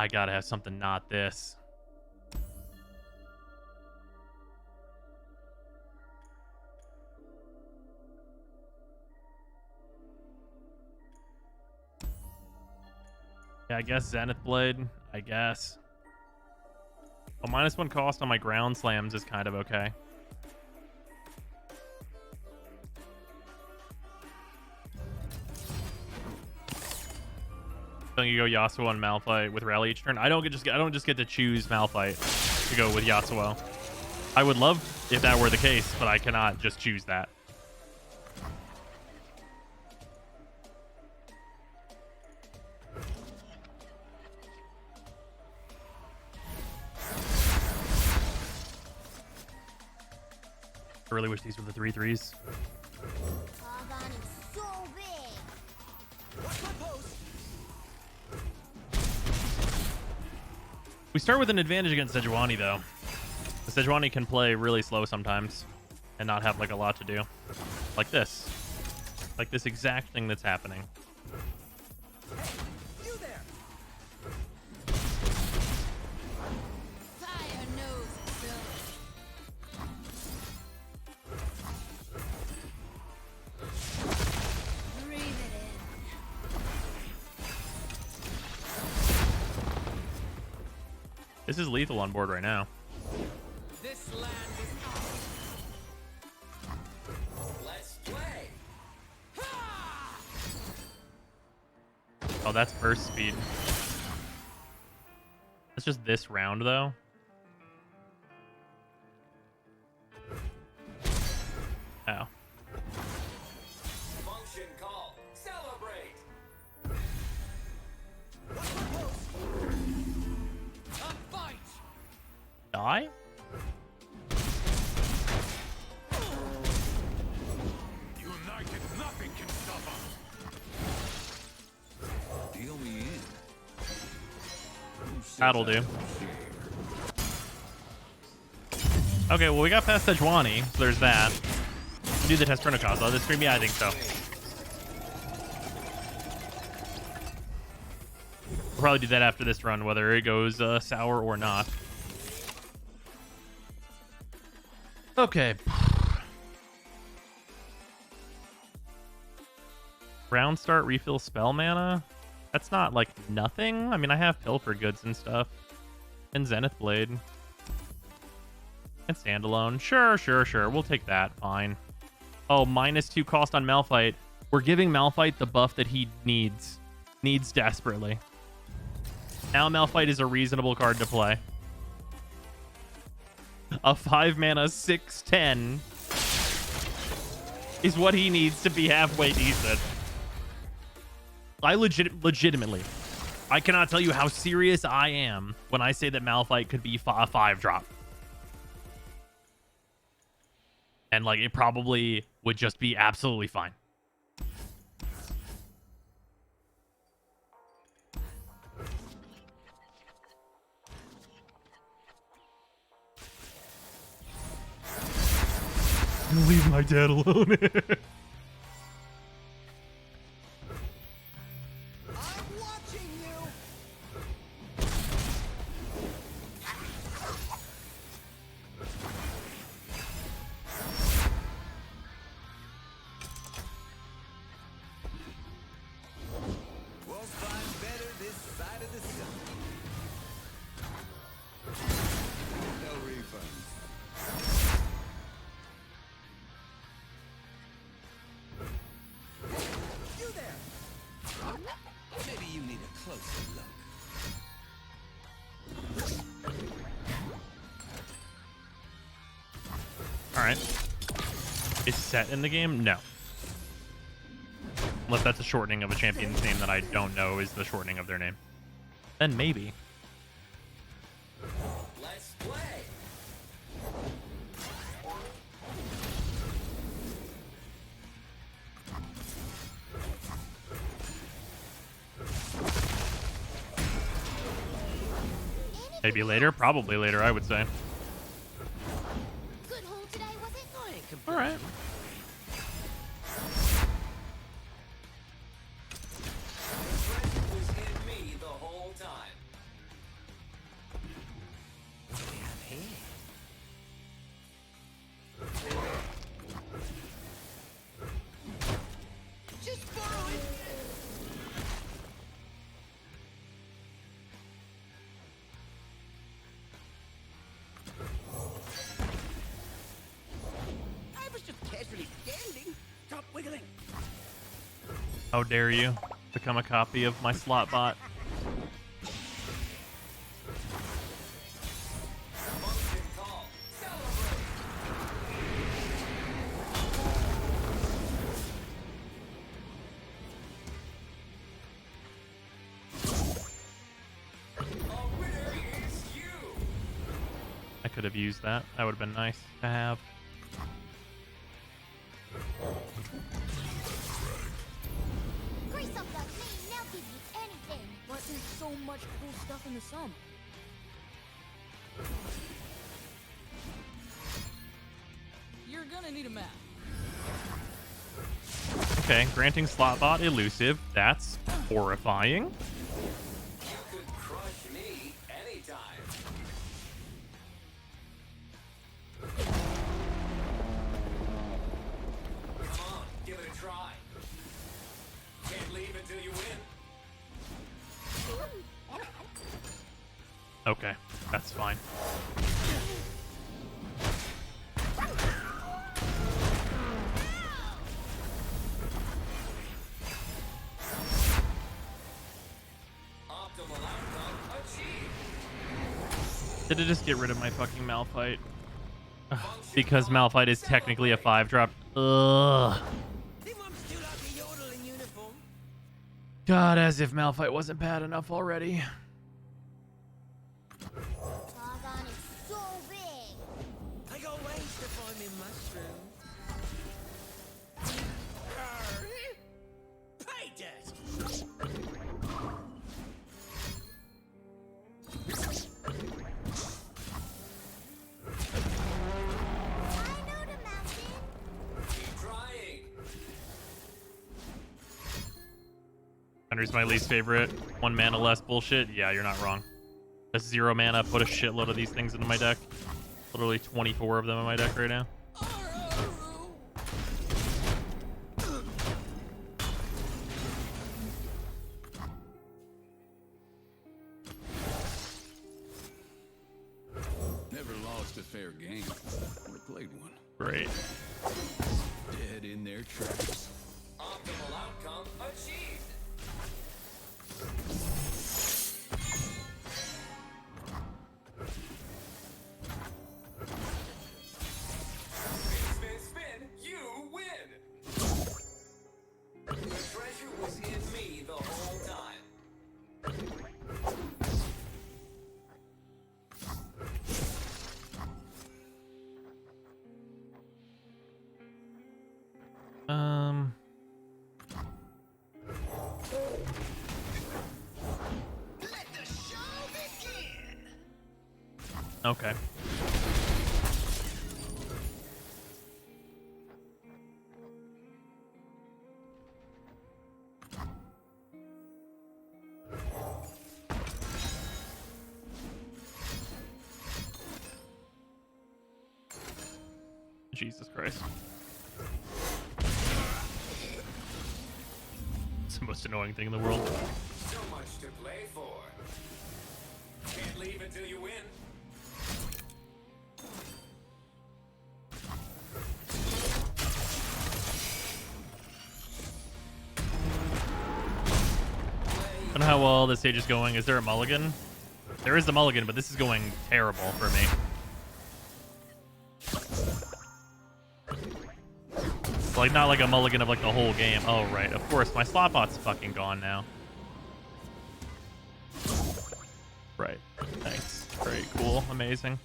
I gotta have something not this. Yeah, I guess Zenith Blade. I guess. A -1 cost on my ground slams is kind of okay. Don't you go Yasuo and Malphite with Rally each turn? I don't just get to choose Malphite to go with Yasuo. I would love if that were the case, but I cannot just choose that. I really wish these were the 3/3s. Argon is so big. We start with an advantage against Sejuani, though. The Sejuani can play really slow sometimes and not have like a lot to do. Like this. Like this exact thing that's happening. This is lethal on board right now. This land is ours. Let's play. Oh, that's burst speed. That's just this round, though. Oh. Function call. Celebrate. A fight. Die? United, nothing can stop us. Deal me in. That'll do. Okay, well, we got past Sejuani, so there's that. Do the test Chronocost on this stream? Yeah, I think so. We'll probably do that after this run, whether it goes sour or not. Okay. Round start, refill spell mana? That's not, like, nothing. I mean, I have Pilfer goods and stuff. And Zenith Blade. And Standalone. Sure. We'll take that. Fine. Oh, -2 cost on Malphite. We're giving Malphite the buff that he needs. Needs desperately. Now Malphite is a reasonable card to play. A 5-mana 6/10 is what he needs to be halfway decent. I legitimately, I cannot tell you how serious I am when I say that Malphite could be a 5-drop. And, like, it probably would just be absolutely fine. Leave my dad alone. We'll find better this side of the sun. No refunds. You there! Maybe you need a closer look. All right. Is Set in the game? No. Unless that's a shortening of a champion's name that I don't know is the shortening of their name. Then maybe. Let's play. Maybe later? Probably later, I would say. Good haul today, was it? All right. Was in me the whole time. What do we have here? Just borrow it. I was just casually standing. Stop wiggling. How dare you become a copy of my slot bot? Function call. Celebrate. A winner is you. I could have used that. That would have been nice to have. Grease up that knee. isn't so much cool stuff in the sum. You're gonna need a map. Okay, granting Slotbot elusive. That's horrifying. You could crush me anytime. Come on, give it a try. Can't leave until you win. Okay, that's fine. Optimal outcome achieved. Did it just get rid of my fucking Malphite? Ugh, because Malphite is technically a 5-drop. Ugh. God, as if Malphite wasn't bad enough already. Doggone, it's so big. I got ways to find me mushrooms. Pay dirt. Keep trying. Thunder's my least favorite. 1 mana less bullshit. Yeah, you're not wrong. That's 0 mana. Put a shitload of these things into my deck. Literally 24 of them in my deck right now. Never lost a fair game. Or played one. Great. Dead in their tracks. Optimal outcome achieved. Spin, spin, spin. You win. The treasure was in me the whole time. Okay. Jesus Christ. It's the most annoying thing in the world. So much to play for. Can't leave until you win. I don't know how well this stage is going. Is there a mulligan? There is the mulligan, but this is going terrible for me. It's like not like a mulligan of like the whole game. Oh right, of course my slot bot's fucking gone now. Right. Thanks. Great, cool, amazing.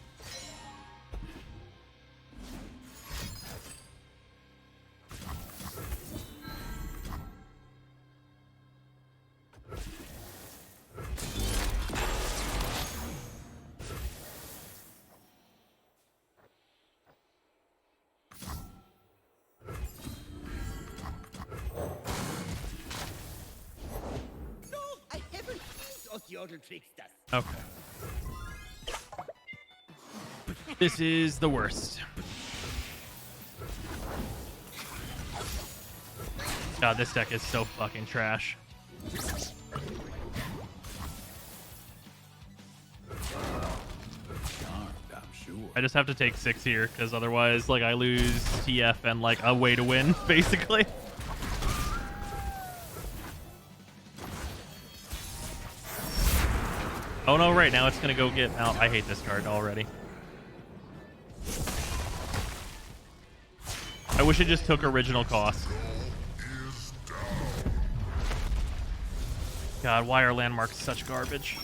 Okay. This is the worst. God, this deck is so fucking trash. I just have to take 6 here, because otherwise, like, I lose TF and, like, a way to win, basically. Oh no, right now it's gonna go get out. I hate this card already. I wish it just took original cost. God, why are landmarks such garbage?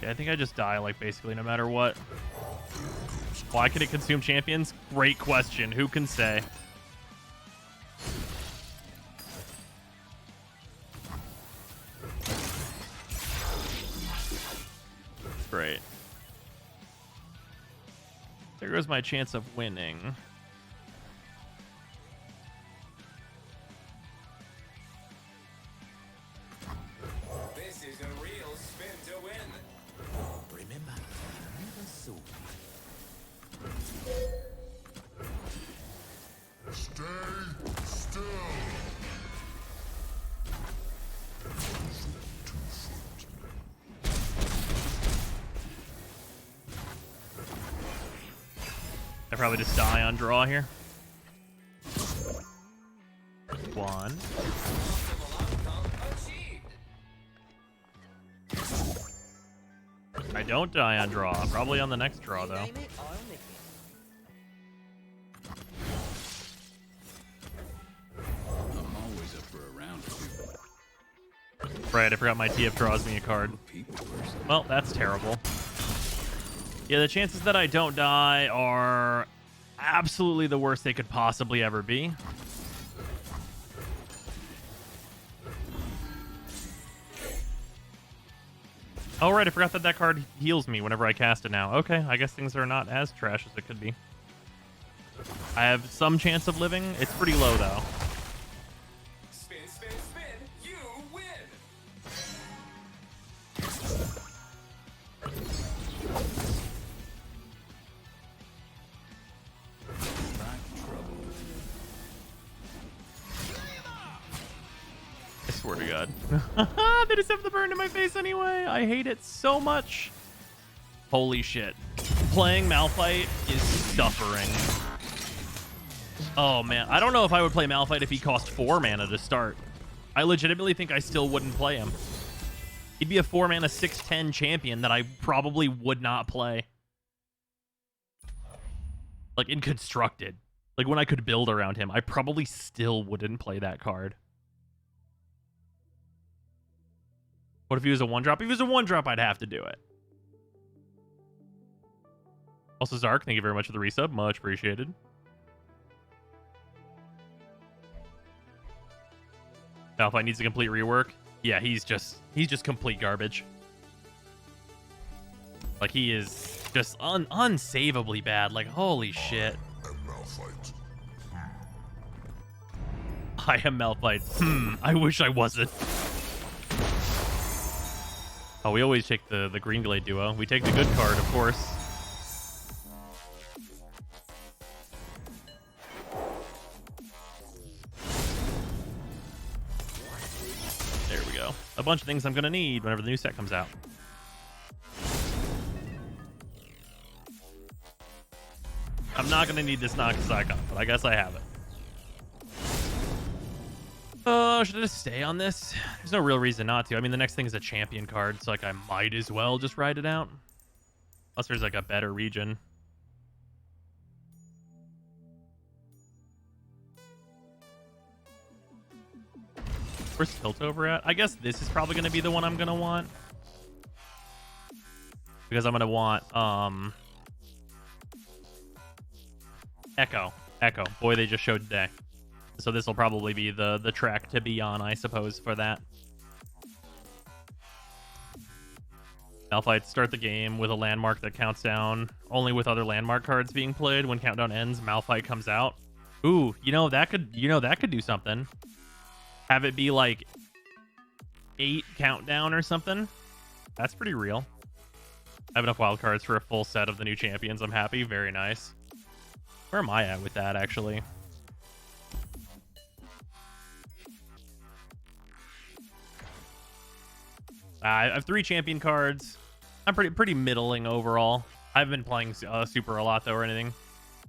Yeah, I think I just die, like, basically no matter what. Why can it consume champions? Great question. Who can say? Great. There goes my chance of winning. This is a real spin to win. Remember, never soon. Stay still. I probably just die on draw here. One. I don't die on draw. Probably on the next draw, though. I'm always up for a round or two. Right, I forgot my TF draws me a card. Well, that's terrible. Yeah, the chances that I don't die are absolutely the worst they could possibly ever be. Oh, right, I forgot that that card heals me whenever I cast it now. Okay, I guess things are not as trash as it could be. I have some chance of living. It's pretty low, though. Spin, spin, spin. You win. I swear to God. They just have the burn in my face anyway. I hate it so much. Holy shit. Playing Malphite is suffering. Oh, man. I don't know if I would play Malphite if he cost 4 mana to start. I legitimately think I still wouldn't play him. He'd be a 4 mana 6/10 champion that I probably would not play. Like, in Constructed. Like, when I could build around him, I probably still wouldn't play that card. What if he was a 1-drop? If he was a 1-drop, I'd have to do it. Also, Zark, thank you very much for the resub. Much appreciated. Malphite needs a complete rework. Yeah, he's just complete garbage. Like, he is just unsavably bad. Like, holy shit. I am Malphite. I wish I wasn't. Oh, we always take the Green Glade duo. We take the good card, of course. There we go. A bunch of things I'm going to need whenever the new set comes out. I'm not going to need this Noxus icon, but I guess I have it. Should I just stay on this? There's no real reason not to. I mean, the next thing is a champion card, so like I might as well just ride it out. Unless there's like a better region. Where's Tiltover at? I guess this is probably going to be the one I'm going to want. Because I'm going to want, Echo. Boy, they just showed today. So this will probably be the track to be on, I suppose, for that. Malphite start the game with a landmark that counts down only with other landmark cards being played. When countdown ends, Malphite comes out. Ooh, that could do something. Have it be like 8 countdown or something. That's pretty real. I have enough wild cards for a full set of the new champions. I'm happy. Very nice. Where am I at with that, actually? I have 3 champion cards. I'm pretty middling overall. I haven't been playing Super a lot, though, or anything.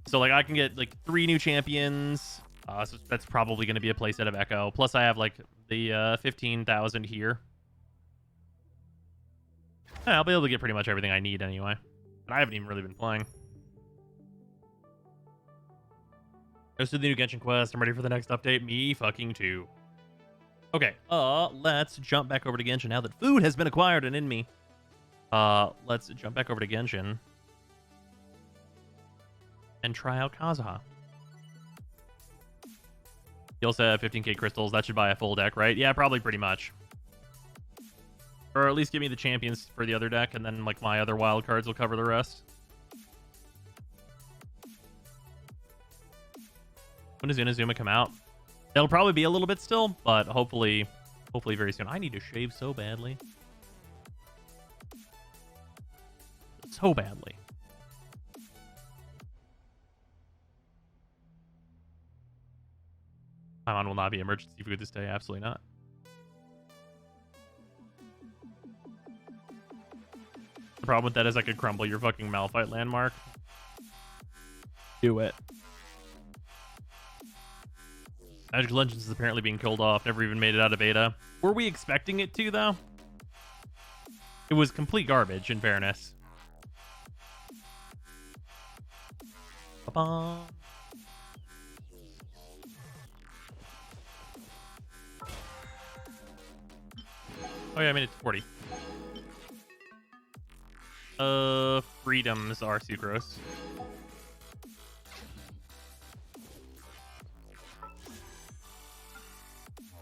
So, like, I can get, like, 3 new champions. So that's probably going to be a playset of Echo. Plus, I have, like, the 15,000 here. Yeah, I'll be able to get pretty much everything I need anyway. And I haven't even really been playing. Goes to the new Genshin quest. I'm ready for the next update. Me fucking too. Okay, let's jump back over to Genshin now that food has been acquired and in me. Let's jump back over to Genshin. and try out Kazuha. You also have 15k crystals. That should buy a full deck, right? Yeah, probably pretty much. Or at least give me the champions for the other deck, and then like my other wild cards will cover the rest. When does Inazuma come out? It'll probably be a little bit still, but hopefully very soon. I need to shave so badly. So badly. Paimon will not be emergency food this day. Absolutely not. The problem with that is I could crumble your fucking Malphite landmark. Do it. Magic Legends is apparently being killed off. Never even made it out of beta. Were we expecting it to, though? It was complete garbage, in fairness. Ba-ba. Oh yeah, I made it to 40. Freedoms are sucrose.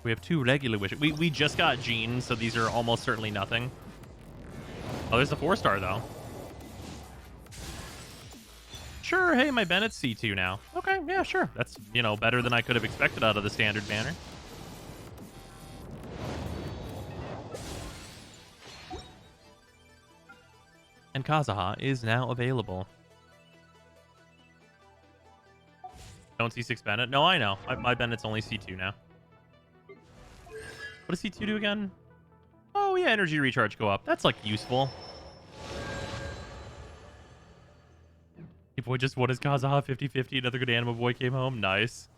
We have 2 regular wishes. We just got genes, so these are almost certainly nothing. Oh, there's a 4-star though. Sure, hey, my Bennett's C2 now. Okay, yeah, sure. That's, you know, better than I could have expected out of the standard banner. And Kazuha is now available. Don't see 6 Bennett? No, I know. My Bennett's only C2 now. What does C2 do again? Oh, yeah, energy recharge go up. That's, like, useful. Hey, boy, just what is Kazuha? 50-50, another good anime boy came home. Nice.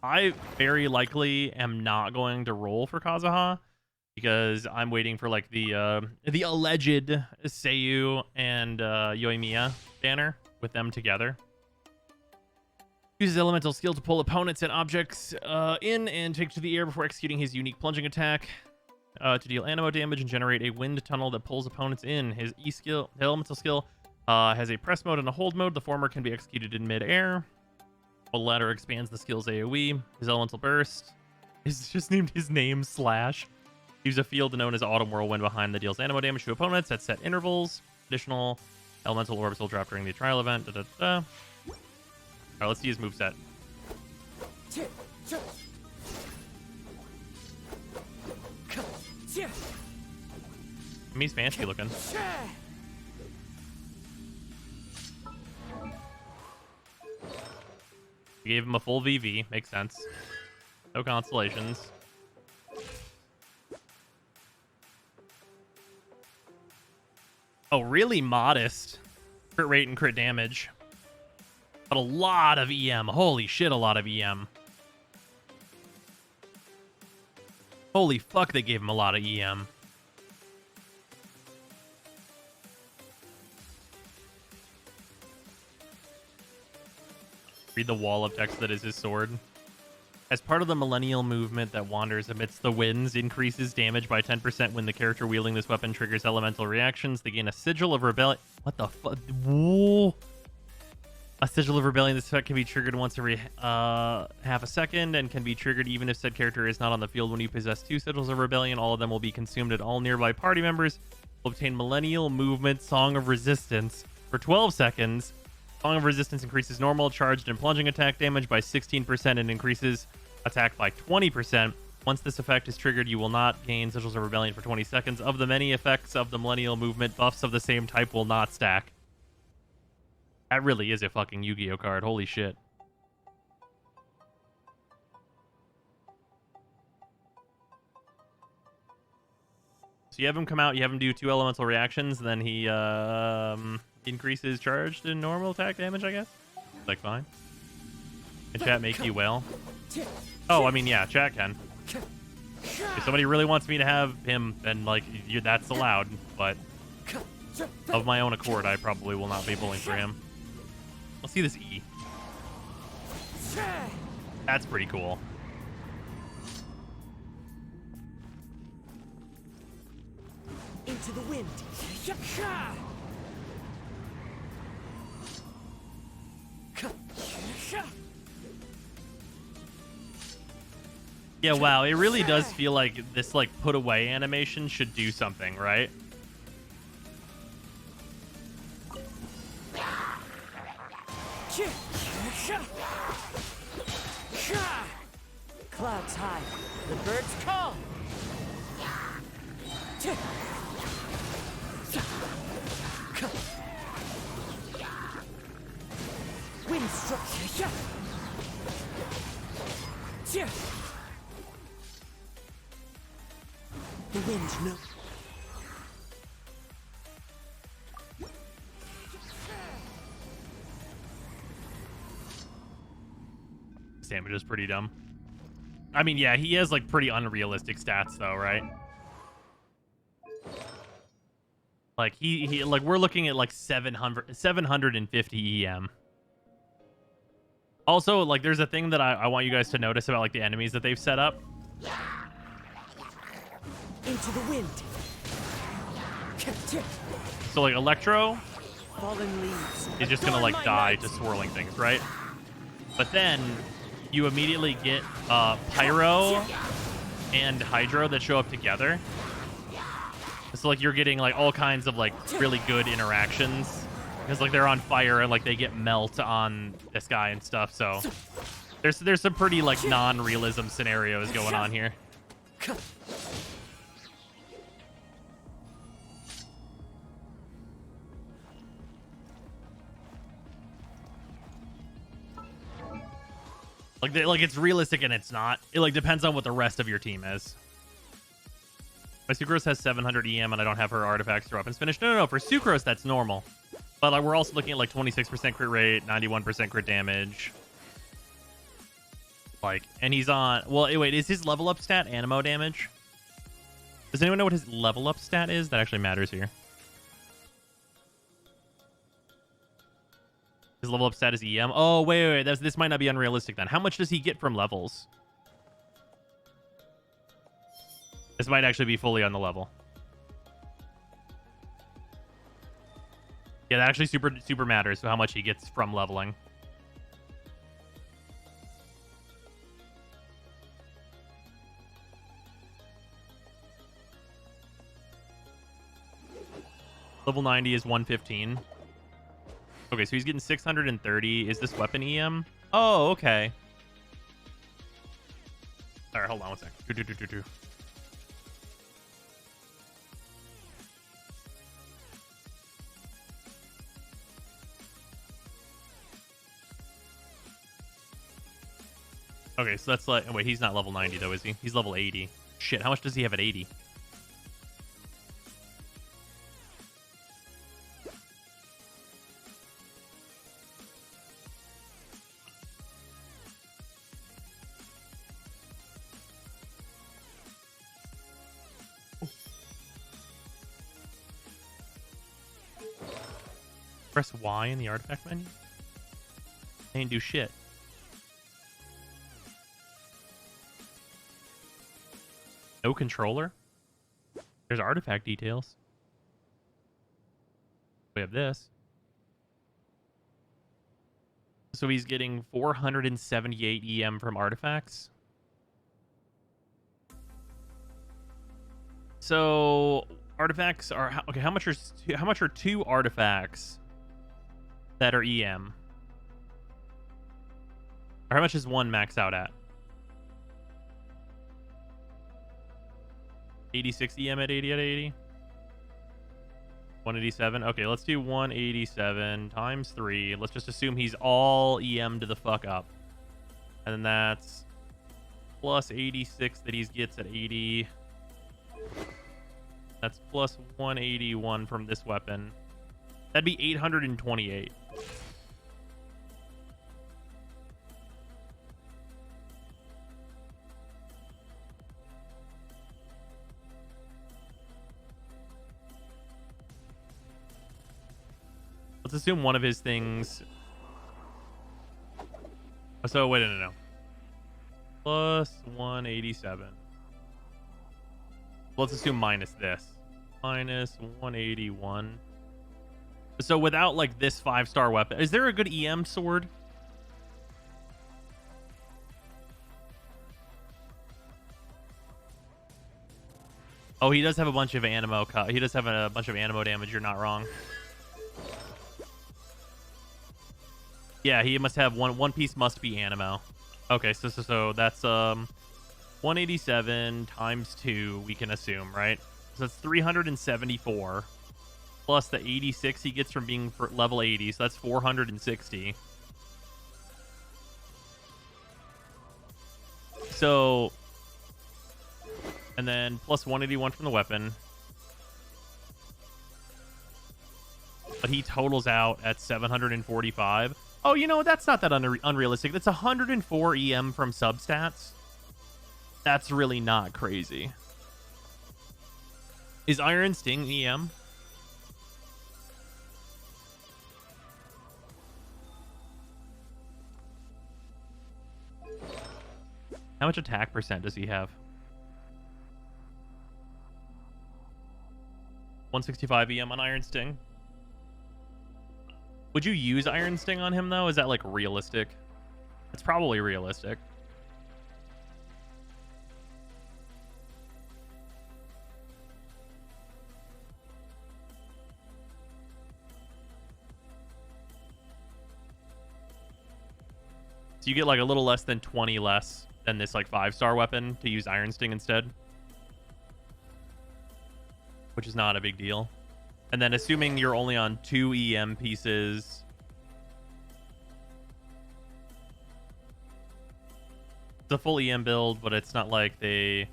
I very likely am not going to roll for Kazuha because I'm waiting for, like, the alleged Seiyu and Yoimiya banner with them together. Uses elemental skill to pull opponents and objects in and take to the air before executing his unique plunging attack to deal anemo damage and generate a wind tunnel that pulls opponents in. His E-skill, elemental skill, has a press mode and a hold mode. The former can be executed in mid-air, while the latter expands the skill's AoE. His elemental burst is just named his name Slash. Use a field known as Autumn Whirlwind behind that deals anemo damage to opponents at set intervals. Additional elemental orbs will drop during the trial event. All right, let's see his moveset. I mean, he's fancy looking. We gave him a full VV. Makes sense. No constellations. Oh, really modest crit rate and crit damage. But a lot of EM. Holy shit, a lot of EM. Holy fuck, they gave him a lot of EM. Read the wall of text that is his sword. As part of the millennial movement that wanders amidst the winds, increases damage by 10% when the character wielding this weapon triggers elemental reactions. They gain a sigil of rebellion. What the fuck? Whoa. A sigil of rebellion. This effect can be triggered once every half a second and can be triggered even if said character is not on the field. When you possess 2 sigils of rebellion, all of them will be consumed at all nearby party members. Will obtain millennial movement Song of Resistance for 12 seconds. Song of Resistance increases normal, charged, and plunging attack damage by 16% and increases attack by 20%. Once this effect is triggered, you will not gain Sigils of Rebellion for 20 seconds. Of the many effects of the millennial movement, buffs of the same type will not stack. That really is a fucking Yu-Gi-Oh card. Holy shit. So you have him come out, you have him do 2 elemental reactions, then he increases charged and normal attack damage, I guess. Like, fine. Can chat make you well? Oh, I mean, yeah, chat can. If somebody really wants me to have him, then, like, that's allowed. But of my own accord, I probably will not be pulling for him. Let's see this E. That's pretty cool. Into the wind. Yeah, wow, it really does feel like this like put away animation should do something, right? Clouds high, the birds call. Wind struck. The wind no. This damage is pretty dumb. I mean, yeah, he has like pretty unrealistic stats though, right? Like he like we're looking at like 750 EM. Also, like there's a thing that I want you guys to notice about like the enemies that they've set up. Into the wind. So like Electro Fallen leaves. is just gonna like die to swirling things, right? But then you immediately get Pyro and Hydro that show up together. So like you're getting like all kinds of like really good interactions because like they're on fire and like they get melt on this guy and stuff. So there's some pretty like non-realism scenarios going on here. Like it's realistic and it's not. It like depends on what the rest of your team is. My Sucrose has 700 EM and I don't have her artifacts or weapons finished. No, for Sucrose that's normal. But like we're also looking at like 26% crit rate, 91% crit damage. Like, and he's on. Well, wait, is his level up stat Animo damage? Does anyone know what his level up stat is? That actually matters here. His level up stat is EM. Oh, wait. This might not be unrealistic then. How much does he get from levels? This might actually be fully on the level. Yeah, that actually super matters. So how much he gets from leveling. Level 90 is 115. Okay, so he's getting 630. Is this weapon EM? Oh, okay. All right, hold on one sec. Okay, so that's like... Wait, he's not level 90, though, is he? He's level 80. Shit, how much does he have at 80? Press Y in the artifact menu? They didn't do shit. No controller? There's artifact details. We have this. So he's getting 478 EM from artifacts. So artifacts are okay. How much are two artifacts that are EM? Or how much is one max out at? 86 EM at 80 at 80? 187? Okay, let's do 187 times 3. Let's just assume he's all EM to the fuck up. And then that's plus 86 that he gets at 80. That's plus 181 from this weapon. That'd be 828. Let's assume one of his things... So, wait, no. Plus 187. Let's assume minus this. Minus 181. So without, like, this 5-star weapon... Is there a good EM sword? Oh, he does have a bunch of animo. He does have a bunch of animo damage. You're not wrong. Yeah, he must have one piece must be animo. Okay, so that's 187 times 2, we can assume, right? So that's 374 plus the 86 he gets from being for level 80, so that's 460. So, and then plus 181 from the weapon. But he totals out at 745. Oh, you know, that's not that unrealistic. That's 104 EM from substats. That's really not crazy. Is Iron Sting EM? How much attack percent does he have? 165 EM on Iron Sting. Would you use Iron Sting on him, though? Is that, like, realistic? It's probably realistic. So you get, like, a little less than 20 less than this, like, 5-star weapon to use Iron Sting instead. Which is not a big deal. And then assuming you're only on 2 EM pieces... It's a full EM build, but it's not like they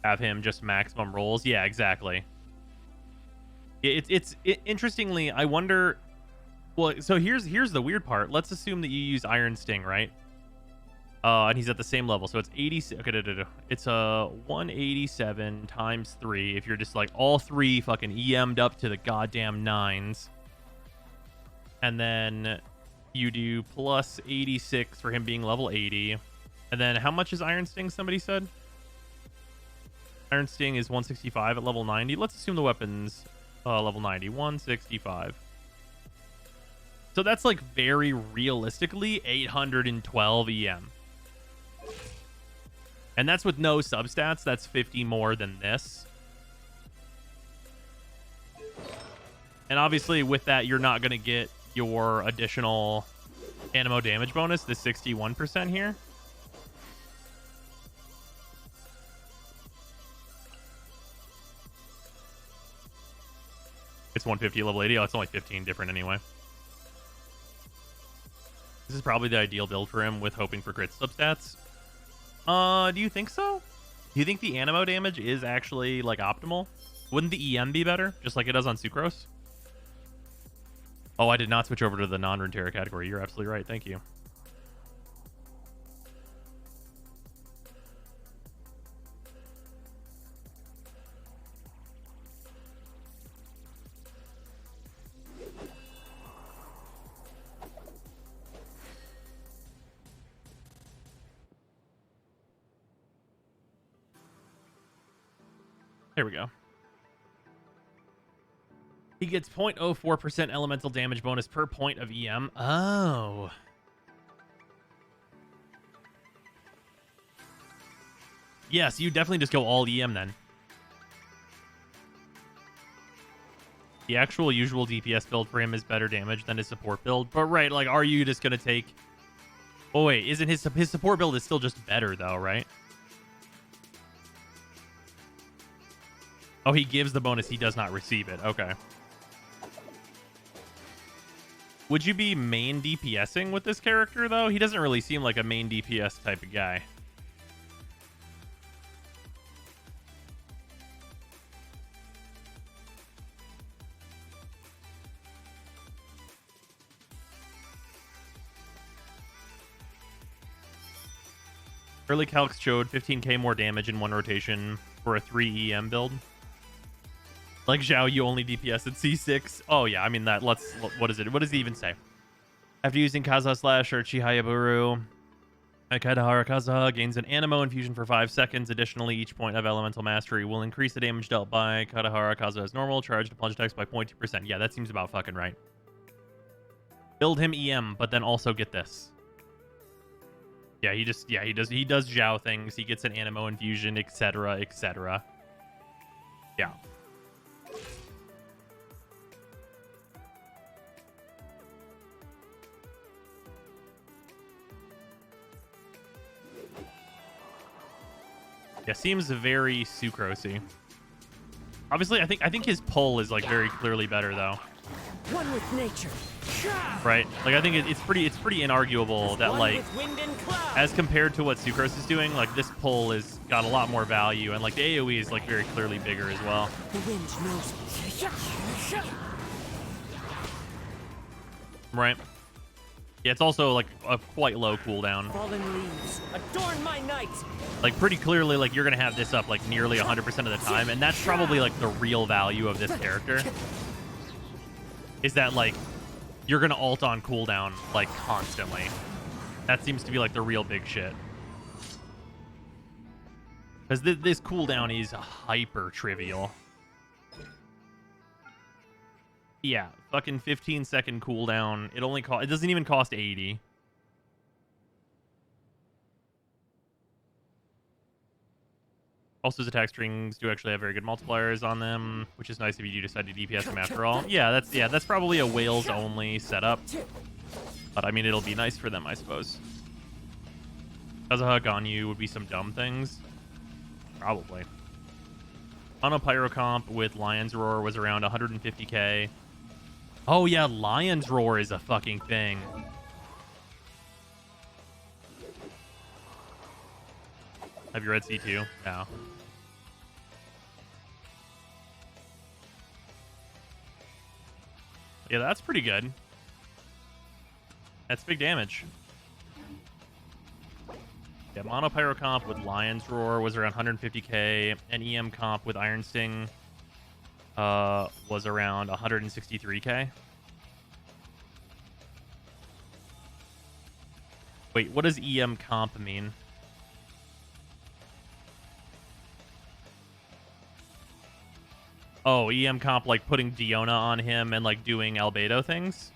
have him just maximum rolls. Yeah, exactly. Interestingly, I wonder... Well, so here's the weird part. Let's assume that you use Iron Sting, right? And he's at the same level, so it's 80. Okay, it's 187 times 3. If you're just like all 3 fucking EM'd up to the goddamn 9s, and then you do plus 86 for him being level 80, and then how much is Iron Sting? Somebody said Iron Sting is 165 at level 90. Let's assume the weapon's level 90, 165. So that's like very realistically 812 EM. And that's with no substats. That's 50 more than this. And obviously with that, you're not going to get your additional animo damage bonus, the 61% here. It's 150 level 80. Oh, it's only 15 different anyway. This is probably the ideal build for him with hoping for crit substats. Do you think so? Do you think the animo damage is actually, like, optimal? Wouldn't the EM be better? Just like it does on Sucrose? Oh, I did not switch over to the non-Runeterra category. You're absolutely right. Thank you. There we go. He gets 0.04% elemental damage bonus per point of EM. Oh. Yes, you definitely just go all EM then. The actual usual DPS build for him is better damage than his support build. But right, like, are you just going to take... Oh, wait, isn't his support build is still just better, though, right? Oh, he gives the bonus. He does not receive it. Okay. Would you be main DPSing with this character, though? He doesn't really seem like a main DPS type of guy. Early calcs showed 15k more damage in one rotation for a 3 EM build. Like Zhao, you only DPS at C6. Oh yeah, I mean that. What is it? What does he even say? After using Kazuha Slash or Chihayaburu, Kaidahara Kazuha gains an animo infusion for 5 seconds. Additionally, each point of elemental mastery will increase the damage dealt by Kaidahara Kazuha as normal. Charge to plunge attacks by 0.2%. Yeah, that seems about fucking right. Build him EM, but then also get this. Yeah, he does Zhao things. He gets an animo infusion, etc., etc. Yeah. Yeah, seems very sucrosy. Obviously, I think his pull is like very clearly better though. One with nature. Right? Like I think it's pretty inarguable that like as compared to what Sucrose is doing, like this pull is got a lot more value, and like the AoE is like very clearly bigger as well. The wind knows me. Right? Yeah, it's also like a quite low cooldown. Fallen leaves adorn my night. Like pretty clearly, like you're gonna have this up like nearly 100% of the time, and that's probably like the real value of this character. Is that like you're gonna ult on cooldown like constantly. That seems to be like the real big shit. Because this cooldown is hyper trivial. Yeah, fucking 15-second cooldown. It doesn't even cost 80. Also, his attack strings do actually have very good multipliers on them, which is nice if you do decide to DPS them after all. Yeah, that's probably a whales only setup. But I mean, it'll be nice for them, I suppose. Kazuha Ganyu would be some dumb things. Probably. Mono Pyro comp with Lion's Roar was around 150k. Oh yeah, Lion's Roar is a fucking thing. Have you read C2? No. Yeah, that's pretty good. That's big damage. Yeah, Mono Pyro comp with Lion's Roar was around 150k, and EM comp with Iron Sting was around 163k. Wait, what does EM comp mean? Oh, EM comp like putting Diona on him and like doing Albedo things?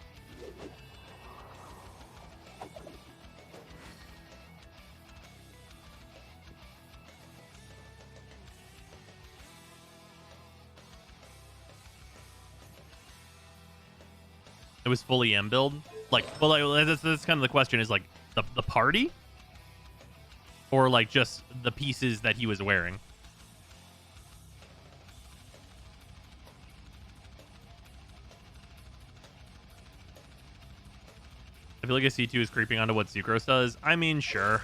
It was fully M build? Like, well, like, that's kind of the question is like the party? Or like just the pieces that he was wearing? I feel like a C2 is creeping onto what Sucrose does. I mean, sure.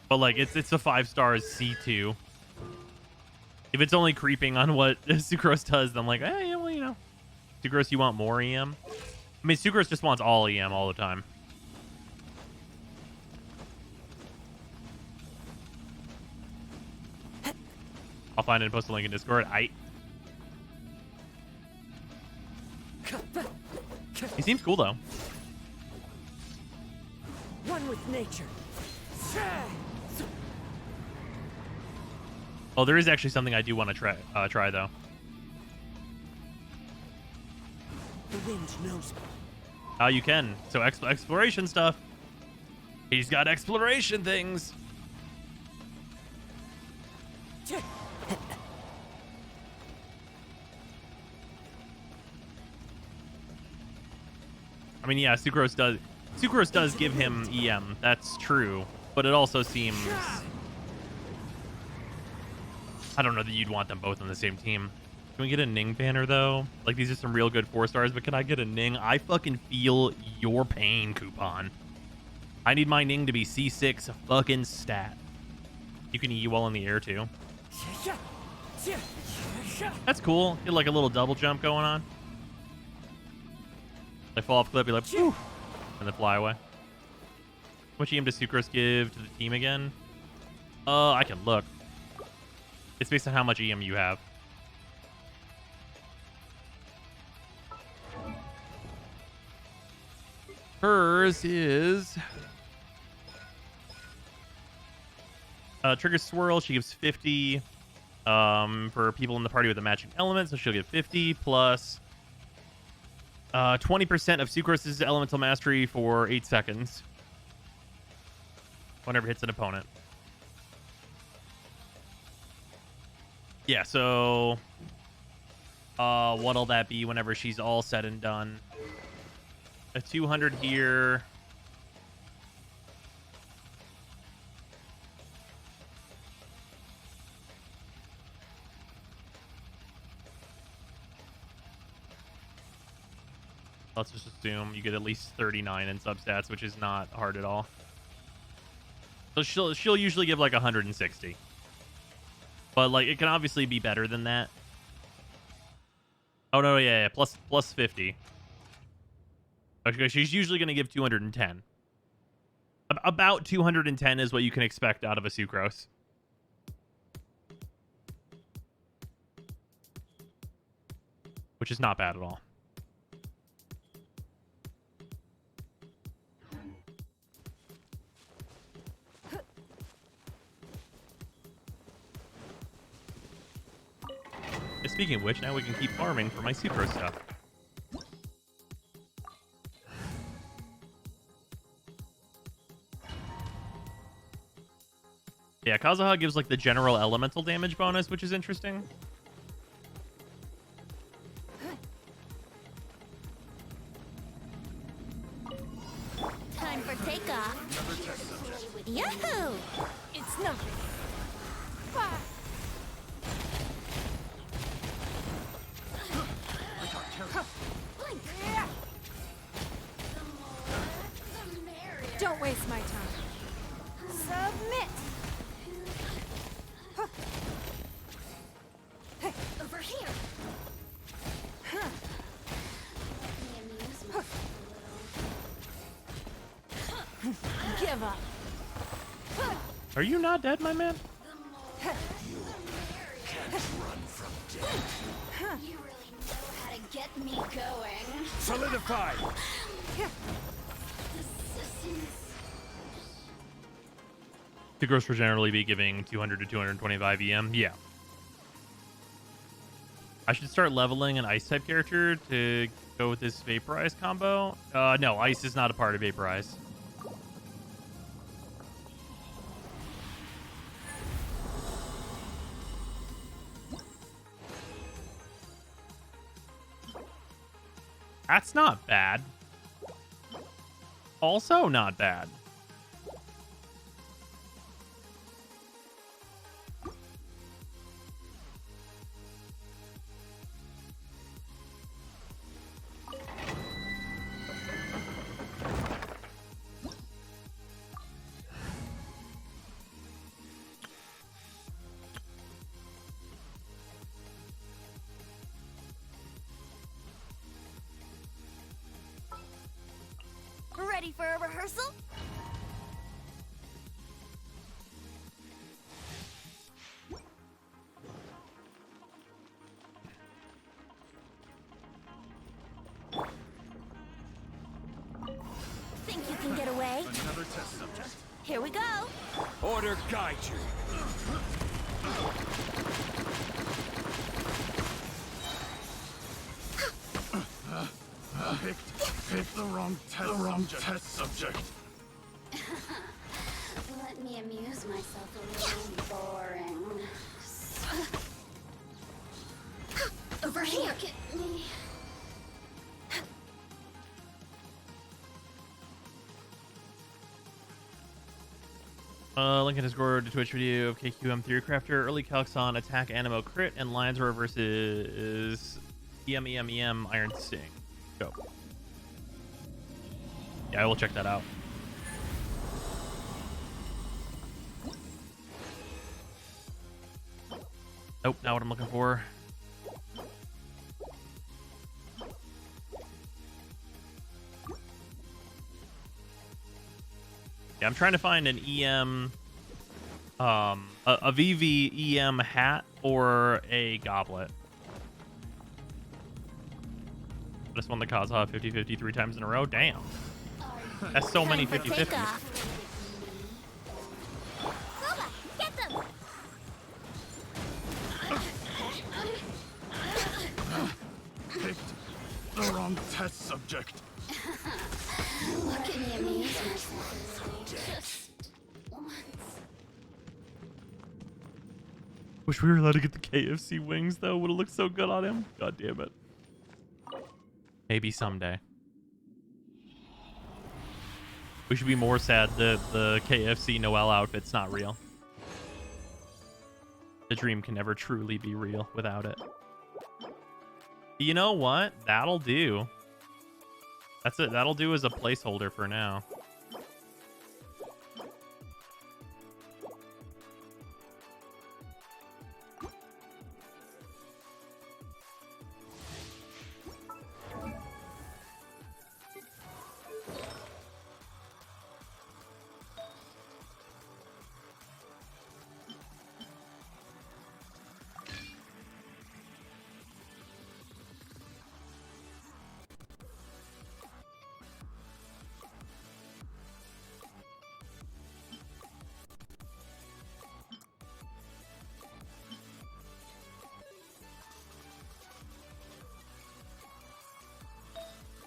But like, it's a 5 stars C2. If it's only creeping on what Sucrose does, then I'm like, yeah, well, you know. Sucrose, you want more EM? I mean, Sucrose just wants all EM all the time. I'll find it and post a link in Discord. He seems cool, though. One with nature. Oh, there is actually something I do want to try though. The wind knows me. Oh, you can. So exploration stuff. He's got exploration things. I mean, yeah, Sucrose does give him EM. That's true. But it also seems... I don't know that you'd want them both on the same team. Can we get a Ning banner, though? Like, these are some real good 4 stars, but can I get a Ning? I fucking feel your pain, Coupon. I need my Ning to be C6 fucking stat. You can E while in the air, too. That's cool. Get, like, a little double jump going on. They fall off cliff, be like, whew, and then fly away. How much EM does Sucrose give to the team again? I can look. It's based on how much EM you have. Hers is... Trigger Swirl, she gives 50 for people in the party with a matching element, so she'll get 50 plus 20% of Sucrose's elemental mastery for 8 seconds. Whenever it hits an opponent. Yeah, so what'll that be whenever she's all said and done? A 200 here. Let's just assume you get at least 39 in substats, which is not hard at all. So she'll usually give like 160. But like it can obviously be better than that. Oh no, yeah, plus 50. Okay, she's usually going to give 210. About 210 is what you can expect out of a Sucrose. Which is not bad at all. Speaking of which, now we can keep farming for my Sucrose stuff. Yeah, Kazuha gives like the general elemental damage bonus, which is interesting. Time for takeoff. Yahoo! It's nothing. Don't waste my time. Submit. Hey, over here. Give up. Are you not dead, my man? Can't run from death. You really know how to get me going. Solidify! Sucrose will generally be giving 200 to 225 EM. Yeah. I should start leveling an ice type character to go with this Vaporize combo. No, ice is not a part of Vaporize. That's not bad. Also not bad. Ready for a rehearsal? Think you can get away? Another test subject. Here we go. Order guide you. Picked the wrong test subject. Let me amuse myself a little boring. Over here. Look at me. Link in Discord to Twitch video of KQM Theory Crafter, early calcs on attack Animo crit, and Lions Roar versus EM Iron Sting. Go. Yeah, I will check that out. Nope, not what I'm looking for. Yeah, I'm trying to find an EM, a VV EM hat or a goblet. I just won the Kazuha 50-50 3 times in a row. Damn. That's so many 50-50s. Get them! Picked the wrong test subject. Look at me amuse myself just once. Wish we were allowed to get the KFC wings, though. Would have looked so good on him. God damn it. Maybe someday. We should be more sad that the KFC Noel outfit's not real. The dream can never truly be real without it. You know what? That'll do. That's it. That'll do as a placeholder for now.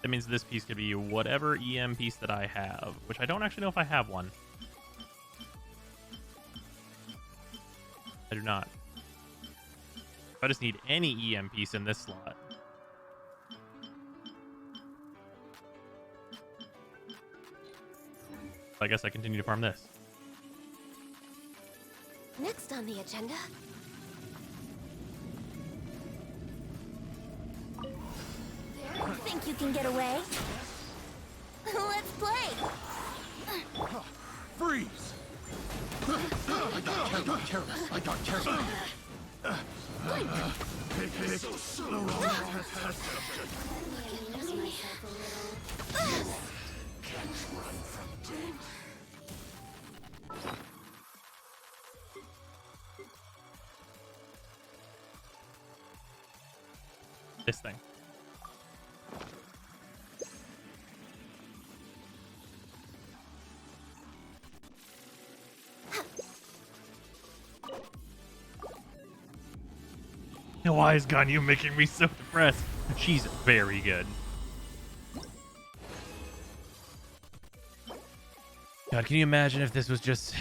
That means this piece could be whatever EM piece that I have, which I don't actually know if I have one. I do not. I just need any EM piece in this slot. I guess I continue to farm this. Next on the agenda. Think you can get away? Let's play! Freeze! I got careless. I got careless. Pick the wrong test subject. Can't run from death. This thing. Why is Ganyu making me so depressed? She's very good. God, can you imagine if this was just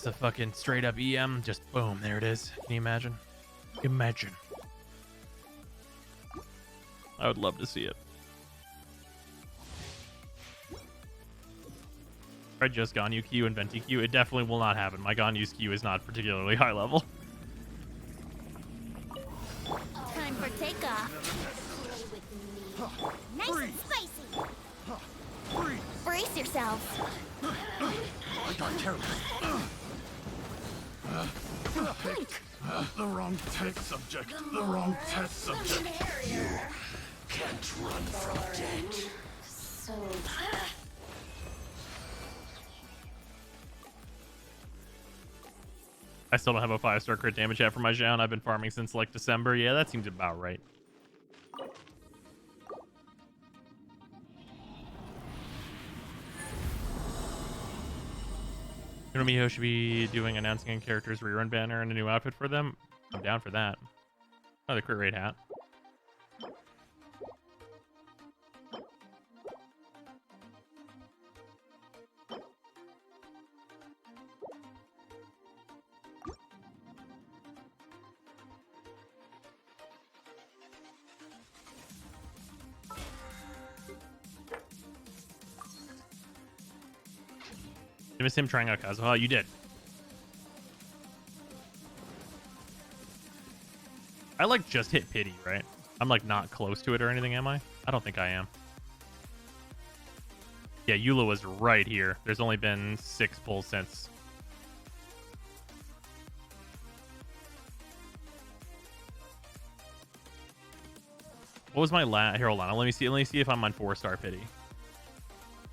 a fucking straight up EM? Just boom, there it is. Can you imagine? Imagine. I would love to see it. Tried just Ganyu Q and Venti Q. It definitely will not happen. My Ganyu's Q is not particularly high level. Time for takeoff. Nice and spicy. Brace yourselves. I got careless. Pick the wrong test subject. The wrong test subject. You can't run from death. So I still don't have a 5-star crit damage yet for my Zhao. I've been farming since like December. Yeah, that seems about right. Miho should be doing announcing a character's rerun banner and a new outfit for them. I'm down for that. Oh, the crit rate hat. You miss him trying out Kazuha? You did. I like just hit pity, right? I'm like not close to it or anything, am I? I don't think I am. Yeah, Eula was right here. There's only been 6 pulls since. What was my last? Here, hold on. Let me see if I'm on 4-star pity.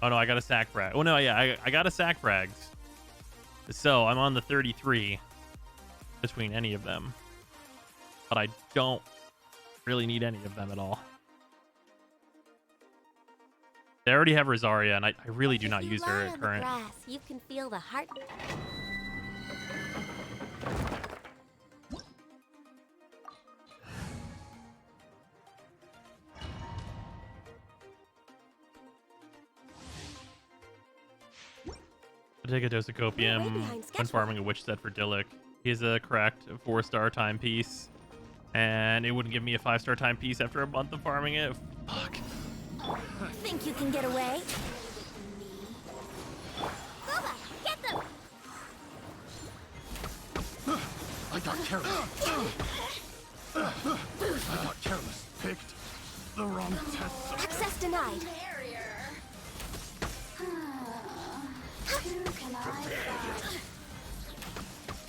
Oh no, I got a sack frag. Oh no, yeah, I got a sack frags. So I'm on the 33 between any of them. But I don't really need any of them at all. They already have Rosaria, and I really do not use her at current. Grass, you can feel the heart. I'll take a dose of copium when farming a witch set for Dillik. He has a correct 4-star timepiece. And it wouldn't give me a 5-star timepiece after a month of farming it. Fuck. Think you can get away? Booba, get them! I got careless. I got careless. Picked the wrong test. Access denied.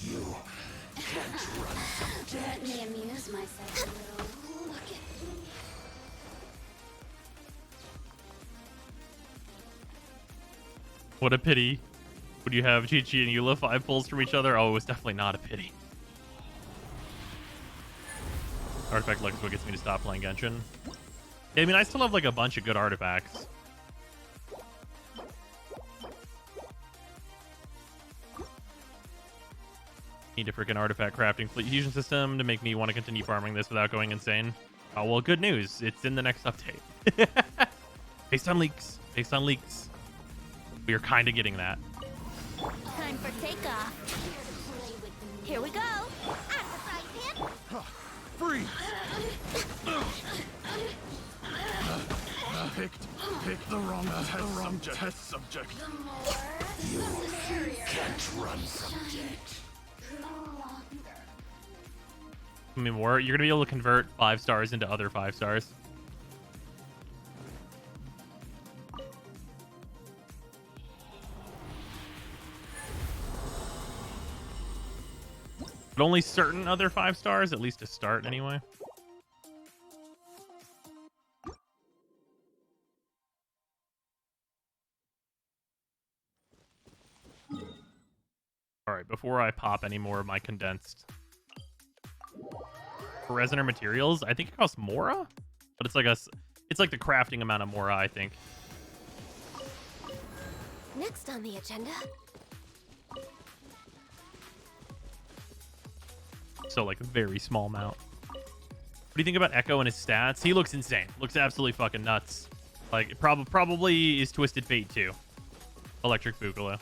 You can't run from Let me amuse myself a little. Look at What a pity. Would you have Chi-Chi and Eula 5 pulls from each other? Oh, it was definitely not a pity. Artifact luck is what gets me to stop playing Genshin. Yeah, I mean, I still have like a bunch of good artifacts. Need a freaking artifact crafting fleet fusion system to make me want to continue farming this without going insane. Oh, well, good news. It's in the next update. Based on leaks. Based on leaks. We are kind of getting that. Time for takeoff. Here we go. At the frying pan. Freeze! Picked the wrong test subject. You can't run subject. I mean, more. You're gonna be able to convert 5 stars into other 5 stars. But only certain other 5 stars, at least to start anyway. Alright, before I pop any more of my condensed resin or materials, I think it costs Mora? But it's like the crafting amount of Mora, I think. Next on the agenda. So, like, a very small amount. What do you think about Echo and his stats? He looks insane. Looks absolutely fucking nuts. Like, probably is Twisted Fate, too. Electric Boogaloo.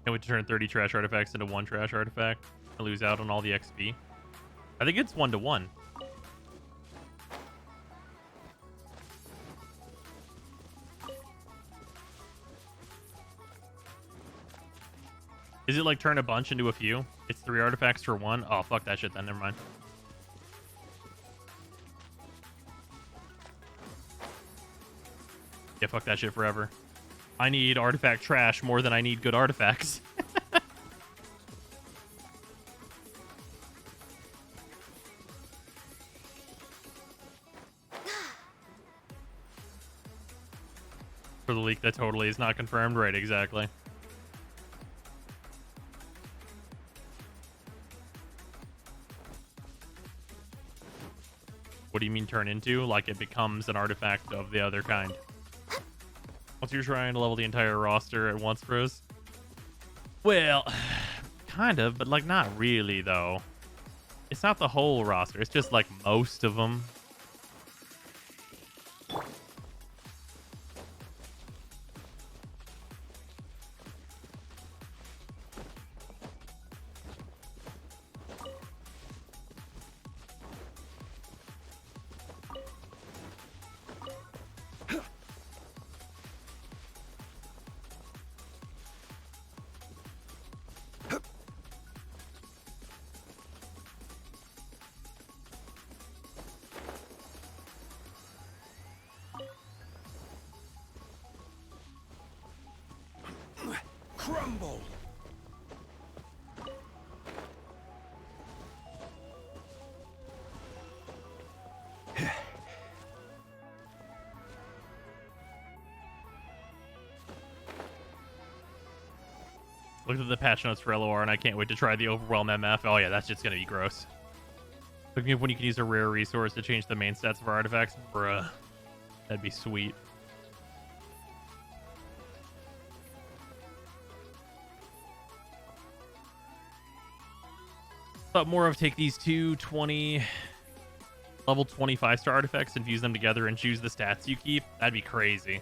And we turn 30 trash artifacts into 1 trash artifact and lose out on all the XP. I think it's 1-to-1. Is it like turn a bunch into a few? It's 3 artifacts for 1? Oh, fuck that shit then. Never mind. Yeah, fuck that shit forever. I need artifact trash more than I need good artifacts. For the leak that totally is not confirmed. Right, exactly. What do you mean turn into? Like it becomes an artifact of the other kind. Once you're trying to level the entire roster at once, bros? Well, kind of, but like not really though. It's not the whole roster. It's just like most of them. Crumble! Looked at the patch notes for LOR and I can't wait to try the Overwhelm MF. Oh yeah, that shit's gonna be gross. Looking up when you can use a rare resource to change the main stats of our artifacts. Bruh. That'd be sweet. Thought more of take these 2 20 level 25-star artifacts and fuse them together and choose the stats you keep. That'd be crazy.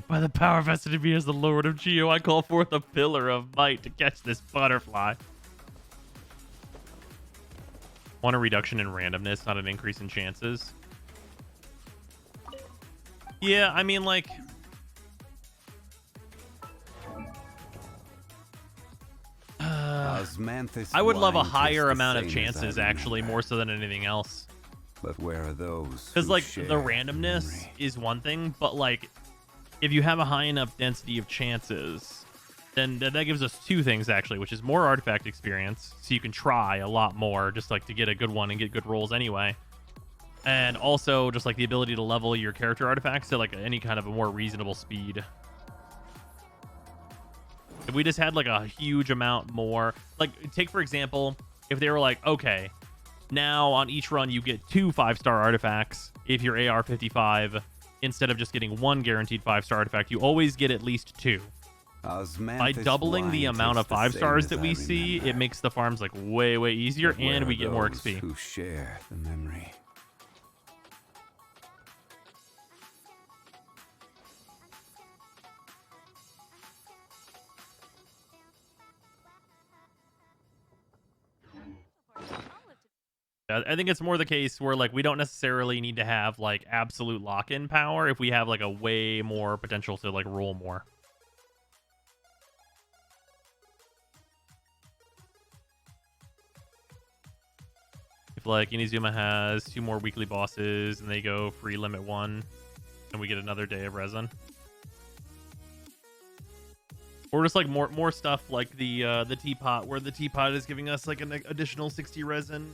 By the power vested in me as the Lord of Geo, I call forth a pillar of might to catch this butterfly. Want a reduction in randomness, not an increase in chances. Yeah, I mean, like... I would love a higher amount of chances, actually, more so than anything else. But where are those? Because, like, the randomness is one thing, but, like, if you have a high enough density of chances, then that gives us two things, actually, which is more artifact experience, so you can try a lot more, just, like, to get a good one and get good rolls anyway. And also, just, like, the ability to level your character artifacts to, like, any kind of a more reasonable speed. If we just had, like, a huge amount more... Like, take, for example, if they were like, okay, now on each run you get 2 5-star artifacts if you're AR-55... Instead of just getting 1 guaranteed 5-star artifact, you always get at least 2. By doubling the amount of 5 stars that we see, it makes the farms like way easier, and we get more XP. Who share the memory? I think it's more the case where, like, we don't necessarily need to have, like, absolute lock-in power if we have, like, a way more potential to, like, roll more. If, like, Inazuma has 2 more weekly bosses and they go free limit 1, and we get another day of resin. Or just, like, more stuff like the teapot, where the teapot is giving us, like, an additional 60 resin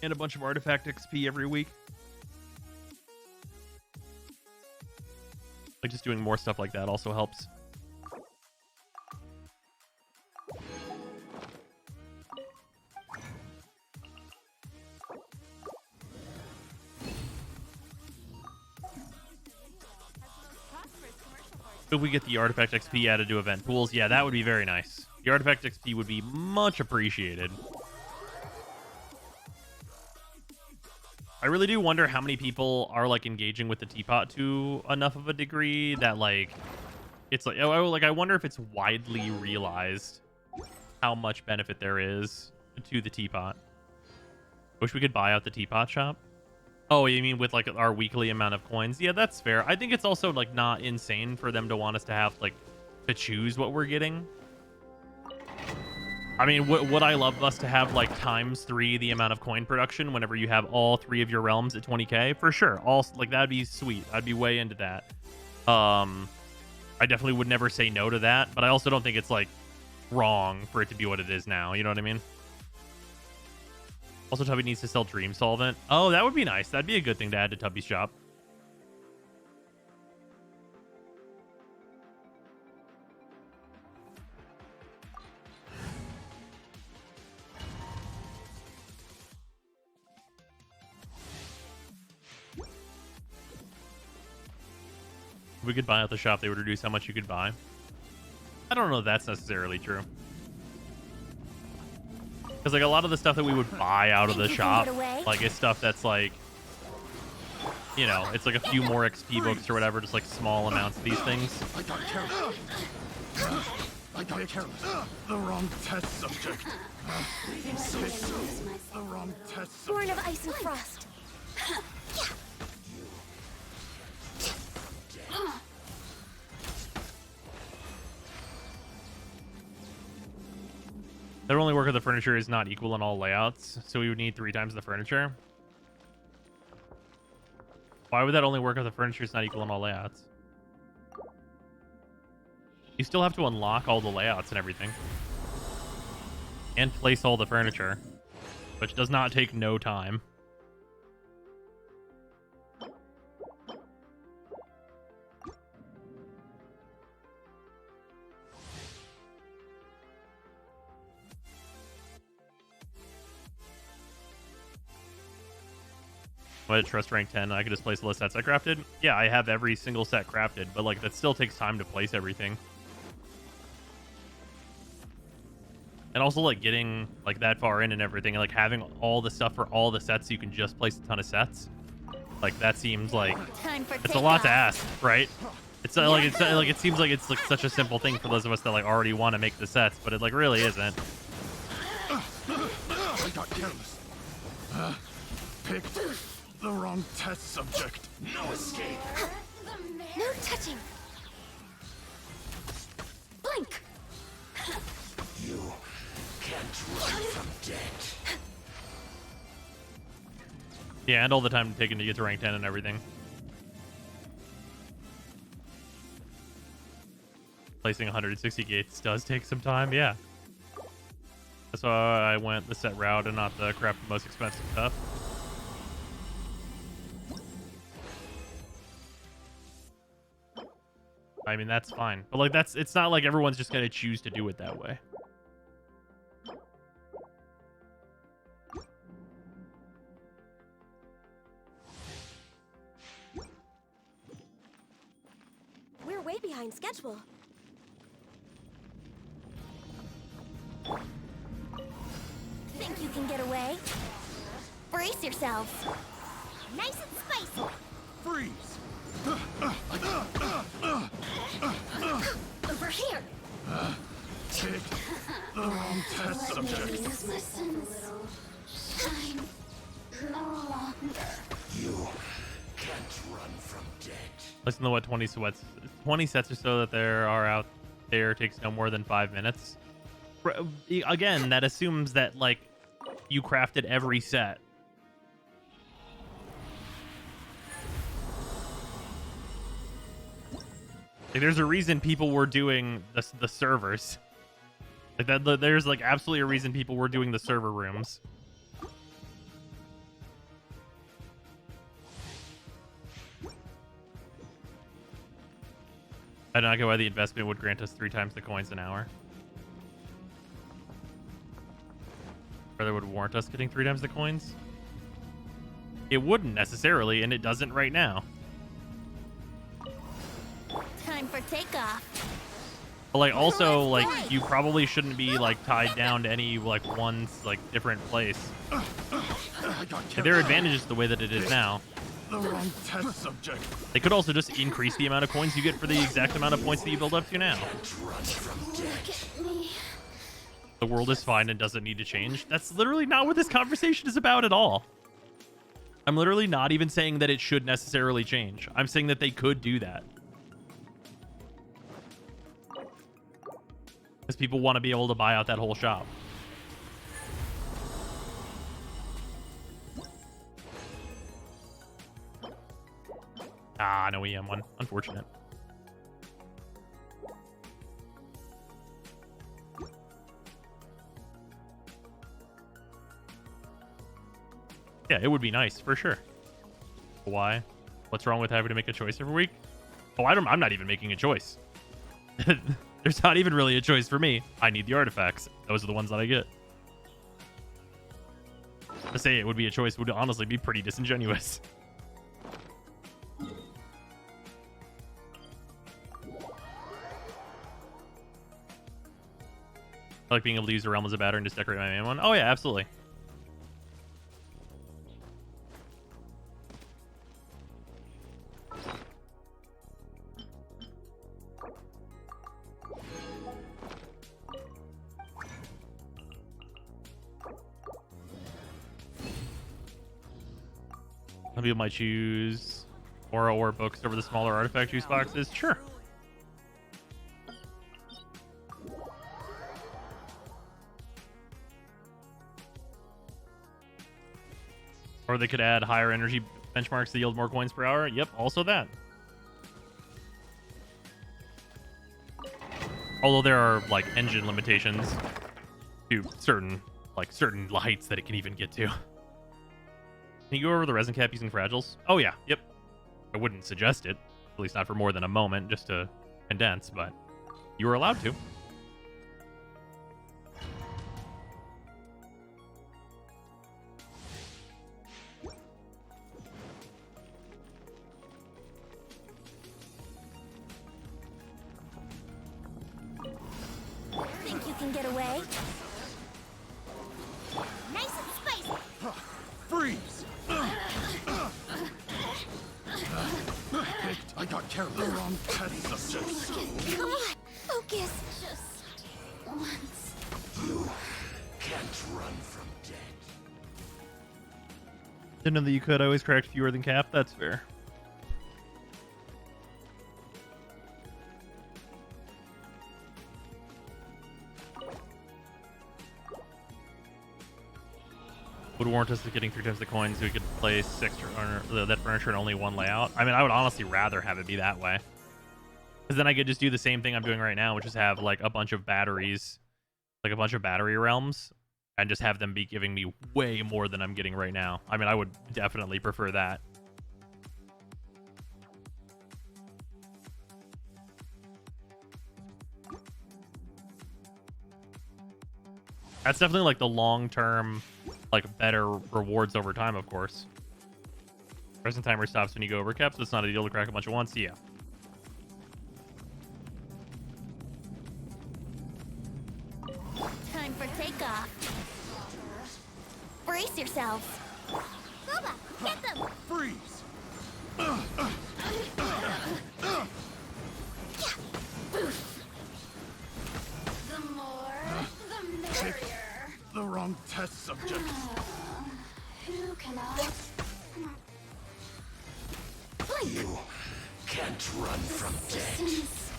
and a bunch of artifact XP every week. Like, just doing more stuff like that also helps. If we get the artifact XP added to event pools, yeah, that would be very nice. The artifact XP would be much appreciated. I really do wonder how many people are, like, engaging with the teapot to enough of a degree that, like, it's like, I wonder if it's widely realized how much benefit there is to the teapot. Wish we could buy out the teapot shop. Oh, you mean with, like, our weekly amount of coins? Yeah, that's fair. I think it's also, like, not insane for them to want us to have, like, to choose what we're getting. I mean, would I love us to have, like, ×3 the amount of coin production whenever you have all 3 of your realms at 20k? For sure. Like, that'd be sweet. I'd be way into that. I definitely would never say no to that, but I also don't think it's, like, wrong for it to be what it is now. You know what I mean? Also, Tubby needs to sell Dream Solvent. Oh, that would be nice. That'd be a good thing to add to Tubby's shop. If we could buy out the shop, they would reduce how much you could buy. I don't know if that's necessarily true. Because, like, a lot of the stuff that we would buy out of the shop, like, it's stuff that's, like, you know, it's like a few more XP books or whatever, just, like, small amounts of these things. I got careless. I got careless. The wrong test subject. The wrong test subject. Born of ice and frost. Their only work of the furniture is not equal in all layouts, so we would need 3 times the furniture. Why would that only work if the furniture is not equal in all layouts? You still have to unlock all the layouts and everything. And place all the furniture, which does not take no time. What, trust rank 10, I could just place all the sets I crafted? Yeah, I have every single set crafted, but like that still takes time to place everything. And also like getting like that far in and everything, and like having all the stuff for all the sets so you can just place a ton of sets. Like that seems like it's a lot to ask, right? It's like it seems like it's like such a simple thing for those of us that like already want to make the sets, but it like really isn't. I got careless. Picked the wrong test subject. No escape. No touching. Blink! You can't run from death. Yeah, and all the time taken to get to rank 10 and everything. Placing 160 gates does take some time, yeah. That's why I went the set route and not the craft the most expensive stuff. I mean, that's fine. But like it's not like everyone's just gonna choose to do it that way. We're way behind schedule. Think you can get away? Brace yourselves. Nice and spicy. Freeze! Over here. Picked the wrong test subject. You can't run from death. Listen to what 20 sets or so that there are out there takes no more than 5 minutes. Again, that assumes that like you crafted every set. Like, there's a reason people were doing the servers. Like that, there's like absolutely a reason people were doing the server rooms. I do not get why the investment would grant us 3 times the coins an hour. Whether it would warrant us getting 3 times the coins? It wouldn't necessarily, and it doesn't right now. Time for takeoff. But like also like you probably shouldn't be like tied down to any like one like different place. And there are advantages to the way that it is now. The wrong test subject. They could also just increase the amount of coins you get for the exact amount of points that you build up to now. The world is fine and doesn't need to change. That's literally not what this conversation is about at all. I'm literally not even saying that it should necessarily change. I'm saying that they could do that. Because people want to be able to buy out that whole shop. Ah, no EM1. Unfortunate. Yeah, it would be nice, for sure. Why? What's wrong with having to make a choice every week? Oh, I'm not even making a choice. There's not even really a choice for me. I need the artifacts. Those are the ones that I get. To say it would be a choice would honestly be pretty disingenuous. I like being able to use the realm as a battery and just decorate my main one. Oh yeah, absolutely. Some people might choose aura or books over the smaller artifact juice boxes. Sure. Or they could add higher energy benchmarks to yield more coins per hour. Yep, also that. Although there are like engine limitations to certain heights that it can even get to. Can you go over the resin cap using fragiles? Oh yeah, yep. I wouldn't suggest it, at least not for more than a moment, just to condense, but you are allowed to. careful. The wrong test subject. Come on, focus. Just once. You can't run from death. Didn't know that you could always correct fewer than Cap. That's fair. Would warrant us getting 3 times the coins so we could place that furniture in only one layout. I mean, I would honestly rather have it be that way. Because then I could just do the same thing I'm doing right now, which is have like a bunch of batteries, like a bunch of battery realms, and just have them be giving me way more than I'm getting right now. I mean, I would definitely prefer that. That's definitely like the long-term, like better rewards over time, of course. Present timer stops when you go over cap, so it's not a deal to crack a bunch at once. Yeah. Time for takeoff. Brace yourselves. Boba, get them! Freeze! The more, the merrier. The wrong test subject. Who can I? You can't run from death.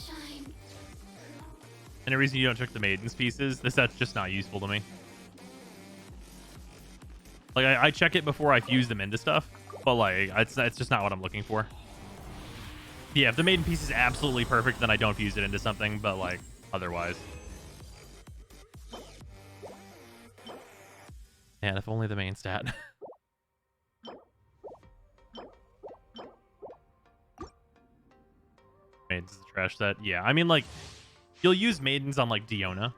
Shine. Any reason you don't check the maidens pieces? That's just not useful to me. Like, I check it before I fuse them into stuff, but like, it's just not what I'm looking for. Yeah, if the maiden piece is absolutely perfect, then I don't fuse it into something, but like, otherwise. Man, if only the main stat. Maidens is a trash set. Yeah, I mean, like, you'll use maidens on, like, Diona.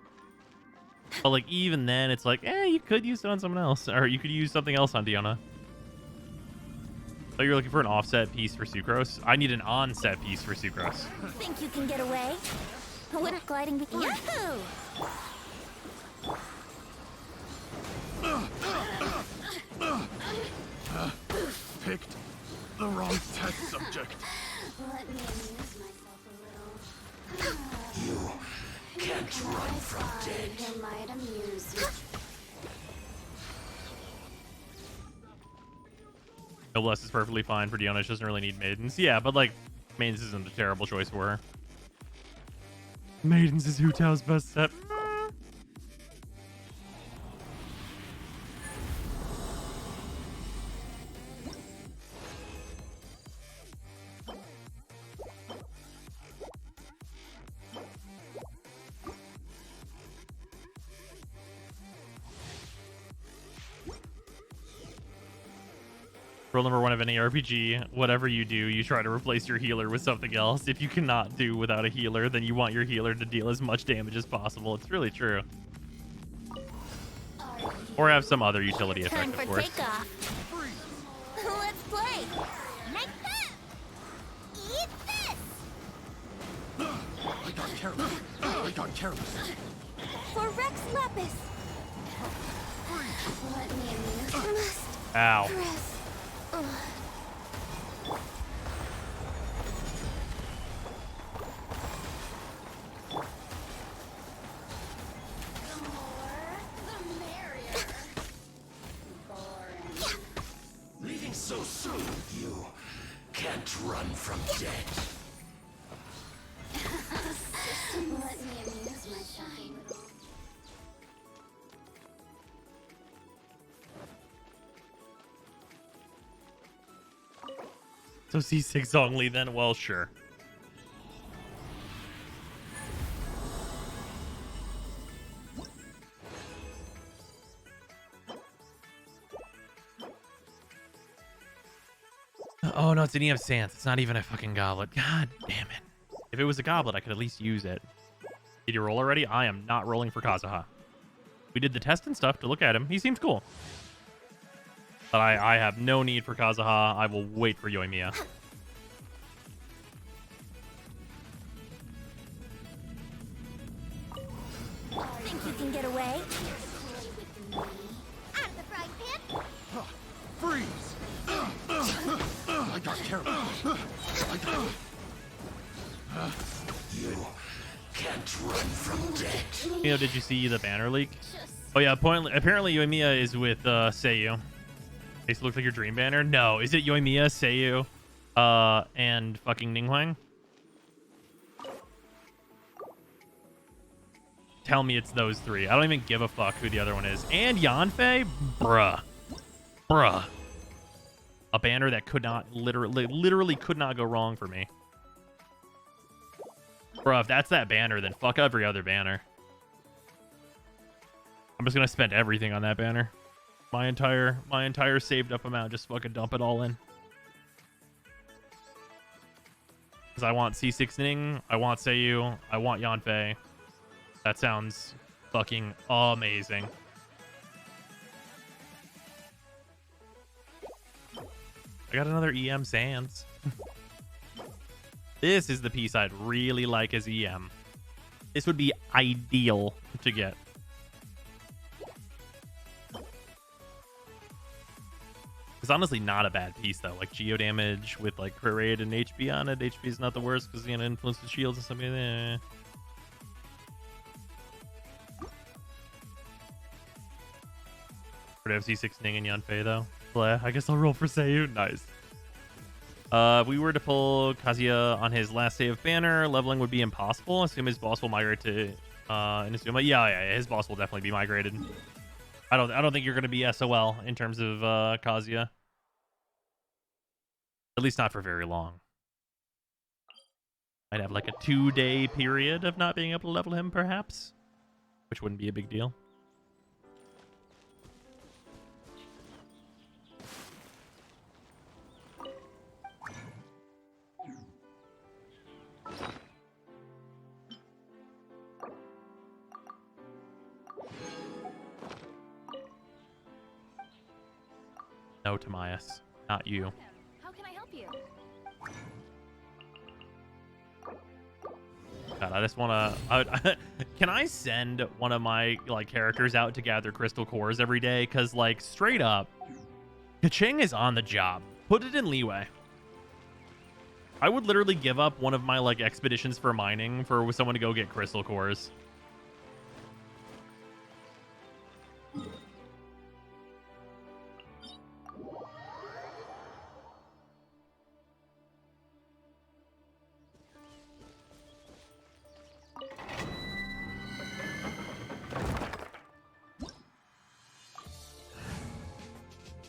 But, like, even then, it's like, you could use it on someone else. Or you could use something else on Diona. So you're looking for an offset piece for Sucrose? I need an onset piece for Sucrose. Think you can get away? What a gliding with Yahoo! Picked the wrong test subject. Let me amuse myself a little. You can't run from death. It might amuse you. Noblesse is perfectly fine for Diona. She doesn't really need maidens. Yeah, but like, maidens isn't a terrible choice for her. Maidens is Hu Tao's best set. Rule number 1 of any RPG, whatever you do, you try to replace your healer with something else. If you cannot do without a healer, then you want your healer to deal as much damage as possible. It's really true. Or have some other utility effect, of course. Takeoff. Let's play. Make that. Eat this. I got careless. I got careless. For Rex Lapis. Let me amuse. Ow. Press. Leaving so soon, you can't run from death. Let me amuse my shine. So C6 Zhongli then? Well, sure. Oh no, it's an EM Sans. It's not even a fucking goblet. God damn it. If it was a goblet, I could at least use it. Did you roll already? I am not rolling for Kazuha. We did the test and stuff to look at him. He seems cool. But I have no need for Kazuha. I will wait for Yoimiya. Think you can get away? Out of the frying pan? Freeze! I got careless. You can't run from death. You know, did you see the banner leak? Oh yeah, apparently Yoimiya is with Seiyu. This looks like your dream banner. No, is it Yoimiya, Seiyu, and fucking Ninghuang? Tell me it's those three. I don't even give a fuck who the other one is. And Yanfei? Bruh. A banner that could not, literally could not go wrong for me. Bruh, if that's that banner, then fuck every other banner. I'm just gonna spend everything on that banner. My entire saved up amount, just fucking dump it all in. Because I want C6 Ning, I want Seiyu, I want Yanfei. That sounds fucking amazing. I got another EM Sans. This is the piece I'd really like as EM. This would be ideal to get. It's honestly not a bad piece though. Like geo damage with like crit rate and HP on it. HP is not the worst because you know influence the shields and something like that. Would have C6 Ning and Yanfei though. Blah, I guess I'll roll for Seiyu. Nice. If we were to pull Kazuha on his last save of banner, leveling would be impossible. Assume his boss will migrate to Inazuma. Yeah, his boss will definitely be migrated. I don't think you're gonna be SOL in terms of Kazuha. At least not for very long. Might have like a 2-day period of not being able to level him, perhaps. Which wouldn't be a big deal. No, Tamias. Not you. How can I help you? God, I just want to... Can I send one of my like characters out to gather crystal cores every day? Because, like, straight up, Kaching is on the job. Put it in leeway. I would literally give up one of my, like, expeditions for mining for someone to go get crystal cores.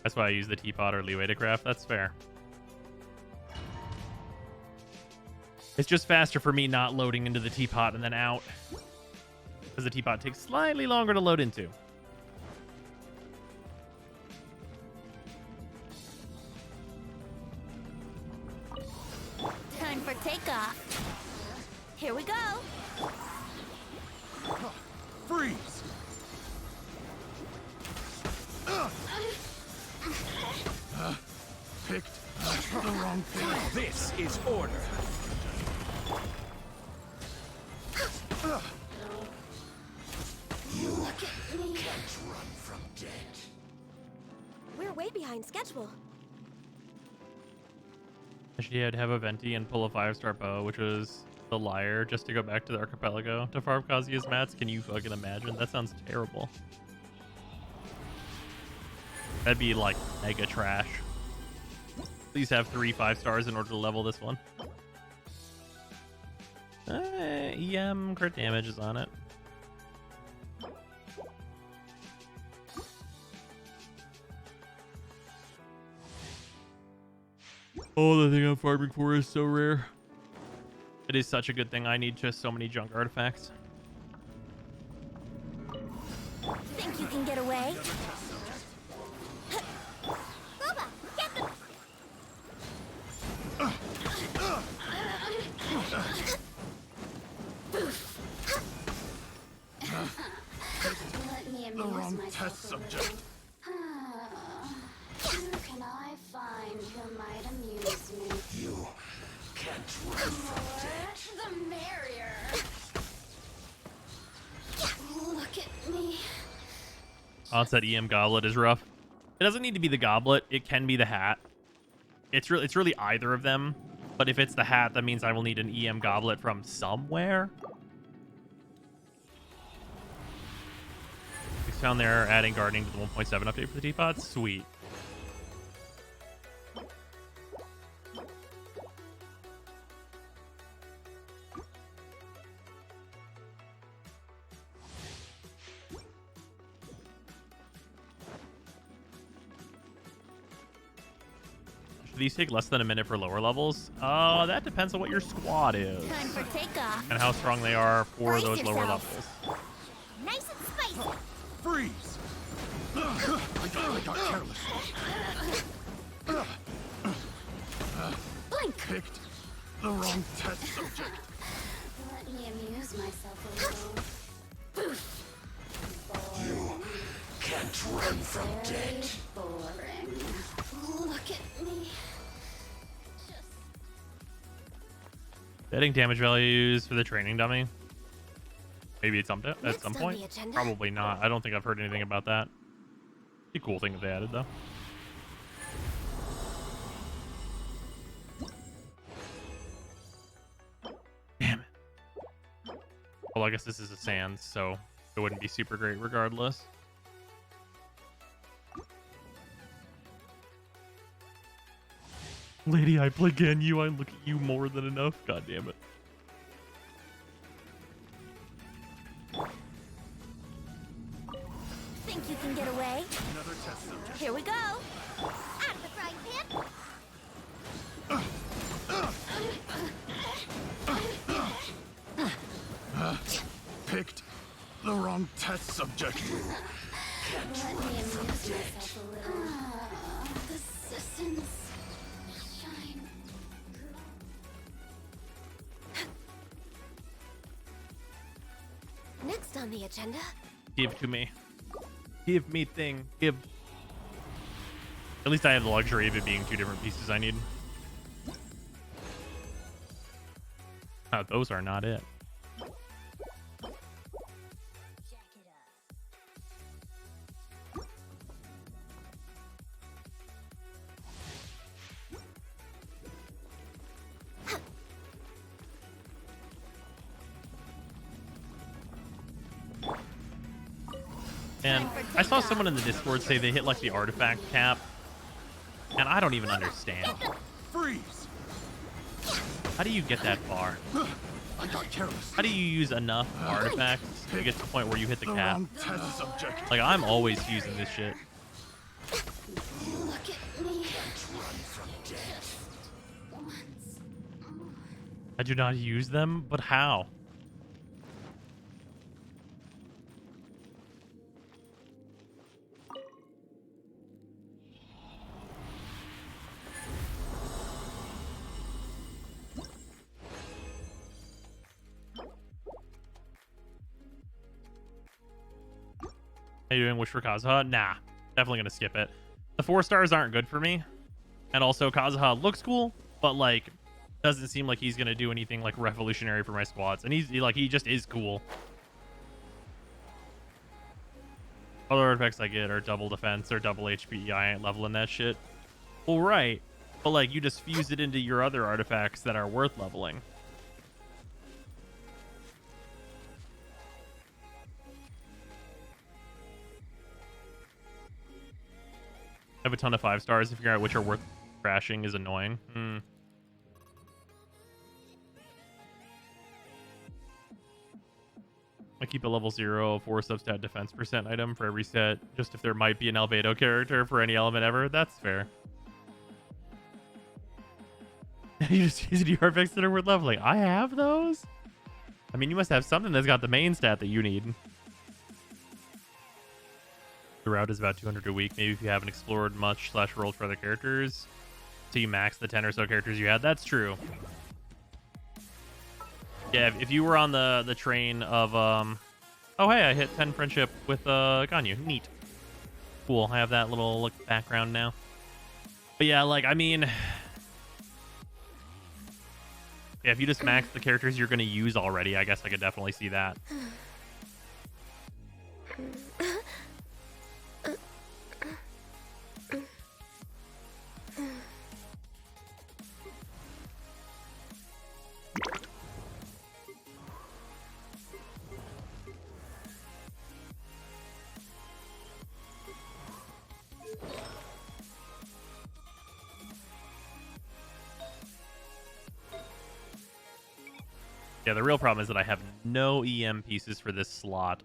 That's why I use the teapot or leeway to craft. That's fair. It's just faster for me not loading into the teapot and then out. Because the teapot takes slightly longer to load into. Time for takeoff. Here we go. Freeze! Picked the wrong thing. This is order. You can't run from death. We're way behind schedule. Actually, I'd have a venti and pull a 5-star bow, which was the liar, just to go back to the archipelago to farm Kazuya's mats. Can you fucking imagine? That sounds terrible. That'd be like mega trash. Please have 3 5-stars in order to level this one. EM crit damage is on it. Oh, the thing I'm farming for is so rare. It is such a good thing. I need just so many junk artifacts. Think you can get away? Boba, get them! Let me amuse myself. Test subject. Who can I find who might amuse me? You can't run from death. The merrier. Look at me. Onset EM goblet is rough. It doesn't need to be the goblet. It can be the hat. It's really either of them. But if it's the hat, that means I will need an EM goblet from somewhere. We found they're adding guarding to the 1.7 update for the teapots. Sweet. These take less than a minute for lower levels. That depends on what your squad is. Time for takeoff. And how strong they are for Brace those lower yourself. levels. Nice and spicy. Freeze! I got careless. Blink. Picked the wrong test subject. Let me amuse myself a little. You can't run from death. Boring. Look at me. Adding damage values for the training dummy. Maybe at some Next on point. the agenda. Probably not. I don't think I've heard anything about that. Be a cool thing if they added though. Damn it. Well, I guess this is a sand, so it wouldn't be super great regardless. Lady, I play Ganyu. I look at you more than enough. God damn it. Think you can get away? Another test subject. Here we go. Out of the frying pan. Picked the wrong test subject. Let me amuse myself a little. The systems shine. Next on the agenda. Give to me. Give me thing. Give. At least I have the luxury of it being two different pieces I need. Oh, those are not it. And I saw someone in the Discord say they hit like the artifact cap, and I don't even understand. Freeze! How do you get that far? I got careless. How do you use enough artifacts to get to the point where you hit the cap? Wrong test subject. Like, I'm always using this shit. Look at me. I do not use them, but how? How you doing? Wish for Kazuha? Nah, definitely gonna skip it. The 4 stars aren't good for me, and also Kazuha looks cool, but like doesn't seem like he's gonna do anything like revolutionary for my squads, and he just is cool. Other artifacts I get are double defense or double HP. I ain't leveling that shit. Well, right, but like you just fuse it into your other artifacts that are worth leveling. I have a ton of 5 stars. To figure out which are worth crashing is annoying. I keep a level 0 4 substat defense % item for every set, just if there might be an Albedo character for any element ever. That's fair. You just use the artifacts that are worth leveling. I have those? I mean, you must have something that's got the main stat that you need. The route is about 200 a week. Maybe if you haven't explored much / rolled for other characters, so you max the 10 or so characters you had. That's true. Yeah, if you were on the train of oh hey, I hit 10 friendship with Ganyu. Neat. Cool. I have that little background now. But yeah, like I mean, yeah, if you just max the characters you're gonna use already, I guess I could definitely see that. Yeah, the real problem is that I have no EM pieces for this slot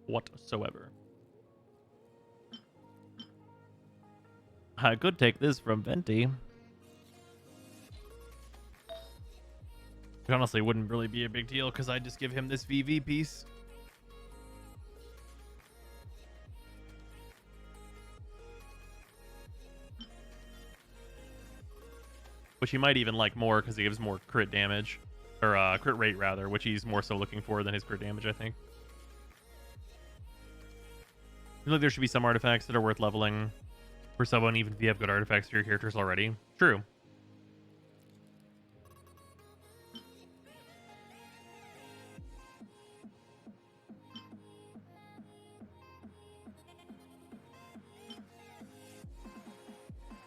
whatsoever. I could take this from Venti. Which honestly wouldn't really be a big deal because I'd just give him this VV piece. Which he might even like more because he gives more crit damage. Or crit rate, rather, which he's more so looking for than his crit damage, I think. I feel like there should be some artifacts that are worth leveling for someone, even if you have good artifacts for your characters already. True.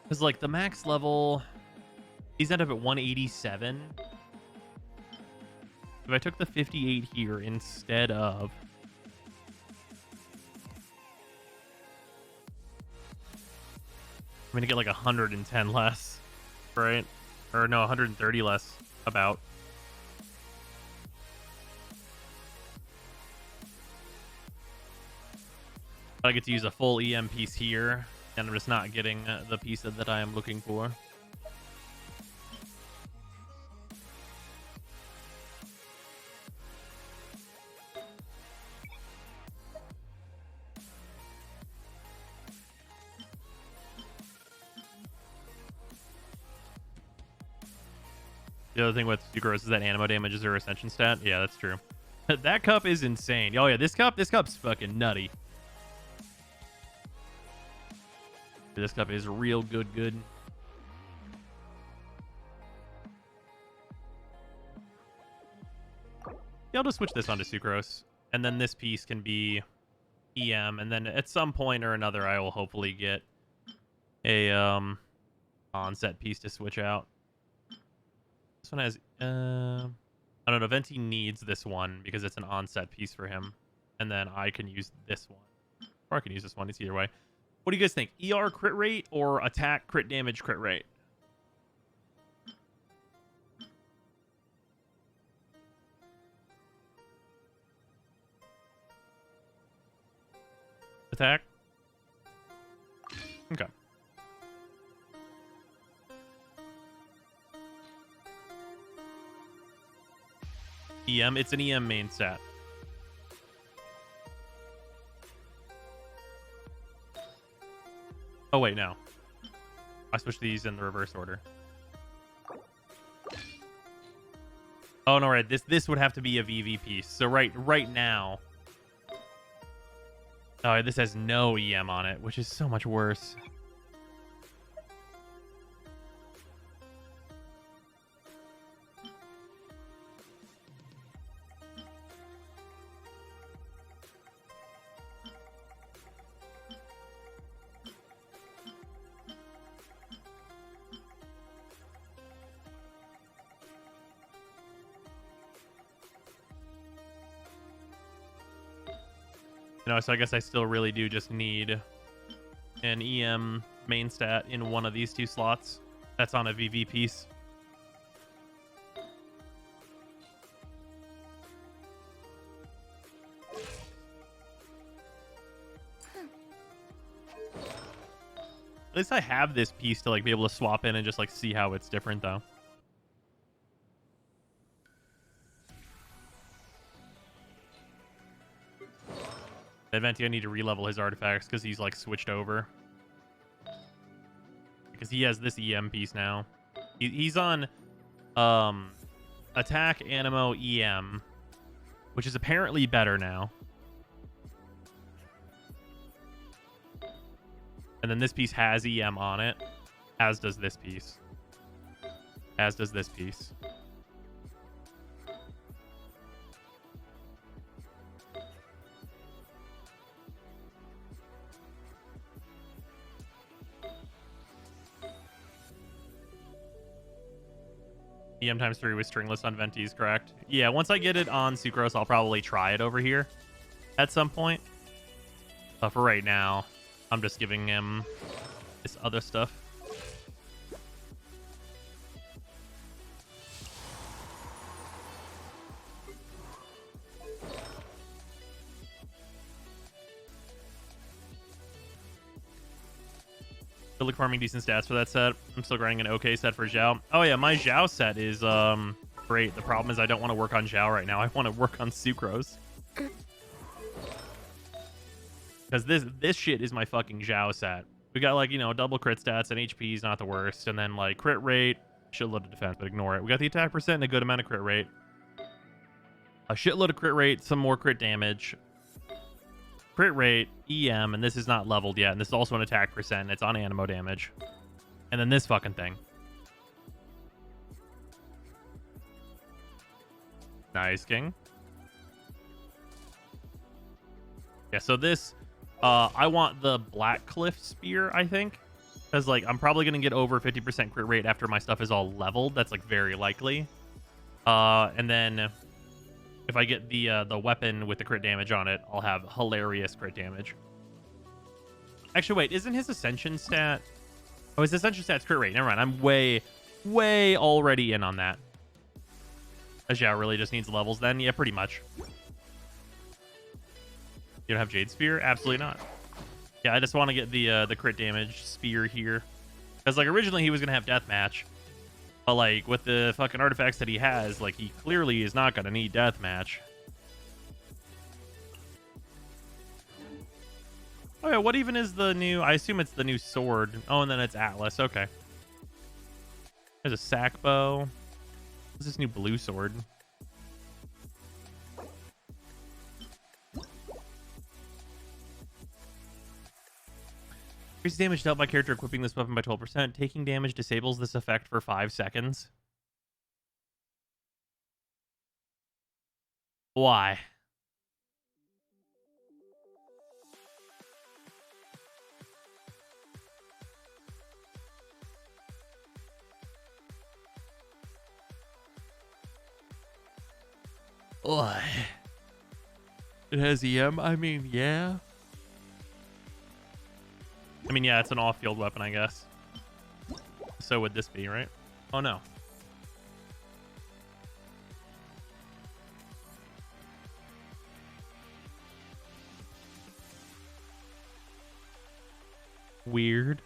Because, like, the max level... He's ended up at 187. If I took the 58 here instead of... I'm going to get like 110 less, right? Or no, 130 less, about. I get to use a full EM piece here, and I'm just not getting the piece that I am looking for. The other thing with Sucrose is that animo damage is her ascension stat. Yeah, that's true. That cup is insane. Oh yeah, this cup's fucking nutty. This cup is real good. Yeah, I'll just switch this onto Sucrose. And then this piece can be EM. And then at some point or another, I will hopefully get a onset piece to switch out. This one has, I don't know, Venti needs this one because it's an onset piece for him. And then I can use this one. Or I can use this one, it's either way. What do you guys think? ER crit rate or attack crit damage crit rate? Attack? Okay. EM, it's an EM main stat. Oh wait, no. I switched these in the reverse order. Oh no, right. This would have to be a VV piece. So right now. Oh, this has no EM on it, which is so much worse. No, so I guess I still really do just need an EM main stat in one of these two slots. That's on a VV piece. At least I have this piece to like be able to swap in and just like see how it's different though. Venti, I need to re-level his artifacts because he's like switched over. Because he has this EM piece now. He's on attack, animo, EM, which is apparently better now. And then this piece has EM on it, as does this piece. As does this piece. EM times 3 with stringless on Venti's, correct? Yeah, once I get it on Sucrose, I'll probably try it over here at some point. But for right now, I'm just giving him this other stuff. Still look farming decent stats for that set. I'm still grinding an okay set for Zhao. Oh yeah, my Zhao set is great. The problem is I don't want to work on Zhao right now. I want to work on Sucrose. Because this shit is my fucking Zhao set. We got like, you know, double crit stats and HP is not the worst. And then like crit rate, shitload of defense, but ignore it. We got the attack percent and a good amount of crit rate. A shitload of crit rate, some more crit damage. Crit rate, EM, and this is not leveled yet. And this is also an attack percent. And it's on animo damage. And then this fucking thing. Nice, King. Yeah, so this... I want the Black Cliff Spear, I think. Because, like, I'm probably going to get over 50% crit rate after my stuff is all leveled. That's, like, very likely. And then if I get the weapon with the crit damage on it, I'll have hilarious crit damage. Actually, wait. Isn't his Ascension stat... Oh, his Ascension stat's crit rate. Never mind. I'm way already in on that. Zhao really just needs levels then? Yeah, pretty much. You don't have Jade Spear? Absolutely not. Yeah, I just want to get the crit damage spear here. Because, like, originally he was going to have Deathmatch. But, like, with the fucking artifacts that he has, like, he clearly is not going to need Deathmatch. Oh, yeah, what even is the new... I assume it's the new sword. Oh, and then it's Atlas. Okay. There's a sack bow. What's this new blue sword? Increases damage dealt by character equipping this weapon by 12%. Taking damage disables this effect for 5 seconds. Why? Why? It has EM? I mean, yeah. I mean, yeah, it's an off-field weapon, I guess. So would this be, right? Oh, no. Weird.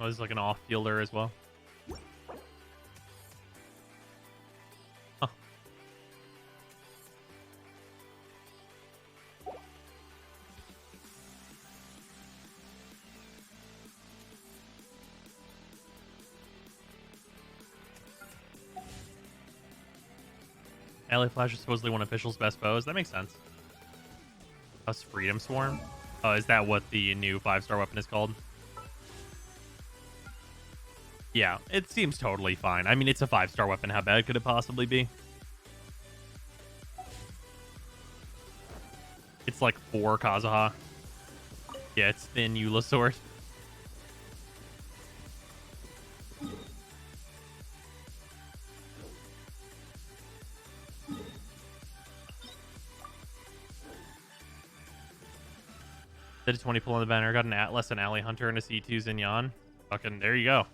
Oh, this is like an off-fielder as well. Huh. Alley Flash is supposedly one of Official's best bows. That makes sense. Us Freedom Swarm? Oh, is that what the new 5-star weapon is called? Yeah, it seems totally fine. I mean, it's a 5-star weapon. How bad could it possibly be? It's like 4 Kazuha. Yeah, it's thin Eula sword. Did a 20 pull on the banner. Got an Atlas, an Alley Hunter, and a C2 Zinyan. Fucking, there you go.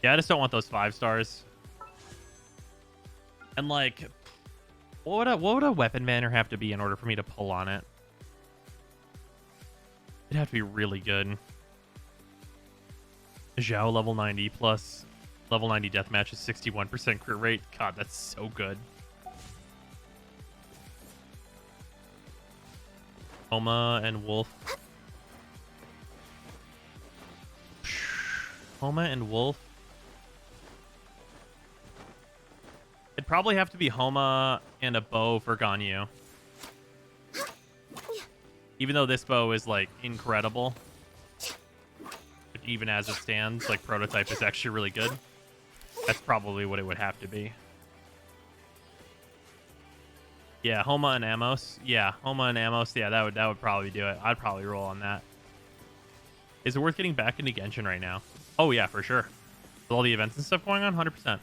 Yeah, I just don't want those 5 stars. And like, what would a weapon banner have to be in order for me to pull on it? It'd have to be really good. Zhao level 90 plus level 90 deathmatch is 61% crit rate. God, that's so good. Homa and Wolf. Homa and Wolf. It'd probably have to be Homa and a bow for Ganyu. Even though this bow is, like, incredible. Even as it stands, like, prototype is actually really good. That's probably what it would have to be. Yeah, Homa and Amos. Yeah, Homa and Amos. Yeah, that would probably do it. I'd probably roll on that. Is it worth getting back into Genshin right now? Oh, yeah, for sure. With all the events and stuff going on, 100%.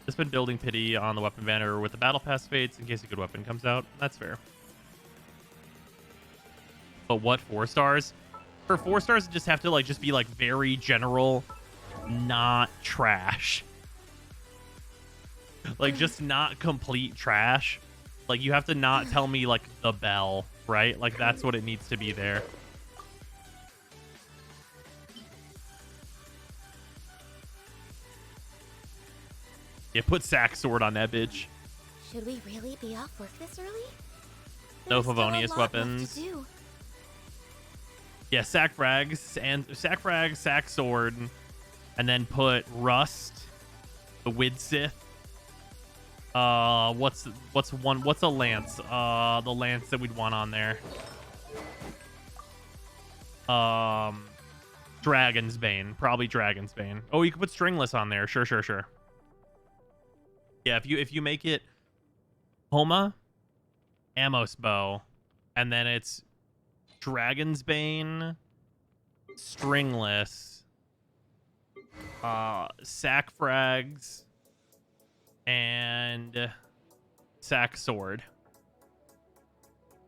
Just been building pity on the weapon banner with the battle pass fates in case a good weapon comes out. That's fair. But what 4 stars? For 4 stars, it just have to like just be like very general, not trash. Like just not complete trash. Like you have to not tell me like the bell, right? Like that's what it needs to be there. Yeah, put sack sword on that bitch. Should we really be off work this early? No There's still a Favonius lot left weapons. to do. Yeah, sack frags and sack frag, sack sword, and then put rust, the Wid Sith. What's a lance? The lance that we'd want on there. Dragon's Bane, probably Dragon's Bane. Oh, you could put stringless on there. Sure. Yeah, if you make it Homa, Amos bow, and then it's Dragon's Bane, stringless, sack frags, and sack sword.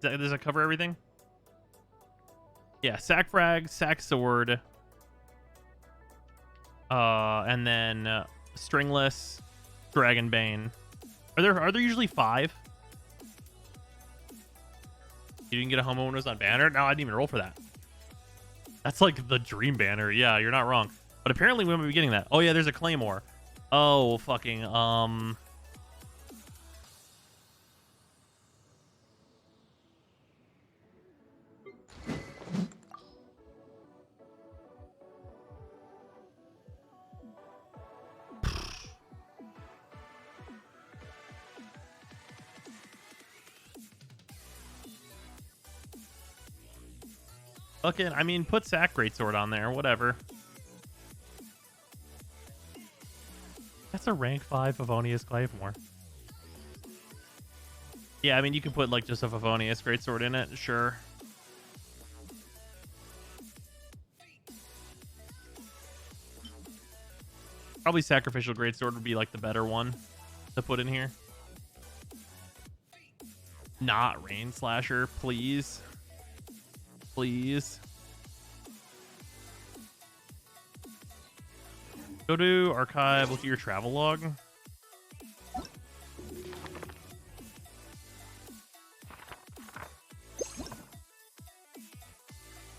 Does that cover everything? Yeah, sack frag, sack sword, and then stringless, Dragon Bane. Are there usually 5? You didn't get a homeowners on banner? No, I didn't even roll for that. That's like the dream banner. Yeah, you're not wrong. But apparently we might be getting that. Oh yeah, there's a claymore. Oh fucking fucking, I mean, put sack greatsword on there, whatever. That's a rank 5 Favonius Claymore. Yeah, I mean, you can put like just a Favonius greatsword in it, sure. Probably sacrificial greatsword would be like the better one to put in here. Not rain slasher, please. Please. Go to archive, look at your travel log.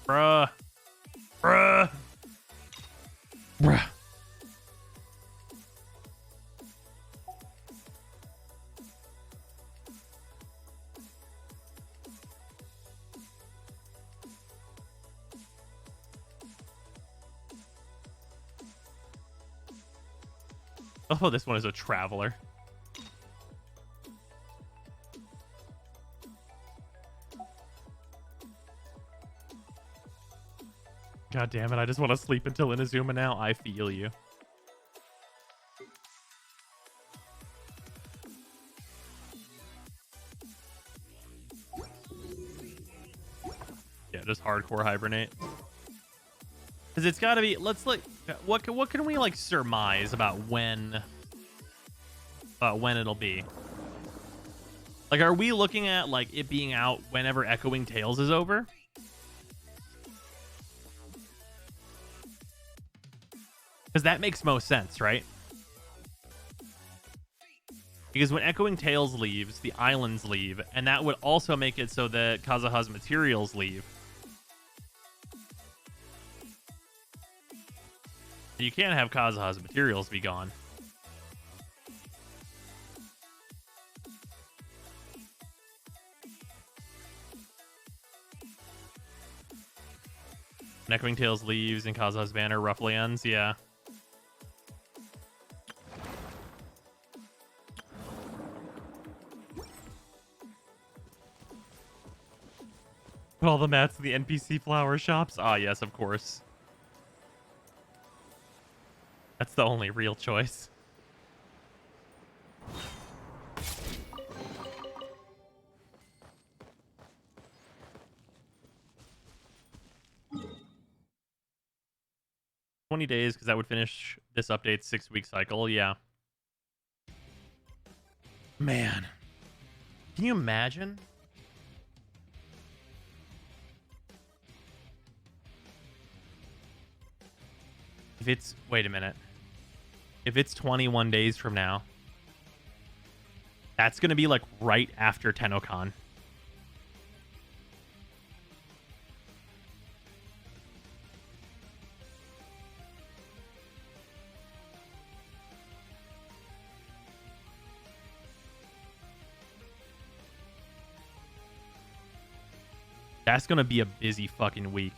Bruh. Bruh. Bruh. Oh, this one is a traveler. God damn it, I just want to sleep until Inazuma now. I feel you. Yeah, just hardcore hibernate. Because it's got to be, let's like, what can we like surmise about when it'll be? Like, are we looking at like it being out whenever Echoing Tales is over? Because that makes most sense, right? Because when Echoing Tales leaves, the islands leave, and that would also make it so that Kazuha's materials leave. You can't have Kazuha's materials be gone. Echoing Tales leaves and Kazuha's banner roughly ends, yeah. Put all the mats in the NPC flower shops? Ah, yes, of course. That's the only real choice. $20 because that would finish this update's 6-week cycle. Yeah. Man. Can you imagine? if it's... Wait a minute. If it's 21 days from now, that's going to be like right after TennoCon. That's going to be a busy fucking week.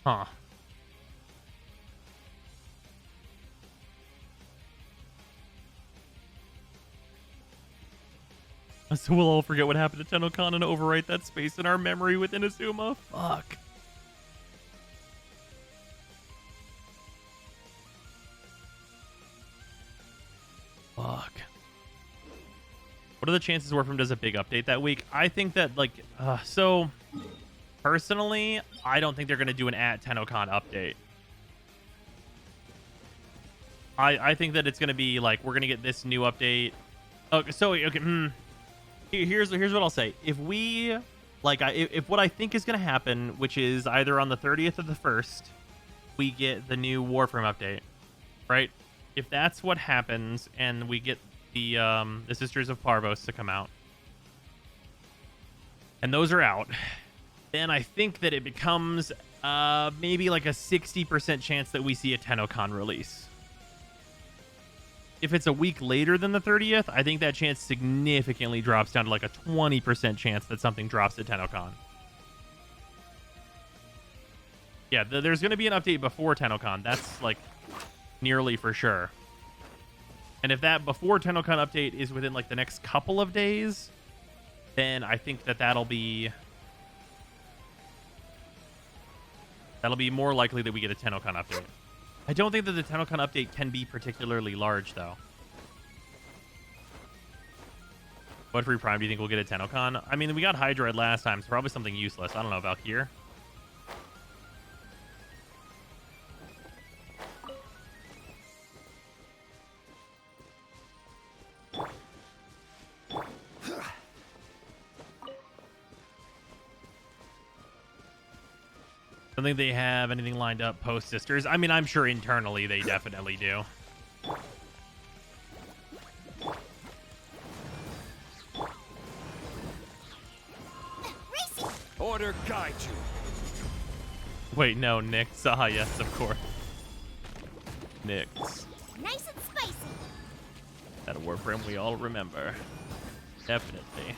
Huh. So we'll all forget what happened to TennoCon and overwrite that space in our memory with Inazuma. Fuck. Fuck. What are the chances Warframe does a big update that week? I think that, like, so personally, I don't think they're going to do an at TennoCon update. I think that it's going to be like, we're going to get this new update. Okay, so, okay, here's what I'll say. If we, like, if what I think is going to happen, which is either on the 30th or the 1st, we get the new Warframe update, right? If that's what happens, and we get the Sisters of Parvos to come out, and those are out, then I think that it becomes maybe like a 60% chance that we see a TennoCon release. If it's a week later than the 30th, I think that chance significantly drops down to like a 20% chance that something drops at TennoCon. Yeah, there's going to be an update before TennoCon. That's like nearly for sure. And if that before TennoCon update is within like the next couple of days, then I think that that'll be more likely that we get a TennoCon update. I don't think that the TennoCon update can be particularly large, though. What free Prime do you think we'll get at TennoCon? I mean, we got Hydroid last time, so probably something useless. I don't know, Valkyr. I don't think they have anything lined up post Sisters. I mean, I'm sure internally they definitely do. Order guide you. Wait, no, Nyx. Ah, yes, of course. Nyx. Nice and spicy. That Warframe we all remember. Definitely.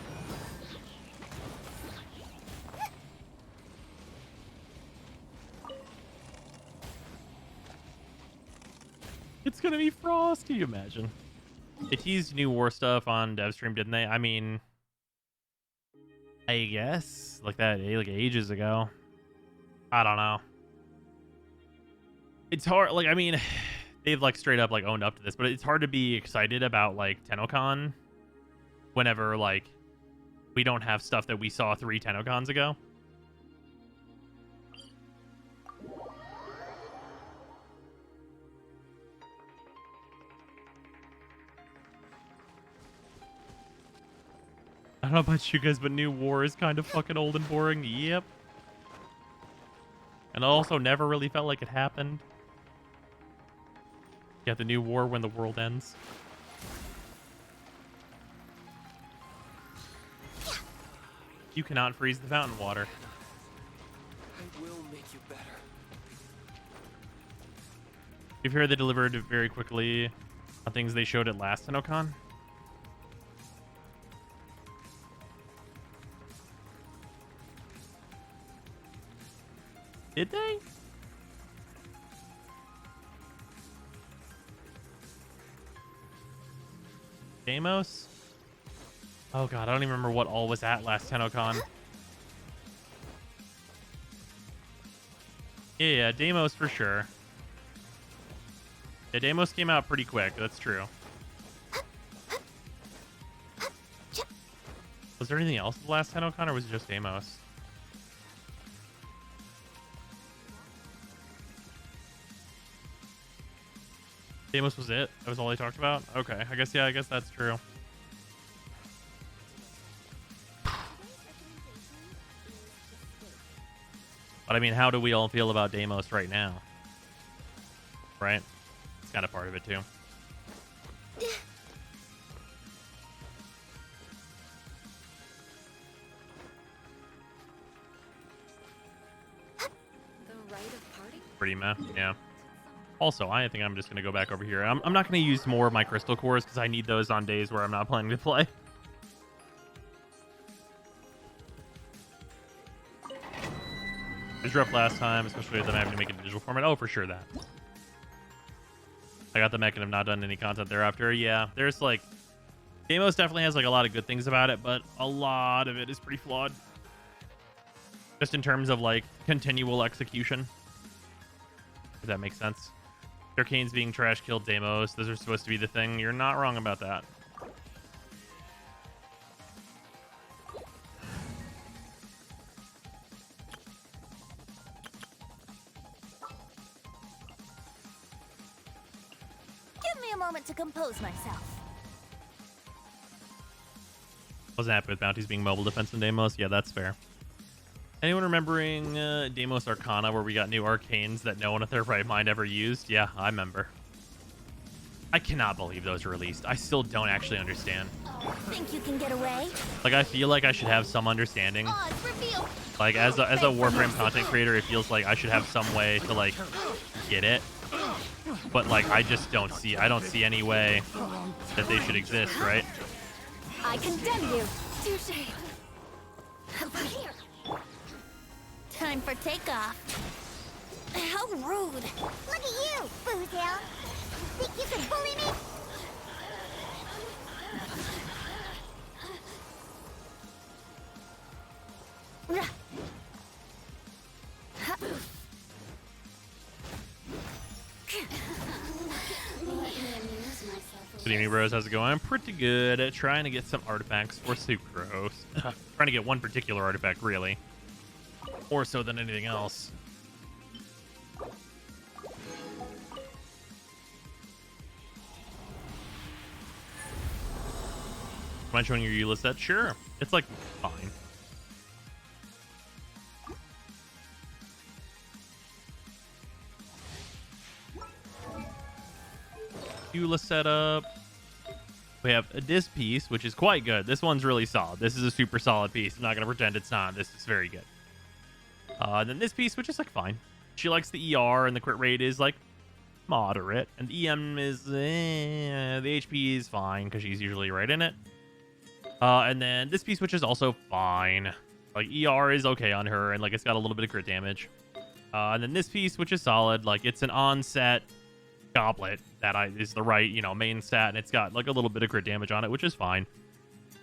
It's gonna be Frost. Can you imagine? They teased new war stuff on DevStream, didn't they? I mean, I guess like that, like ages ago. I don't know. It's hard. Like, I mean, they've like straight up like owned up to this, but it's hard to be excited about like TennoCon whenever like we don't have stuff that we saw 3 TennoCons ago. I don't know about you guys, but New War is kind of fucking old and boring. Yep. And it also never really felt like it happened. Yeah, the New War when the world ends. You cannot freeze the fountain water. I will make you better. You've heard they delivered very quickly on things they showed at last TennoCon? Did they? Deimos? Oh god, I don't even remember what all was at last TennoCon. Yeah, Deimos for sure. Yeah, Deimos came out pretty quick, that's true. Was there anything else at the last TennoCon, or was it just Deimos? Deimos was it? That was all they talked about? Okay, I guess, yeah, I guess that's true. But I mean, how do we all feel about Deimos right now? Right? It's kind of part of it too. Pretty meh, yeah. Also, I think I'm just going to go back over here. I'm not going to use more of my crystal cores because I need those on days where I'm not planning to play. It was rough last time, especially with them having to make it in digital format. Oh, for sure that. I got the mech and have not done any content thereafter. Yeah, there's like... Deimos definitely has like a lot of good things about it, but a lot of it is pretty flawed. Just in terms of like continual execution. If that makes sense. Arcane's being trash killed Deimos. Those are supposed to be the thing. You're not wrong about that. Give me a moment to compose myself. Wasn't happy with bounties being mobile defense in Deimos. Yeah, that's fair. Anyone remembering Deimos Arcana where we got new arcanes that no one at their right mind ever used? Yeah, I remember. I cannot believe those were released. I still don't actually understand. Think you can get away? Like, I feel like I should have some understanding. Like, as a Warframe content creator, it feels like I should have some way to, like, get it. But, like, I just don't see... I don't see any way that they should exist, right? I condemn you. Touché. Over here. Time for takeoff. How rude. Look at you, Boozle. Think you can bully me? Good evening, bros. How's it going? I'm pretty good at trying to get some artifacts for Sucrose. Trying to get one particular artifact, really. More so than anything else. Am I showing your EULA set? Sure. It's like fine. EULA setup. We have this piece, which is quite good. This one's really solid. This is a super solid piece. I'm not going to pretend it's not. This is very good. Then this piece, which is like fine. She likes the ER, and the crit rate is like moderate. And the EM is, the HP is fine because she's usually right in it. And then this piece, which is also fine. Like, ER is okay on her, and like it's got a little bit of crit damage. And then this piece, which is solid. Like, it's an on-set goblet that is the right, main stat, and it's got like a little bit of crit damage on it, which is fine.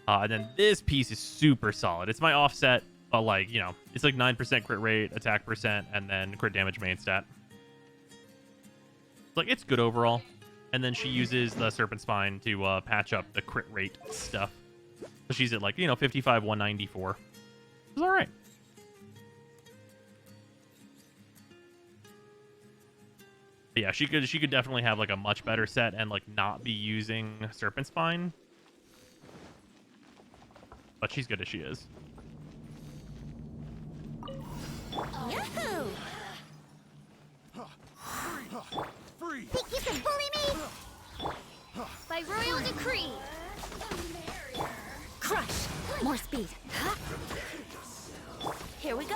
And then this piece is super solid. It's my offset, but like, it's like 9% crit rate, attack percent, and then crit damage main stat. Like, it's good overall. And then she uses the Serpent Spine to patch up the crit rate stuff. So she's at like, 55, 194. It's all right. But yeah, she could definitely have like a much better set and like not be using Serpent Spine. But she's good as she is. Yahoo! Free! Think you can bully me? By royal decree. Crush! More speed. Here we go.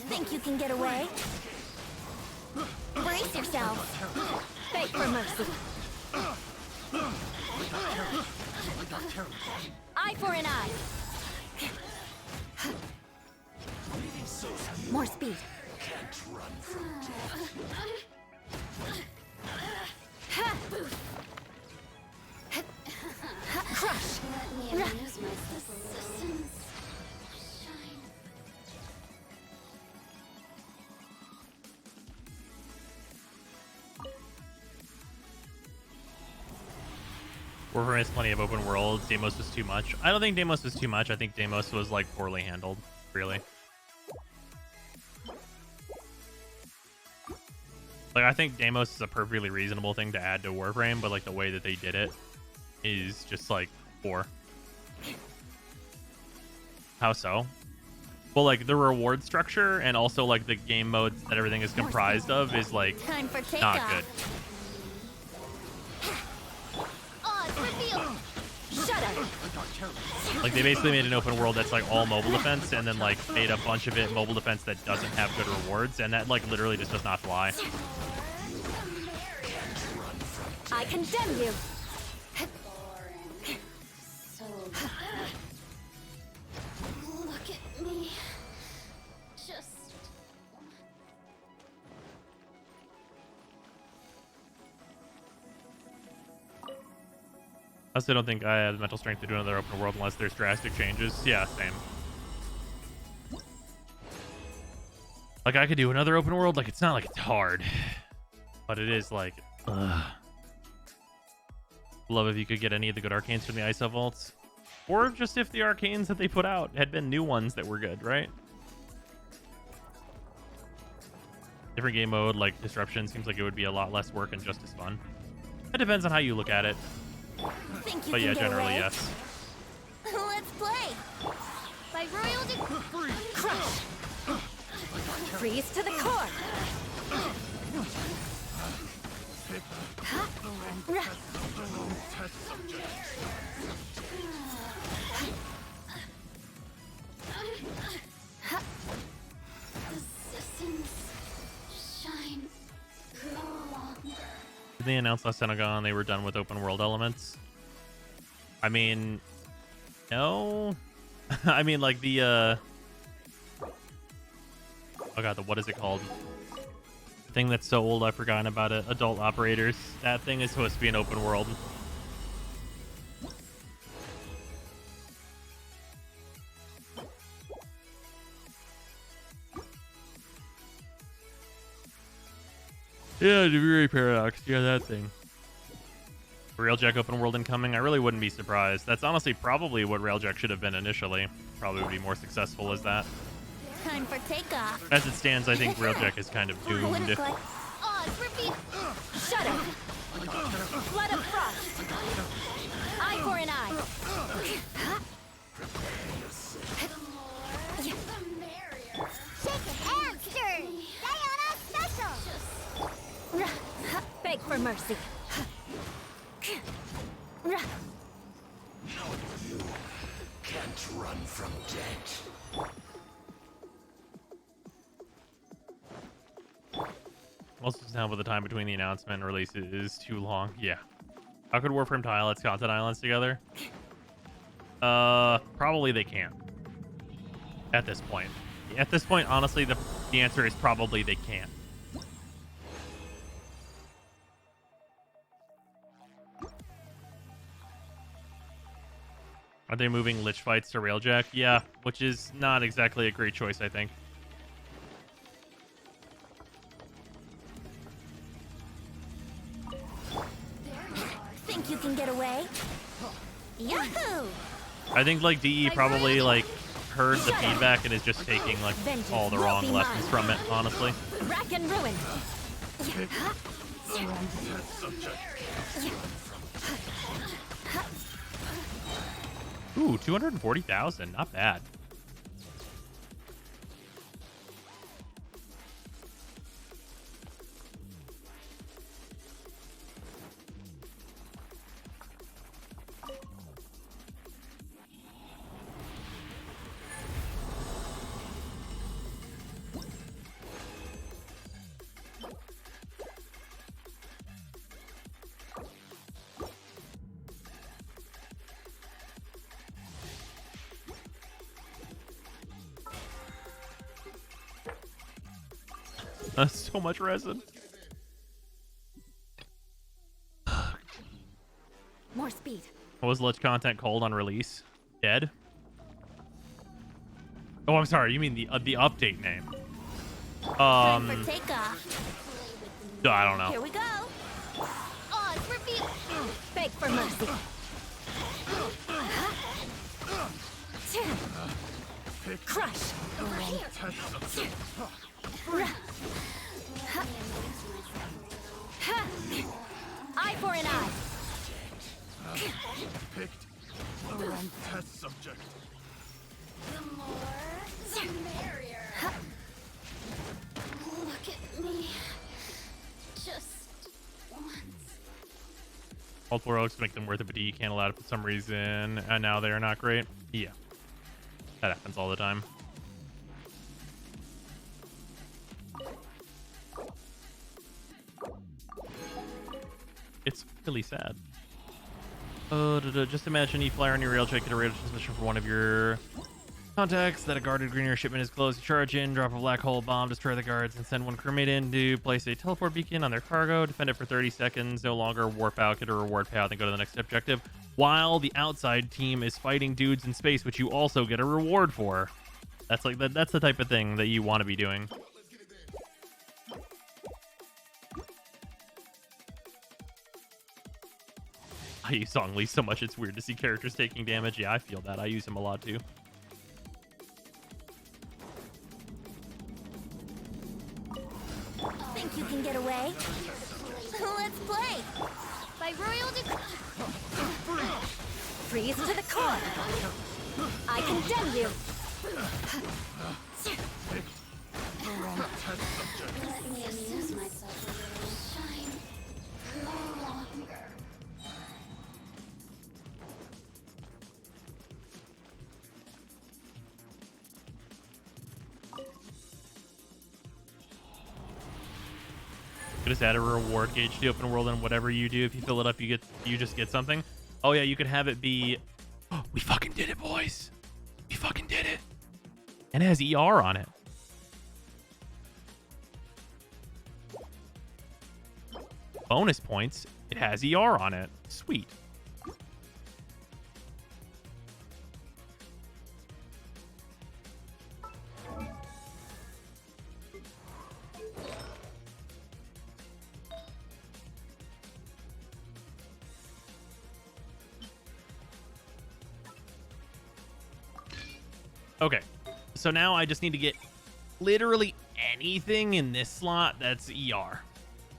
Think you can get away? Brace yourself. Beg for mercy. Eye for an eye. More speed. Can't run from Crush. Warframe has plenty of open worlds. Deimos was too much. I don't think Deimos was too much. I think Deimos was like poorly handled, really. Like, I think Deimos is a perfectly reasonable thing to add to Warframe, but like the way that they did it is just like poor. How so? Well, like the reward structure and also like the game modes that everything is comprised of is like Time for not takeoff. good. Oz revealed. Shut up. Like they basically made an open world that's like all mobile defense and then like made a bunch of it mobile defense that doesn't have good rewards, and that like literally just does not fly. I condemn you. Look at me. Just. I also don't think I have the mental strength to do another open world unless there's drastic changes. Yeah, same. Like I could do another open world, like it's not like it's hard, but it is like, ugh. Love if you could get any of the good arcanes from the ISO vaults, or just if the arcanes that they put out had been new ones that were good, right? Different game mode like Disruption seems like it would be a lot less work and just as fun. It depends on how you look at it. Think you But can yeah, get generally away? yes. Let's play. By royal crush. Freeze to the core. Shine. Go along. Did they announce last Senegon they were done with open world elements? I mean, no. I mean, like the oh god, what is it called? The thing that's so old I've forgotten about it. Adult operators. That thing is supposed to be an open world. Yeah, Degree Paradox. Yeah, that thing. Railjack open world incoming. I really wouldn't be surprised. That's honestly probably what Railjack should have been initially. Probably would be more successful as that. Time for takeoff. As it stands, I think Railjack is kind of doomed. Oz revealed. Shut up. Blood of frost. Eye for an eye. Shaken and stirred. Diana special. Beg for mercy. You can't run from death. Most of the time, with the time between the announcement and release is too long. Yeah. How could Warframe tile its content islands together? Probably they can't. At this point. At this point, honestly, the answer is probably they can't. Are they moving Lich fights to Railjack? Yeah, which is not exactly a great choice, I think. Think you can get away? Yahoo! I think like DE probably like heard the feedback and is just taking like all the wrong lessons from it, honestly. Rack and ruin. Ooh, 240,000, not bad. That's so much resin. More speed. What was Lich content called on release? Dead? Oh, I'm sorry. You mean the update name? Time for takeoff. I don't know. Here we go. Oz reveal. Beg for mercy. Crush. Picked the wrong test subject. The more, the merrier. Look at me. Just once. Multiple relics make them worth it, but you can't allow it for some reason, and now they are not great. Yeah. That happens all the time. It's really sad. Just imagine you fly on your rail check, get a radio transmission from one of your contacts that a guarded greener shipment is close. You charge in, drop a black hole bomb, destroy the guards, and send one crewmate in to place a teleport beacon on their cargo. Defend it for 30 seconds. No longer warp out, get a reward payout, then go to the next objective. While the outside team is fighting dudes in space, which you also get a reward for. That's like that's the type of thing that you want to be doing. I use Song Lee so much it's weird to see characters taking damage. Yeah, I feel that. I use him a lot too. Think you can get away? Let's play! By royal freeze to the core! I condemn you! Let me amuse myself with a little shine. No longer. You just add a reward gauge to the open world, and whatever you do, if you fill it up, you just get something. Oh yeah, you could have it be. Oh, we fucking did it, boys. We fucking did it. And it has ER on it. Bonus points. It has ER on it. Sweet. Okay, so now I just need to get literally anything in this slot that's ER,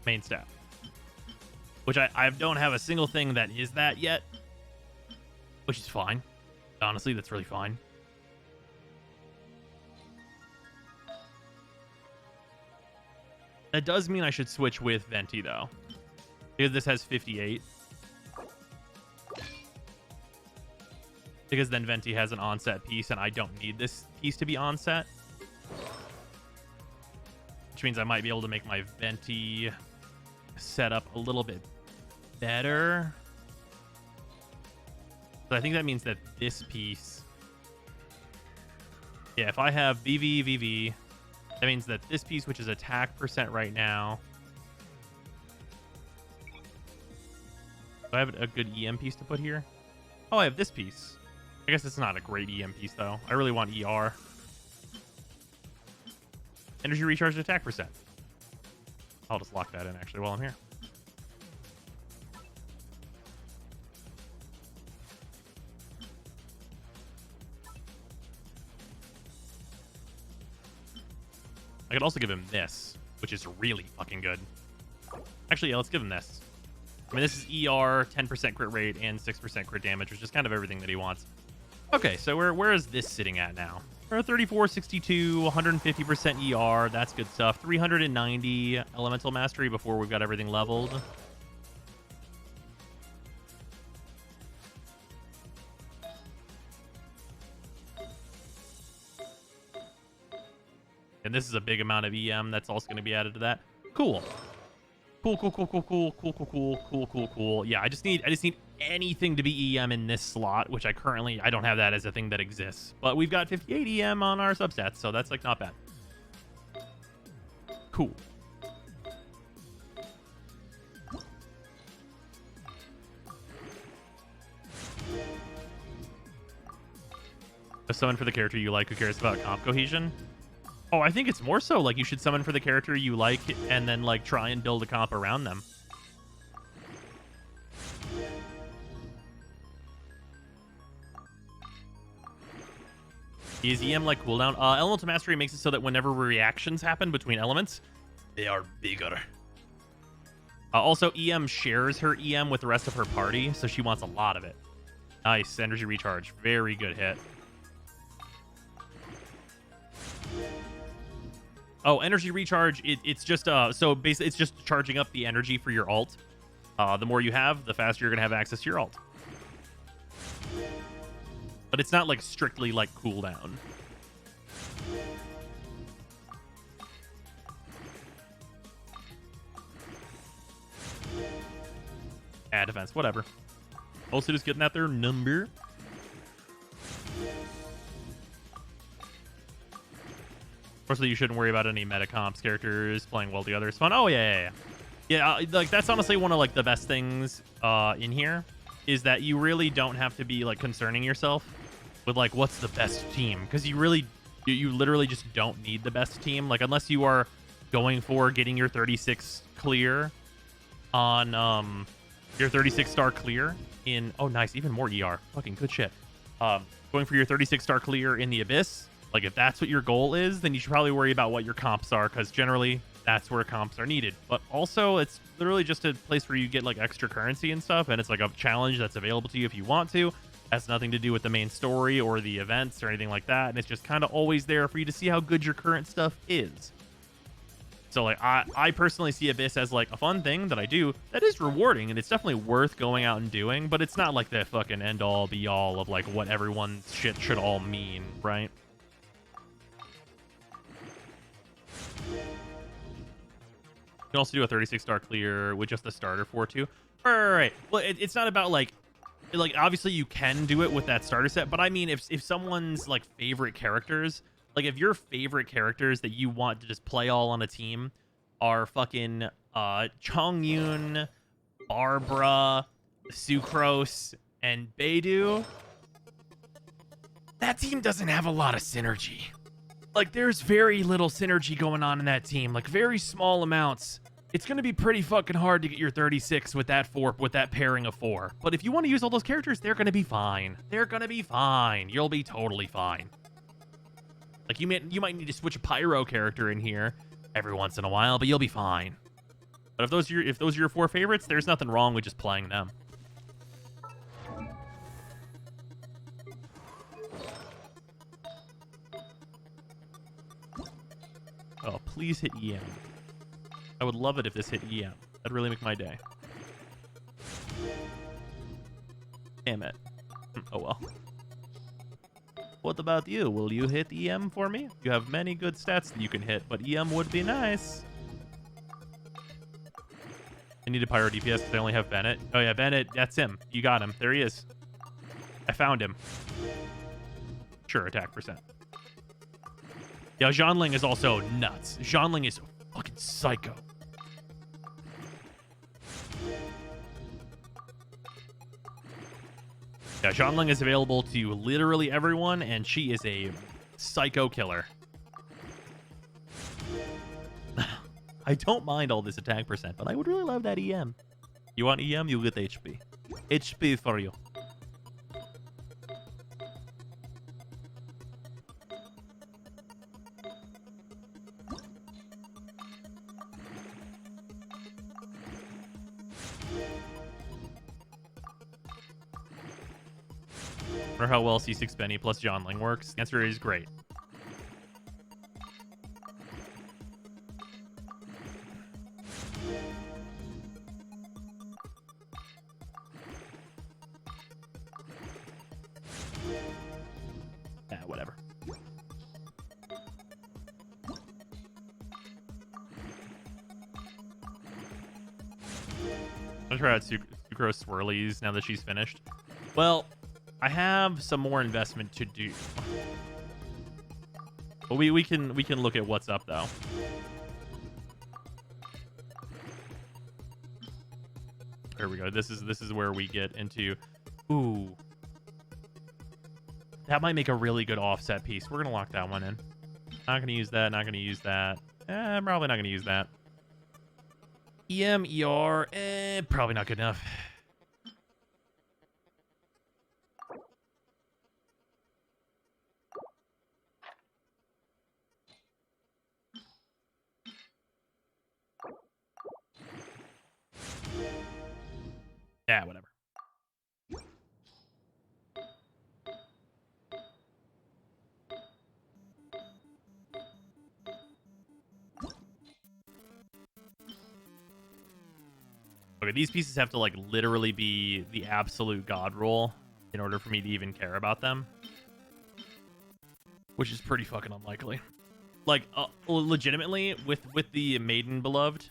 main stat. Which I don't have a single thing that is that yet, which is fine. Honestly, that's really fine. That does mean I should switch with Venti, though, because this has 58. Because then Venti has an onset piece, and I don't need this piece to be onset. Which means I might be able to make my Venti setup a little bit better. So I think that means that this piece... Yeah, if I have VV, that means that this piece, which is attack percent right now... Do I have a good EM piece to put here? Oh, I have this piece. I guess it's not a great EM piece, though. I really want ER. Energy recharge and attack percent. I'll just lock that in, actually, while I'm here. I could also give him this, which is really fucking good. Actually, yeah, let's give him this. I mean, this is ER, 10% crit rate, and 6% crit damage, which is kind of everything that he wants. Okay, so where is this sitting at now? We're at 34, 62, 150% ER. That's good stuff. 390 elemental mastery before we've got everything leveled. And this is a big amount of EM that's also going to be added to that. Cool. Cool. Yeah, I just need anything to be EM in this slot, which I don't have that as a thing that exists. But we've got 58 EM on our substats, so that's like not bad. Cool. A summon for the character you like. Who cares about comp cohesion? Oh, I think it's more so like you should summon for the character you like and then like try and build a comp around them. Is EM like cooldown? Elemental Mastery makes it so that whenever reactions happen between elements, they are bigger. Also, EM shares her EM with the rest of her party, so she wants a lot of it. Nice. Energy recharge. Very good hit. Oh, energy recharge. It's just so basically it's just charging up the energy for your ult. The more you have, the faster you're gonna have access to your ult. But it's not like strictly like cooldown. Defense, whatever. Also just getting at their number. Firstly, you shouldn't worry about any meta comps. Characters playing well together is fun. Oh, yeah. Like, that's honestly one of, like, the best things in here is that you really don't have to be, like, concerning yourself with, like, what's the best team. Because you literally just don't need the best team. Like, unless you are going for getting your 36 clear on, your 36-star clear in... Oh, nice. Even more ER. Fucking good shit. Going for your 36-star clear in the Abyss. Like, if that's what your goal is, then you should probably worry about what your comps are, because generally, that's where comps are needed. But also, it's literally just a place where you get, like, extra currency and stuff, and it's, like, a challenge that's available to you if you want to. It has nothing to do with the main story or the events or anything like that, and it's just kind of always there for you to see how good your current stuff is. So, like, I personally see Abyss as, like, a fun thing that I do that is rewarding, and it's definitely worth going out and doing, but it's not, like, the fucking end-all, be-all of, like, what everyone's shit should all mean, right? You can also do a 36-star clear with just the starter for too. Right. Well, it's not about like obviously you can do it with that starter set, but I mean if someone's like favorite characters, like if your favorite characters that you want to just play all on a team are fucking Chongyun, Barbara, Sucrose, and Beidou, that team doesn't have a lot of synergy. Like, there's very little synergy going on in that team. Like, very small amounts. It's going to be pretty fucking hard to get your 36 with that pairing of 4. But if you want to use all those characters, they're going to be fine. They're going to be fine. You'll be totally fine. Like, you might need to switch a Pyro character in here every once in a while, but you'll be fine. But if those are your 4 favorites, there's nothing wrong with just playing them. Oh, please hit EM. I would love it if this hit EM. That'd really make my day. Damn it. Oh well. What about you? Will you hit EM for me? You have many good stats that you can hit, but EM would be nice. I need a Pyro DPS because I only have Bennett. Oh yeah, Bennett, that's him. You got him. There he is. I found him. Sure, attack percent. Yeah, Zhanling is also nuts. Zhanling is fucking psycho. Yeah, Zhanling is available to literally everyone, and she is a psycho killer. I don't mind all this attack percent, but I would really love that EM. You want EM? You'll get HP. HP for you. Wonder how well C6 Benny plus Zhanling works. The answer is great. Whatever. I'm gonna try out Sucrose Swirlies now that she's finished. Well, I have some more investment to do. But we can look at what's up though. There we go. This is where we get into. Ooh. That might make a really good offset piece. We're gonna lock that one in. Not gonna use that, not gonna use that. Probably not gonna use that. EM, ER, probably not good enough. Yeah, whatever. these pieces have to like literally be the absolute god roll in order for me to even care about them, which is pretty fucking unlikely. Like legitimately with the Maiden Beloved,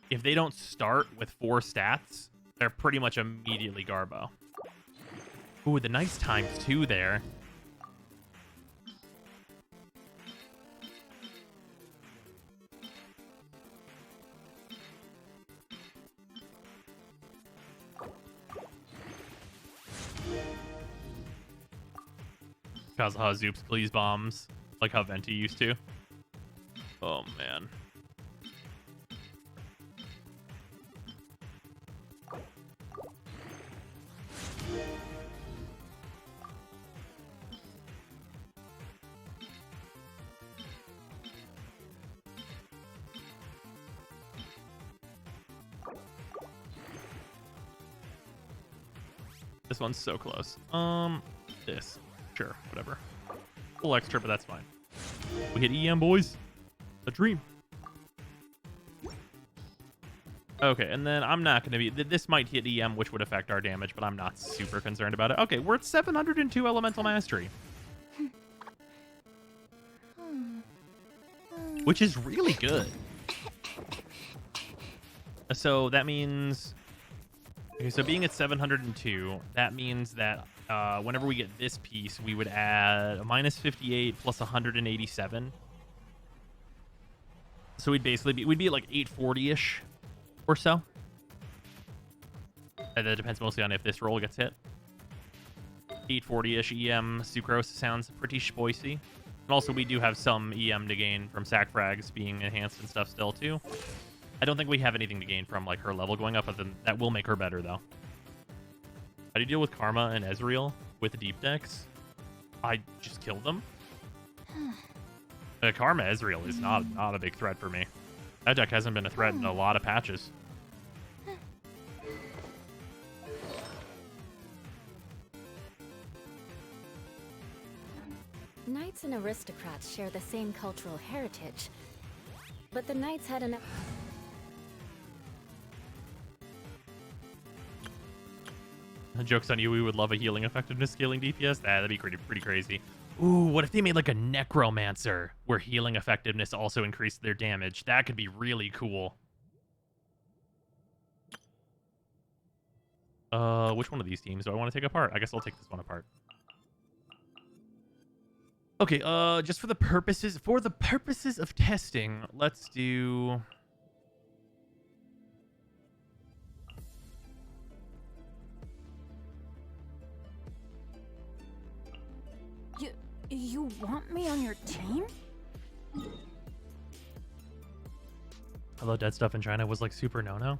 if they don't start with 4 stats, they're pretty much immediately Garbo. Ooh, the nice ×2 there. Kazuha Zoops please bombs, like how Venti used to. Oh man. This one's so close. This. Sure, whatever. Full extra, but that's fine. We hit EM, boys. A dream. Okay, and then I'm not going to be... This might hit EM, which would affect our damage, but I'm not super concerned about it. Okay, we're at 702 Elemental Mastery. Which is really good. So that means... Okay, so being at 702, that means that whenever we get this piece, we would add a -58 plus 187. So we'd basically be, we'd be at like 840-ish or so. And that depends mostly on if this roll gets hit. 840-ish EM Sucrose sounds pretty spicy. And also we do have some EM to gain from sac frags being enhanced and stuff still too. I don't think we have anything to gain from like her level going up, but then that will make her better though. How do you deal with Karma and Ezreal with the deep decks? I just kill them. Karma Ezreal is not a big threat for me. That deck hasn't been a threat in a lot of patches. Knights and aristocrats share the same cultural heritage, but the knights had enough. Joke's on you, we would love a healing effectiveness scaling DPS. That'd be pretty crazy. Ooh, what if they made like a Necromancer where healing effectiveness also increased their damage? That could be really cool. Which one of these teams do I want to take apart? I guess I'll take this one apart. Okay, just for the purposes of testing, let's do... You want me on your team? Although dead stuff in China was like super no-no.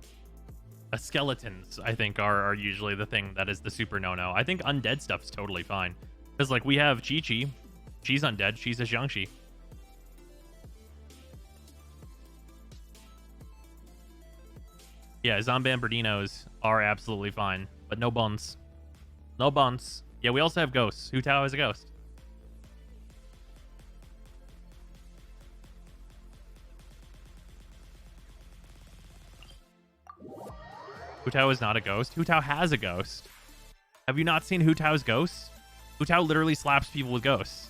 Skeletons, I think, are usually the thing that is the super no-no. I think undead stuff's totally fine. Because like we have Chi-Chi. She's undead. She's a Xiangxi. Yeah, Zombamberdinos are absolutely fine. But no buns. No buns. Yeah, we also have ghosts. Hu Tao is a ghost. Hu Tao is not a ghost. Hu Tao has a ghost. Have you not seen Hu Tao's ghosts? Hu Tao literally slaps people with ghosts.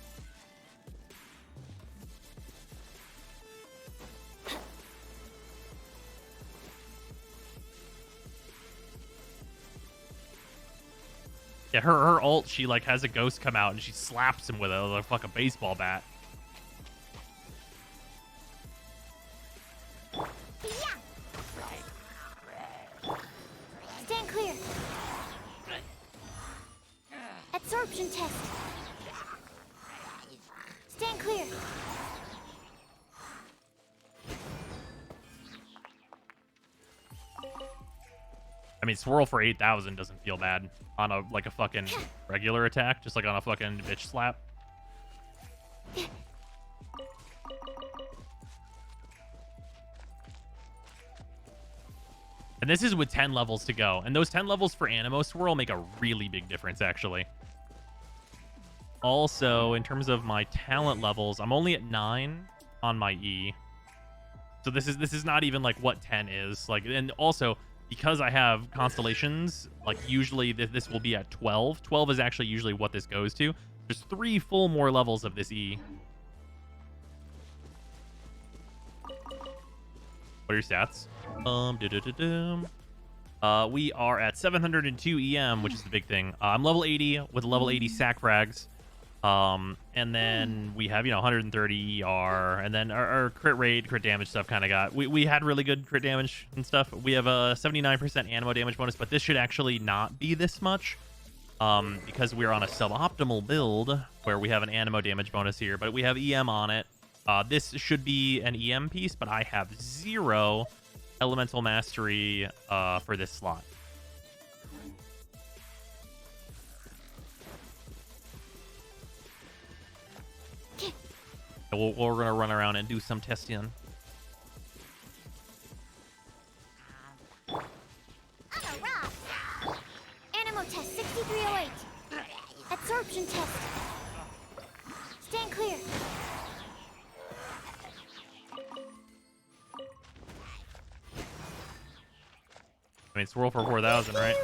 Yeah, her ult, she like has a ghost come out and she slaps him with a fucking baseball bat. Stand clear. Absorption test. Stand clear. I mean, swirl for 8,000 doesn't feel bad on a like a fucking regular attack, just like on a fucking bitch slap. And this is with 10 levels to go. And those 10 levels for Animo Swirl make a really big difference, actually. Also, in terms of my talent levels, I'm only at 9 on my E. So this is not even like what 10 is. Like, and also because I have constellations, like usually this will be at 12. 12 is actually usually what this goes to. There's 3 full more levels of this E. What are your stats? We are at 702 EM, which is the big thing. I'm level 80 with level 80 sack frags. And then we have, 130 ER, and then our crit rate, crit damage stuff kind of got... We had really good crit damage and stuff. We have a 79% animo damage bonus, but this should actually not be this much. Because we're on a suboptimal build where we have an animo damage bonus here, but we have EM on it. This should be an EM piece, but I have 0 elemental mastery for this slot. We're going to run around and do some testing. I'm a rock. Animo test 6308. Absorption test. Stand clear. I mean, swirl for 4,000, right?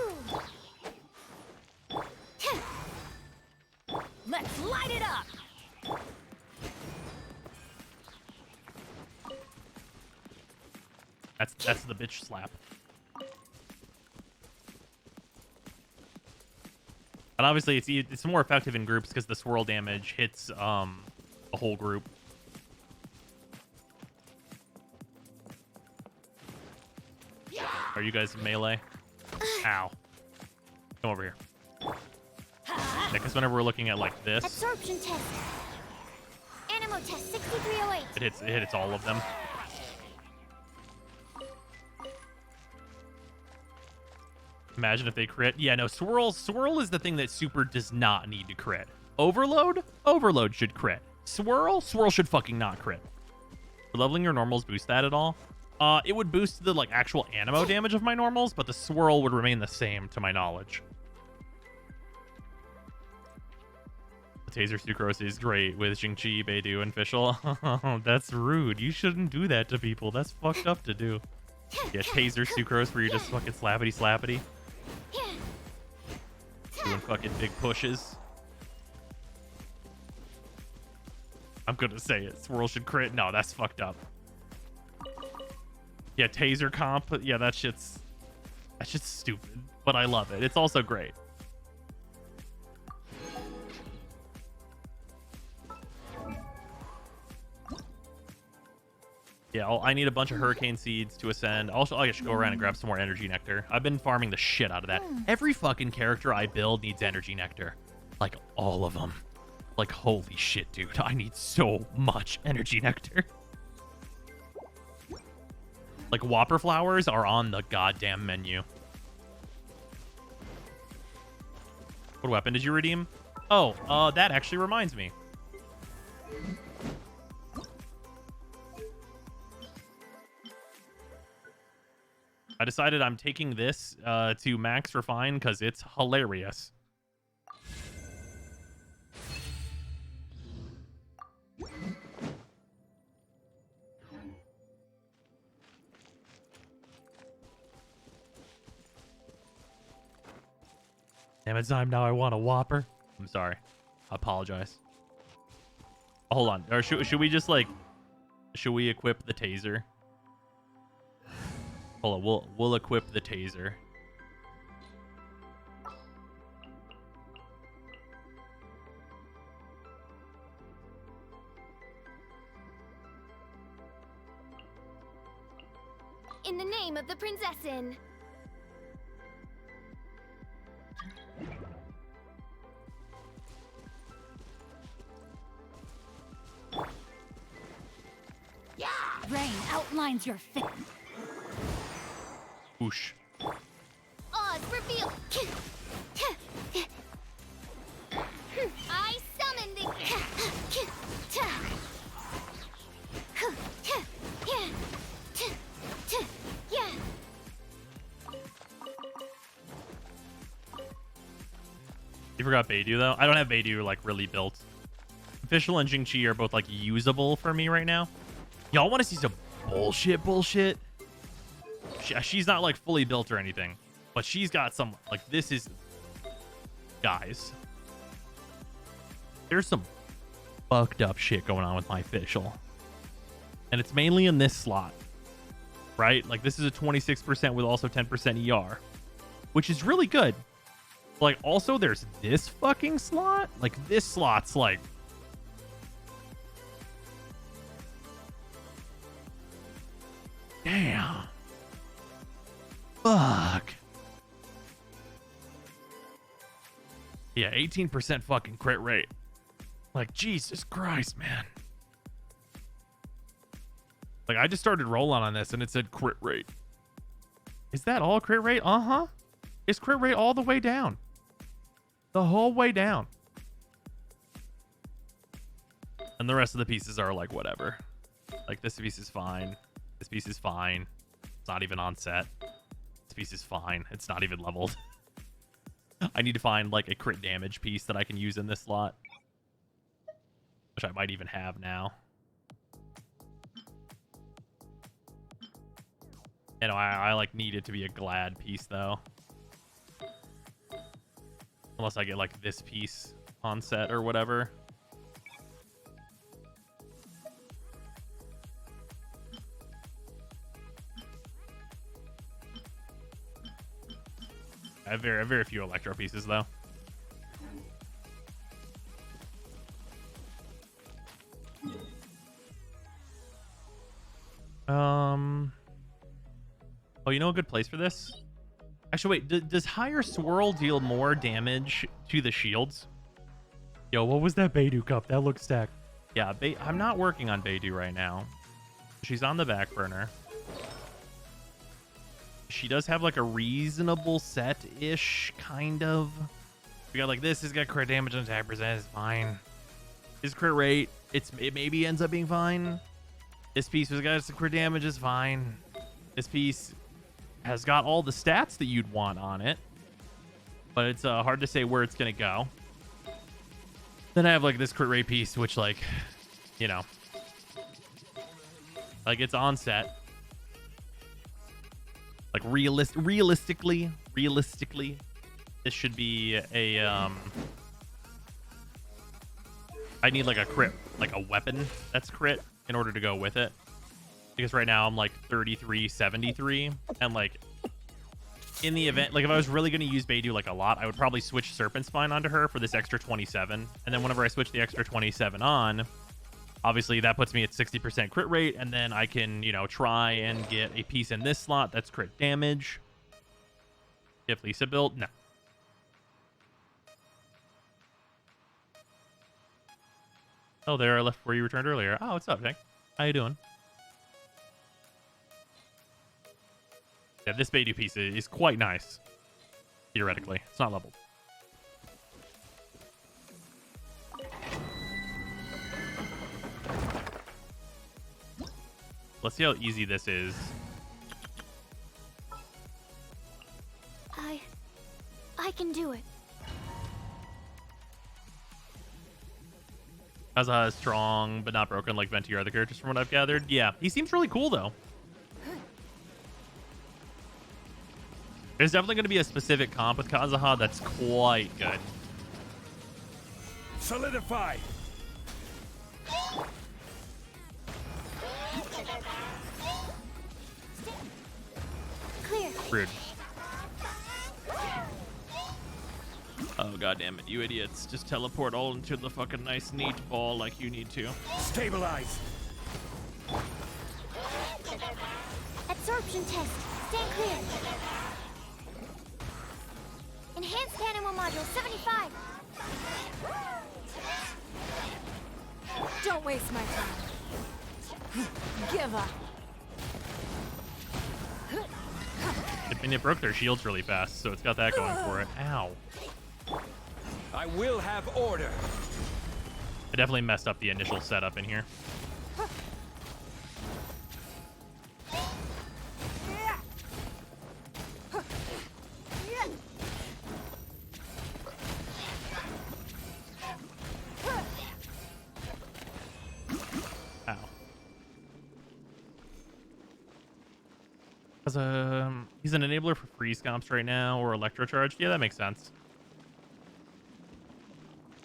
Let's light it up. That's the bitch slap. But obviously, it's more effective in groups because the swirl damage hits the whole group. Are you guys melee? Ow. Come over here. Yeah, because whenever we're looking at like this, Absorption test. Animo test 6308. it hits all of them. Imagine if they crit. Yeah, no, swirl is the thing that super does not need to crit. Overload should crit. Swirl should fucking not crit. Would leveling your normals boost that at all? It would boost the like actual animo damage of my normals, but the swirl would remain the same to my knowledge. The Taser Sucrose is great with Xingqi, Beidou, and Fischl. That's rude. You shouldn't do that to people. That's fucked up to do. Yeah, Taser Sucrose where you're just fucking slappity. Doing fucking big pushes. I'm gonna say it. Swirl should crit. No, that's fucked up. Yeah, Taser comp. Yeah, that shit's stupid. But I love it. It's also great. Yeah, I need a bunch of hurricane seeds to ascend. Also, I should go around and grab some more energy nectar. I've been farming the shit out of that. Every fucking character I build needs energy nectar. Like, all of them. Like, holy shit, dude. I need so much energy nectar. Like, Whopper flowers are on the goddamn menu. What weapon did you redeem? Oh, that actually reminds me. I decided I'm taking this to Max Refine because it's hilarious. Damn it, time now I want a Whopper. I'm sorry. I apologize. Hold on. Or should we just like... Should we equip the taser? Hold on, we'll equip the taser. In the name of the Prinzessin. Yeah! Rain outlines your face. Whoosh. Oz reveal. I summon the. You forgot Beidou though? I don't have Beidou like really built. Fischl and Xingqi are both like usable for me right now. Y'all want to see some bullshit? She's not like fully built or anything, but she's got some, like, this is, guys, there's some fucked up shit going on with my official, and it's mainly in this slot, right? Like, this is a 26% with also 10% ER, which is really good. Like, also there's this fucking slot. Like, this slot's like, damn. Fuck. Yeah, 18% fucking crit rate. Like, Jesus Christ, man. Like, I just started rolling on this and it said crit rate. Is that all crit rate? Uh-huh. It's crit rate all the way down. The whole way down. And the rest of the pieces are like, whatever. Like, this piece is fine. This piece is fine. It's not even on set. This piece is fine. It's not even leveled. I need to find like a crit damage piece that I can use in this slot, which I might even have now. You know, I like need it to be a glad piece though. Unless I get like this piece on set or whatever. I have very few electro pieces though. Oh, you know a good place for this? Actually, wait. Does higher swirl deal more damage to the shields? Yo, what was that Beidou cup? That looks stacked. Yeah, I'm not working on Beidou right now. She's on the back burner. She does have like a reasonable set-ish, kind of. We got like this. Has got crit damage and attack percent. It's fine. His crit rate, it maybe ends up being fine. This piece has got some crit damage. Is fine. This piece has got all the stats that you'd want on it, but it's hard to say where it's gonna go. Then I have like this crit rate piece, which, like, you know, like, it's on set. Like, realistically, this should be a I need like a crit, like a weapon that's crit in order to go with it. Because right now I'm like 3373, and like in the event, like if I was really going to use Beidou like a lot, I would probably switch Serpent Spine onto her for this extra 27, and then whenever I switch the extra 27 on, obviously that puts me at 60% crit rate, and then I can, you know, try and get a piece in this slot that's crit damage. If Lisa built, no. Oh, there, I left where you returned earlier. Oh, what's up, Jake? How you doing? Yeah, this Beidou piece is quite nice. Theoretically. It's not leveled. Let's see how easy this is. I can do it. Kazuha is strong, but not broken like Venti or other characters from what I've gathered. Yeah, he seems really cool, though. There's definitely going to be a specific comp with Kazuha that's quite good. Solidify. Clear. Rude. Oh, god damn it, you idiots. Just teleport all into the fucking nice neat ball like you need to. Stabilize. Absorption test. Stand clear. Enhanced animal module 75. Don't waste my time. Give up. I mean, it broke their shields really fast, so it's got that going for it. Ow. I will have order. I definitely messed up the initial setup in here. He's an enabler for freeze comps right now, or electro charge. Yeah, that makes sense.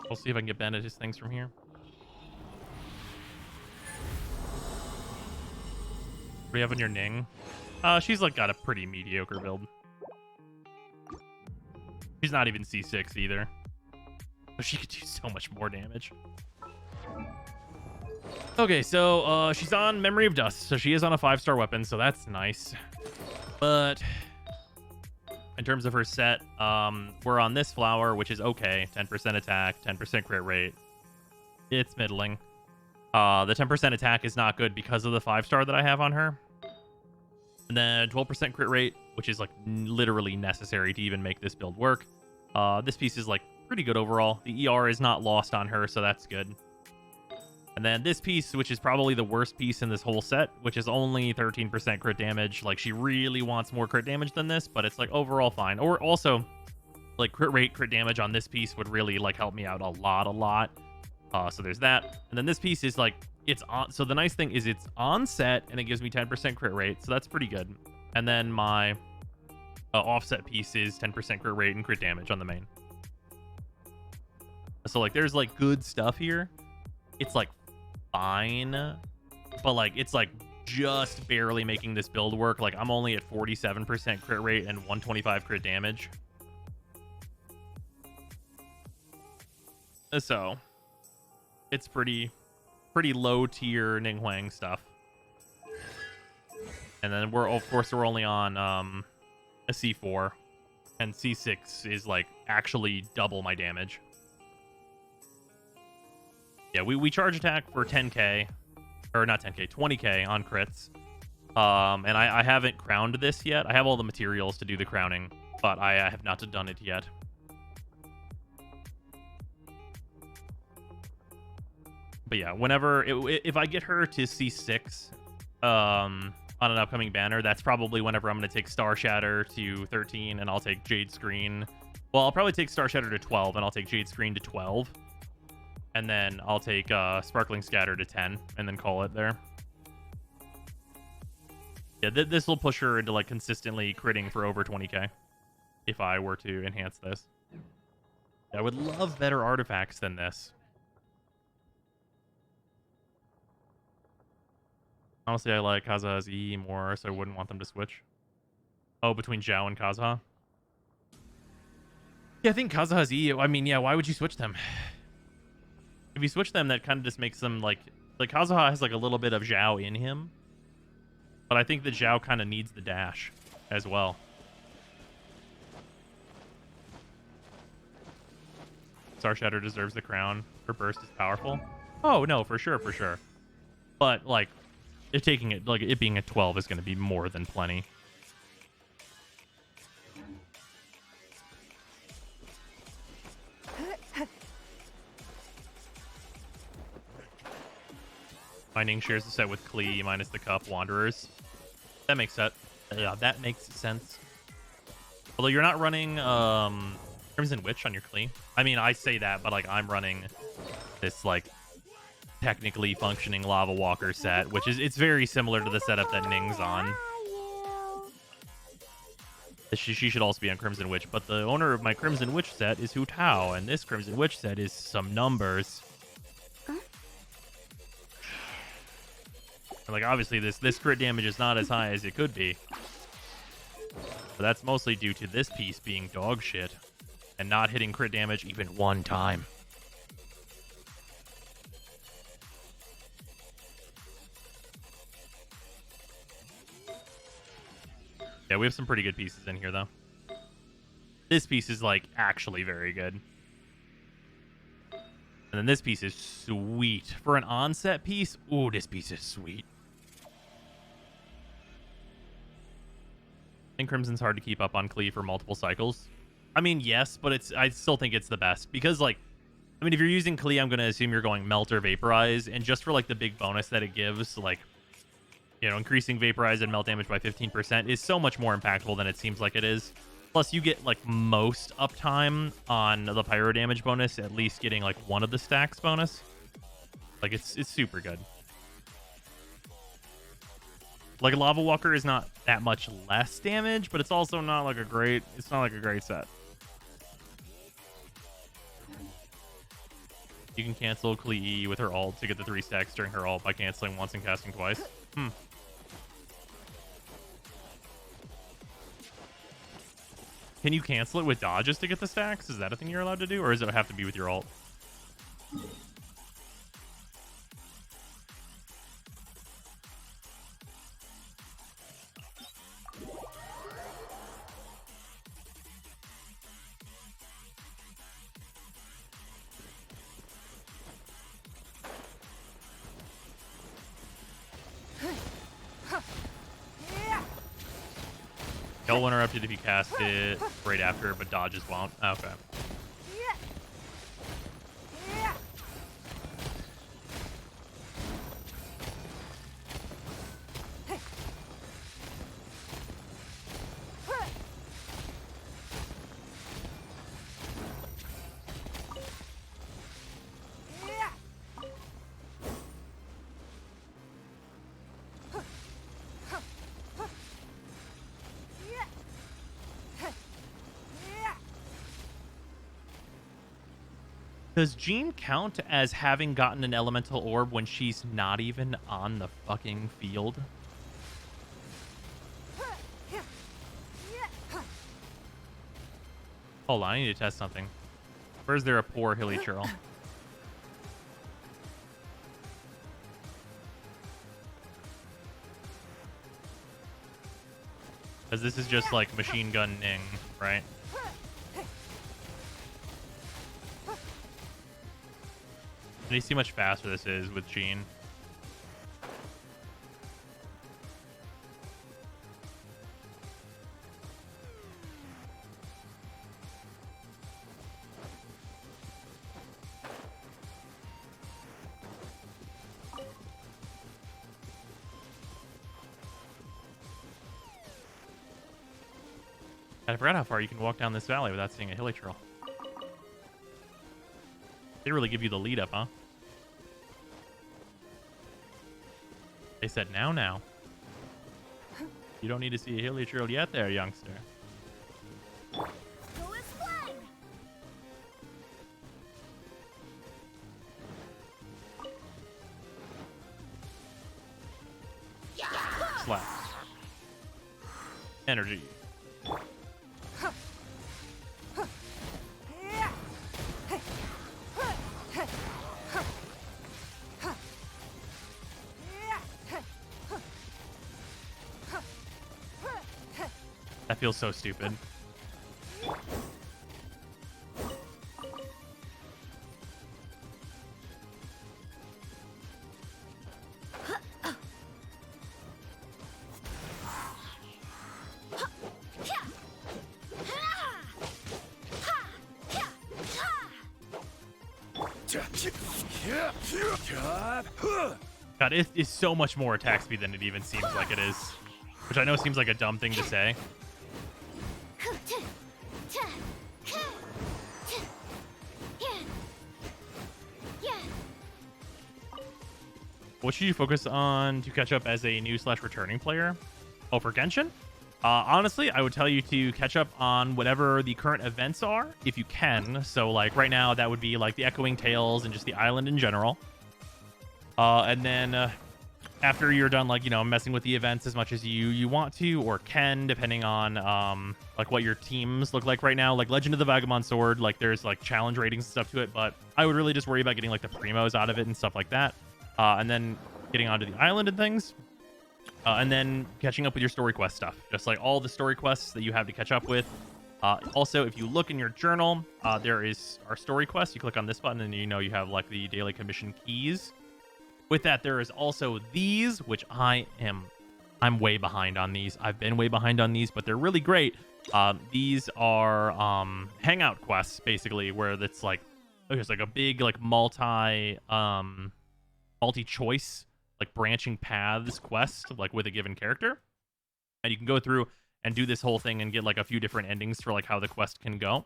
We'll see if I can get Bandage's things from here. What do you have on your Ning? She's like got a pretty mediocre build. She's not even C6 either. So she could do so much more damage. Okay, so she's on Memory of Dust, so she is on a 5-star weapon, so that's nice. But in terms of her set, we're on this flower, which is okay. 10% attack, 10% crit rate. It's middling. The 10% attack is not good because of the 5-star that I have on her. And then 12% crit rate, which is like literally necessary to even make this build work. This piece is like pretty good overall. The ER is not lost on her, so that's good. And then this piece, which is probably the worst piece in this whole set, which is only 13% crit damage. Like, she really wants more crit damage than this, but it's like overall fine. Or also, like, crit rate, crit damage on this piece would really like help me out a lot. So there's that. And then this piece is like, it's on. So the nice thing is it's on set and it gives me 10% crit rate. So that's pretty good. And then my offset piece is 10% crit rate and crit damage on the main. So like, there's like good stuff here. It's like fine, but like it's like just barely making this build work. Like, I'm only at 47% crit rate and 125 crit damage. So it's pretty low tier Ninghuang stuff. And then we're only on a C4, and C6 is like actually double my damage. Yeah, we charge attack for 10k, or not 10k, 20k on crits. And I haven't crowned this yet. I have all the materials to do the crowning, but I have not done it yet. But yeah, whenever if I get her to C6 on an upcoming banner, that's probably whenever I'm going to take Star Shatter to 13, and I'll take Jade Screen. Well, I'll probably take Star Shatter to 12, and I'll take Jade Screen to 12. And then I'll take Sparkling Scatter to 10, and then call it there. Yeah, this will push her into like consistently critting for over 20k if I were to enhance this. I would love better artifacts than this. Honestly, I like Kazuha's E more, so I wouldn't want them to switch. Oh, between Zhao and Kazuha? Yeah, I think Kazuha's E, I mean, yeah, why would you switch them? If you switch them, that kind of just makes them like Kazuha has like a little bit of Zhao in him. But I think that Zhao kind of needs the dash as well. Star Shatter deserves the crown. Her burst is powerful. Oh, no, for sure. But, like, it being a 12 is going to be more than plenty. Ning shares the set with Klee minus the Cup Wanderers. That makes sense. Yeah, that makes sense. Although you're not running Crimson Witch on your Klee. I mean, I say that, but like I'm running this like technically functioning Lava Walker set, which is it's very similar to the setup that Ning's on. She should also be on Crimson Witch, but the owner of my Crimson Witch set is Hu Tao, and this Crimson Witch set is some numbers. And like obviously this crit damage is not as high as it could be. But that's mostly due to this piece being dog shit and not hitting crit damage even one time. Yeah, we have some pretty good pieces in here though. This piece is like actually very good. And then this piece is sweet. For an onset piece, ooh, this piece is sweet. I think Crimson's hard to keep up on Klee for multiple cycles. I mean, yes, but I still think it's the best. Because, like, I mean, if you're using Klee, I'm going to assume you're going Melt or Vaporize. And just for, like, the big bonus that it gives, like, you know, increasing Vaporize and Melt damage by 15% is so much more impactful than it seems like it is. Plus, you get, like, most uptime on the Pyro damage bonus, at least getting, like, one of the stacks bonus. Like, it's super good. Like, Lava Walker is not that much less damage, but it's also not like a great, it's not like a great set. You can cancel Klee with her ult to get the 3 stacks during her ult by canceling once and casting twice. Can you cancel it with dodges to get the stacks? Is that a thing you're allowed to do, or does it have to be with your ult? He'll interrupt it if you cast it right after, but dodges won't. Okay. Does Jean count as having gotten an elemental orb when she's not even on the fucking field? Hold on, I need to test something. Where's there a poor hilly churl? Because this is just like machine gunning, right? And you see how much faster this is with Jean. I forgot how far you can walk down this valley without seeing a hilly trail. They really give you the lead up, huh? They said, now. You don't need to see a hilly trail yet there, youngster. Slap. Energy. That feels so stupid. God, it is so much more attack speed than it even seems like it is. Which I know seems like a dumb thing to say. What should you focus on to catch up as a new / returning player? Oh, for Genshin? Honestly, I would tell you to catch up on whatever the current events are, if you can. So, like, right now, that would be, like, the Echoing Tales and just the island in general. And then, after you're done, like, you know, messing with the events as much as you want to or can, depending on, like, what your teams look like right now. Like, Legend of the Vagabond Sword, like, there's, like, challenge ratings and stuff to it, but I would really just worry about getting, like, the primos out of it and stuff like that. And then getting onto the island and things. And then catching up with your story quest stuff. Just like all the story quests that you have to catch up with. Also, if you look in your journal, there is our story quest. You click on this button and you know you have like the daily commission keys. With that, there is also these, which I'm way behind on these. I've been way behind on these, but they're really great. These are hangout quests, basically, where it's like there's like a big like multi-choice, like branching paths quest, like with a given character, and you can go through and do this whole thing and get like a few different endings for like how the quest can go,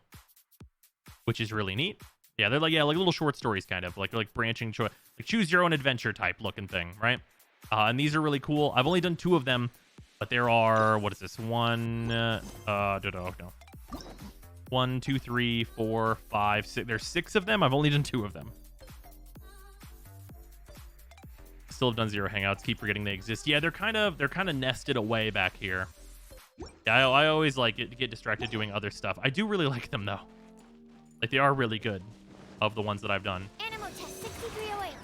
which is really neat. Yeah, they're like like little short stories, kind of like branching choice, like choose your own adventure type looking thing, right? And these are really cool. I've only done 2 of them, But there are, what is this? No. 1, 2, 3, 4, 5, 6. There's 6 of them. I've only done 2 of them. Still have done 0 hangouts. Keep forgetting they exist. Yeah, they're kind of nested away back here. Yeah, I always like get distracted doing other stuff. I do really like them though. Like they are really good of the ones that I've done. Animal test 6308.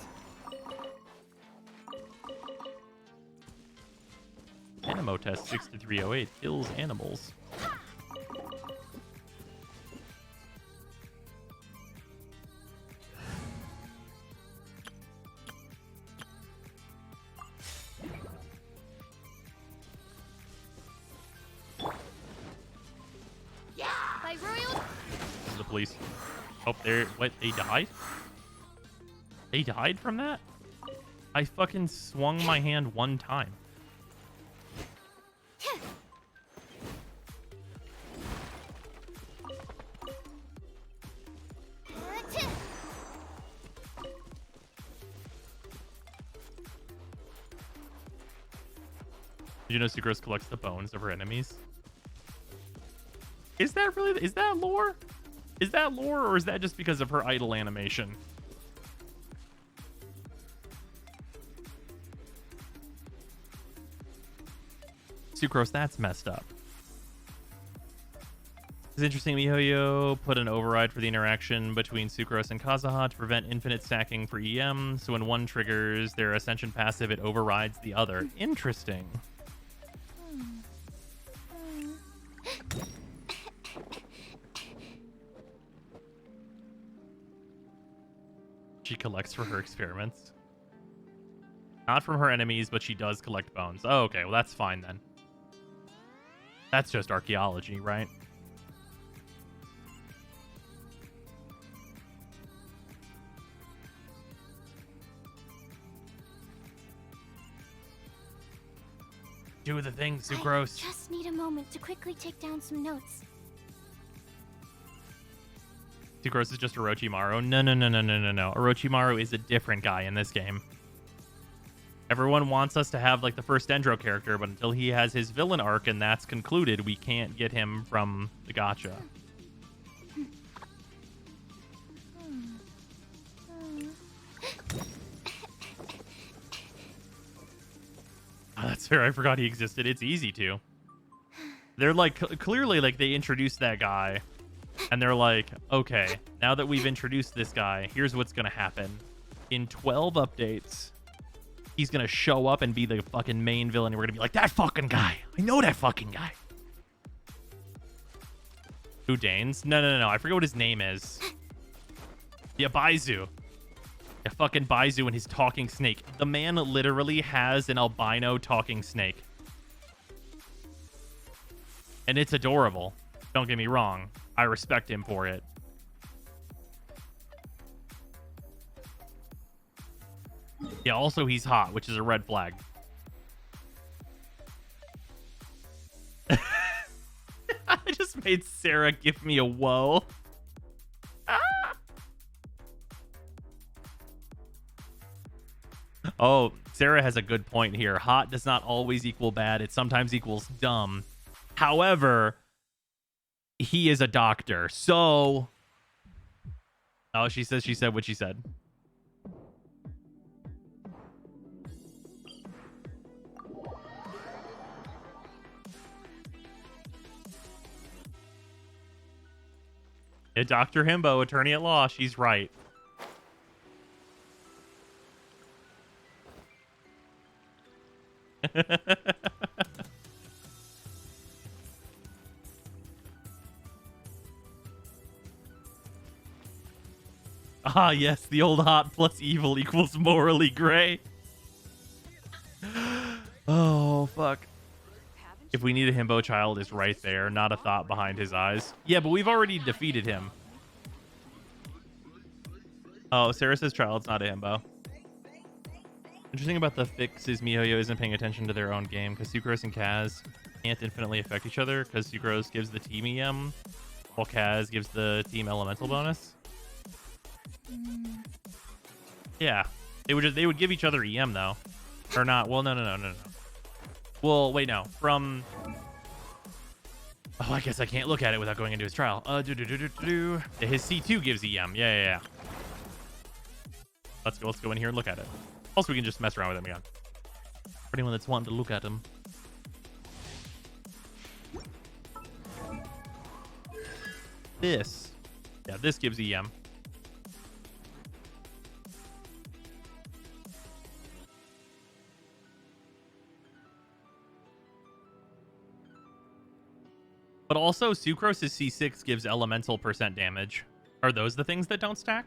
Animo test 6308 kills animals. By royal. The police. Oh, what? They died? They died from that? I fucking swung my hand one time. Did you know Sucrose collects the bones of her enemies? Is that really? Is that lore? Is that lore, or is that just because of her idle animation? Sucrose, that's messed up. It's interesting, MiHoYo put an override for the interaction between Sucrose and Kazuha to prevent infinite stacking for EM, so when one triggers their Ascension passive, it overrides the other. Interesting. She collects for her experiments. Not from her enemies, but she does collect bones. Oh, okay, well that's fine then. That's just archaeology, right? Do the thing, Sucrose. I just need a moment to quickly take down some notes. Sucrose is just Orochimaru. No. Orochimaru is a different guy in this game. Everyone wants us to have like the first Dendro character, but until he has his villain arc and that's concluded, we can't get him from the gacha. Oh, that's fair. I forgot he existed. It's easy to. They're like clearly like they introduced that guy. And they're like, okay, now that we've introduced this guy, here's what's going to happen. In 12 updates, he's going to show up and be the fucking main villain. And we're going to be like, that fucking guy. I know that fucking guy. Who, Danes? No. I forget what his name is. Yeah, Baizu. Yeah, fucking Baizu and his talking snake. The man literally has an albino talking snake. And it's adorable. Don't get me wrong. I respect him for it. Yeah, also he's hot, which is a red flag. I just made Sarah give me a whoa. Ah! Oh, Sarah has a good point here. Hot does not always equal bad. It sometimes equals dumb. However, he is a doctor, so... Oh, she said what she said. Yeah, Dr. Himbo, attorney at law, she's right. Ah, yes, the old hot plus evil equals morally gray. Oh, fuck. If we need a himbo child is right there, not a thought behind his eyes. Yeah, but we've already defeated him. Oh, Sarah says child's not a himbo. Interesting about the fix is MiHoYo isn't paying attention to their own game because Sucrose and Kaz can't infinitely affect each other because Sucrose gives the team EM while Kaz gives the team elemental bonus. Yeah, they would give each other EM though, or not? Well, no. Well, wait, no. From... Oh, I guess I can't look at it without going into his trial. His C2 gives EM. Yeah. Let's go in here and look at it. Also, we can just mess around with him again. For anyone that's wanting to look at him. This. Yeah, this gives EM. But also, Sucrose's C6 gives elemental % damage. Are those the things that don't stack?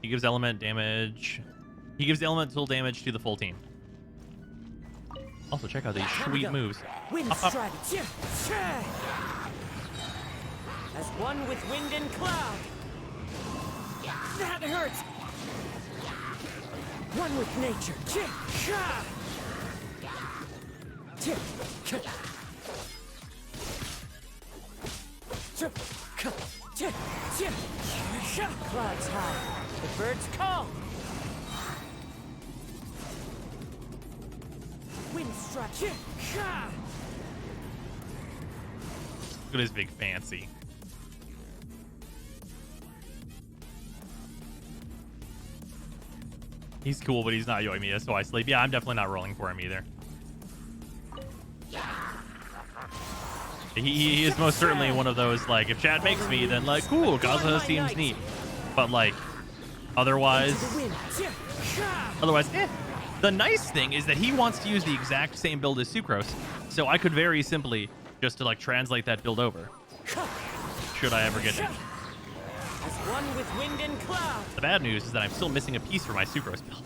He gives element damage. He gives elemental damage to the full team. Also, check out these sweet moves. Wind Up, up. strike. As one with wind and cloud. That hurts. One with nature. Clouds high. The birds call. Wind strike. Look at his big fancy. He's cool, but he's not Yoimiya, so I sleep. Yeah, I'm definitely not rolling for him either. He is most certainly one of those, like, if chat makes me, then, like, cool, Kazuha seems neat. But, like, otherwise, eh. The nice thing is that he wants to use the exact same build as Sucrose, so I could very simply just to, like, translate that build over. Should I ever get it. As one with wind and cloud. The bad news is that I'm still missing a piece for my Sucrose build.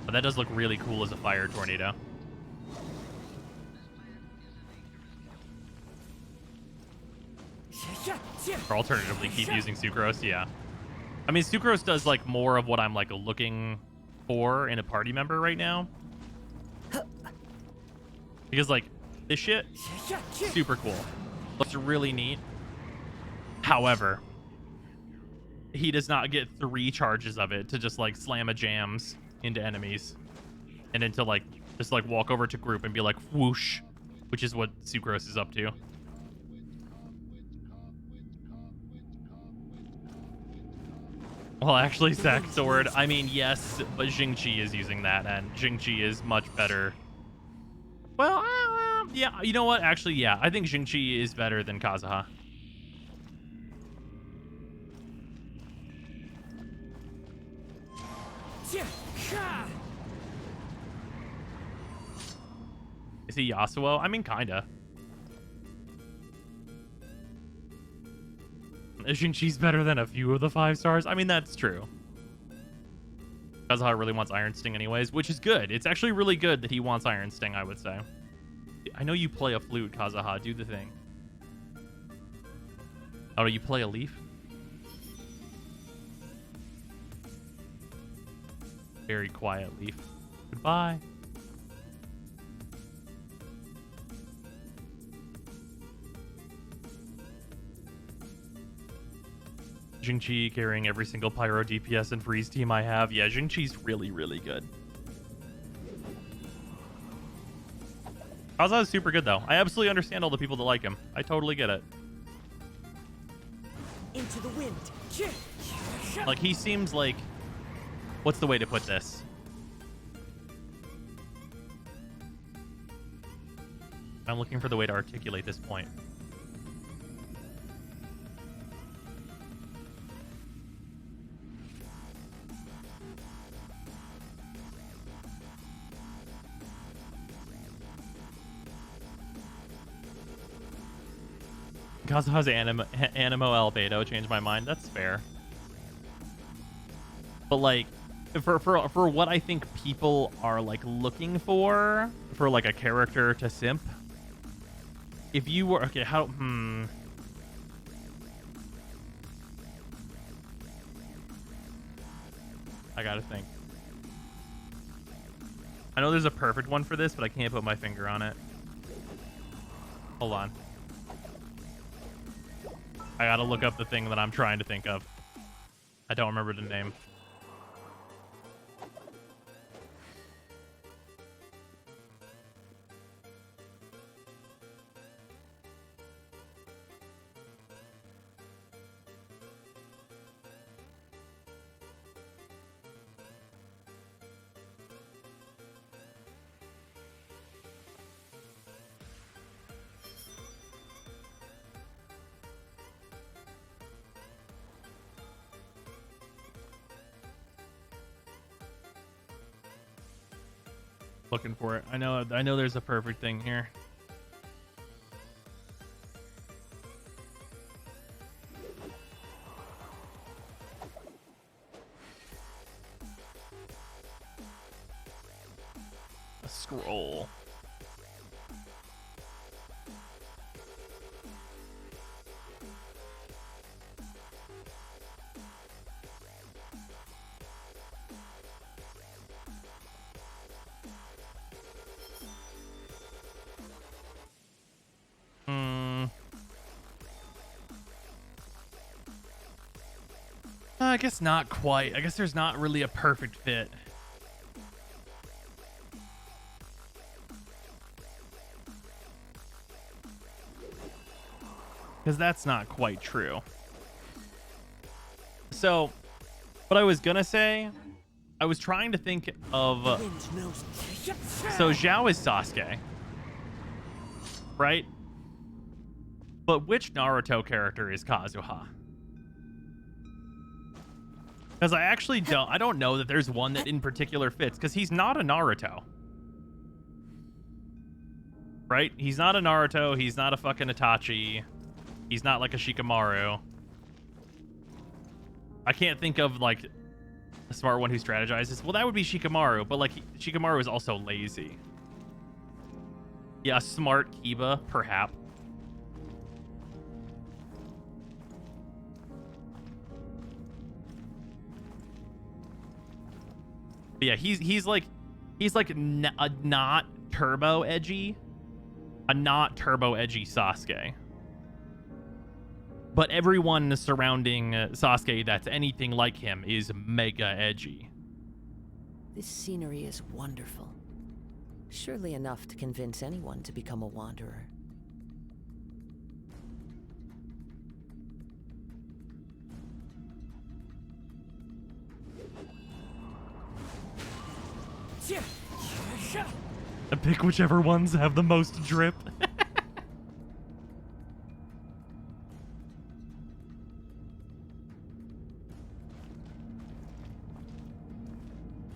But that does look really cool as a fire tornado. Or alternatively, keep using Sucrose, yeah. I mean, Sucrose does, like, more of what I'm, like, looking for in a party member right now. Because, like, this shit, super cool. Looks really neat. However, he does not get 3 charges of it to just, like, slam a jams into enemies. And then to, like, just, like, walk over to group and be like, whoosh. Which is what Sucrose is up to. Well, actually, Sack Sword, I mean, yes, but Jingqi is using that, and Jingqi is much better. Well, yeah, you know what? Actually, yeah, I think Jingqi is better than Kazuha. Is he Yasuo? I mean, kinda. Jingqi's better than a few of the 5 stars. I mean, that's true. Kazuha really wants Iron Sting anyways, which is good. It's actually really good that he wants Iron Sting, I would say. I know you play a flute, Kazuha. Do the thing. Oh, you play a leaf? Very quiet leaf. Goodbye. Jingqi carrying every single Pyro DPS and Freeze team I have. Yeah, Jingqi's really, really good. Kazuha is super good, though. I absolutely understand all the people that like him. I totally get it. Into the wind. Like, he seems like... What's the way to put this? I'm looking for the way to articulate this point. Kazuha's Animo Albedo changed my mind. That's fair. But, like, for what I think people are, like, looking for like, a character to simp, if you were... Okay, how... I gotta think. I know there's a perfect one for this, but I can't put my finger on it. Hold on. I gotta look up the thing that I'm trying to think of. I don't remember the name. Looking for it. I know there's a perfect thing here. A scroll. I guess not quite. I guess there's not really a perfect fit. Because that's not quite true. So, what I was gonna say, I was trying to think of... so Zhao is Sasuke. Right? But which Naruto character is Kazuha? Because I don't know that there's one that in particular fits, because he's not a Naruto. Right? He's not a Naruto, he's not a fucking Itachi, he's not like a Shikamaru. I can't think of like a smart one who strategizes. Well, that would be Shikamaru, but like Shikamaru is also lazy. Yeah, a smart Kiba, perhaps. But yeah, he's like a not turbo edgy Sasuke. But everyone surrounding Sasuke that's anything like him is mega edgy. This scenery is wonderful. Surely enough to convince anyone to become a wanderer. And pick whichever ones have the most drip.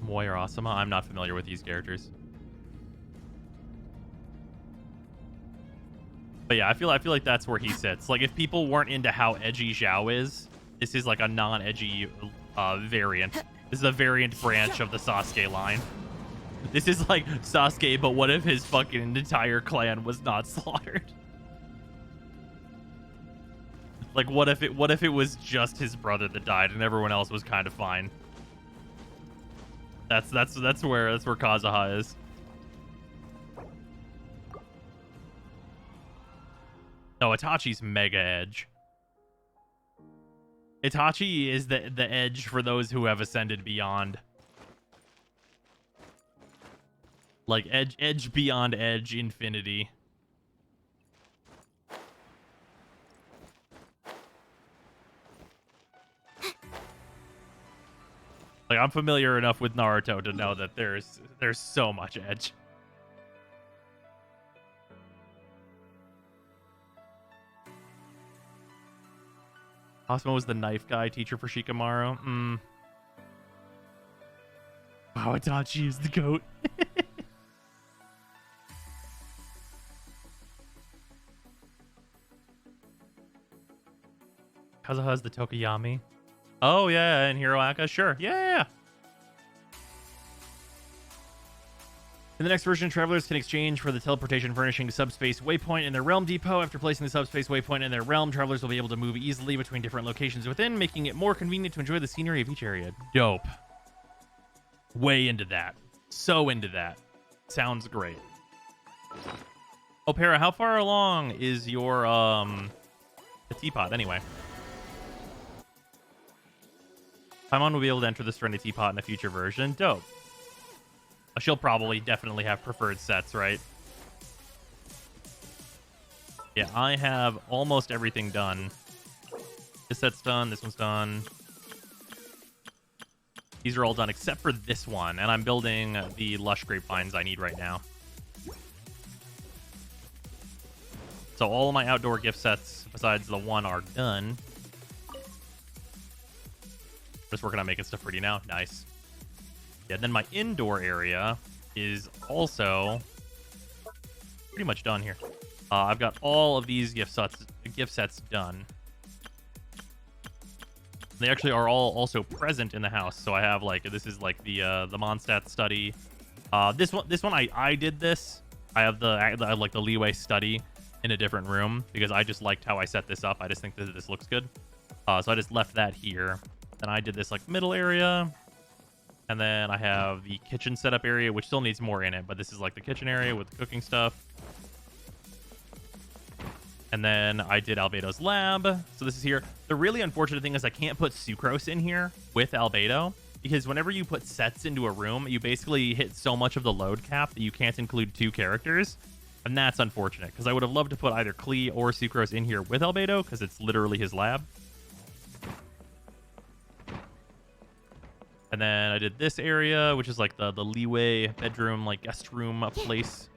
Moy or Asuma? I'm not familiar with these characters. But yeah, I feel like that's where he sits. Like if people weren't into how edgy Zhao is, this is like a non-edgy variant. This is a variant branch of the Sasuke line. This is like Sasuke, but what if his fucking entire clan was not slaughtered? Like what if it was just his brother that died and everyone else was kind of fine? That's where Kazuha is. No, Itachi's mega edge. Itachi is the edge for those who have ascended beyond. Like edge beyond edge infinity. Like I'm familiar enough with Naruto to know that there's so much edge. Asuma was the knife guy teacher for Shikamaru. Wow, Itachi is the GOAT. Kazuha's the Tokuyami. Oh, yeah, and Hiroaka, sure. Yeah. In the next version, travelers can exchange for the teleportation furnishing subspace waypoint in their realm depot. After placing the subspace waypoint in their realm, travelers will be able to move easily between different locations within, making it more convenient to enjoy the scenery of each area. Dope. Way into that. So into that. Sounds great. Opera, how far along is your the teapot anyway? Paimon will be able to enter the Serenity Pot in a future version. Dope. She'll probably definitely have preferred sets, right? Yeah, I have almost everything done. This set's done. This one's done. These are all done except for this one, and I'm building the lush grapevines I need right now. So all of my outdoor gift sets, besides the one, are done. Just working on making stuff pretty now. Nice. Yeah, then my indoor area is also pretty much done here. I've got all of these gift sets done. They actually are all also present in the house. So I have like, this is like the Mondstadt study. This one I did this. I have like the leeway study in a different room because I just liked how I set this up. I just think that this looks good. So I just left that here. Then I did this like middle area. And then I have the kitchen setup area, which still needs more in it, but this is like the kitchen area with the cooking stuff. And then I did Albedo's lab. So this is here. The really unfortunate thing is I can't put Sucrose in here with Albedo because whenever you put sets into a room, you basically hit so much of the load cap that you can't include 2 characters. And that's unfortunate because I would have loved to put either Klee or Sucrose in here with Albedo because it's literally his lab. And then I did this area, which is like the leeway bedroom, like guest room place.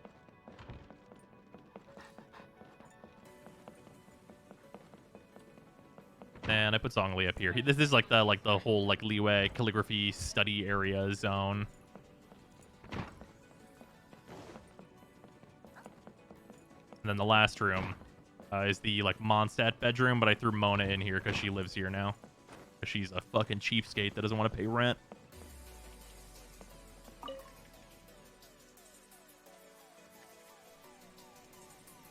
And I put Zhongli up here. This is like the whole like leeway calligraphy study area zone. And then the last room is the like Mondstadt bedroom, but I threw Mona in here because she lives here now. She's a fucking cheapskate that doesn't want to pay rent.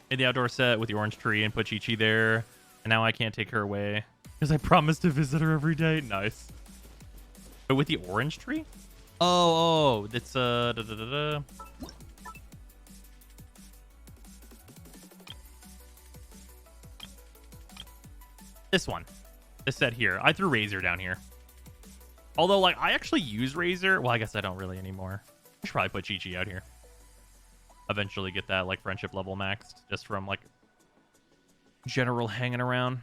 Made the outdoor set with the orange tree and put Chi-Chi there. And now I can't take her away because I promised to visit her every day. Nice. But with the orange tree? Oh, that's this one. This set here. I threw Razor down here. Although, like, I actually use Razor. Well, I guess I don't really anymore. I should probably put Chi-Chi out here. Eventually get that, like, friendship level maxed. Just from, like, general hanging around.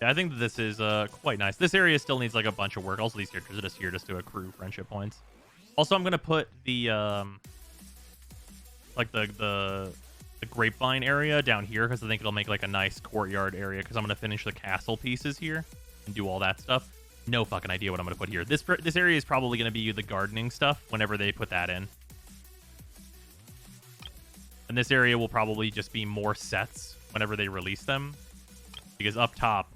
Yeah, I think that this is quite nice. This area still needs, like, a bunch of work. Also, these characters are just here just to accrue friendship points. Also, I'm gonna put the like the grapevine area down here because I think it'll make like a nice courtyard area because I'm gonna finish the castle pieces here and do all that stuff. No fucking idea what I'm gonna put here. This area is probably gonna be the gardening stuff whenever they put that in. And this area will probably just be more sets whenever they release them because up top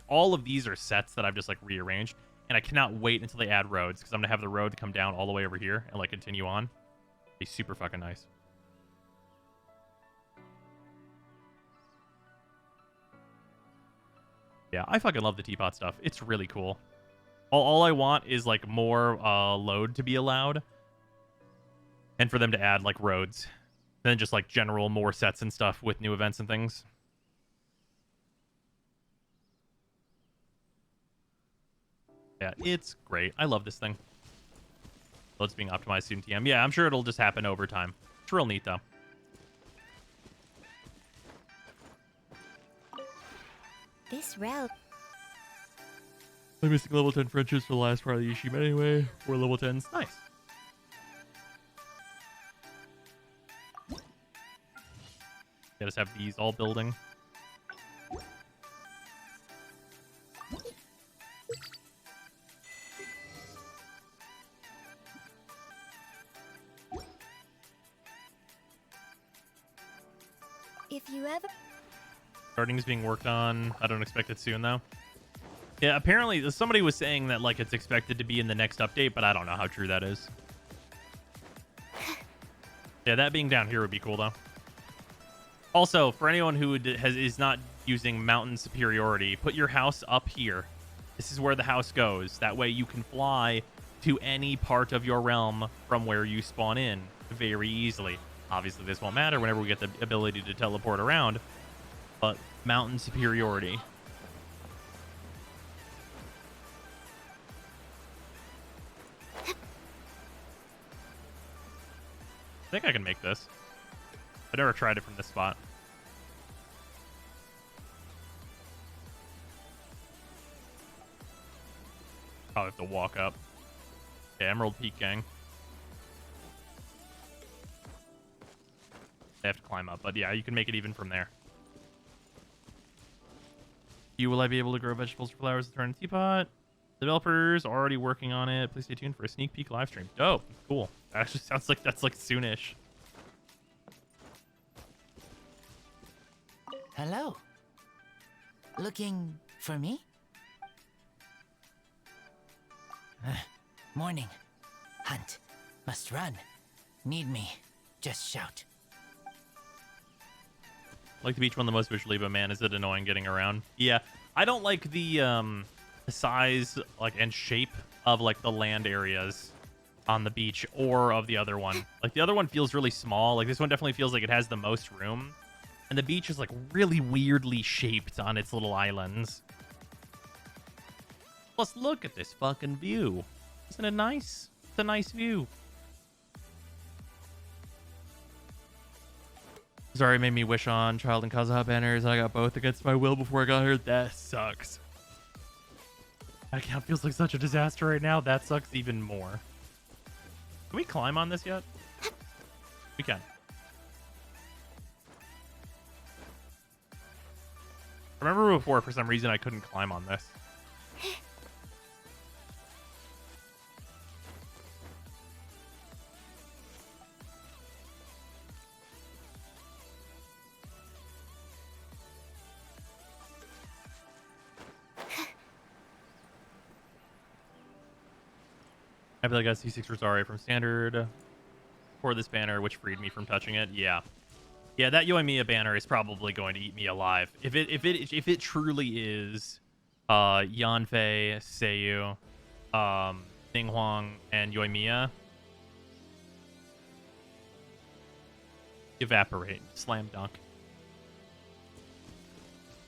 all of these are sets that I've just like rearranged. And I cannot wait until they add roads because I'm going to have the road come down all the way over here and like continue on. Be super fucking nice. Yeah, I fucking love the teapot stuff. It's really cool. All I want is like more load to be allowed. And for them to add like roads. Then just like general more sets and stuff with new events and things. Yeah, it's great. I love this thing. So it's being optimized soon, TM. Yeah, I'm sure it'll just happen over time. It's real neat, though. This route. I'm missing level 10 friendships for the last part of the Ishima anyway. 4 level 10s. Nice. Yeah, just have these all building. If you ever... Gardening's being worked on. I don't expect it soon, though. Yeah, apparently somebody was saying that like it's expected to be in the next update, but I don't know how true that is. Yeah, that being down here would be cool, though. Also, for anyone who is not using mountain superiority, put your house up here. This is where the house goes. That way you can fly to any part of your realm from where you spawn in very easily. Obviously, this won't matter whenever we get the ability to teleport around, but mountain superiority. I think I can make this. I've never tried it from this spot. Probably have to walk up. Yeah, Emerald Peak Gang. They have to climb up, but yeah, you can make it even from there. Will I be able to grow vegetables or flowers to turn into teapot? Developers are already working on it. Please stay tuned for a sneak peek live stream. Dope. Cool. That actually sounds like that's like soonish. Hello. Looking for me? Morning. Hunt. Must run. Need me. Just shout. Like the beach one the most visually, but man, is it annoying getting around. Yeah, I don't like the size like and shape of like the land areas on the beach or of the other one. Like the other one feels really small. Like this one definitely feels like it has the most room. And the beach is like really weirdly shaped on its little islands. Plus, look at this fucking view. Isn't it nice? It's a nice view. Sorry, made me wish on Child and Kazuha banners. I got both against my will before I got here. That sucks. That account feels like such a disaster right now. That sucks even more. Can we climb on this yet? We can. I remember before, for some reason, I couldn't climb on this. I feel like I got C6 Rosario from standard for this banner, which freed me from touching it. Yeah. Yeah, that Yoimiya banner is probably going to eat me alive. If it truly is Yanfei, Seiyu, Ninghuang, and Yoimiya, evaporate. Slam dunk.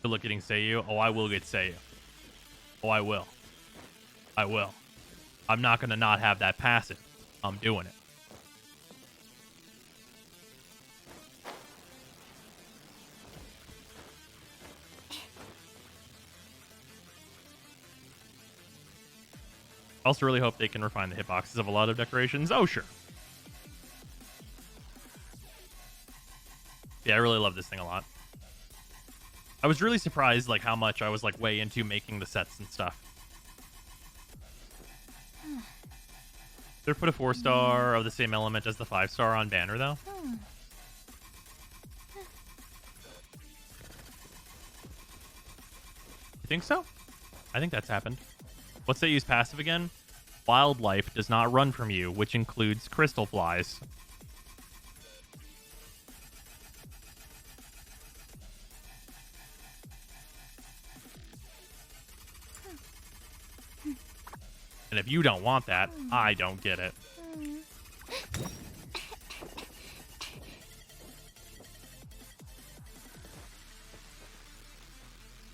Good luck getting Seiyu. Oh, I will get Seiyu. Oh, I will. I will. I'm not going to not have that passive. I'm doing it. I also really hope they can refine the hitboxes of a lot of decorations. Oh, sure. Yeah, I really love this thing a lot. I was really surprised like how much I was like way into making the sets and stuff. They put a 4-star of the same element as the 5-star on banner though. You think so? I think that's happened. What's they use passive again? Wildlife does not run from you, which includes crystal flies. And if you don't want that, I don't get it.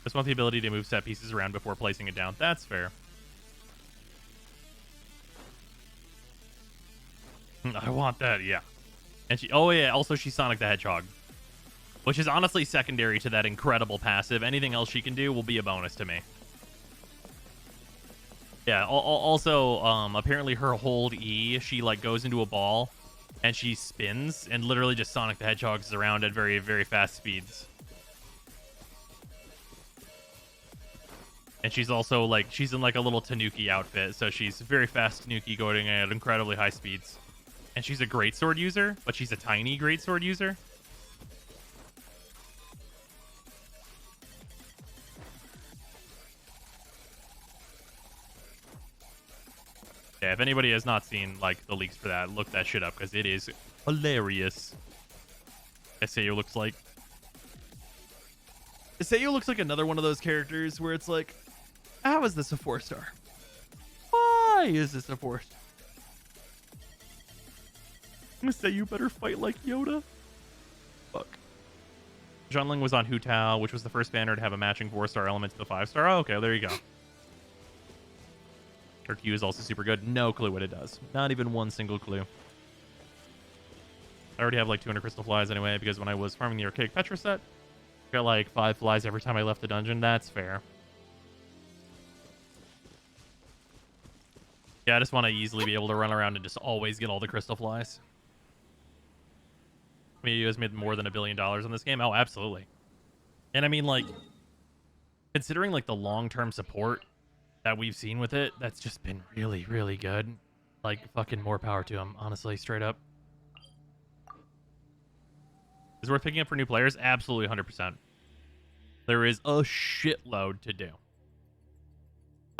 Just want the ability to move set pieces around before placing it down. That's fair. I want that, yeah. And she, oh yeah, also she's Sonic the Hedgehog, which is honestly secondary to that incredible passive. Anything else she can do will be a bonus to me. Yeah, also, apparently her hold E, she like goes into a ball and she spins and literally just Sonic the Hedgehog's around at very, very fast speeds. And she's also like, she's in like a little Tanuki outfit, so she's very fast Tanuki going at incredibly high speeds. And she's a greatsword user, but she's a tiny greatsword user. Yeah, if anybody has not seen like the leaks for that, look that shit up because it is hilarious. Seiyu looks like. Seiyu looks like another one of those characters where it's like, how is this a 4-star? Why is this a 4-star? gonna say you better fight like Yoda. Fuck. Junling was on Hu Tao, which was the first banner to have a matching 4-star element to the 5-star. Oh, okay, there you go. Her Q is also super good. No clue what it does. Not even one single clue. I already have like 200 crystal flies anyway, because when I was farming the Archaic Petra set, I got like 5 flies every time I left the dungeon. That's fair. Yeah, I just want to easily be able to run around and just always get all the crystal flies. I mean, you guys made more than $1 billion on this game? Oh, absolutely. And I mean, like, considering like the long-term support that we've seen with it, that's just been really, really good. Like, fucking more power to them, honestly, straight up. Is it worth picking up for new players? Absolutely, 100%. There is a shitload to do.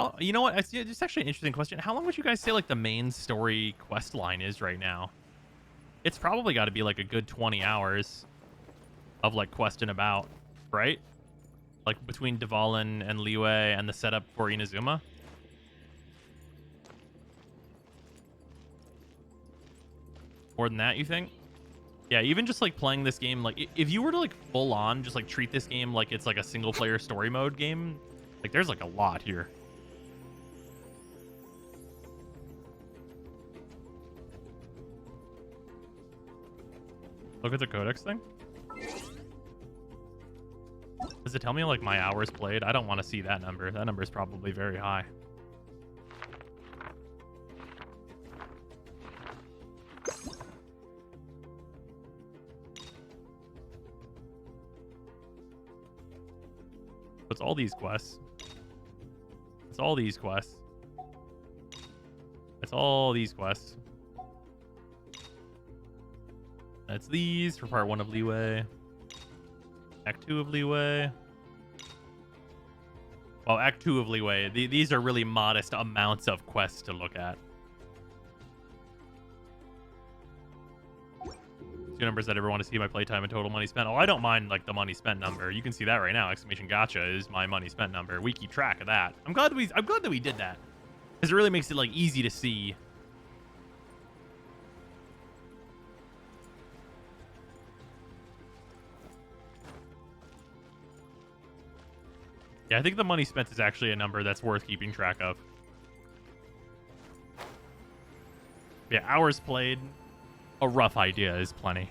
Oh, you know what? It's actually an interesting question. How long would you guys say, like, the main story quest line is right now? It's probably got to be, like, a good 20 hours of, like, questing about, right? Like, between Dvalin and Liyue and the setup for Inazuma. More than that, you think? Yeah, even just, like, playing this game, like, if you were to, like, full on just, like, treat this game like it's, like, a single-player story mode game, like, there's, like, a lot here. Look at the codex thing. Does it tell me, like, my hours played? I don't want to see that number. That number is probably very high. It's all these quests. It's all these quests. It's all these quests. That's these for part 1 of Liyue. Act 2 of Liyue. Well, Act 2 of Liyue. These are really modest amounts of quests to look at. Two numbers that ever want to see my playtime and total money spent. Oh, I don't mind, like, the money spent number. You can see that right now. Exclamation gotcha is my money spent number. We keep track of that. I'm glad that we did that, because it really makes it, like, easy to see. Yeah, I think the money spent is actually a number that's worth keeping track of. Yeah, hours played. A rough idea is plenty.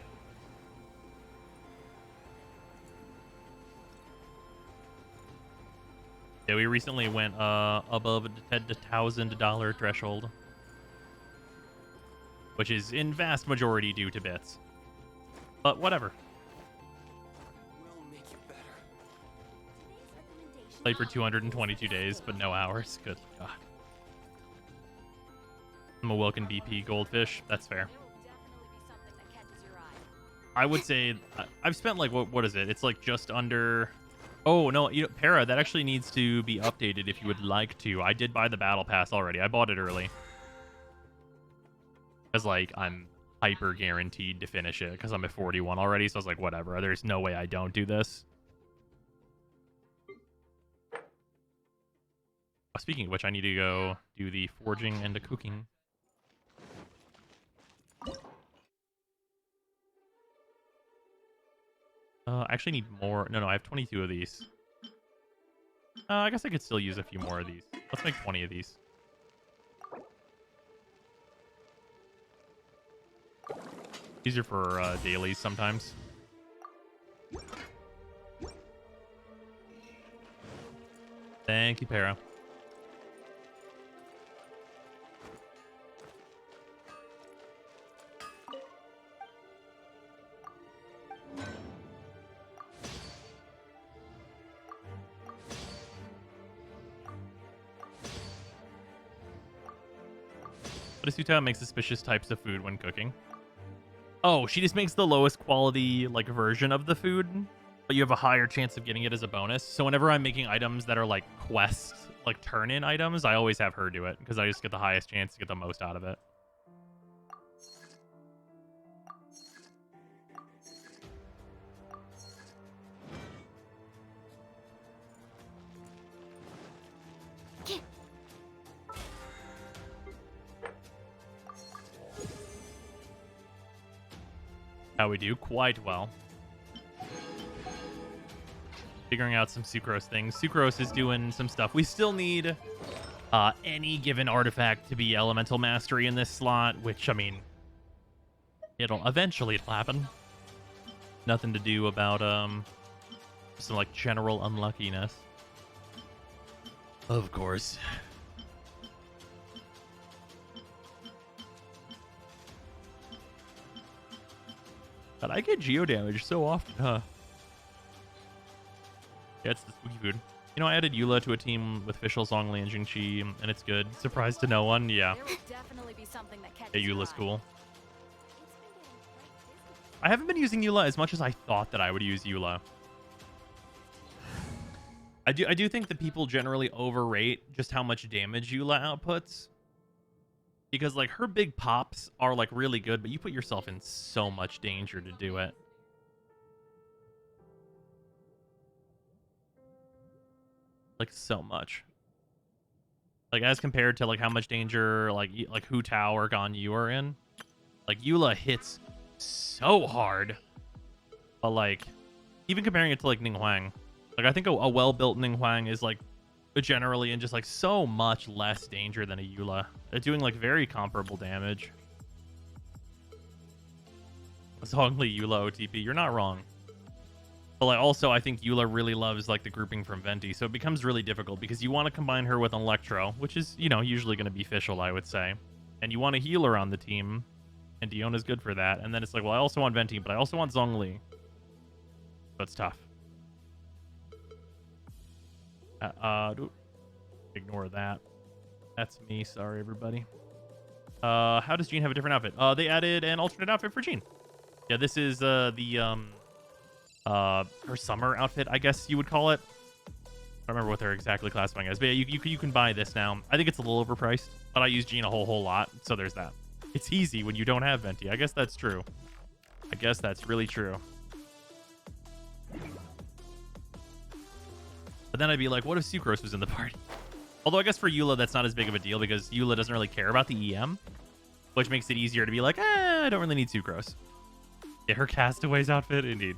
Yeah, we recently went above the $1,000 threshold, which is in vast majority due to bits. But whatever. Played for 222 days, but no hours. Good God. I'm a Wilkin BP goldfish. That's fair. I would say I've spent, like, what is it? It's like just under. Oh no, you know, Para, that actually needs to be updated if you would like to. I did buy the battle pass already. I bought it early because, like, I'm hyper guaranteed to finish it because I'm at 41 already. So I was like, whatever. There's no way I don't do this. Speaking of which, I need to go do the forging and the cooking. I actually need more. No, I have 22 of these. I guess I could still use a few more of these. Let's make 20 of these. These are for dailies sometimes. Thank you, Para. Suta makes suspicious types of food when cooking. Oh, she just makes the lowest quality, like, version of the food, but you have a higher chance of getting it as a bonus. So whenever I'm making items that are, like, quest, like, turn-in items, I always have her do it, because I just get the highest chance to get the most out of it. how we do. Quite well. Figuring out some Sucrose things. Sucrose is doing some stuff. We still need any given artifact to be Elemental Mastery in this slot, which, I mean, it'll happen. Nothing to do about some like general unluckiness. Of course. But I get geo damage so often, huh? Yeah, it's the spooky food. You know, I added Eula to a team with Fischl, Zhongli, and Jingqi, and it's good. Surprise to no one, yeah. There would definitely be something that catches Yeah, your Eula's eye. cool. I haven't been using Eula as much as I thought that I would use Eula. I do think that people generally overrate just how much damage Eula outputs. Because, like, her big pops are, like, really good, but you put yourself in so much danger to do it. Like, so much. Like, as compared to, like, how much danger, like Hu Tao or Gan Yu are in. Like, Eula hits so hard. But, like, even comparing it to, like, Ning Huang. Like, I think a well-built Ning Huang is, like, generally in just, like, so much less danger than a Eula. They're doing, like, very comparable damage. Zhongli Eula OTP. You're not wrong. But, like, also, I think Eula really loves, like, the grouping from Venti, so it becomes really difficult because you want to combine her with Electro, which is, you know, usually going to be Fischl, I would say. And you want a healer on the team, and Diona's good for that. And then it's like, well, I also want Venti, but I also want Zhongli. So it's tough. Ignore that. That's me. Sorry, everybody. How does Jean have a different outfit? They added an alternate outfit for Jean. Yeah, this is her summer outfit, I guess you would call it. I don't remember what they're exactly classifying as, but yeah, you can buy this now. I think it's a little overpriced, but I use Jean a whole lot, so there's that. It's easy when you don't have Venti. I guess that's true. I guess that's really true. But then I'd be like, what if Sucrose was in the party? Although I guess for Eula, that's not as big of a deal because Eula doesn't really care about the EM, which makes it easier to be like, I don't really need Sucrose. Yeah, her Castaway's outfit, indeed.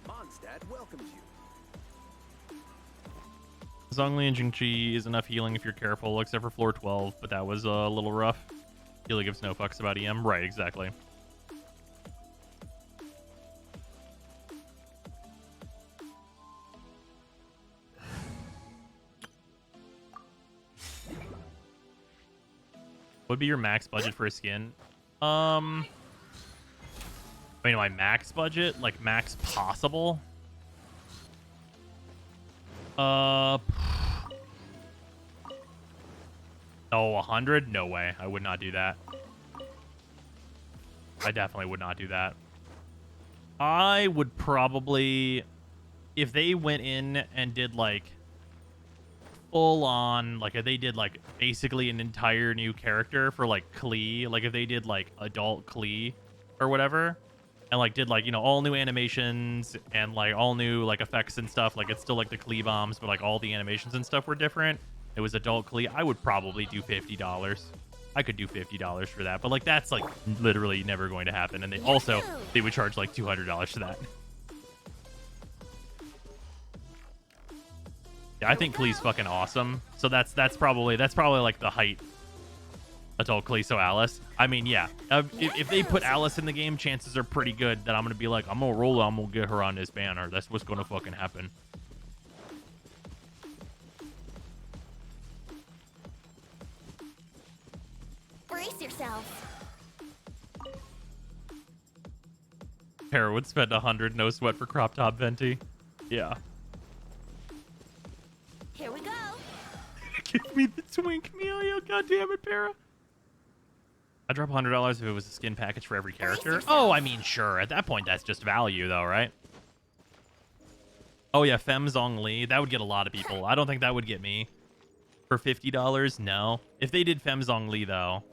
Mondstadt welcomes you. Zhongli and Jingqi is enough healing if you're careful, except for floor 12, but that was a little rough. Healing gives no fucks about EM. Right, exactly. What would be your max budget for a skin? I mean, my max budget? Like, max possible? Oh, 100? No way. I would not do that. I definitely would not do that. I would probably... If they went in and did, like, full on, like, if they did, like, basically an entire new character for, like, Klee, like, if they did, like, adult Klee or whatever, and, like, did, like, you know, all new animations and, like, all new, like, effects and stuff, like, it's still, like, the Klee bombs, but, like, all the animations and stuff were different, it was adult Klee, I would probably do $50. I could do $50 for that, but, like, that's, like, literally never going to happen, and they would charge, like, $200 for that. Yeah, I think Klee's fucking awesome. So that's probably like the height adult Klee. So Alice. I mean, yeah. If they put Alice in the game, chances are pretty good that I'm gonna be like, I'm gonna roll. I'm gonna get her on this banner. That's what's gonna fucking happen. Brace yourselves. Para would spend 100, no sweat for crop top Venti. Yeah. Here we go. Give me the twink, Melio. God damn it, Para. I'd drop $100 if it was a skin package for every character. Oh, I mean, sure. At that point, that's just value, though, right? Oh, yeah, Fem Zhongli. That would get a lot of people. I don't think that would get me. For $50? No. If they did Fem Zhongli, though,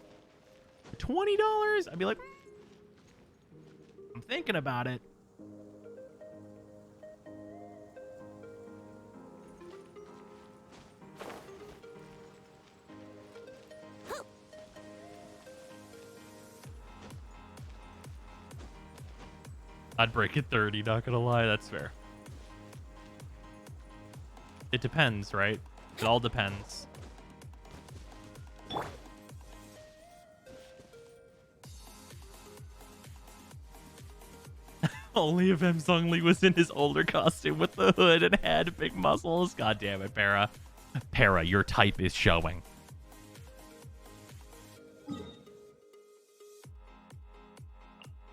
for $20, I'd be like, I'm thinking about it. I'd break at 30, not gonna lie. That's fair. It depends, right? It all depends. Only if M. Sung Lee was in his older costume with the hood and had big muscles. God damn it, Para. Para, your type is showing.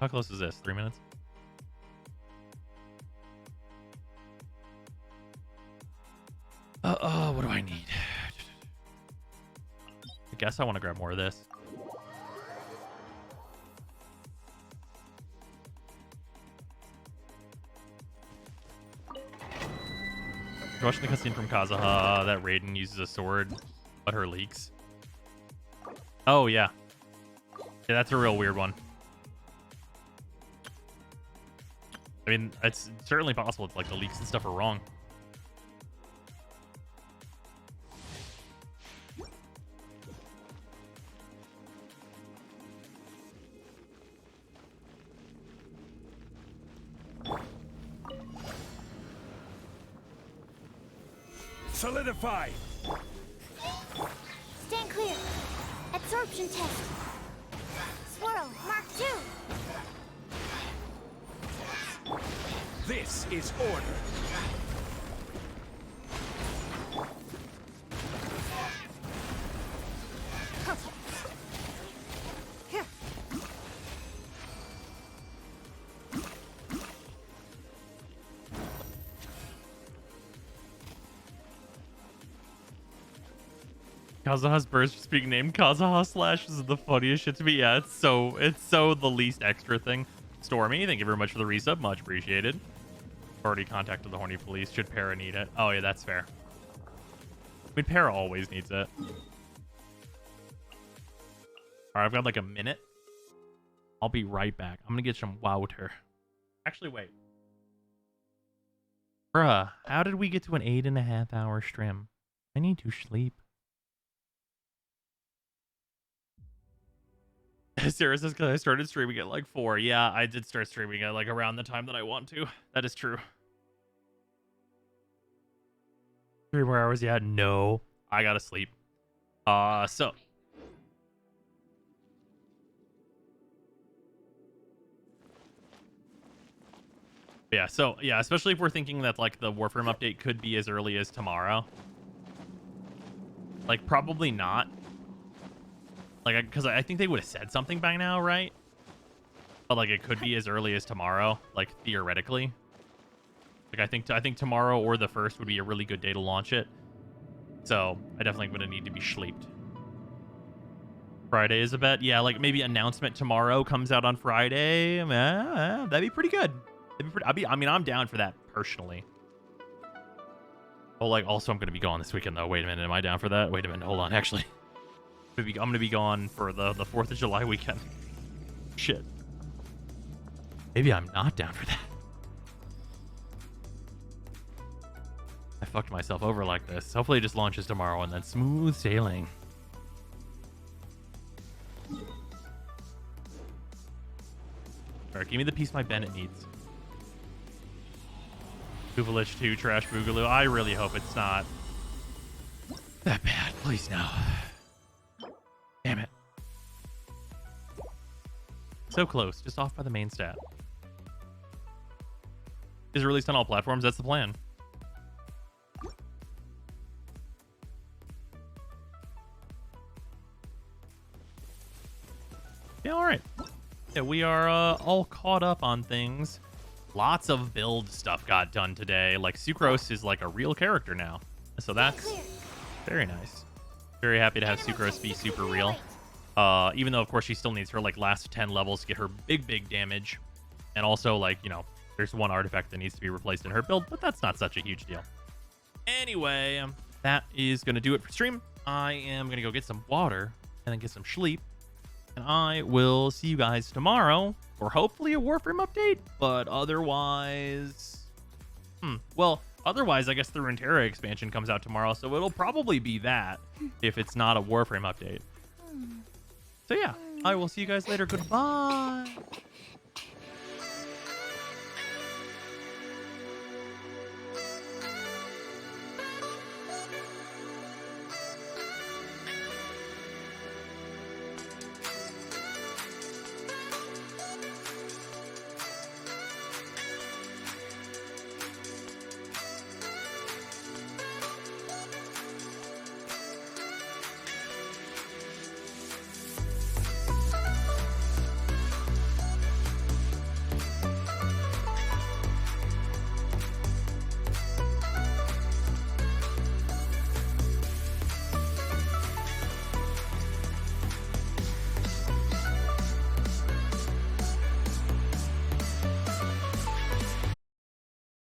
How close is this? 3 minutes? What do I need? I guess I want to grab more of this. Watching the cutscene from Kazuha, that Raiden uses a sword, but her leaks. Oh, yeah. Yeah, that's a real weird one. I mean, it's certainly possible it's like the leaks and stuff are wrong. Solidify! Stand clear. Absorption test. Swirl, Mark 2. This is order. Kazuha's burst just being named Kazuha Slash is the funniest shit to me. Yeah, it's so the least extra thing. Stormy, thank you very much for the resub. Much appreciated. Already contacted the horny police. Should Para need it? Oh, yeah, that's fair. I mean, Para always needs it. Alright, I've got like a minute. I'll be right back. I'm gonna get some water. Actually, wait. Bruh, how did we get to an 8.5 hour stream? I need to sleep. Sarah says, because I started streaming at like 4. Yeah, I did start streaming at like around the time that I want to. That is true. 3 more hours? Yeah, no. I gotta sleep. So. Yeah, especially if we're thinking that like the Warframe update could be as early as tomorrow. Like, probably not. Like, because I think they would have said something by now, right? But like, it could be as early as tomorrow, like theoretically. Like, I think tomorrow or the 1st would be a really good day to launch it. So I definitely would need to be sleeped. Friday is a bet. Yeah, like maybe announcement tomorrow comes out on Friday. That'd be pretty good. I mean, I'm down for that personally. Oh, like also I'm gonna be gone this weekend though. Wait a minute, am I down for that? Wait a minute, hold on. Actually, I'm gonna be gone for the 4th of July weekend. Shit. Maybe I'm not down for that. I fucked myself over like this. Hopefully it just launches tomorrow and then smooth sailing. Alright, give me the piece my Bennett needs. Kuvalich 2, Trash Boogaloo. I really hope it's not that bad. Please, no. Damn it. So close. Just off by the main stat. Is released on all platforms. That's the plan. Yeah, alright. Yeah, we are all caught up on things. Lots of build stuff got done today. Like, Sucrose is like a real character now. So that's very nice. Very happy to have Sucrose be super real. Even though, of course, she still needs her, like, last 10 levels to get her big damage. And also, like, you know, there's one artifact that needs to be replaced in her build, but that's not such a huge deal. Anyway, that is going to do it for stream. I am going to go get some water and then get some sleep. And I will see you guys tomorrow for hopefully a Warframe update. But otherwise... Well, otherwise, I guess the Runeterra expansion comes out tomorrow. So it'll probably be that if it's not a Warframe update. So yeah, I will see you guys later. Goodbye.